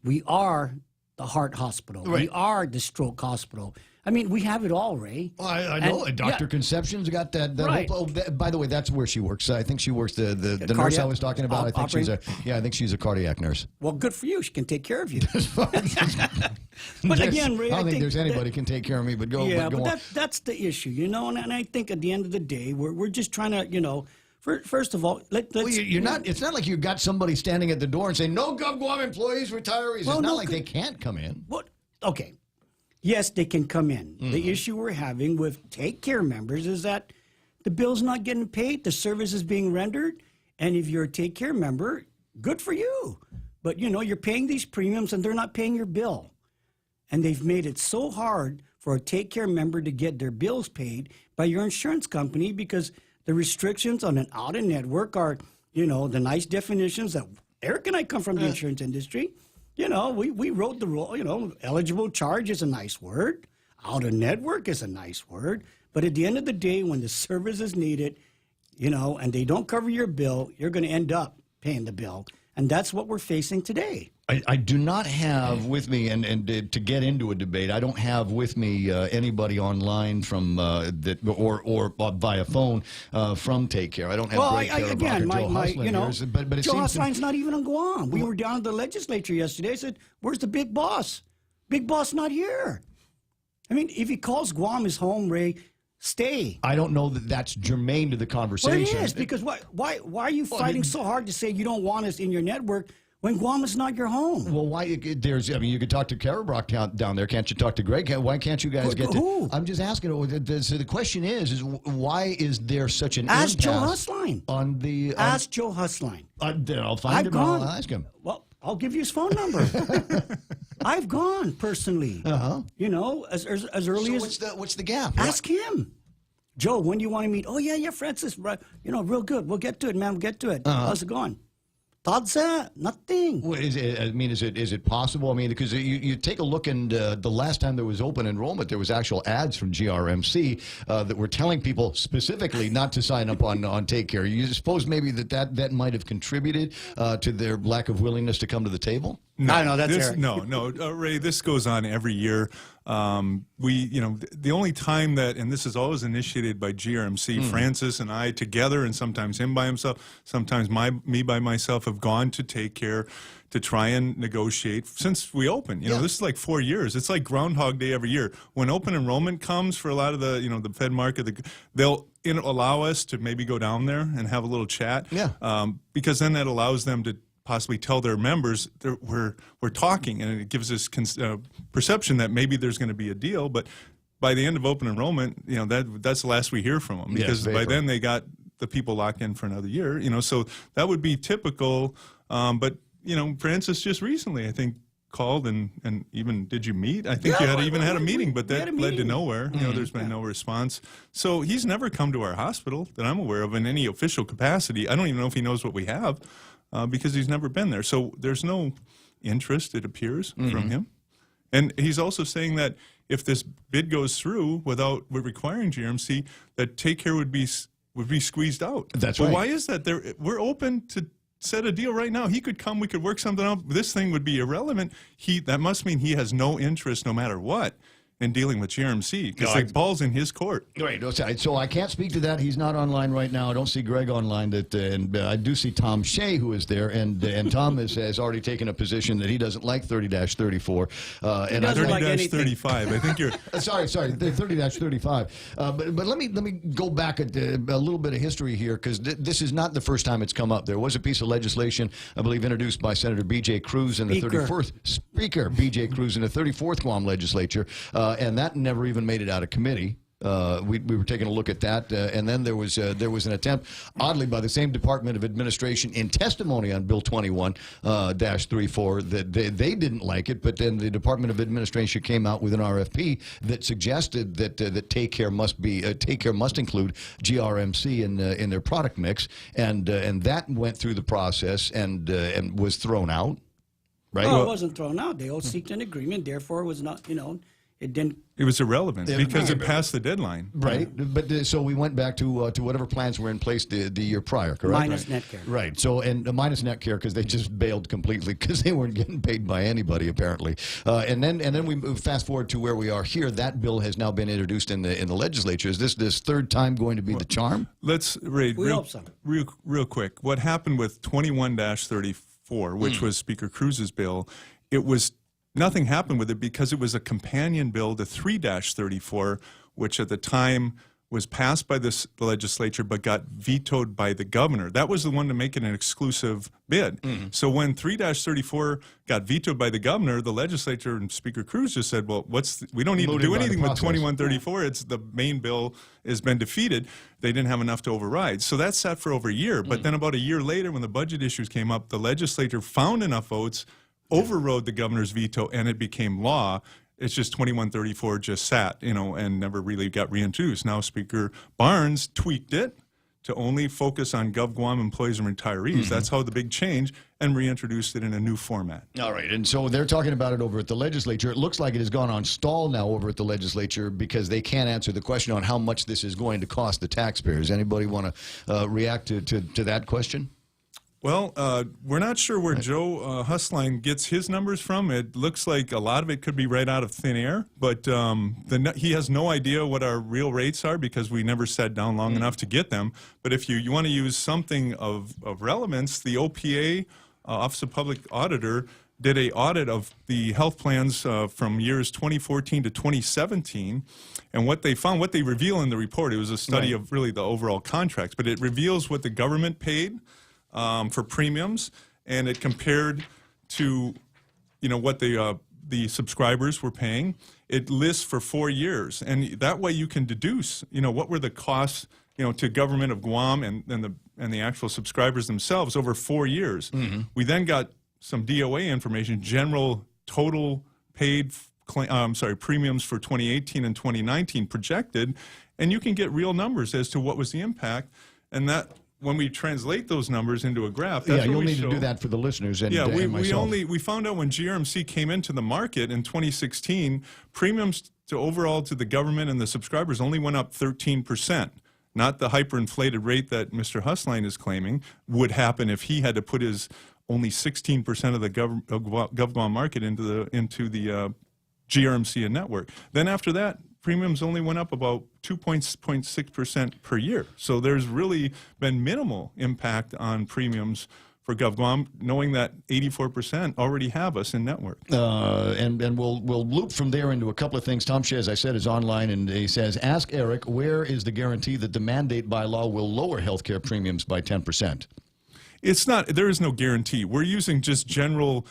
We are the heart hospital. Right. We are the stroke hospital. I mean, we have it all, Ray. Well, I know. Dr. Conception's got that. Right. By the way, that's where she works. I think she works the nurse I was talking about. I think she's a cardiac nurse. Well, good for you. She can take care of you. But again, Ray, I don't think there's anybody can take care of me. But go. Yeah, but on. that's the issue, And I think at the end of the day, we're just trying to, First of all, let's. Well, you're not. It's not like you got somebody standing at the door and saying, "No Gov Guam employees, retirees." Well, it's not like they can't come in. What? Okay. Yes, they can come in. The issue we're having with Take Care members is that the bill's not getting paid, the service is being rendered, and if you're a Take Care member, good for you. But, you're paying these premiums and they're not paying your bill. And they've made it so hard for a Take Care member to get their bills paid by your insurance company because the restrictions on an out-of-network are, the nice definitions that Eric and I come from the insurance industry. We wrote the rule, eligible charge is a nice word. Out of network is a nice word, but at the end of the day, when the service is needed, and they don't cover your bill, you're going to end up paying the bill. And that's what we're facing today. I do not have with me, and to get into a debate, I don't have with me anybody online from that or via phone from Take Care. I don't have Greg Karabach or Joe Husline here, but it Joe seems Husline's not even on Guam. We were down at the legislature yesterday. I said, "Where's the big boss? Big boss not here." I mean, if he calls Guam his home, Ray, stay. I don't know that that's germane to the conversation. Well, it is, because why are you fighting so hard to say you don't want us in your network when Guam is not your home? Well, why? You could talk to Karabach down there. Can't you talk to Greg? Why can't you guys get to? Who? I'm just asking. So the question is why is there such an Ask Joe impasse Husline. on the? Ask Joe Husline. Then I'll find him. I'll ask him. Well, I'll give you his phone number. I've gone personally. As early as. What's the gap? Ask him. Joe, when do you want to meet? Oh, yeah, Francis. Right, real good. We'll get to it, man. We'll get to it. How's it going? Tadza, nothing. Well, is it possible? I mean, because you take a look, and the last time there was open enrollment, there was actual ads from GRMC that were telling people specifically not to sign up on Take Care. You suppose maybe that might have contributed to their lack of willingness to come to the table? No, that's Eric. No, Ray. This goes on every year. The only time that, and this is always initiated by GRMC, Francis and I together, and sometimes him by himself, sometimes me by myself, have gone to Take Care to try and negotiate since we opened. This is like 4 years. It's like Groundhog Day every year. When open enrollment comes for a lot of the, the Fed market, they'll allow us to maybe go down there and have a little chat. Yeah. Because then that allows them to possibly tell their members we're talking, and it gives us perception that maybe there's going to be a deal. But by the end of open enrollment, that's the last we hear from them, because by then they got the people locked in for another year. So that would be typical. But Francis just recently, I think, called and even did you meet? I think you had a meeting, but that led to nowhere. There's been no response. So he's never come to our hospital that I'm aware of in any official capacity. I don't even know if he knows what we have. Because he's never been there. So there's no interest, it appears, from him. And he's also saying that if this bid goes through without requiring GRMC, that Take Care would be squeezed out. That's right. Why is that? We're open to set a deal right now. He could come. We could work something out. This thing would be irrelevant. That must mean he has no interest, no matter what, in dealing with GRMC, because the ball's in his court. Right. So I can't speak to that. He's not online right now. I don't see Greg online. And I do see Tom Shea, who is there, and Tom has already taken a position that he doesn't like 30-34. And 30-35. I think you're sorry, 30-35. But let me go back a little bit of history here, because this is not the first time it's come up. There was a piece of legislation, I believe, introduced by Senator B.J. Cruz in the 34th Speaker B.J. Cruz in the 34th Guam legislature. And that never even made it out of committee. We were taking a look at that, and then there was an attempt, oddly, by the same Department of Administration in testimony on Bill 21-34 that they didn't like it, but then the Department of Administration came out with an RFP that suggested that Take Care must include GRMC in their product mix, and that went through the process and was thrown out. Right? Well, it wasn't thrown out. They all seeked an agreement. Therefore, it was not. It didn't. It was irrelevant because it passed the deadline. Right. But so we went back to whatever plans were in place the year prior, correct? Minus Netcare. Right. So, and minus Netcare, because they just bailed completely because they weren't getting paid by anybody, apparently. And then we fast forward to where we are here. That bill has now been introduced in the legislature. Is this third time going to be the charm? Let's read real quick. What happened with 21-34, which was Speaker Cruz's bill? Nothing happened with it because it was a companion bill to 3-34, which at the time was passed by the legislature but got vetoed by the governor. That was the one to make it an exclusive bid. So when 3-34 got vetoed by the governor, the legislature and Speaker Cruz just said, well, we don't need to do anything with 21-34. It's the main bill has been defeated. They didn't have enough to override. So that sat for over a year. But then about a year later, when the budget issues came up, the legislature found enough votes, overrode the governor's veto, and it became law. It's just 21-34 just sat, and never really got reintroduced. Now Speaker Barnes tweaked it to only focus on GovGuam employees and retirees. That's how the big change, and reintroduced it in a new format. All right, and so they're talking about it over at the legislature. It looks like it has gone on stall now over at the legislature because they can't answer the question on how much this is going to cost the taxpayers. Anybody want to react to that question? Well, we're not sure where Joe Husline gets his numbers from. It looks like a lot of it could be right out of thin air, but he has no idea what our real rates are because we never sat down long enough to get them. But if you want to use something of relevance, the OPA, Office of Public Auditor, did an audit of the health plans from years 2014 to 2017, and what they found, what they reveal in the report, it was a study of really the overall contracts, but it reveals what the government paid for premiums, and it compared to, what the subscribers were paying. It lists for 4 years, and that way you can deduce, what were the costs, to government of Guam and the actual subscribers themselves over 4 years. We then got some DOA information, general total paid premiums for 2018 and 2019 projected, and you can get real numbers as to what was the impact, and that. When we translate those numbers into a graph, that's you'll need to do that for the listeners. And, we found out when GRMC came into the market in 2016, premiums overall to the government and the subscribers only went up 13%. Not the hyperinflated rate that Mr. Husline is claiming would happen if he had to put his only 16% of the GovGuam market into the GRMC network. Then after that, premiums only went up about 2.6% per year. So there's really been minimal impact on premiums for GovGuam, knowing that 84% already have us in network. And we'll loop from there into a couple of things. Tom Shea, as I said, is online, and he says, ask Eric, where is the guarantee that the mandate by law will lower health care premiums by 10%? It's not. There is no guarantee. We're using just general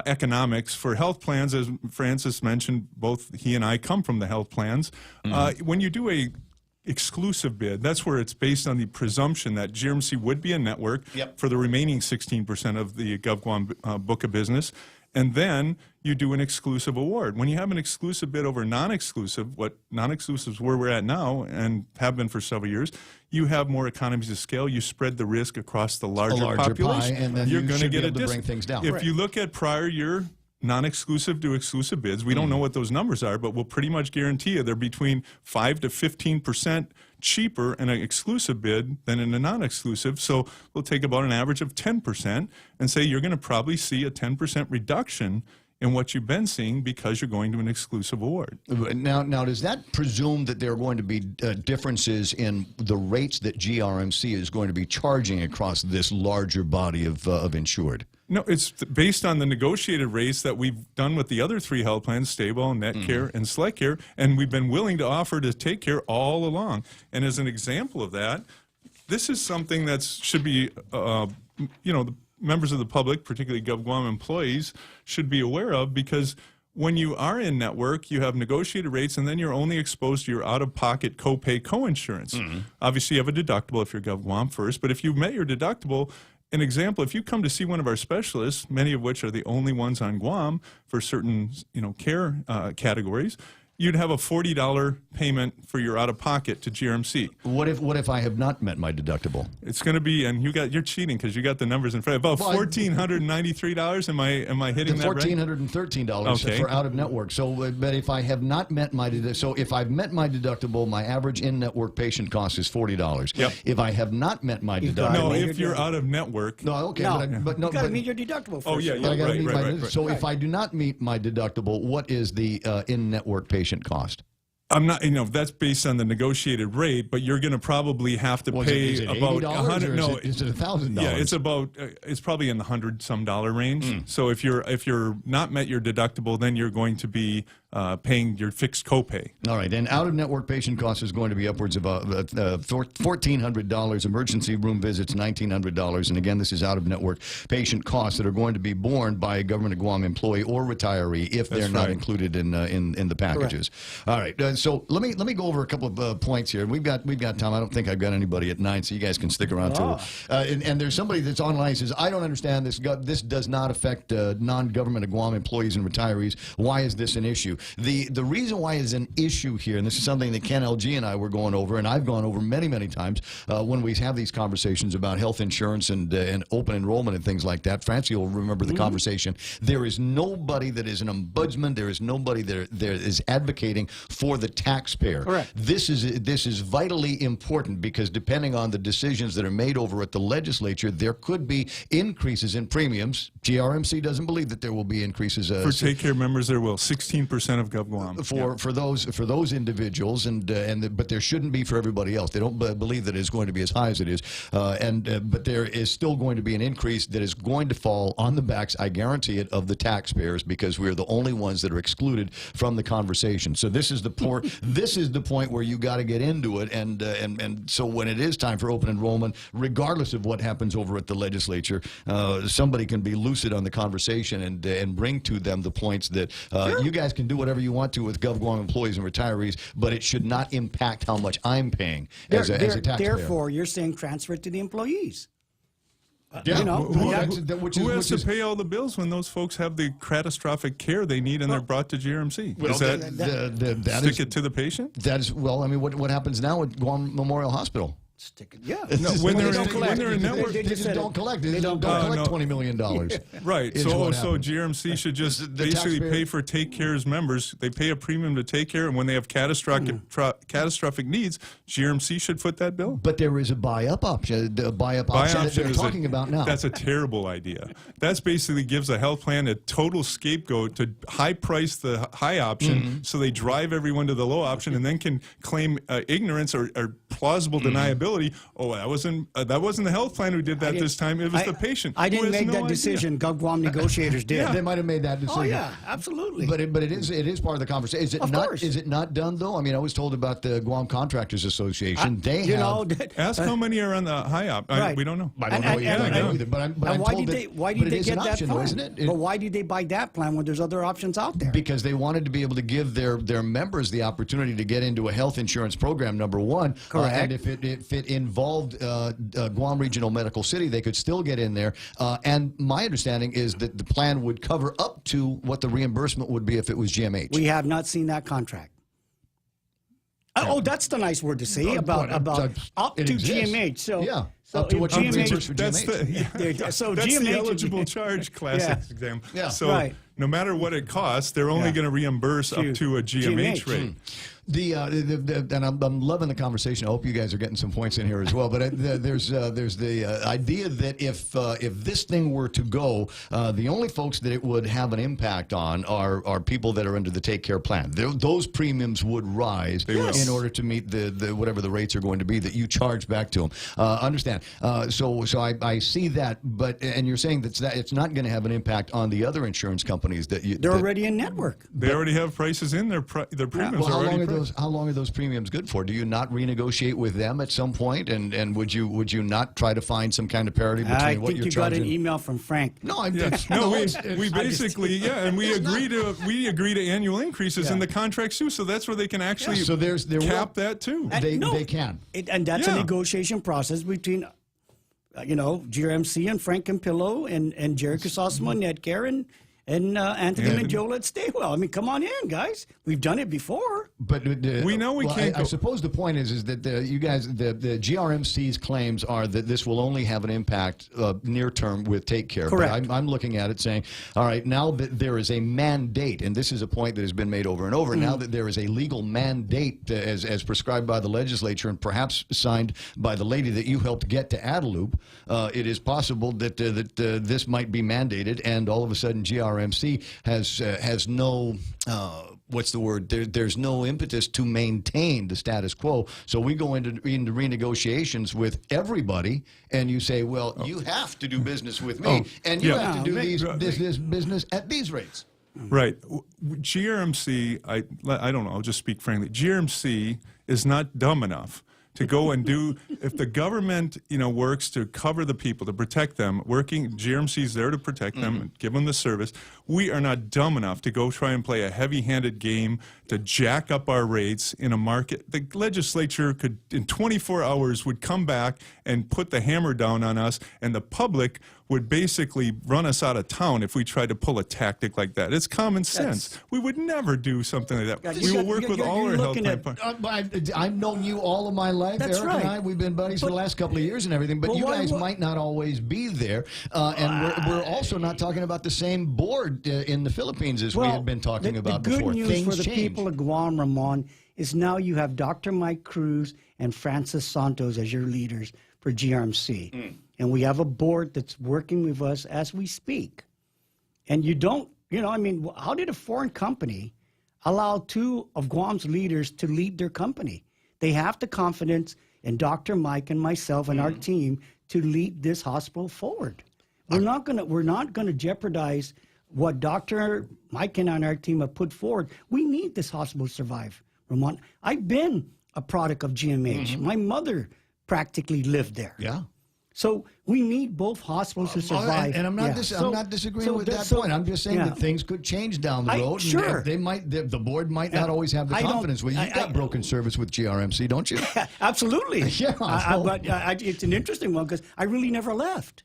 economics for health plans. As Francis mentioned, both he and I come from the health plans. When you do a exclusive bid, that's where it's based on the presumption that GRMC would be a network for the remaining 16% of the GovGuam book of business. And then you do an exclusive award. When you have an exclusive bid over non-exclusive, what non-exclusives where we're at now and have been for several years, you have more economies of scale. You spread the risk across the larger population. Pie, and then you're going to get a bring things down. If you look at prior year non-exclusive to exclusive bids, we don't know what those numbers are, but we'll pretty much guarantee you they're between 5 to 15% cheaper in an exclusive bid than in a non-exclusive. So we'll take about an average of 10% and say you're going to probably see a 10% reduction in what you've been seeing because you're going to an exclusive award. Now, does that presume that there are going to be differences in the rates that GRMC is going to be charging across this larger body of insured? No, it's based on the negotiated rates that we've done with the other three health plans, Stable, NetCare, and SelectCare, and we've been willing to offer to take care all along. And as an example of that, this is something that should be, the members of the public, particularly GovGuam employees, should be aware of, because when you are in network, you have negotiated rates, and then you're only exposed to your out-of-pocket copay coinsurance. Obviously, you have a deductible if you're GovGuam first, but if you've met your deductible, an example, if you come to see one of our specialists, many of which are the only ones on Guam for certain care categories, you'd have a $40 payment for your out-of-pocket to GRMC. What if I have not met my deductible? It's going to be, and you're cheating because you got the numbers in front. About $1,493. Am I hitting that right? $1,413 for out of network. So, but if I have not met my if I've met my deductible, my average in-network patient cost is $40. Yep. If I have not met my deductible, no, if you're out of network, but you got to meet your deductible first. Oh yeah, right. So if I do not meet my deductible, what is the in-network patient cost? I'm not, that's based on the negotiated rate, but you're going to probably have to pay is it about $80 No, is it $1,000? Yeah, it's probably in the $100-some range. So if you're not met your deductible, then you're going to be paying your fixed copay. All right, and out-of-network patient cost is going to be upwards of $1,400. Emergency room visits, $1,900. And again, this is out-of-network patient costs that are going to be borne by a Government of Guam employee or retiree if they're not included in the packages. Correct. All right, so let me go over a couple of points here. We've got time. I don't think I've got anybody at 9, so you guys can stick around too. And there's somebody that's online who says, I don't understand this. This does not affect non-Government of Guam employees and retirees. Why is this an issue? issue. The reason why it's an issue here, and this is something that Ken LG and I were going over, and I've gone over many, many times when we have these conversations about health insurance and open enrollment and things like that. Francie will remember the conversation. There is nobody that is an ombudsman. There is nobody that is advocating for the taxpayer. Correct. This is vitally important because depending on the decisions that are made over at the legislature, there could be increases in premiums. GRMC doesn't believe that there will be increases. For Take Care members, there will. 16% of GovGuam. For those individuals, but there shouldn't be for everybody else. They don't believe that it's going to be as high as it is, but there is still going to be an increase that is going to fall on the backs, I guarantee it, of the taxpayers because we're the only ones that are excluded from the conversation. So this is the point. This is the point where you got to get into it, and so when it is time for open enrollment, regardless of what happens over at the legislature, somebody can be lucid on the conversation and bring to them the points that you guys can do whatever you want to with GovGuam employees and retirees, but it should not impact how much I'm paying as a taxpayer. Therefore, you're saying transfer it to the employees. Yeah. You know, Who has to pay all the bills when those folks have the catastrophic care they need and they're brought to GRMC? Well, Is that stick it to the patient? That is, well, I mean, what happens now at Guam Memorial Hospital? Yeah. No, when they're in network, they just don't collect. They don't collect $20 million. Right. So GRMC should just basically pay for Take Care's members. They pay a premium to Take Care, and when they have catastrophic needs, GRMC should foot that bill. But there is a buy-up option. The buy-up option that they're talking about now. That's a terrible idea. That's basically gives a health plan a total scapegoat to high-price the high option, so they drive everyone to the low option, and then can claim ignorance or plausible deniability. Oh, that wasn't the health plan who did that this time. It was the patient. I didn't make that idea. decision. GovGuam negotiators did. Yeah. They might have made that decision. Oh yeah, absolutely. But it is part of the conversation. Is it not done though? I mean, I was told about the Guam Contractors Association. Ask how many are on the high op. Right. We don't know. I don't know either. But I'm told why did they get that option, plan? isn't it? But why did they buy that plan when there's other options out there? Because they wanted to be able to give their members the opportunity to get into a health insurance program. Number one, correct. And if it involved Guam Regional Medical City, they could still get in there. And my understanding is that the plan would cover up to what the reimbursement would be if it was GMH. We have not seen that contract. Oh, that's the nice word to say about up to GMH. So yeah. So up to what you reimburse for That's GMH. So that's GMH the eligible charge class exam. Yeah. So no matter what it costs, they're only going to reimburse up to a GMH rate. And I'm loving the conversation. I hope you guys are getting some points in here as well. But there's the idea that if this thing were to go, the only folks that it would have an impact on are people that are under the Take Care plan. Those premiums would rise in order to meet the whatever the rates are going to be that you charge back to them. Understand? So I see that, and you're saying that it's not going to have an impact on the other insurance companies they're already in network. They already have prices in their premiums. Well, how long are those premiums good for? Do you not renegotiate with them at some point? And would you not try to find some kind of parity between what you're charging? I think you got an email from Frank. No, we basically we agree to annual increases in the contracts too. So that's where they can actually cap that too. They can, and that's a negotiation process between GRMC and Frank Campillo and Jerry Crisosimo and Netcare and Anthony Mendiola at Staywell. I mean, come on in, guys. We've done it before. But we know we can't. I suppose the point is that you guys, the GRMC's claims are that this will only have an impact near term with Take Care. Correct. But I'm looking at it saying, all right, now that there is a mandate, and this is a point that has been made over and over. Now that there is a legal mandate as prescribed by the legislature and perhaps signed by the lady that you helped get to Adelup, it is possible that this might be mandated, and all of a sudden GRMC has no what's the word? There's no impetus to maintain the status quo. So we go into renegotiations with everybody, and you say, well, you have to do business with me, and you have to do this business at these rates. Right. GRMC, I don't know, I'll just speak frankly. GRMC is not dumb enough to go and do, if the government, works to cover the people, to protect them, GRMC is there to protect them and give them the service. We are not dumb enough to go try and play a heavy-handed game to jack up our rates in a market. The legislature could, in 24 hours, would come back and put the hammer down on us, and the public would basically run us out of town if we tried to pull a tactic like that. It's common sense. We would never do something like that. We will work with all our health plan partners. I've known you all of my life. That's Eric right. and I, we've been buddies for the last couple of years and everything, but you guys might not always be there. And we're also not talking about the same board in the Philippines as we had been talking about before. The good news for the people of Guam, Ramon, is now you have Dr. Mike Cruz and Francis Santos as your leaders for GRMC. And we have a board that's working with us as we speak. And you don't, how did a foreign company allow two of Guam's leaders to lead their company? They have the confidence in Dr. Mike and myself and our team to lead this hospital forward. We're not gonna jeopardize what Dr. Mike and our team have put forward. We need this hospital to survive, Ramon. I've been a product of GMH. My mother practically lived there. Yeah. So we need both hospitals to survive. And I'm not disagreeing with that point. I'm just saying that things could change down the road. Sure. And the board might not always have the confidence. Well, you've got broken service with GRMC, don't you? Absolutely. Yeah. But it's an interesting one because I really never left.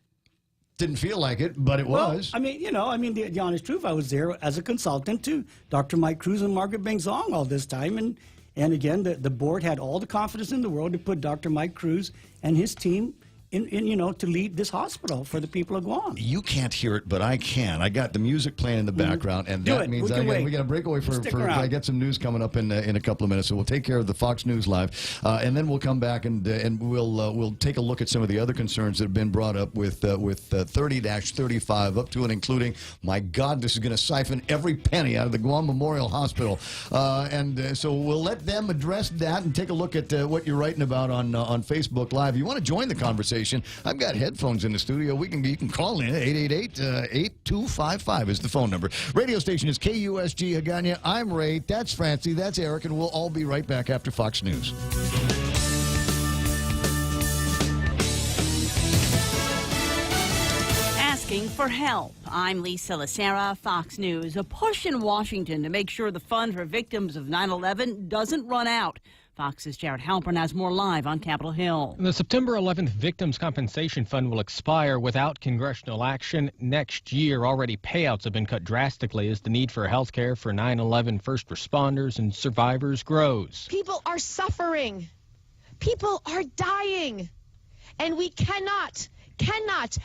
Didn't feel like it, but it was. The honest truth, I was there as a consultant to Dr. Mike Cruz and Margaret Bengzong all this time. And again, the board had all the confidence in the world to put Dr. Mike Cruz and his team to lead this hospital for the people of Guam. You can't hear it, but I can. I got the music playing in the background, and that means we got a breakaway for I got some news coming up in a couple of minutes. So we'll take care of the Fox News Live, and then we'll come back and we'll take a look at some of the other concerns that have been brought up with 30-35 up to and including. My God, this is going to siphon every penny out of the Guam Memorial Hospital, so we'll let them address that and take a look at what you're writing about on Facebook Live. If you want to join the conversation, I've got headphones in the studio. You can call in 888-8255 is the phone number. Radio station is KUSG Hagana. I'm Ray. That's Francie. That's Eric, and we'll all be right back after Fox News. Asking for help. I'm Lisa Lacera, Fox News. A push in Washington to make sure the fund for victims of 9/11 doesn't run out. Fox's Jared Halpern has more live on Capitol Hill. The September 11th Victims Compensation Fund will expire without congressional action next year. Already payouts have been cut drastically as the need for health care for 9/11 first responders and survivors grows. People are suffering. People are dying. And we cannot,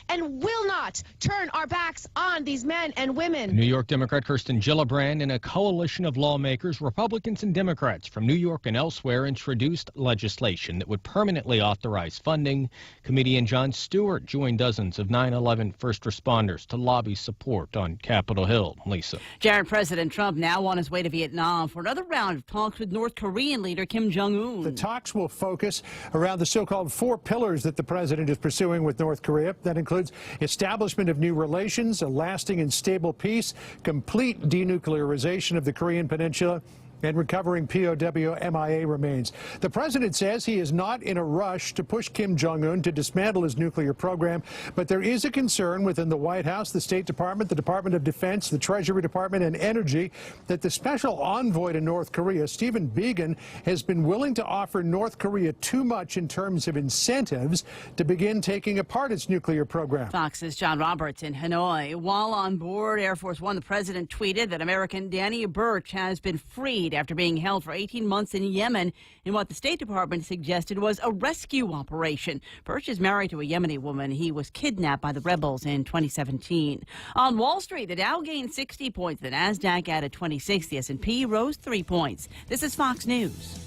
and will not turn our backs on these men and women. New York Democrat Kirsten Gillibrand and a coalition of lawmakers, Republicans and Democrats from New York and elsewhere, introduced legislation that would permanently authorize funding. Comedian Jon Stewart joined dozens of 9/11 first responders to lobby support on Capitol Hill. Lisa. Jared, President Trump now on his way to Vietnam for another round of talks with North Korean leader Kim Jong-un. The talks will focus around the so-called 4 pillars that the president is pursuing with North Korea. That includes establishment of new relations, a lasting and stable peace, complete denuclearization of the Korean Peninsula, and recovering POW MIA remains. The president says he is not in a rush to push Kim Jong-un to dismantle his nuclear program, but there is a concern within the White House, the State Department, the Department of Defense, the Treasury Department, and Energy that the special envoy to North Korea, Stephen Biegun, has been willing to offer North Korea too much in terms of incentives to begin taking apart its nuclear program. Fox's John Roberts in Hanoi. While on board Air Force One, the president tweeted that American Danny Birch has been freed after being held for 18 months in Yemen in what the State Department suggested was a rescue operation. Birch is married to a Yemeni woman. He was kidnapped by the rebels in 2017. On Wall Street, the Dow gained 60 points. The Nasdaq added 26. The S&P rose 3 points. This is Fox News.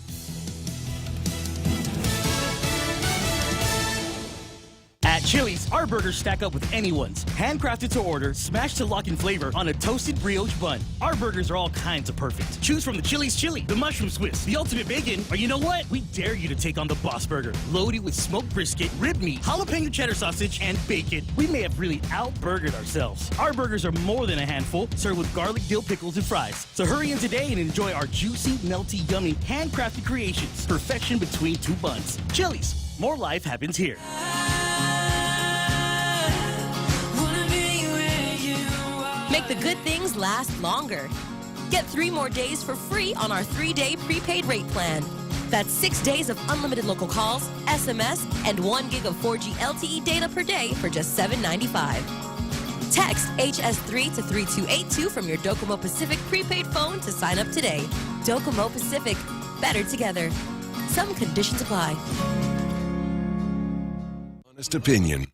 At Chili's, our burgers stack up with anyone's. Handcrafted to order, smashed to lock in flavor on a toasted brioche bun. Our burgers are all kinds of perfect. Choose from the Chili's Chili, the Mushroom Swiss, the Ultimate Bacon, or you know what? We dare you to take on the Boss Burger. Loaded with smoked brisket, rib meat, jalapeno cheddar sausage, and bacon. We may have really out-burgered ourselves. Our burgers are more than a handful, served with garlic, dill pickles, and fries. So hurry in today and enjoy our juicy, melty, yummy, handcrafted creations. Perfection between 2 buns. Chili's, more life happens here. Make the good things last longer. Get 3 more days for free on our 3-day prepaid rate plan. That's 6 days of unlimited local calls, SMS, and 1 gig of 4G LTE data per day for just $7.95. Text HS3 to 3282 from your Docomo Pacific prepaid phone to sign up today. Docomo Pacific, better together. Some conditions apply. Honest opinion.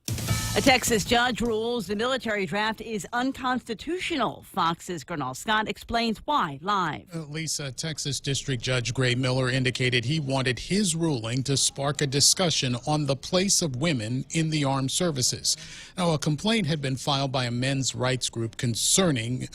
A Texas judge rules the military draft is unconstitutional. Fox's Gernal Scott explains why live. Lisa, Texas District Judge Gray Miller indicated he wanted his ruling to spark a discussion on the place of women in the armed services. Now, a complaint had been filed by a men's rights group concerned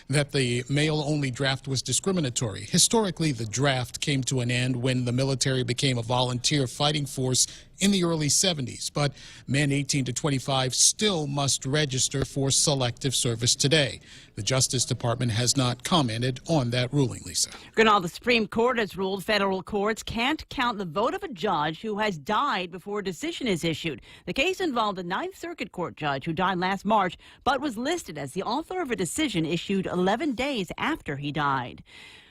that the male-only draft was discriminatory. Historically, the draft came to an end when the military became a volunteer fighting force in the early 70s, but men 18 to 25 still must register for selective service today. The Justice Department has not commented on that ruling, Lisa. Gernal, the Supreme Court has ruled federal courts can't count the vote of a judge who has died before a decision is issued. The case involved a Ninth Circuit Court judge who died last March, but was listed as the author of a decision issued 11 days after he died.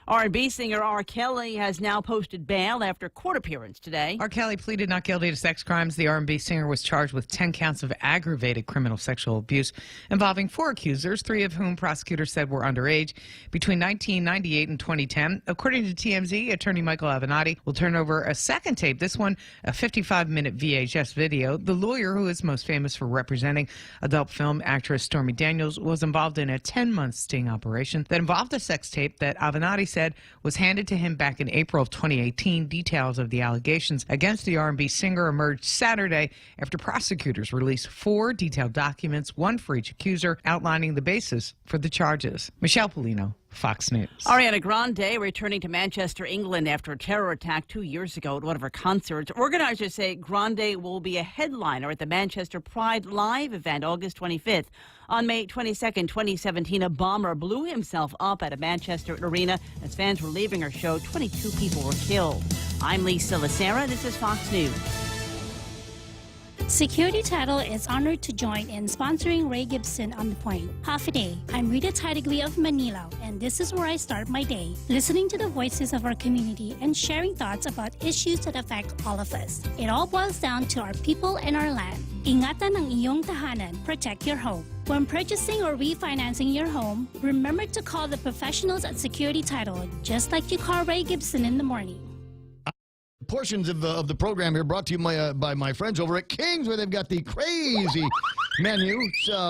R&B singer R. Kelly has now posted bail after a court appearance today. R. Kelly pleaded not guilty to sex crimes. The R&B singer was charged with 10 counts of aggravated criminal sexual abuse involving 4 accusers, 3 of whom prosecutors said were underage between 1998 and 2010. According to TMZ, attorney Michael Avenatti will turn over a second tape, this one a 55-minute VHS video. The lawyer, who is most famous for representing adult film actress Stormy Daniels, was involved in a 10-month sting operation that involved a sex tape that Avenatti said was handed to him back in April of 2018. Details of the allegations against the R&B singer emerged Saturday after prosecutors released 4 detailed documents, one for each accuser, outlining the basis for the charges. Michelle Polino, Fox News. Ariana Grande returning to Manchester, England after a terror attack 2 years ago at one of her concerts. Organizers say Grande will be a headliner at the Manchester Pride Live event August 25th. On May 22nd, 2017, a bomber blew himself up at a Manchester arena. As fans were leaving her show, 22 people were killed. I'm Lisa Lacera. This is Fox News. Security Title is honored to join in sponsoring Ray Gibson on The Point. Half a day. I'm Rita Tidigli of Manila, and this is where I start my day, listening to the voices of our community and sharing thoughts about issues that affect all of us. It all boils down to our people and our land. Ingatan ang iyong tahanan. Protect your home. When purchasing or refinancing your home, remember to call the professionals at Security Title, just like you call Ray Gibson in the morning. Portions of the program here brought to you by my friends over at King's, where they've got the crazy menu.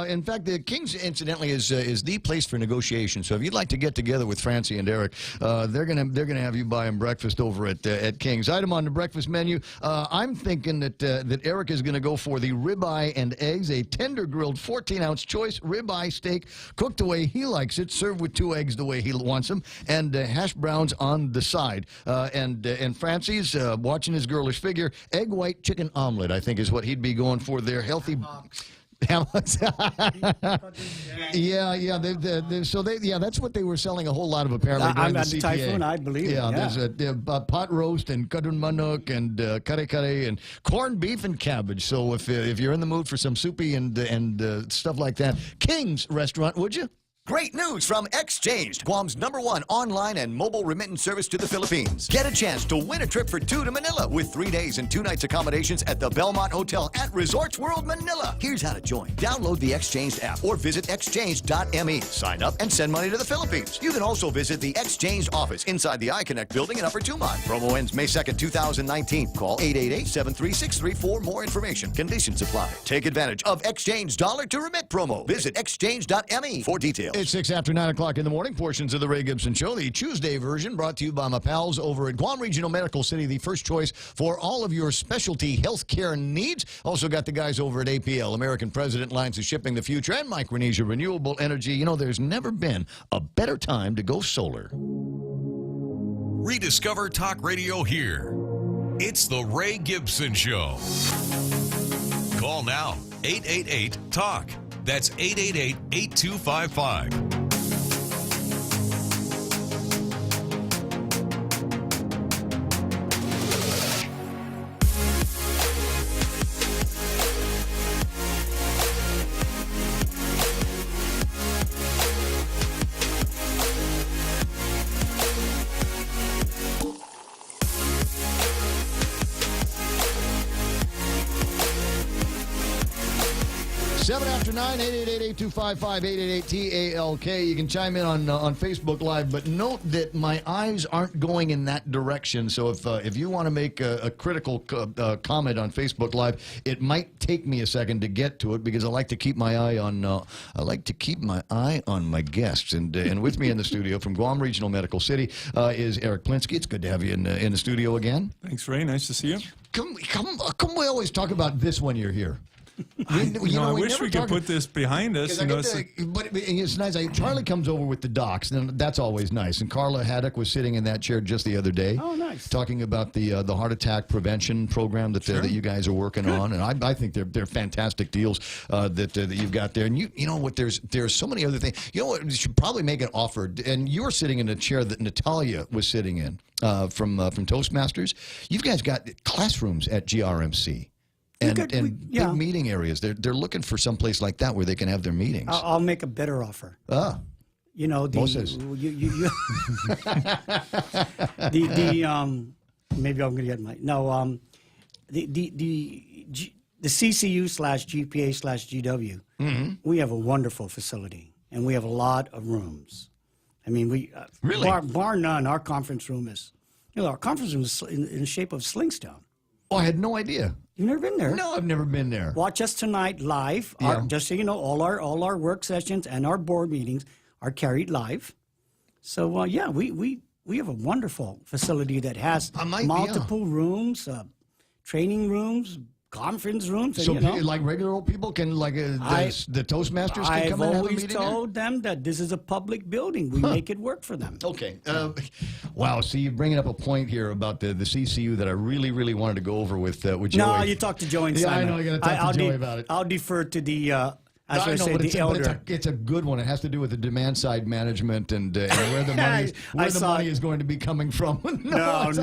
In fact, the King's, incidentally, is the place for negotiation. So if you'd like to get together with Francie and Eric, they're gonna have you buy them breakfast over at King's. Item on the breakfast menu. I'm thinking that Eric is gonna go for the ribeye and eggs, a tender grilled 14-ounce choice ribeye steak, cooked the way he likes it, served with 2 eggs the way he wants them, and hash browns on the side. And Francie's watching his girlish figure, egg white chicken omelet, I think, is what he'd be going for there. Healthy. Yeah. That's what they were selling a whole lot of, apparently. I'm at the the Typhoon, I believe. Yeah, there's a pot roast and kadun manok and kare and corned beef and cabbage. So if you're in the mood for some soupy and stuff like that, King's Restaurant, would you? Great news from Exchanged, Guam's #1 online and mobile remittance service to the Philippines. Get a chance to win a trip for 2 to Manila with 3 days and 2 nights accommodations at the Belmont Hotel at Resorts World Manila. Here's how to join. Download the Exchanged app or visit exchange.me. Sign up and send money to the Philippines. You can also visit the Exchanged office inside the iConnect building in Upper Tumon. Promo ends May 2nd, 2019. Call 888-736-3 for more information. Conditions apply. Take advantage of Exchange Dollar to Remit promo. Visit exchange.me for details. It's 6 after 9 o'clock in the morning. Portions of the Ray Gibson Show, the Tuesday version, brought to you by my pals over at Guam Regional Medical City, the first choice for all of your specialty health care needs. Also got the guys over at APL, American President Lines of Shipping the Future, and Micronesia Renewable Energy. You know, there's never been a better time to go solar. Rediscover talk radio here. It's the Ray Gibson Show. Call now, 888-TALK. That's 888-8255. 7 after 9, 888-825-5888-TALK. You can chime in on Facebook Live, but note that my eyes aren't going in that direction. So if you want to make a critical comment on Facebook Live, it might take me a second to get to it because I like to keep my eye on my guests. And with me in the studio from Guam Regional Medical City is Eric Plinske. It's good to have you in the studio again. Thanks, Ray. Nice to see you. Come we always talk about this when you're here. I wish we could put this behind us. But it's nice. Charlie comes over with the docs, and that's always nice. And Carla Haddock was sitting in that chair just the other day. Oh, nice. Talking about the heart attack prevention program that you guys are working on, and I think they're fantastic deals that you've got there. And you know what? There's so many other things. You know what? You should probably make an offer. And you're sitting in a chair that Natalia was sitting in from Toastmasters. You guys got classrooms at GRMC. And big meeting areas. They're looking for some place like that where they can have their meetings. I'll make a better offer. You know, maybe I'm going to get my the CCU/GPA/GW. Mm-hmm. We have a wonderful facility, and we have a lot of rooms. I mean, we really bar none. Our conference room is, our conference room is in the shape of Slingstone. Oh, I had no idea. You've never been there? No, I've never been there. Watch us tonight live. Just so you know, all our work sessions and our board meetings are carried live. So we have a wonderful facility that has multiple rooms, training rooms, conference rooms. So like regular old people can the Toastmasters can come in and have a meeting. I've always told them that this is a public building. We make it work for them. Okay. Wow. So you're bringing up a point here about the CCU that I really, really wanted to go over with Joey. No, you talk to Joey and Simon. I know you're going to talk to Joey about it. I'll defer to the. It's a good one. It has to do with the demand side management and where the money is going to be coming from. No.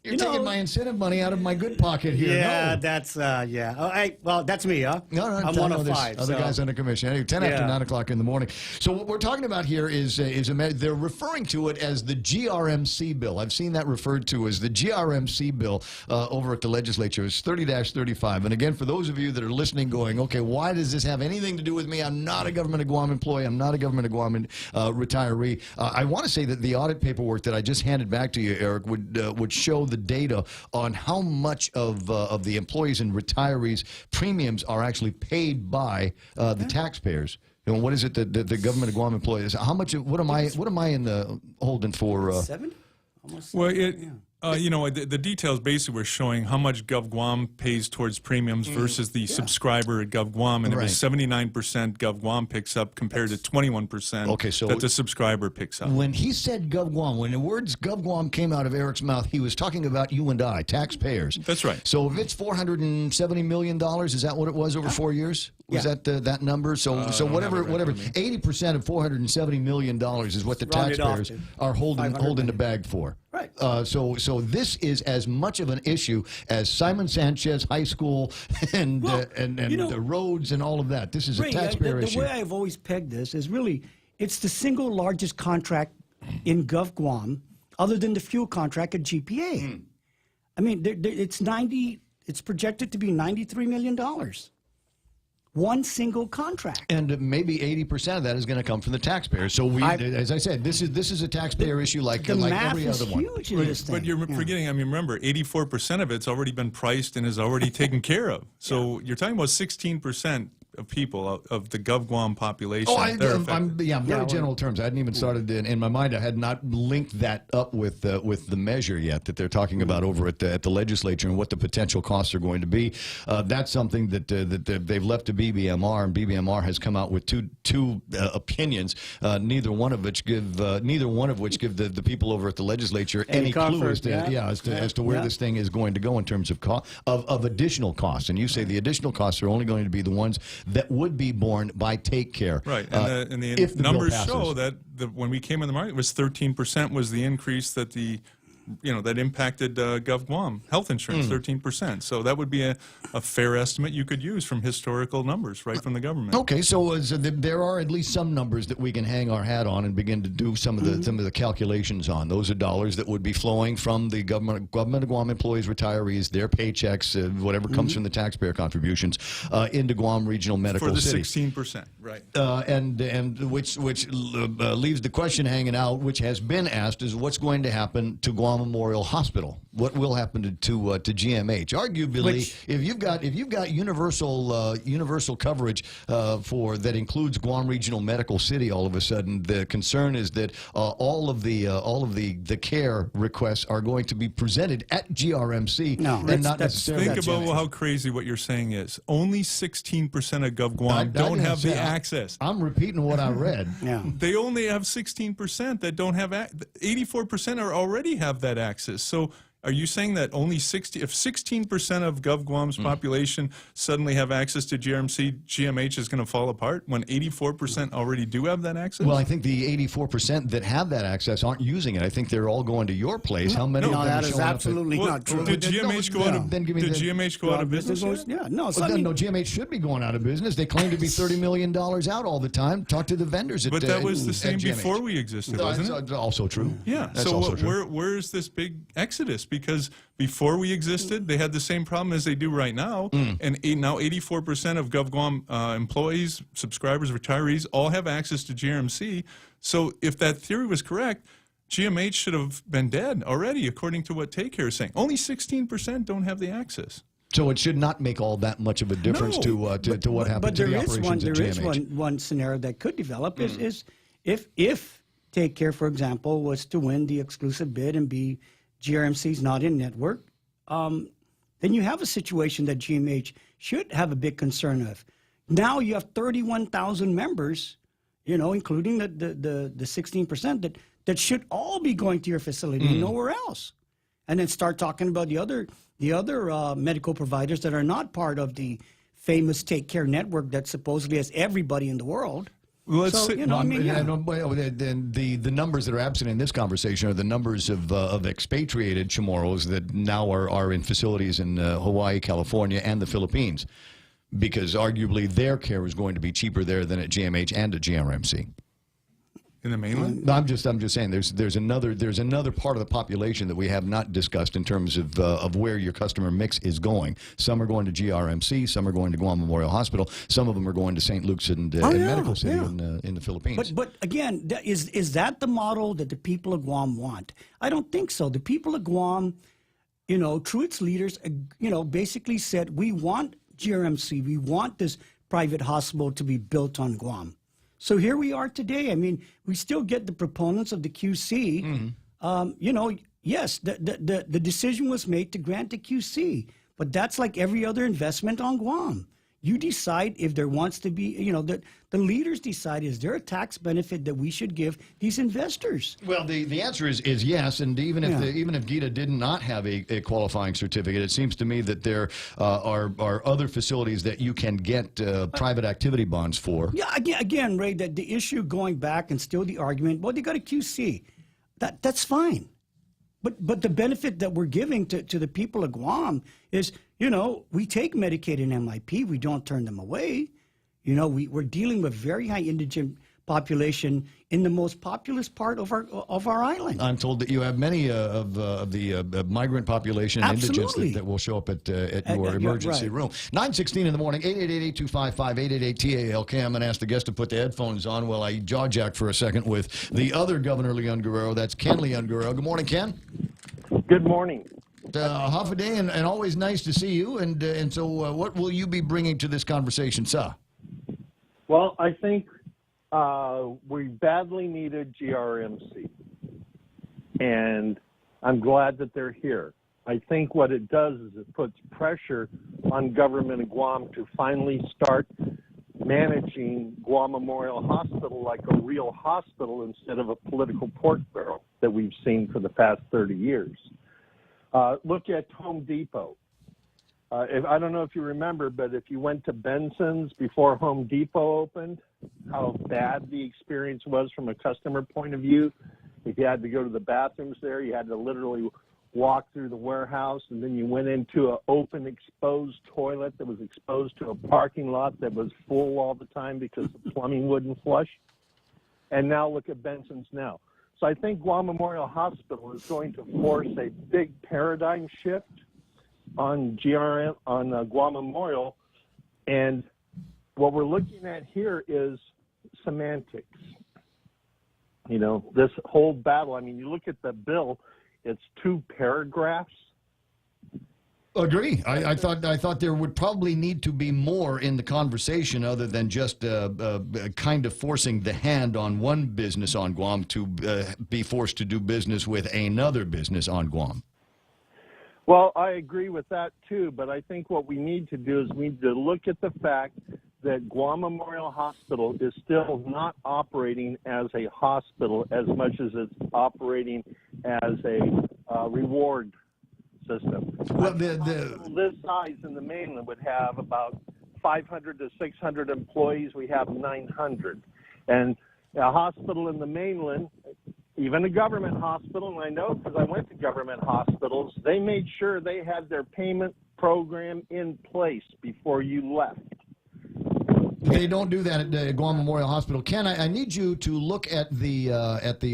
You're taking my incentive money out of my good pocket here. Yeah, no. that's well, that's me, huh? No, I'm one of five. Other guys on the commission. Anyway, 10 after 9 o'clock in the morning. So what we're talking about here is they're referring to it as the GRMC bill. I've seen that referred to as the GRMC bill over at the legislature. It's 30-35. And again, for those of you that are listening, going, okay, why does this have anything to do with me? I'm not a Government of Guam employee. I'm not a Government of Guam retiree. I want to say that the audit paperwork that I just handed back to you, Eric, would show the data on how much of the employees and retirees' premiums are actually paid by the taxpayers. You know, what is it that the Government of Guam employees? How much? What am I in the holding for? 70. Almost. Well, the details basically were showing how much Gov Guam pays towards premiums versus the subscriber at Gov Guam, and it was 79% Gov Guam picks up compared to 21% that the subscriber picks up. When he said Gov Guam, when the words Gov Guam came out of Eric's mouth, he was talking about you and I, taxpayers. That's right. So if it's $470 million, is that what it was over 4 years? Was that that number? So whatever, 80% of $470 million is what the taxpayers are holding the bag for. Right. So this is as much of an issue as Simon Sanchez High School and the roads and all of that. This is a taxpayer issue. The way I've always pegged this is really, it's the single largest contract in Gov Guam, other than the fuel contract at GPA. I mean, it's projected to be $93 million. One single contract, and maybe 80% of that is going to come from the taxpayers. So as I said, this is a taxpayer issue like every other one. But you're forgetting. I mean, remember, 84% of it's already been priced and is already taken care of. So you're talking about 16% of people of the Gov Guam population. Oh, I'm very general terms. I hadn't even started in my mind. I had not linked that up with the measure yet that they're talking about over at the legislature and what the potential costs are going to be. That's something that they've left to BBMR, and BBMR has come out with two opinions. Neither one of which give the people over at the legislature any clue as to where this thing is going to go in terms of additional costs. And you say the additional costs are only going to be the ones that would be borne by Take Care. Right, and the numbers show that when we came in the market, it was 13% was the increase that the that impacted Gov Guam health insurance, 13%. So that would be a fair estimate you could use from historical numbers, right from the government. Okay, so there are at least some numbers that we can hang our hat on and begin to do some of the calculations on. Those are dollars that would be flowing from the government of Guam employees, retaillees, their paychecks, whatever comes from the taxpayer contributions, into Guam Regional Medical For the City. 16%, right. And which leaves the question hanging out, which has been asked, is what's going to happen to Guam Memorial Hospital? What will happen to GMH? Arguably, if you've got universal coverage for that includes Guam Regional Medical City, all of a sudden the concern is that all of the care requests are going to be presented at GRMC. And not necessarily. Think about how crazy what you're saying is. Only 16% of Gov Guam don't have the access. I'm repeating what I read. They only have 16% that don't have 84% already have that access. So are you saying that only if 16% of Gov Guam's population suddenly have access to GRMC, GMH is going to fall apart when 84% already do have that access? Well, I think the 84% that have that access aren't using it. I think they're all going to your place. How many? No, that is absolutely not true. Did GMH go out of? Did GMH go out of business? Yeah, no. GMH should be going out of business. They claim to be $30 million out all the time. Talk to the vendors. But that was the same before we existed, wasn't it? That's also true. Yeah. That's so also true. where is this big exodus? Because before we existed, they had the same problem as they do right now, and now 84% of Gov Guam employees, subscribers, retirees all have access to GRMC. So if that theory was correct, GMH should have been dead already, according to what Take Care is saying. Only 16% don't have the access. So it should not make all that much of a difference to what happened to the operations at GMH. There is one scenario that could develop is if Take Care, for example, was to win the exclusive bid and be GRMC's not in network, then you have a situation that GMH should have a big concern of. Now you have 31,000 members, including the 16% that should all be going to your facility and nowhere else. And then start talking about the other medical providers that are not part of the famous Take Care network that supposedly has everybody in the world. Well, the numbers that are absent in this conversation are the numbers of expatriated Chamorros that now are in facilities in Hawaii, California, and the Philippines, because arguably their care is going to be cheaper there than at GMH and at GRMC. In the mainland? I'm just saying there's another part of the population that we have not discussed in terms of where your customer mix is going. Some are going to GRMC, some are going to Guam Memorial Hospital, some of them are going to St. Luke's and Medical City in the Philippines. But again, is that the model that the people of Guam want? I don't think so. The people of Guam, through its leaders, basically said, we want GRMC, we want this private hospital to be built on Guam. So here we are today. I mean, we still get the proponents of the QC. Yes, the decision was made to grant the QC, but that's like every other investment on Guam. You decide if there wants to be, the leaders decide, is there a tax benefit that we should give these investors? Well, the answer is yes, and even if GITA did not have a qualifying certificate, it seems to me that there are other facilities that you can get private activity bonds for. Yeah, again, Ray, that the issue going back and still the argument, well, they got a QC. That's fine. But the benefit that we're giving to the people of Guam is, we take Medicaid and MIP. We don't turn them away. We're dealing with very high indigent population in the most populous part of our island. I'm told that you have many of the migrant population and indigents that will show up at your emergency room. 9:16 in the morning, 888-825-5888-TAL. I'm going to ask the guest to put the headphones on while I jaw jack for a second with the other Governor Leon Guerrero. That's Ken Leon Guerrero. Good morning, Ken. Good morning. Half a day and always nice to see you. And so what will you be bringing to this conversation, sir? Well, I think we badly needed GRMC, and I'm glad that they're here. I think what it does is it puts pressure on government of Guam to finally start managing Guam Memorial Hospital like a real hospital instead of a political pork barrel that we've seen for the past 30 years. Look at Home Depot. I don't know if you remember, but if you went to Benson's before Home Depot opened, how bad the experience was from a customer point of view. If you had to go to the bathrooms there, you had to literally walk through the warehouse, and then you went into an open, exposed toilet that was exposed to a parking lot that was full all the time because the plumbing wouldn't flush. And now look at Benson's now. So I think Guam Memorial Hospital is going to force a big paradigm shift on GRM, on Guam Memorial. And what we're looking at here is semantics. You know, this whole battle, I mean, you look at the bill, it's 2 paragraphs. Agree. I thought there would probably need to be more in the conversation other than just kind of forcing the hand on one business on Guam to be forced to do business with another business on Guam. Well, I agree with that too, but I think what we need to do is we need to look at the fact that Guam Memorial Hospital is still not operating as a hospital as much as it's operating as a reward system. Well, this size in the mainland would have about 500 to 600 employees. We have 900. And a hospital in the mainland, even a government hospital, and I know because I went to government hospitals, they made sure they had their payment program in place before you left. They don't do that at Guam Memorial Hospital. Ken, I need you to look at the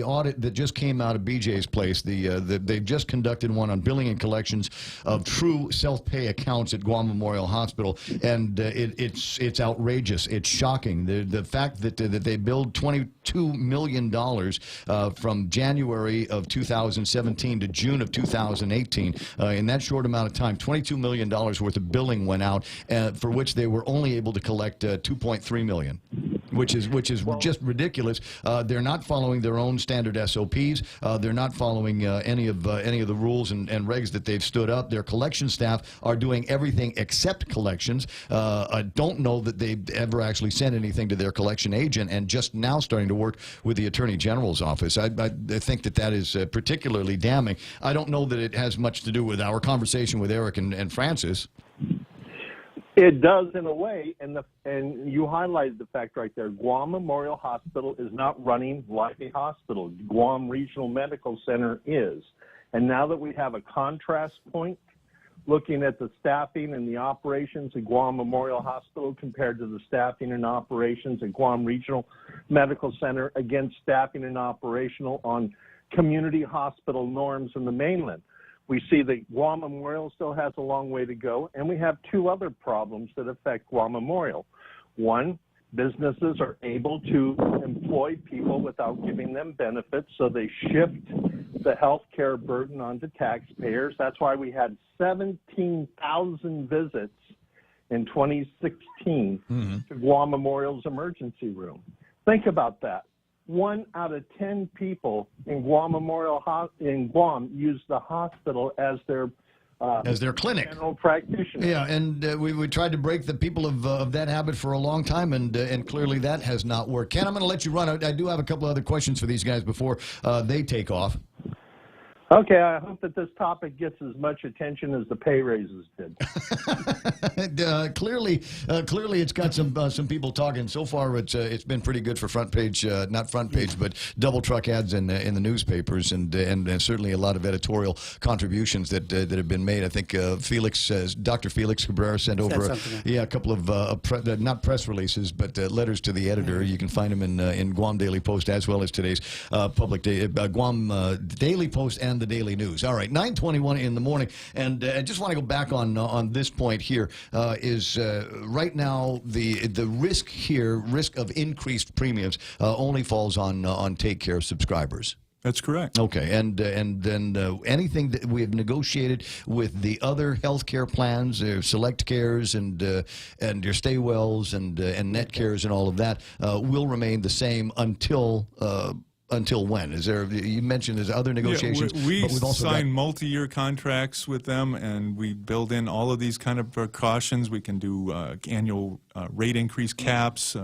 audit that just came out of BJ's place. They've just conducted one on billing and collections of true self-pay accounts at Guam Memorial Hospital, and it's outrageous. It's shocking. The fact that they billed $22 million from January of 2017 to June of 2018. In that short amount of time, $22 million worth of billing went out, for which they were only able to collect $2.3 million, which is just ridiculous. They're not following their own standard SOPs. They're not following any of the rules and regs that they've stood up. Their collection staff are doing everything except collections. I don't know that they've ever actually sent anything to their collection agent, and just now starting to work with the Attorney General's office. I think that is particularly damning. I don't know that it has much to do with our conversation with Eric and Francis. It does in a way, and you highlighted the fact right there. Guam Memorial Hospital is not running like a hospital. Guam Regional Medical Center is. And now that we have a contrast point, looking at the staffing and the operations at Guam Memorial Hospital compared to the staffing and operations at Guam Regional Medical Center against staffing and operational on community hospital norms in the mainland. We see that Guam Memorial still has a long way to go, and we have 2 other problems that affect Guam Memorial. One, businesses are able to employ people without giving them benefits, so they shift the health care burden onto taxpayers. That's why we had 17,000 visits in 2016 to Guam Memorial's emergency room. Think about that. 1 out of 10 people in Guam Memorial in Guam use the hospital as their clinic, general practitioner. Yeah, and we tried to break the people of that habit for a long time, and clearly that has not worked. Ken, I'm going to let you run. I do have a couple other questions for these guys before they take off. Okay, I hope that this topic gets as much attention as the pay raises did. Clearly, it's got some people talking. So far, it's been pretty good for front page, not front page, but double truck ads in the newspapers, and certainly a lot of editorial contributions that have been made. I think Dr. Felix Cabrera sent over a couple of not press releases, but letters to the editor. You can find them in Guam Daily Post as well as today's Guam Daily Post and the Daily News. All right, 9:21 in the morning, and I just want to go back on this point here. Is right now the risk of increased premiums only falls on Take Care subscribers. That's correct. Okay, and then anything that we have negotiated with the other health care plans, Select Cares and your Stay Wells and Net Cares and all of that will remain the same until when? Is there? You mentioned there's other negotiations. Yeah, we but we've also sign multi-year contracts with them, and we build in all of these kind of precautions. We can do annual rate increase caps.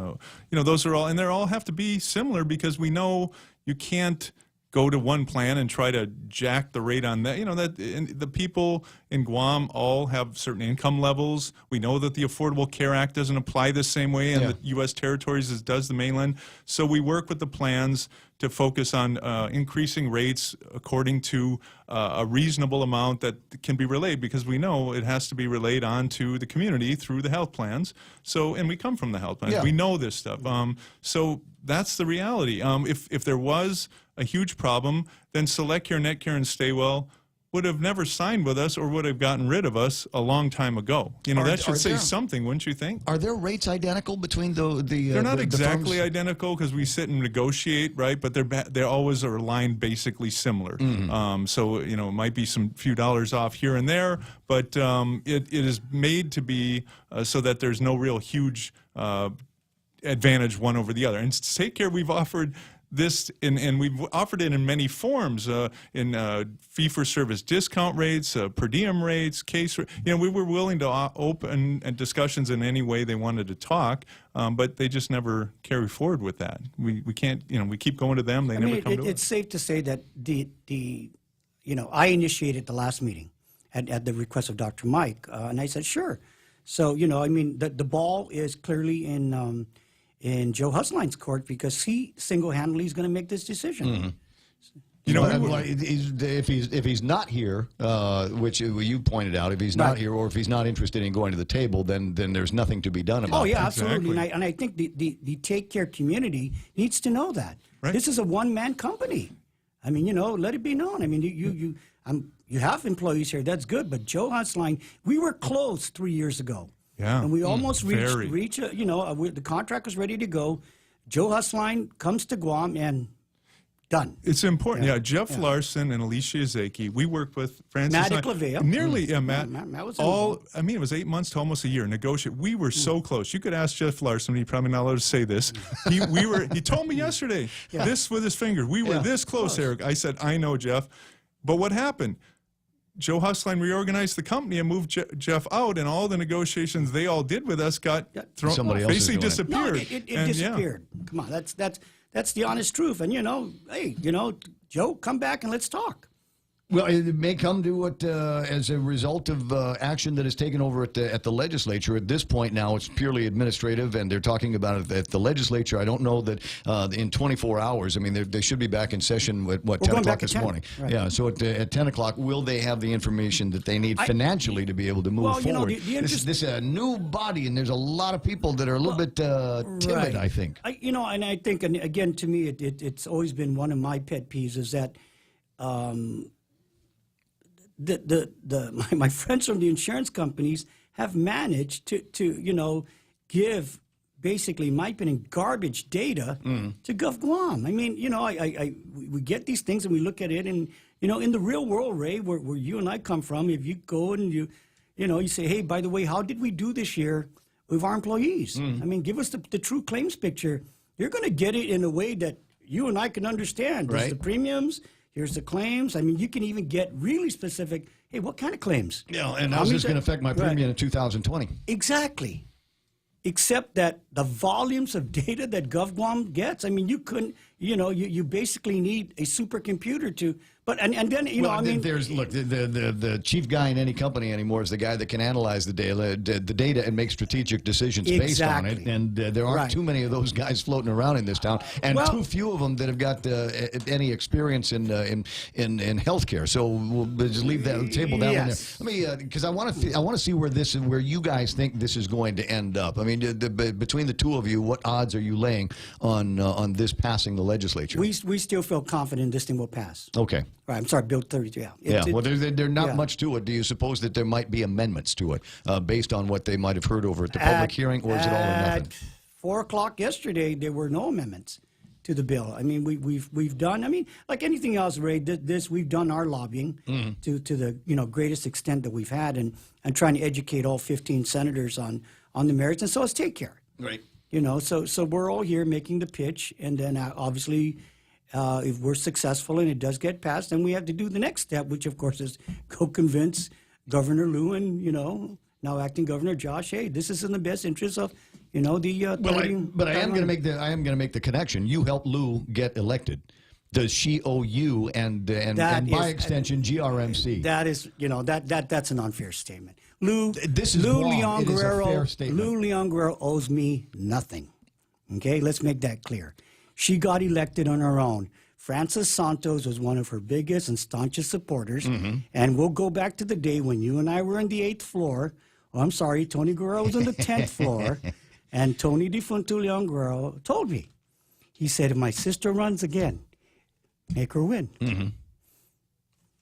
Those are all, and they all have to be similar because we know you can't go to one plan and try to jack the rate on that. The people in Guam all have certain income levels. We know that the Affordable Care Act doesn't apply the same way in the U.S. territories as does the mainland. So we work with the plans to focus on increasing rates according to a reasonable amount that can be relayed, because we know it has to be relayed on to the community through the health plans. And we come from the health plans. Yeah. We know this stuff. So that's the reality. If there was a huge problem, then Select Care, Netcare, and Staywell would have never signed with us or would have gotten rid of us a long time ago. That should say something, wouldn't you think? Are their rates identical between the They're not exactly firms? identical, because we sit and negotiate, right? But they always are aligned basically similar. So it might be some few dollars off here and there, but it is made to be so that there's no real huge advantage one over the other. And to Take Care, we've offered this, and we've offered it in many forms, in fee-for-service discount rates, per diem rates, case. We were willing to open discussions in any way they wanted to talk, but they just never carry forward with that. We can't. We keep going to them. They never come to us. It's safe to say that I initiated the last meeting at the request of Dr. Mike, and I said sure. So the ball is clearly in Joe Husline's court, because he single-handedly is going to make this decision. If he's not here, which you pointed out, if he's not here, or if he's not interested in going to the table, then there's nothing to be done about it. Oh yeah, absolutely. And I think the Take Care community needs to know that this is a one-man company. Let it be known. You have employees here, that's good, but Joe Husline, we were closed 3 years ago. Yeah. And we almost reached the contract was ready to go. Joe Husline comes to Guam and done. It's important. Yeah, Jeff Larson and Alicia Ezeki, we worked with Francis. Matt Lavelle. Nearly, Matt was it was 8 months to almost a year. Negotiate. We were so close. You could ask Jeff Larson. He's probably not allowed to say this. He told me yesterday, this with his finger. We were this close, Eric. I said, I know, Jeff. But what happened? Joe Husline reorganized the company and moved Jeff out, and all the negotiations they all did with us got thrown. Somebody else basically disappeared. No, it disappeared. Come on, that's the honest truth. And hey, Joe, come back and let's talk. Well, it may come to it as a result of action that is taken over at the legislature. At this point now, it's purely administrative, and they're talking about it at the legislature. I don't know that in 24 hours, they should be back in session at, 10 o'clock this morning. Right. Yeah, so at 10 o'clock, will they have the information that they need financially to be able to move forward? This is a new body, and there's a lot of people that are a little bit timid, I think. And I think, and again, to me, it's always been one of my pet peeves is that my friends from the insurance companies have managed to give basically, in my opinion, garbage data to Gov Guam. We get these things and we look at it, and in the real world, Ray, where you and I come from, if you go and you say, hey, by the way, how did we do this year with our employees? Give us the true claims picture. You're going to get it in a way that you and I can understand. There's the premiums. Here's the claims. You can even get really specific. Hey, what kind of claims? And how's this going to affect my premium in 2020? Exactly. Except that the volumes of data that Gov Guam gets, you couldn't, you basically need a supercomputer to. But and then there's the chief guy in any company anymore is the guy that can analyze the data and make strategic decisions based on it. And there aren't too many of those guys floating around in this town, and too few of them that have got any experience in healthcare. So we'll just leave that table down there. Let me because I want to see where you guys think this is going to end up. Between the two of you, what odds are you laying on this passing the legislature? We still feel confident this thing will pass. Okay. Right, I'm sorry, Bill 32. There's not much to it. Do you suppose that there might be amendments to it based on what they might have heard over at the public hearing, or is it all or nothing? At 4 o'clock yesterday, there were no amendments to the bill. We've done. Like anything else, Ray. We've done our lobbying to the greatest extent that we've had, and trying to educate all 15 senators on the merits, and so it's Take Care. Right. So we're all here making the pitch, and then obviously. If we're successful and it does get passed, then we have to do the next step, which of course is go convince Governor Lou and now acting Governor Josh. Hey, this is in the best interest of the. But I am going to make the connection. You helped Lou get elected. does she owe you and by extension GRMC? That is, that's an unfair statement. Lou Leon Guerrero owes me nothing. Okay, let's make that clear. She got elected on her own. Francis Santos was one of her biggest and staunchest supporters. And we'll go back to the day when you and I were on the 8th floor. Oh, I'm sorry, Tony Guerrero was on the 10th floor. And Tony DeFunto Leon Guerrero told me, he said, if my sister runs again, make her win.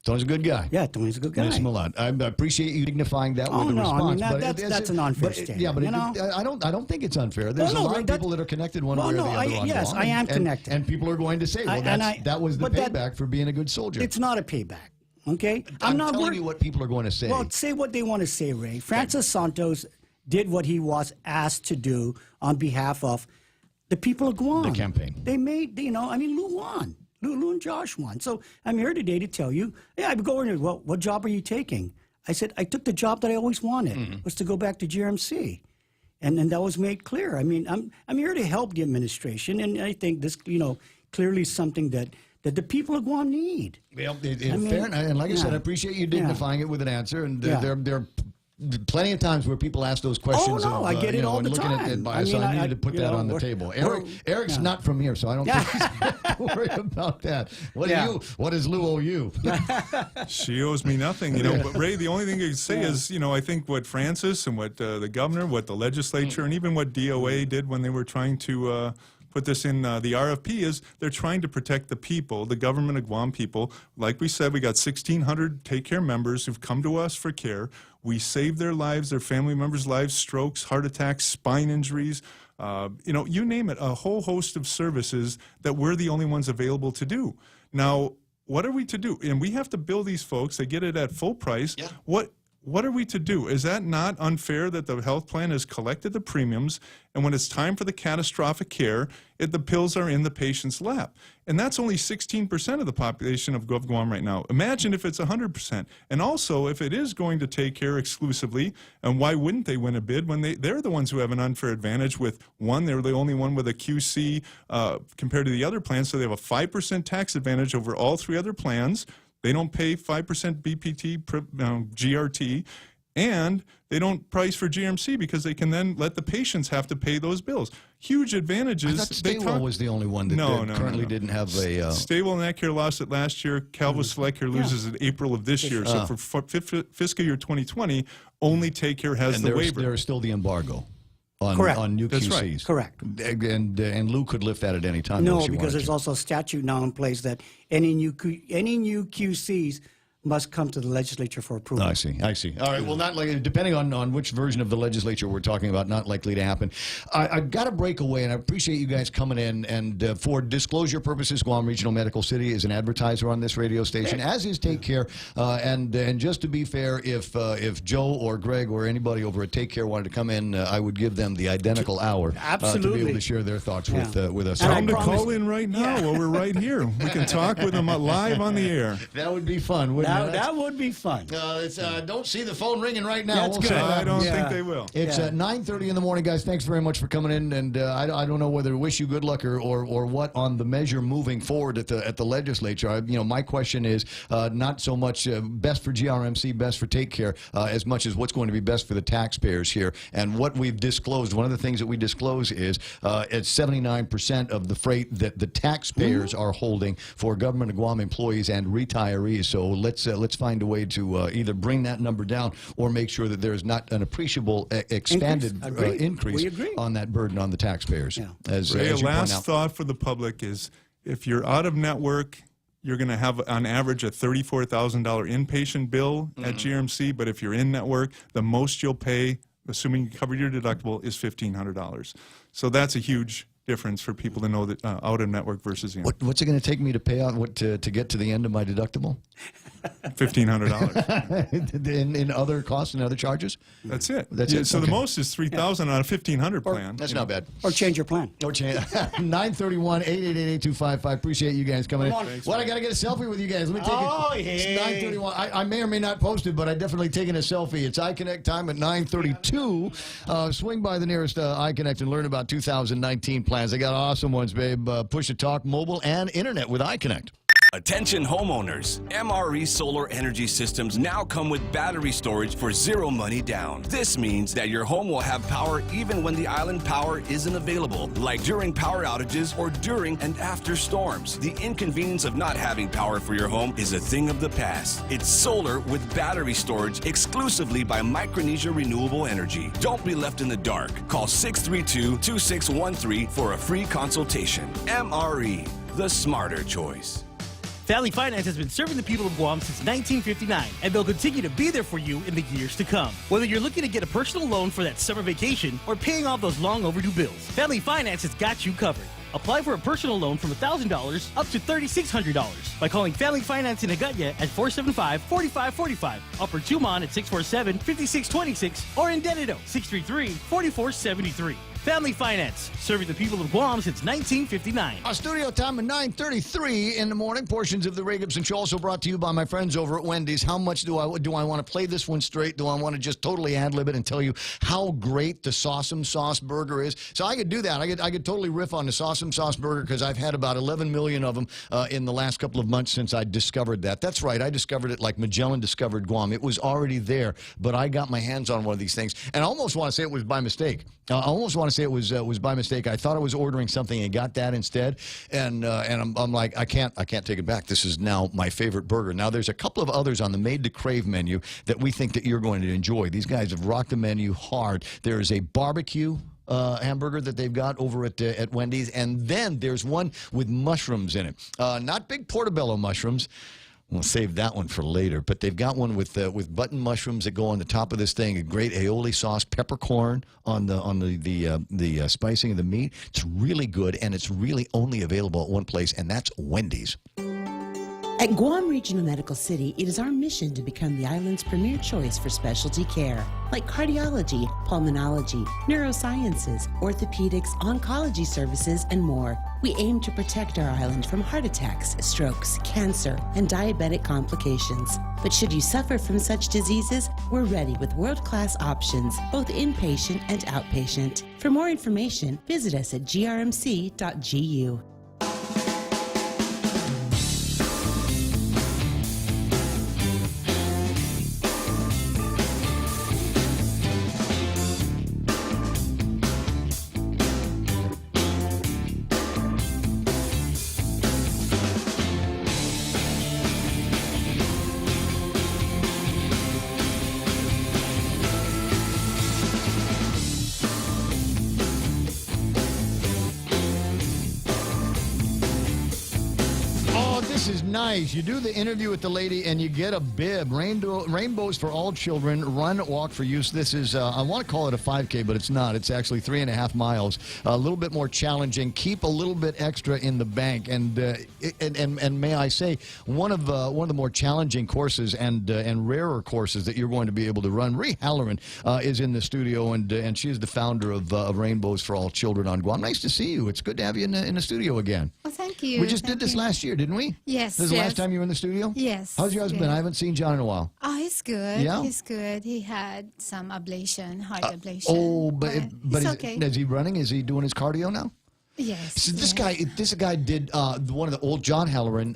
Tony's a good guy. Yeah, Tony's a good guy. Miss him a lot. I appreciate you dignifying that with a response. I mean, that's an unfair statement. Yeah, but I don't think it's unfair. There's a lot of people that are connected one way or the other on yes, Guam, I am connected. And people are going to say, well, that was the payback for being a good soldier. It's not a payback. Okay? I'm not telling you what people are going to say. Well, say what they want to say, Ray. Francis Santos did what he was asked to do on behalf of the people of Guam. The campaign. They made, Lou won. Lou and Josh won. So I'm here today to tell you, I'm going, well, what job are you taking? I said, I took the job that I always wanted, was to go back to GRMC. And then that was made clear. I mean, I'm here to help the administration, and I think this, clearly is something that the people of Guam need. Well, fair, and like I said, I appreciate you dignifying it with an answer, and there are plenty of times where people ask those questions. I get it all the time. So I needed to put that on the table. Eric's not from here, so I don't think he's going to worry about that. What does Lou owe you? She owes me nothing, But Ray, the only thing I can say is, I think what Francis and what the governor, what the legislature, and even what DOA did when they were trying to put this in the RFP is they're trying to protect the people, the government of Guam people. Like we said, we got 1,600 Take Care members who've come to us for care. We saved their lives, their family members' lives, strokes, heart attacks, spine injuries, you name it, a whole host of services that we're the only ones available to do. Now, what are we to do? And we have to bill these folks. They get it at full price. Yeah. What are we to do? Is that not unfair that the health plan has collected the premiums, and when it's time for the catastrophic care, the pills are in the patient's lap? And that's only 16% of the population of Guam right now. Imagine if it's 100%. And also, if it is going to Take Care exclusively, and why wouldn't they win a bid when they're the ones who have an unfair advantage with one, they're the only one with a QC compared to the other plans, so they have a 5% tax advantage over all three other plans. They don't pay 5% BPT, GRT, and they don't price for GRMC because they can then let the patients have to pay those bills. Huge advantages. I thought Staywell was the only one that currently didn't have a... Staywell and Netcare lost it last year. Calvo Select Care loses it April of this year. So for fiscal year 2020, only Take Care has the waiver. There's still the embargo. Correct. On new That's QCs. Right. Correct. And Lou could lift that at any time. No, because there's also a statute now in place that any new QCs must come to the legislature for approval. I see. All right. Well, not like, depending on which version of the legislature we're talking about, not likely to happen. I've got to break away, and I appreciate you guys coming in. And for disclosure purposes, Guam Regional Medical City is an advertiser on this radio station, as is Take Care. And just to be fair, if Joe or Greg or anybody over at Take Care wanted to come in, I would give them the identical hour to be able to share their thoughts with us. Tell them to call in right now while we're right here. We can talk with them live on the air. That would be fun, wouldn't it? That would be fun. Don't see the phone ringing right now. That's good. I don't think they will. It's 9:30 in the morning, guys. Thanks very much for coming in. And I don't know whether to wish you good luck or what on the measure moving forward at the legislature. My question is not so much best for GRMC, best for Take Care, as much as what's going to be best for the taxpayers here. And what we've disclosed, one of the things that we disclose is it's 79% of the freight that the taxpayers are holding for government of Guam employees and retirees. So let's find a way to either bring that number down or make sure that there's not an appreciable expanded increase on that burden on the taxpayers. Yeah. Ray, a last thought for the public is if you're out of network, you're going to have, on average, a $34,000 inpatient bill at GRMC, but if you're in network, the most you'll pay, assuming you covered your deductible, is $1,500. So that's a huge difference for people to know that out of network versus in. What's it going to take me to pay out to get to the end of my deductible? $1,500 in other costs and other charges. That's it. So the most is $3,000 on a $1,500 plan. That's not bad. Or change your plan. Or change. 931-888-8255. Appreciate you guys coming in. Thanks, I got to get a selfie with you guys. Let me take it. It's 9:31. I may or may not post it, but I definitely taken a selfie. It's iConnect time at 9:32. Swing by the nearest iConnect and learn about 2019 plans. plans. They got awesome ones, babe. Push-to-talk, mobile, and internet with iConnect. Attention homeowners, MRE solar energy systems now come with battery storage for zero money down. This means that your home will have power even when the island power isn't available, like during power outages or during and after storms. The inconvenience of not having power for your home is a thing of the past. It's solar with battery storage exclusively by Micronesia Renewable Energy. Don't be left in the dark. Call 632-2613 for a free consultation. MRE, the smarter choice. Family Finance has been serving the people of Guam since 1959, and they'll continue to be there for you in the years to come. Whether you're looking to get a personal loan for that summer vacation or paying off those long overdue bills, Family Finance has got you covered. Apply for a personal loan from $1,000 up to $3,600 by calling Family Finance in Agutya at 475-4545, Upper Tumon at 647-5626, or in Dededo, 633-4473. Family Finance, serving the people of Guam since 1959. Our studio time at 9:33 in the morning. Portions of the Ray Gibson Show also brought to you by my friends over at Wendy's. How much do I want to play this one straight? Do I want to just totally ad-lib it and tell you how great the Sauce'em Sauce Burger is? So I could do that. I could totally riff on the Sauce'em Sauce Burger because I've had about 11 million of them in the last couple of months since I discovered that. That's right. I discovered it like Magellan discovered Guam. It was already there, but I got my hands on one of these things, and I almost want to say it was by mistake. I almost want to say it was by mistake. I thought I was ordering something and got that instead, and I'm like, I can't take it back. This is now my favorite burger. Now there's a couple of others on the Made to Crave menu that we think that you're going to enjoy. These guys have rocked the menu hard. There is a barbecue hamburger that they've got over at Wendy's, and then there's one with mushrooms in it. Not big portobello mushrooms. We'll save that one for later, but they've got one with button mushrooms that go on the top of this thing. A great aioli sauce, peppercorn on the spicing of the meat. It's really good, and it's really only available at one place, and that's Wendy's. At Guam Regional Medical City, it is our mission to become the island's premier choice for specialty care, like cardiology, pulmonology, neurosciences, orthopedics, oncology services, and more. We aim to protect our island from heart attacks, strokes, cancer, and diabetic complications. But should you suffer from such diseases, we're ready with world-class options, both inpatient and outpatient. For more information, visit us at grmc.gu. This is nice. You do the interview with the lady and you get a bib. Rainbows for all children. Run, walk for use. This is, I want to call it a 5K, but it's not. It's actually 3.5 miles. A little bit more challenging. Keep a little bit extra in the bank. And may I say, one of the more challenging courses and rarer courses that you're going to be able to run. Ree Halloran is in the studio, and she is the founder of Rainbows for All Children on Guam. Nice to see you. It's good to have you in the studio again. Well, thank you. We just did this last year, didn't we? Yes. This is the last time you were in the studio? Yes. How's your husband? I haven't seen John in a while. Oh, he's good. Yeah? He's good. He had some ablation, heart ablation. Oh, but it's okay. Is he running? Is he doing his cardio now? Yes. So this guy did one of the old John Halloran,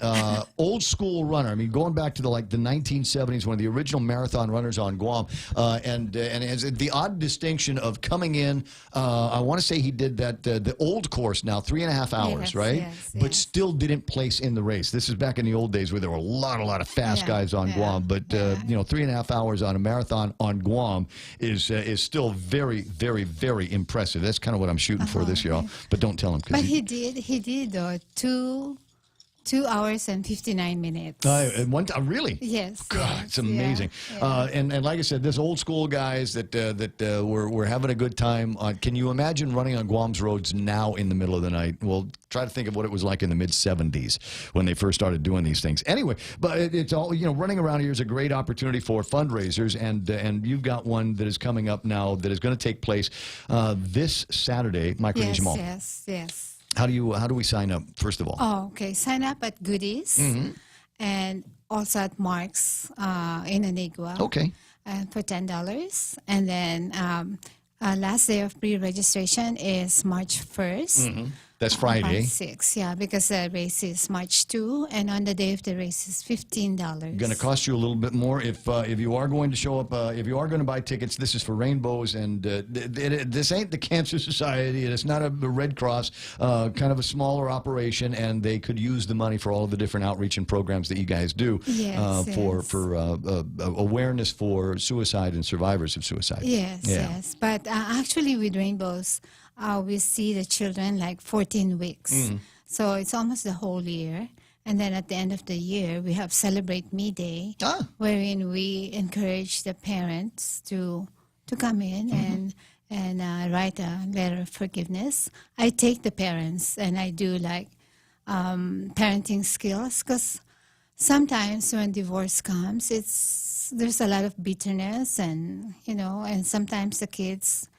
old school runner. I mean, going back to the 1970s, one of the original marathon runners on Guam, and has the odd distinction of coming in. I want to say he did that the old course now, 3.5 hours, yes, right? yes, but still didn't place in the race. This is back in the old days where there were a lot of fast guys on Guam. But 3.5 hours on a marathon on Guam is still very, very, very impressive. That's kind of what I'm shooting for this year. But don't tell him. But he did 2 hours and 59 minutes. One time, really? Yes. God, it's amazing. Yeah. And like I said, this old school guys that were having a good time. Can you imagine running on Guam's roads now in the middle of the night? Well, try to think of what it was like in the mid-'70s when they first started doing these things. Anyway, but it's all, running around here is a great opportunity for fundraisers, and you've got one that is coming up now that is going to take place this Saturday, Micronesia Mall. Yes. How do we sign up, first of all? Oh, okay. Sign up at Goodies and also at Mark's in Anigua. Okay. For $10. And then last day of pre-registration is March 1st. That's Friday. March 6, yeah, because the race is March 2, and on the day of the race is $15. Going to cost you a little bit more if you are going to show up. If you are going to buy tickets, this is for Rainbows, and this ain't the Cancer Society. It's not a Red Cross. Kind of a smaller operation, and they could use the money for all of the different outreach and programs that you guys do for awareness for suicide and survivors of suicide. Yes. But actually, with Rainbows, we see the children like 14 weeks. So it's almost the whole year. And then at the end of the year, we have Celebrate Me Day, wherein we encourage the parents to come in and write a letter of forgiveness. I take the parents and I do like parenting skills, because sometimes when divorce comes, there's a lot of bitterness, and and sometimes the kids,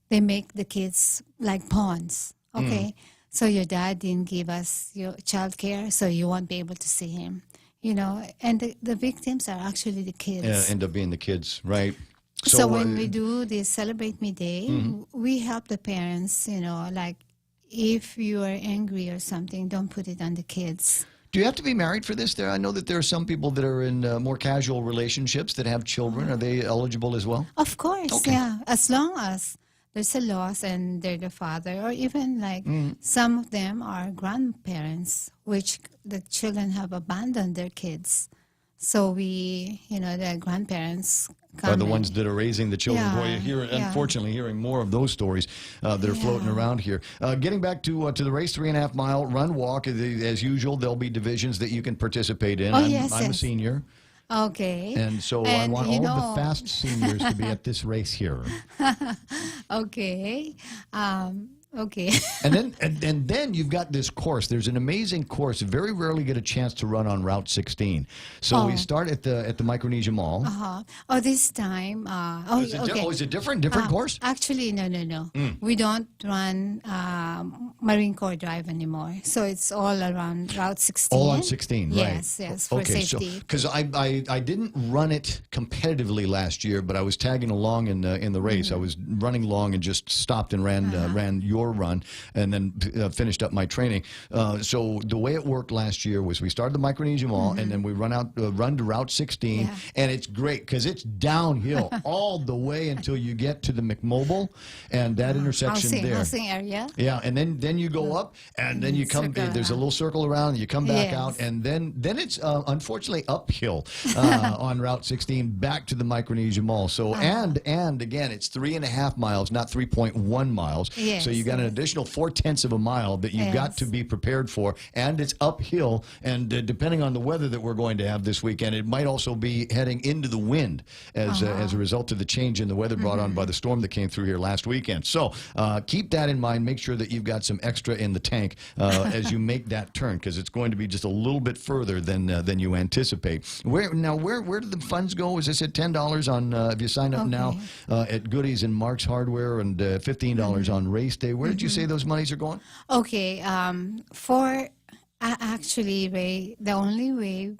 they make the kids like pawns. Okay, so your dad didn't give us your child care, so you won't be able to see him. And the victims are actually the kids. End up being the kids, right? So when we do this Celebrate Me Day, we help the parents, like if you are angry or something, don't put it on the kids. Do you have to be married for this? I know that there are some people that are in more casual relationships that have children. Are they eligible as well? Of course, yeah. As long as there's a loss and they're the father, or even like some of them are grandparents, which the children have abandoned their kids. So the grandparents are the ones that are raising the children. Boy, unfortunately, hearing more of those stories that are floating around here. Getting back to the race, 3.5 mile run, walk. As usual, there'll be divisions that you can participate in. I'm a senior. Okay. And so I want all of the fast seniors to be at this race here. Okay. Okay. and then you've got this course. There's an amazing course. You very rarely get a chance to run on Route 16. So we start at the Micronesia Mall. Oh, this time. Is it different course? Actually, no. We don't run Marine Corps Drive anymore. So it's all around Route 16. All on 16, right? Yes, for safety. Because I didn't run it competitively last year, but I was tagging along in the race. I was running long and just stopped and ran your run, and then finished up my training. So the way it worked last year was we started the Micronesia Mall, and then we run to Route 16, and it's great because it's downhill all the way until you get to the McMobile and that intersection there. Housing area. Yeah, and then you go up, and then you come. There's a little circle around, and you come back out, and then it's unfortunately uphill on Route 16 back to the Micronesia Mall. So and again, it's 3.5 miles, not 3.1 miles. So you got an additional 0.4 of a mile that you've got to be prepared for, and it's uphill. And depending on the weather that we're going to have this weekend, it might also be heading into the wind as a result of the change in the weather brought on by the storm that came through here last weekend. So keep that in mind. Make sure that you've got some extra in the tank as you make that turn, because it's going to be just a little bit further than you anticipate. Where do the funds go? As I said, $10 on if you sign up now at Goodies and Mark's Hardware, and $15 on Race Day. Where did you say those monies are going? Okay, actually, Ray, the only way,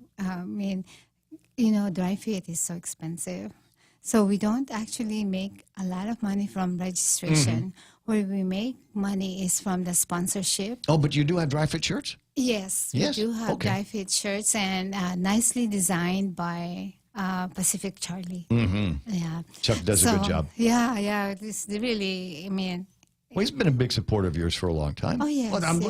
dry fit is so expensive. So we don't actually make a lot of money from registration. Where we make money is from the sponsorship. Oh, but you do have dry fit shirts? Yes, we do have dry fit shirts, and nicely designed by Pacific Charlie. Yeah, Chuck does a good job. Yeah, it's really, Well, he's been a big supporter of yours for a long time. Oh, yes. Well, I'm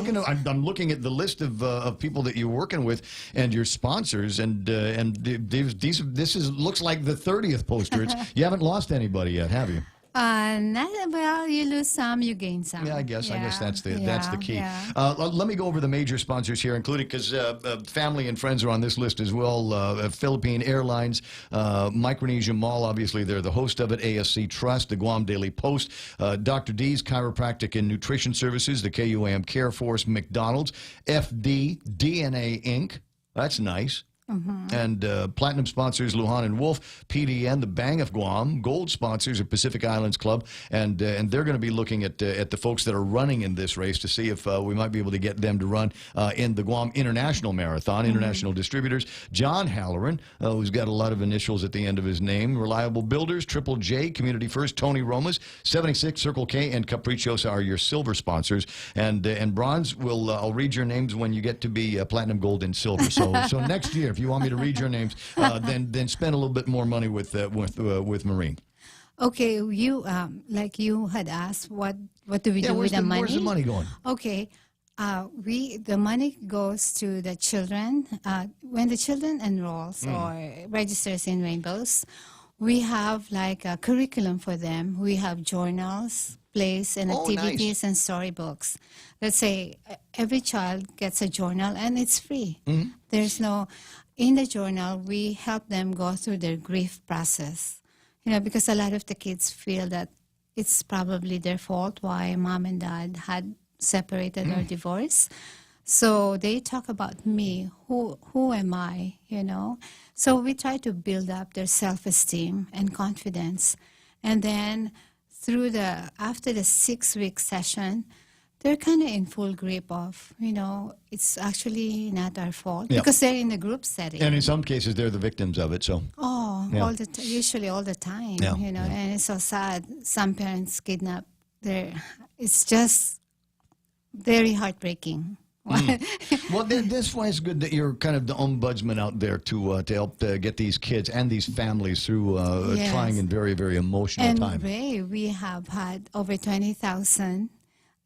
looking at the list of people that you're working with and your sponsors, and this looks like the 30th poster. You haven't lost anybody yet, have you? You lose some, you gain some. Yeah, I guess that's the key. Let me go over the major sponsors here, including, because family and friends are on this list as well. Philippine Airlines, Micronesia Mall, obviously they're the host of it. ASC Trust, the Guam Daily Post, Dr. D's Chiropractic and Nutrition Services, the KUAM Care Force, McDonald's, FD, DNA Inc. That's nice. And platinum sponsors Lujan and Wolf, PDN, the Bang of Guam. Gold sponsors are Pacific Islands Club, and they're going to be looking at the folks that are running in this race to see if we might be able to get them to run in the Guam International Marathon. International distributors, John Halloran, who's got a lot of initials at the end of his name. Reliable Builders, Triple J, Community First, Tony Romas, 76, Circle K, and Caprichos are your silver sponsors. And bronze, I'll read your names when you get to be platinum, gold, and silver. So next year, if you want me to read your names, then spend a little bit more money with Marine. Okay, you like you had asked, what do we do with the money? Where's the money going? Okay, the money goes to the children. When the children enrolls or registers in Rainbows, we have like a curriculum for them. We have journals, plays, and activities and storybooks. Let's say every child gets a journal and it's free. There's no, in the journal, we help them go through their grief process. Because a lot of the kids feel that it's probably their fault why mom and dad had separated or divorced. So they talk about me, who am I, So we try to build up their self-esteem and confidence. And then after the 6-week session, they're kind of in full grip of, it's actually not our fault because they're in a group setting. And in some cases, they're the victims of it. So usually all the time, and it's so sad. Some parents kidnap it's just very heartbreaking. Well, that's why it's good that you're kind of the ombudsman out there to help get these kids and these families through trying and very, very emotional time. And Ray, we have had over 20,000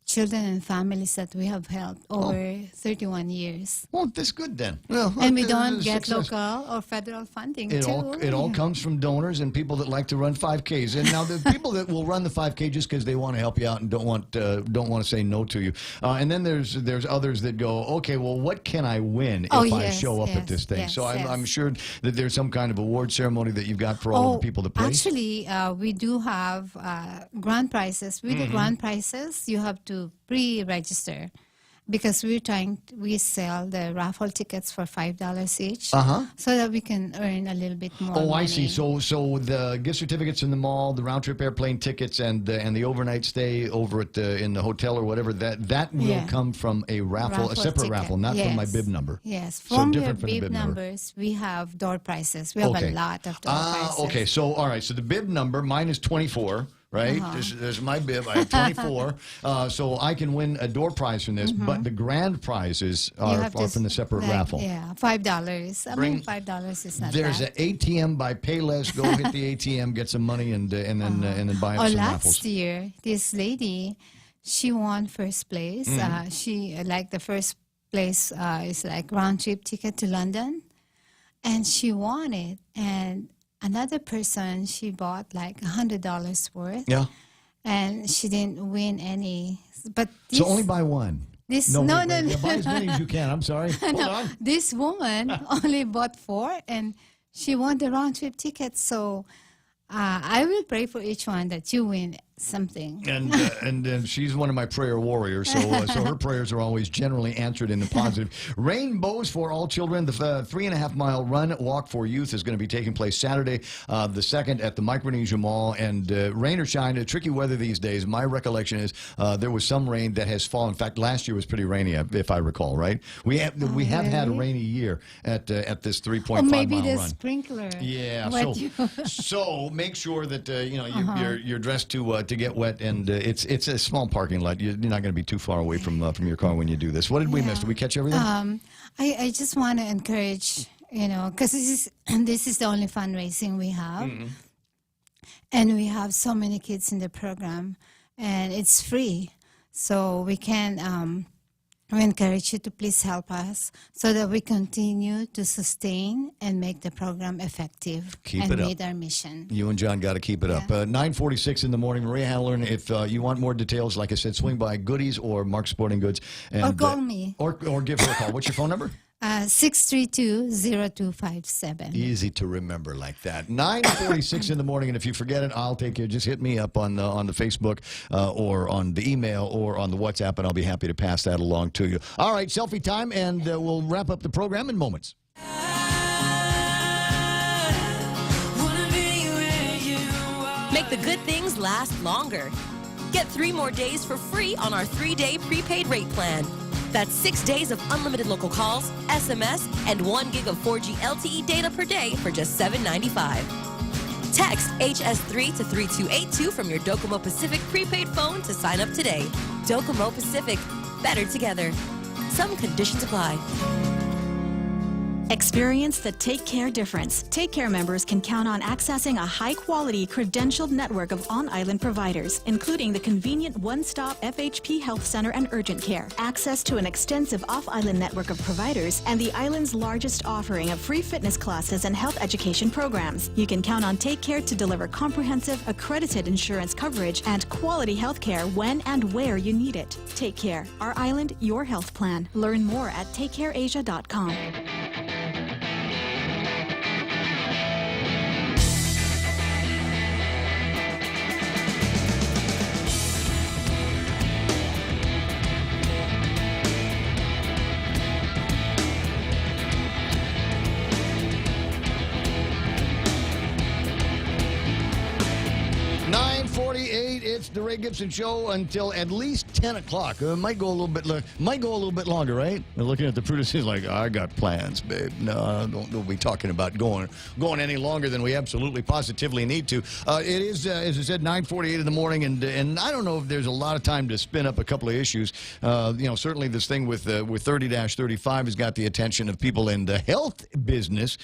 children and families that we have helped over 31 years. Well, that's good then. Well, and we don't get local or federal funding it all comes from donors and people that like to run 5Ks. And now the people that will run the 5K just because they want to help you out and don't want to say no to you. And then there's others that go, okay, well, what can I win if I show up at this thing? So I'm sure that there's some kind of award ceremony that you've got for all of the people that place. Actually, we do have grand prizes. With the grand prizes, you have to pre-register because we sell the raffle tickets for $5 each, so that we can earn a little bit more. I see. So the gift certificates in the mall, the round trip airplane tickets, and the overnight stay over at in the hotel or whatever that will come from a raffle, a separate raffle, not from my bib number. Yes, from your bib numbers, we have door prizes. We have a lot of door prizes. Okay. So all right. So the bib number, mine is 24. Right? There's my bib. I have 24. So I can win a door prize from this, but the grand prizes are from the separate raffle. Yeah, $5. $5 is not There's bad. an ATM by Payless. Go hit the ATM, get some money, and then buy up some raffles. Last year, this lady, she won first place. She the first place is like round trip ticket to London, and she won it. And another person, she bought like $100 worth. Yeah. And she didn't win any. But so only buy one. No. Buy as many as you can. I'm sorry. Hold on. This woman only bought 4, and she won the round trip ticket. So I will pray for each one that you win something. And she's one of my prayer warriors, so her prayers are always generally answered in the positive. Rainbows for all children. The 3.5-mile run walk for youth is going to be taking place Saturday, the 2nd at the Micronesia Mall. And rain or shine, tricky weather these days. My recollection is there was some rain that has fallen. In fact, last year was pretty rainy, if I recall. Right? We have had a rainy year at this 3.5 mile run. Maybe the sprinkler. Yeah. So make sure that you're dressed to get wet, and it's a small parking lot. You're not going to be too far away from your car when you do this. What did we miss? Did we catch everything? I just want to encourage, because this is the only fundraising we have, and we have so many kids in the program, and it's free, so we can. We encourage you to please help us so that we continue to sustain and make the program effective meet our mission. You and John got to keep it up. 9:46 in the morning. Maria Halloran, if you want more details, like I said, swing by Goodies or Mark's Sporting Goods. And, or call me. Or give her a call. What's your phone number? 632-0257. Easy to remember like that. 9:46 in the morning, and if you forget it, I'll take you. Just hit me up on the Facebook or on the email or on the WhatsApp, and I'll be happy to pass that along to you. All right, selfie time, and we'll wrap up the program in moments. the good things last longer. Get 3 more days for free on our 3-day prepaid rate plan. That's 6 days of unlimited local calls, SMS, and 1 gig of 4G LTE data per day for just $7.95. Text HS3 to 3282 from your Docomo Pacific prepaid phone to sign up today. Docomo Pacific. Better together. Some conditions apply. Experience the Take Care difference. Take Care members can count on accessing a high-quality, credentialed network of on-island providers, including the convenient one-stop FHP Health Center and Urgent Care, access to an extensive off-island network of providers, and the island's largest offering of free fitness classes and health education programs. You can count on Take Care to deliver comprehensive, accredited insurance coverage and quality health care when and where you need it. Take Care. Our island, your health plan. Learn more at takecareasia.com. It's the Ray Gibson Show until at least 10 o'clock. Might go a little bit longer, right? We're looking at the producers like, I got plans, babe. No, don't be talking about going any longer than we absolutely positively need to. It is, as I said, 9:48 in the morning, and I don't know if there's a lot of time to spin up a couple of issues. Certainly this thing with 30-35 has got the attention of people in the health business,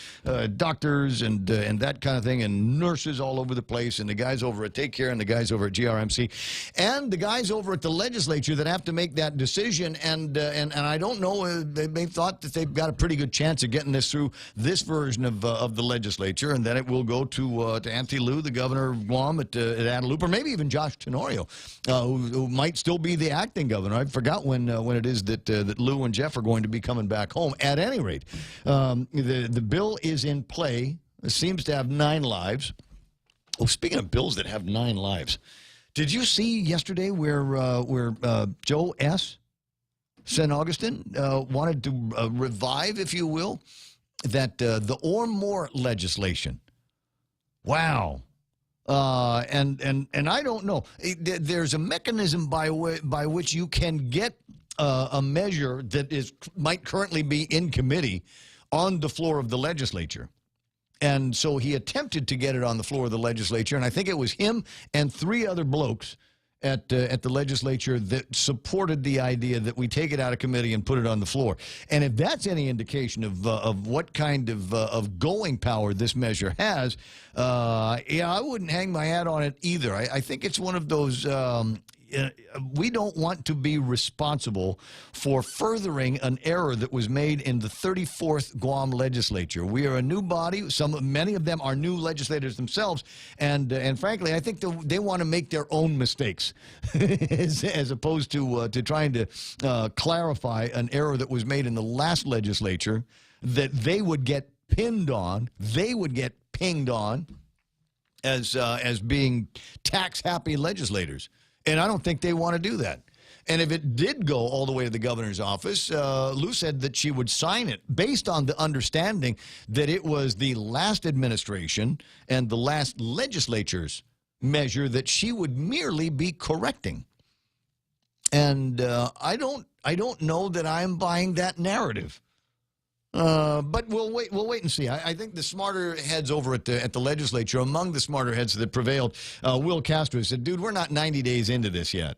doctors and that kind of thing, and nurses all over the place, and the guys over at Take Care and the guys over at GRMC, and the guys over at the legislature that have to make that decision. And I don't know. They thought that they've got a pretty good chance of getting this through this version of the legislature, and then it will go to Auntie Lou, the governor of Guam, at Guadalupe, or maybe even Josh Tenorio, who might still be the acting governor. I forgot when it is that Lou and Jeff are going to be coming back home. At any rate, the bill is in play. It seems to have 9 lives. Oh, speaking of bills that have 9 lives, did you see yesterday where Joe S. St. Augustine wanted to revive, if you will, that the or more legislation? Wow. And I don't know. There's a mechanism by which you can get a measure that might currently be in committee on the floor of the legislature. And so he attempted to get it on the floor of the legislature, and I think it was him and 3 other blokes at the legislature that supported the idea that we take it out of committee and put it on the floor. And if that's any indication of what kind of going power this measure has, I wouldn't hang my hat on it either. I think it's one of those. We don't want to be responsible for furthering an error that was made in the 34th Guam legislature. We are a new body. Many of them are new legislators themselves, and frankly, I think they want to make their own mistakes as opposed to trying to clarify an error that was made in the last legislature that they would get pinned on. They would get pinged on as being tax-happy legislators. And I don't think they want to do that. And if it did go all the way to the governor's office, Lou said that she would sign it based on the understanding that it was the last administration and the last legislature's measure that she would merely be correcting. And I don't know that I'm buying that narrative. But we'll wait and see. I think the smarter heads over at the legislature, among the smarter heads that prevailed, Will Castro said, dude, we're not 90 days into this yet.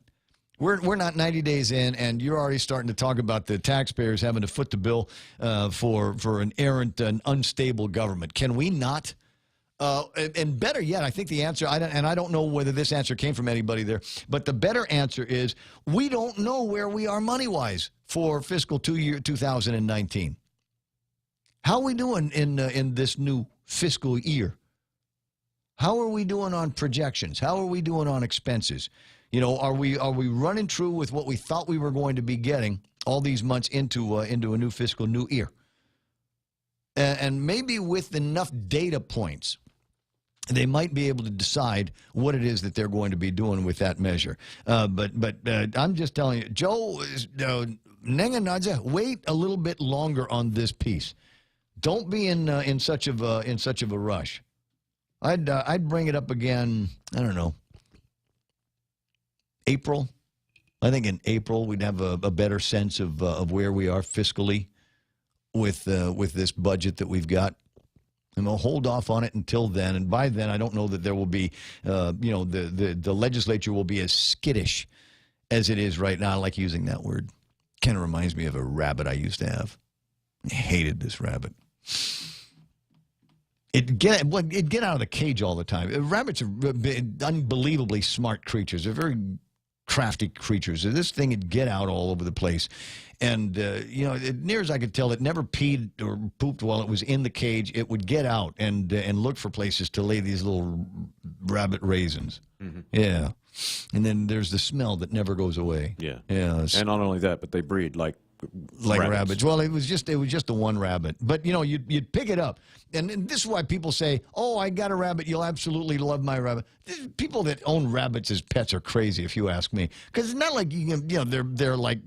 We're not 90 days in, and you're already starting to talk about the taxpayers having to foot the bill for an errant and unstable government. Can we not? And better yet, I think the answer, I don't know whether this answer came from anybody there, but the better answer is we don't know where we are money-wise for fiscal 2019. How are we doing in this new fiscal year? How are we doing on projections? How are we doing on expenses? You know, are we running true with what we thought we were going to be getting all these months into a new fiscal new year? And maybe with enough data points, they might be able to decide what it is that they're going to be doing with that measure. But I'm just telling you, Joe, Nenga wait a little bit longer on this piece. Don't be in such of a rush. I'd bring it up again, I don't know, April. I think in April we'd have a better sense of where we are fiscally with this budget that we've got. And we'll hold off on it until then. And by then, I don't know that there will be, the legislature will be as skittish as it is right now. I like using that word. Kind of reminds me of a rabbit I used to have. I hated this rabbit. It'd get out of the cage all the time. Rabbits are unbelievably smart creatures. They're very crafty creatures. This thing would get out all over the place. And, near as I could tell, it never peed or pooped while it was in the cage. It would get out and look for places to lay these little rabbit raisins. Mm-hmm. Yeah. And then there's the smell that never goes away. Yeah. Yeah. And not only that, but they breed like rabbits. Well, it was just the one rabbit. But, you'd pick it up. And this is why people say, oh, I got a rabbit. You'll absolutely love my rabbit. People that own rabbits as pets are crazy, if you ask me. Because it's not like, they're like,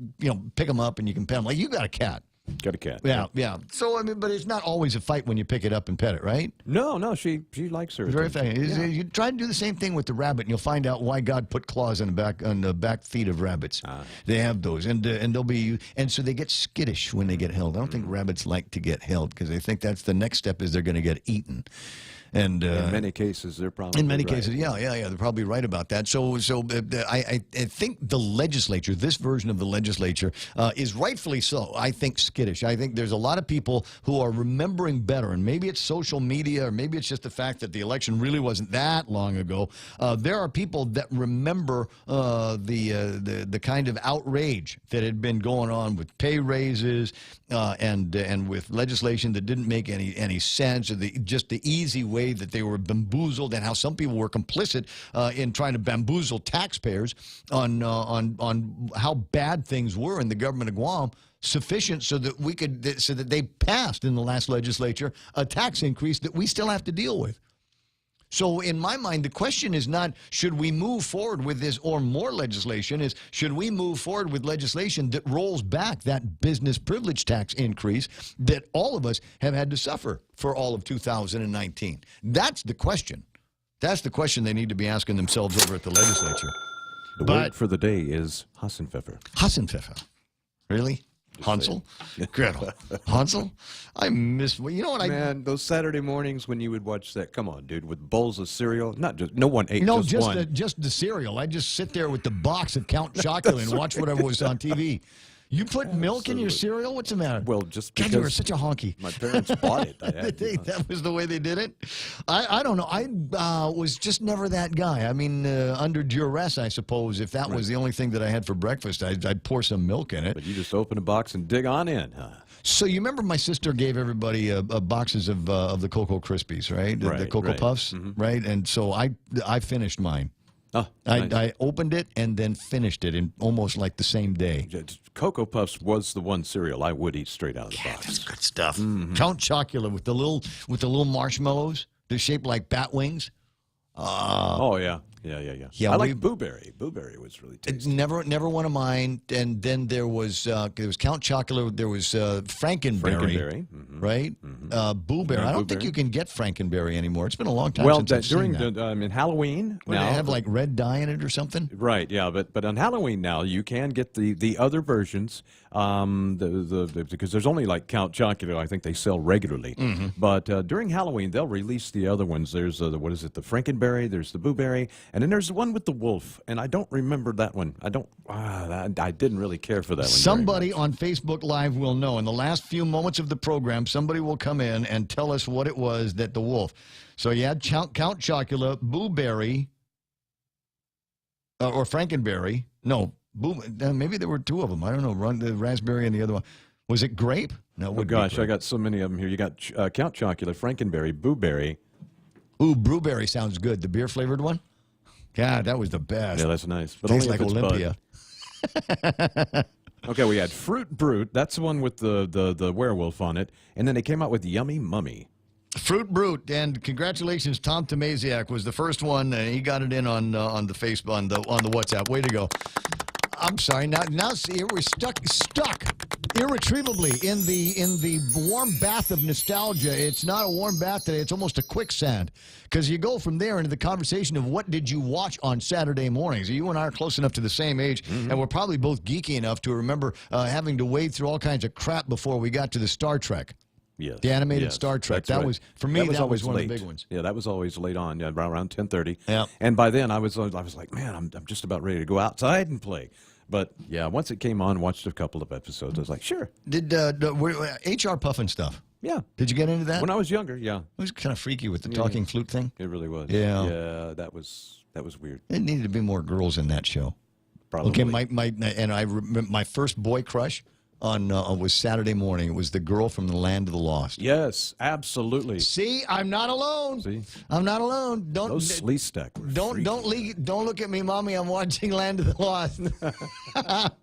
pick them up and you can pet them. Like, you got a cat. Got a cat. Yeah. So, but it's not always a fight when you pick it up and pet it, right? No, she likes her. Very funny. Yeah. You try to do the same thing with the rabbit, and you'll find out why God put claws on the back feet of rabbits. They have those, and they'll be, and so they get skittish when they get held. I don't think rabbits like to get held because they think that's the next step is they're going to get eaten. And in many cases, they're probably cases, yeah, they're probably right about that. So I think the legislature, this version of the legislature, is rightfully so. I think skittish. I think there's a lot of people who are remembering better, and maybe it's social media, or maybe it's just the fact that the election really wasn't that long ago. There are people that remember the kind of outrage that had been going on with pay raises and with legislation that didn't make any sense, or just the easy way that they were bamboozled, and how some people were complicit in trying to bamboozle taxpayers on how bad things were in the government of Guam, sufficient so that they passed in the last legislature a tax increase that we still have to deal with. So in my mind, the question is not should we move forward with this or more legislation, is should we move forward with legislation that rolls back that business privilege tax increase that all of us have had to suffer for all of 2019? That's the question. That's the question they need to be asking themselves over at the legislature. The word for the day is Hassenpfeffer. Hassenpfeffer. Really? Hansel? Gretel. Hansel? I miss, Man, those Saturday mornings when you would watch that, come on, dude, with bowls of cereal. No one ate just one. Just the cereal. I just sit there with the box of Count Chocula and watch whatever was on TV. You put milk in your cereal? What's the matter? Well, just because God, you were such a honky. My parents bought it. That was the way they did it? I don't know. I was just never that guy. I mean, under duress, I suppose, if that was the only thing that I had for breakfast, I'd pour some milk in it. But you just open a box and dig on in, huh? So you remember my sister gave everybody boxes of the Cocoa Krispies, right? The Cocoa Puffs, right? And so I finished mine. Oh, nice. I opened it and then finished it in almost like the same day. Cocoa Puffs was the one cereal I would eat straight out of the box. That's good stuff. Mm-hmm. Count Chocula with the little marshmallows. They're shaped like bat wings. Oh yeah. I like Blueberry. Blueberry was really tasty. Never one of mine. And then there was Count Chocula. There was Frankenberry. Right? Mm-hmm. Blueberry. I don't think you can get Frankenberry anymore. It's been a long time since I've seen that. In Halloween, now they have like red dye in it or something. Right. Yeah. But on Halloween now you can get the other versions. Because there's only like Count Chocula I think they sell regularly. Mm-hmm. But during Halloween they'll release the other ones. There's the Frankenberry. There's the Blueberry. And then there's the one with the wolf, and I don't remember that one. I didn't really care for that one. Somebody on Facebook Live will know. In the last few moments of the program, somebody will come in and tell us what it was that the wolf. So you had Count Chocula, Blueberry, or Frankenberry. No, maybe there were two of them. I don't know. The raspberry and the other one. Was it grape? No. Oh gosh, I got so many of them here. You got Count Chocula, Frankenberry, Blueberry. Ooh, Blueberry sounds good. The beer flavored one. God, that was the best. Yeah, that's nice. But tastes like Olympia. Okay, we had Fruit Brute. That's the one with the werewolf on it. And then they came out with Yummy Mummy. Fruit Brute, and congratulations, Tom Tomasiak was the first one, and he got it in on the Facebook on the WhatsApp. Way to go! I'm sorry. Now see, we're stuck irretrievably in the warm bath of nostalgia. It's not a warm bath today. It's almost a quicksand because you go from there into the conversation of what did you watch on Saturday mornings. You and I are close enough to the same age, and we're probably both geeky enough to remember having to wade through all kinds of crap before we got to the Star Trek. Yes. The animated Star Trek. That was, for me, that was one late. of the big ones. Yeah, that was always late on, around 10:30. Yeah. And by then, I was like, man, I'm just about ready to go outside and play. But, yeah, once it came on, watched a couple of episodes, I was like, sure. Did H.R. Puffin stuff? Yeah. Did you get into that? When I was younger, yeah. It was kind of freaky with the talking flute thing. It really was. Yeah. Yeah, that was weird. It needed to be more girls in that show. Probably. Okay, I remember my first boy crush on was Saturday morning. It was the girl from the Land of the Lost. Yes, absolutely. See, I'm not alone. See, I'm not alone. Those slee stack were don't look at me, mommy. I'm watching Land of the Lost.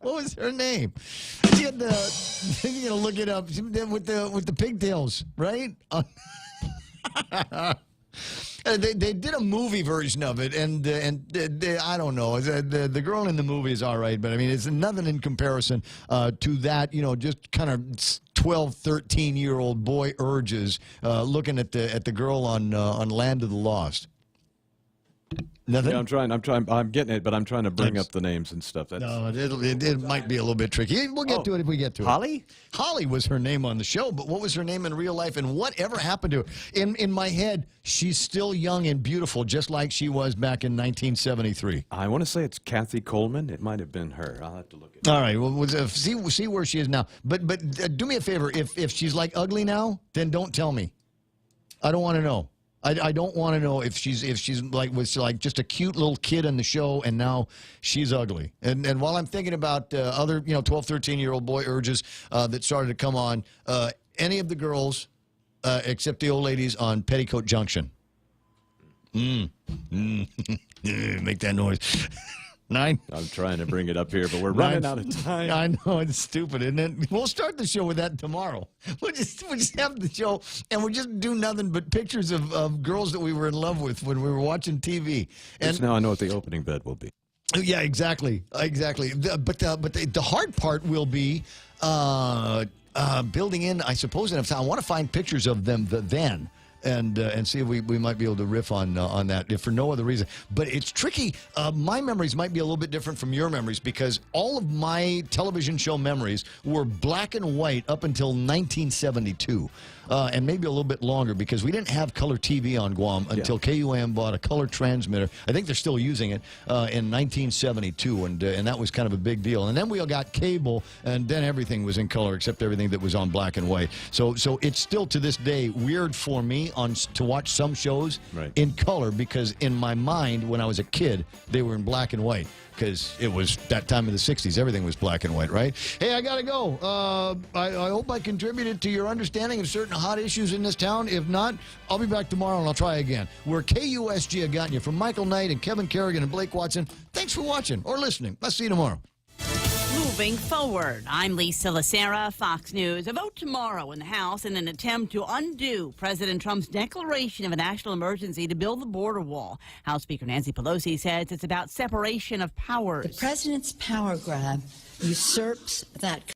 What was her name? She had you're gonna look it up with the pigtails, right? They did a movie version of it, and I don't know. The girl in the movie is all right, but I mean, it's nothing in comparison to that. Just kind of 12, 13-year-old boy urges looking at the girl on Land of the Lost. Nothing? Yeah, I'm getting it, but I'm trying to bring up the names and stuff. No, it might be a little bit tricky. We'll get to it if we get to it. Holly? Holly was her name on the show, but what was her name in real life, and whatever happened to her? In my head, she's still young and beautiful, just like she was back in 1973. I want to say it's Kathy Coleman. It might have been her. I'll have to look at it. All right, well, see where she is now. But do me a favor. If she's like ugly now, then don't tell me. I don't want to know. I don't want to know if she's was like just a cute little kid in the show and now she's ugly. And while I'm thinking about other 12, 13-year-old boy urges that started to come on, any of the girls except the old ladies on Petticoat Junction. Make that noise. 9. I'm trying to bring it up here, but we're running out of time. I know, it's stupid, isn't it? We'll start the show with that tomorrow. We'll just have the show, and we'll just do nothing but pictures of girls that we were in love with when we were watching TV. And now I know what the opening bed will be. Yeah, exactly. But the hard part will be building in, I suppose, and I want to find pictures of them then. And see if we might be able to riff on that, if for no other reason. But it's tricky. My memories might be a little bit different from your memories because all of my television show memories were black and white up until 1972. And maybe a little bit longer because we didn't have color TV on Guam until KUAM bought a color transmitter. I think they're still using it in 1972, and that was kind of a big deal. And then we all got cable, and then everything was in color except everything that was on black and white. So it's still to this day weird for me to watch some shows in color because in my mind when I was a kid they were in black and white. Because it was that time of the 60s. Everything was black and white, right? Hey, I got to go. I hope I contributed to your understanding of certain hot issues in this town. If not, I'll be back tomorrow and I'll try again. We're KUSG Aganya. From Michael Knight and Kevin Kerrigan and Blake Watson, thanks for watching or listening. I'll see you tomorrow. Moving forward, I'm Lisa Lacera, Fox News. A vote tomorrow in the House in an attempt to undo President Trump's declaration of a national emergency to build the border wall. House Speaker Nancy Pelosi says it's about separation of powers. The president's power grab usurps that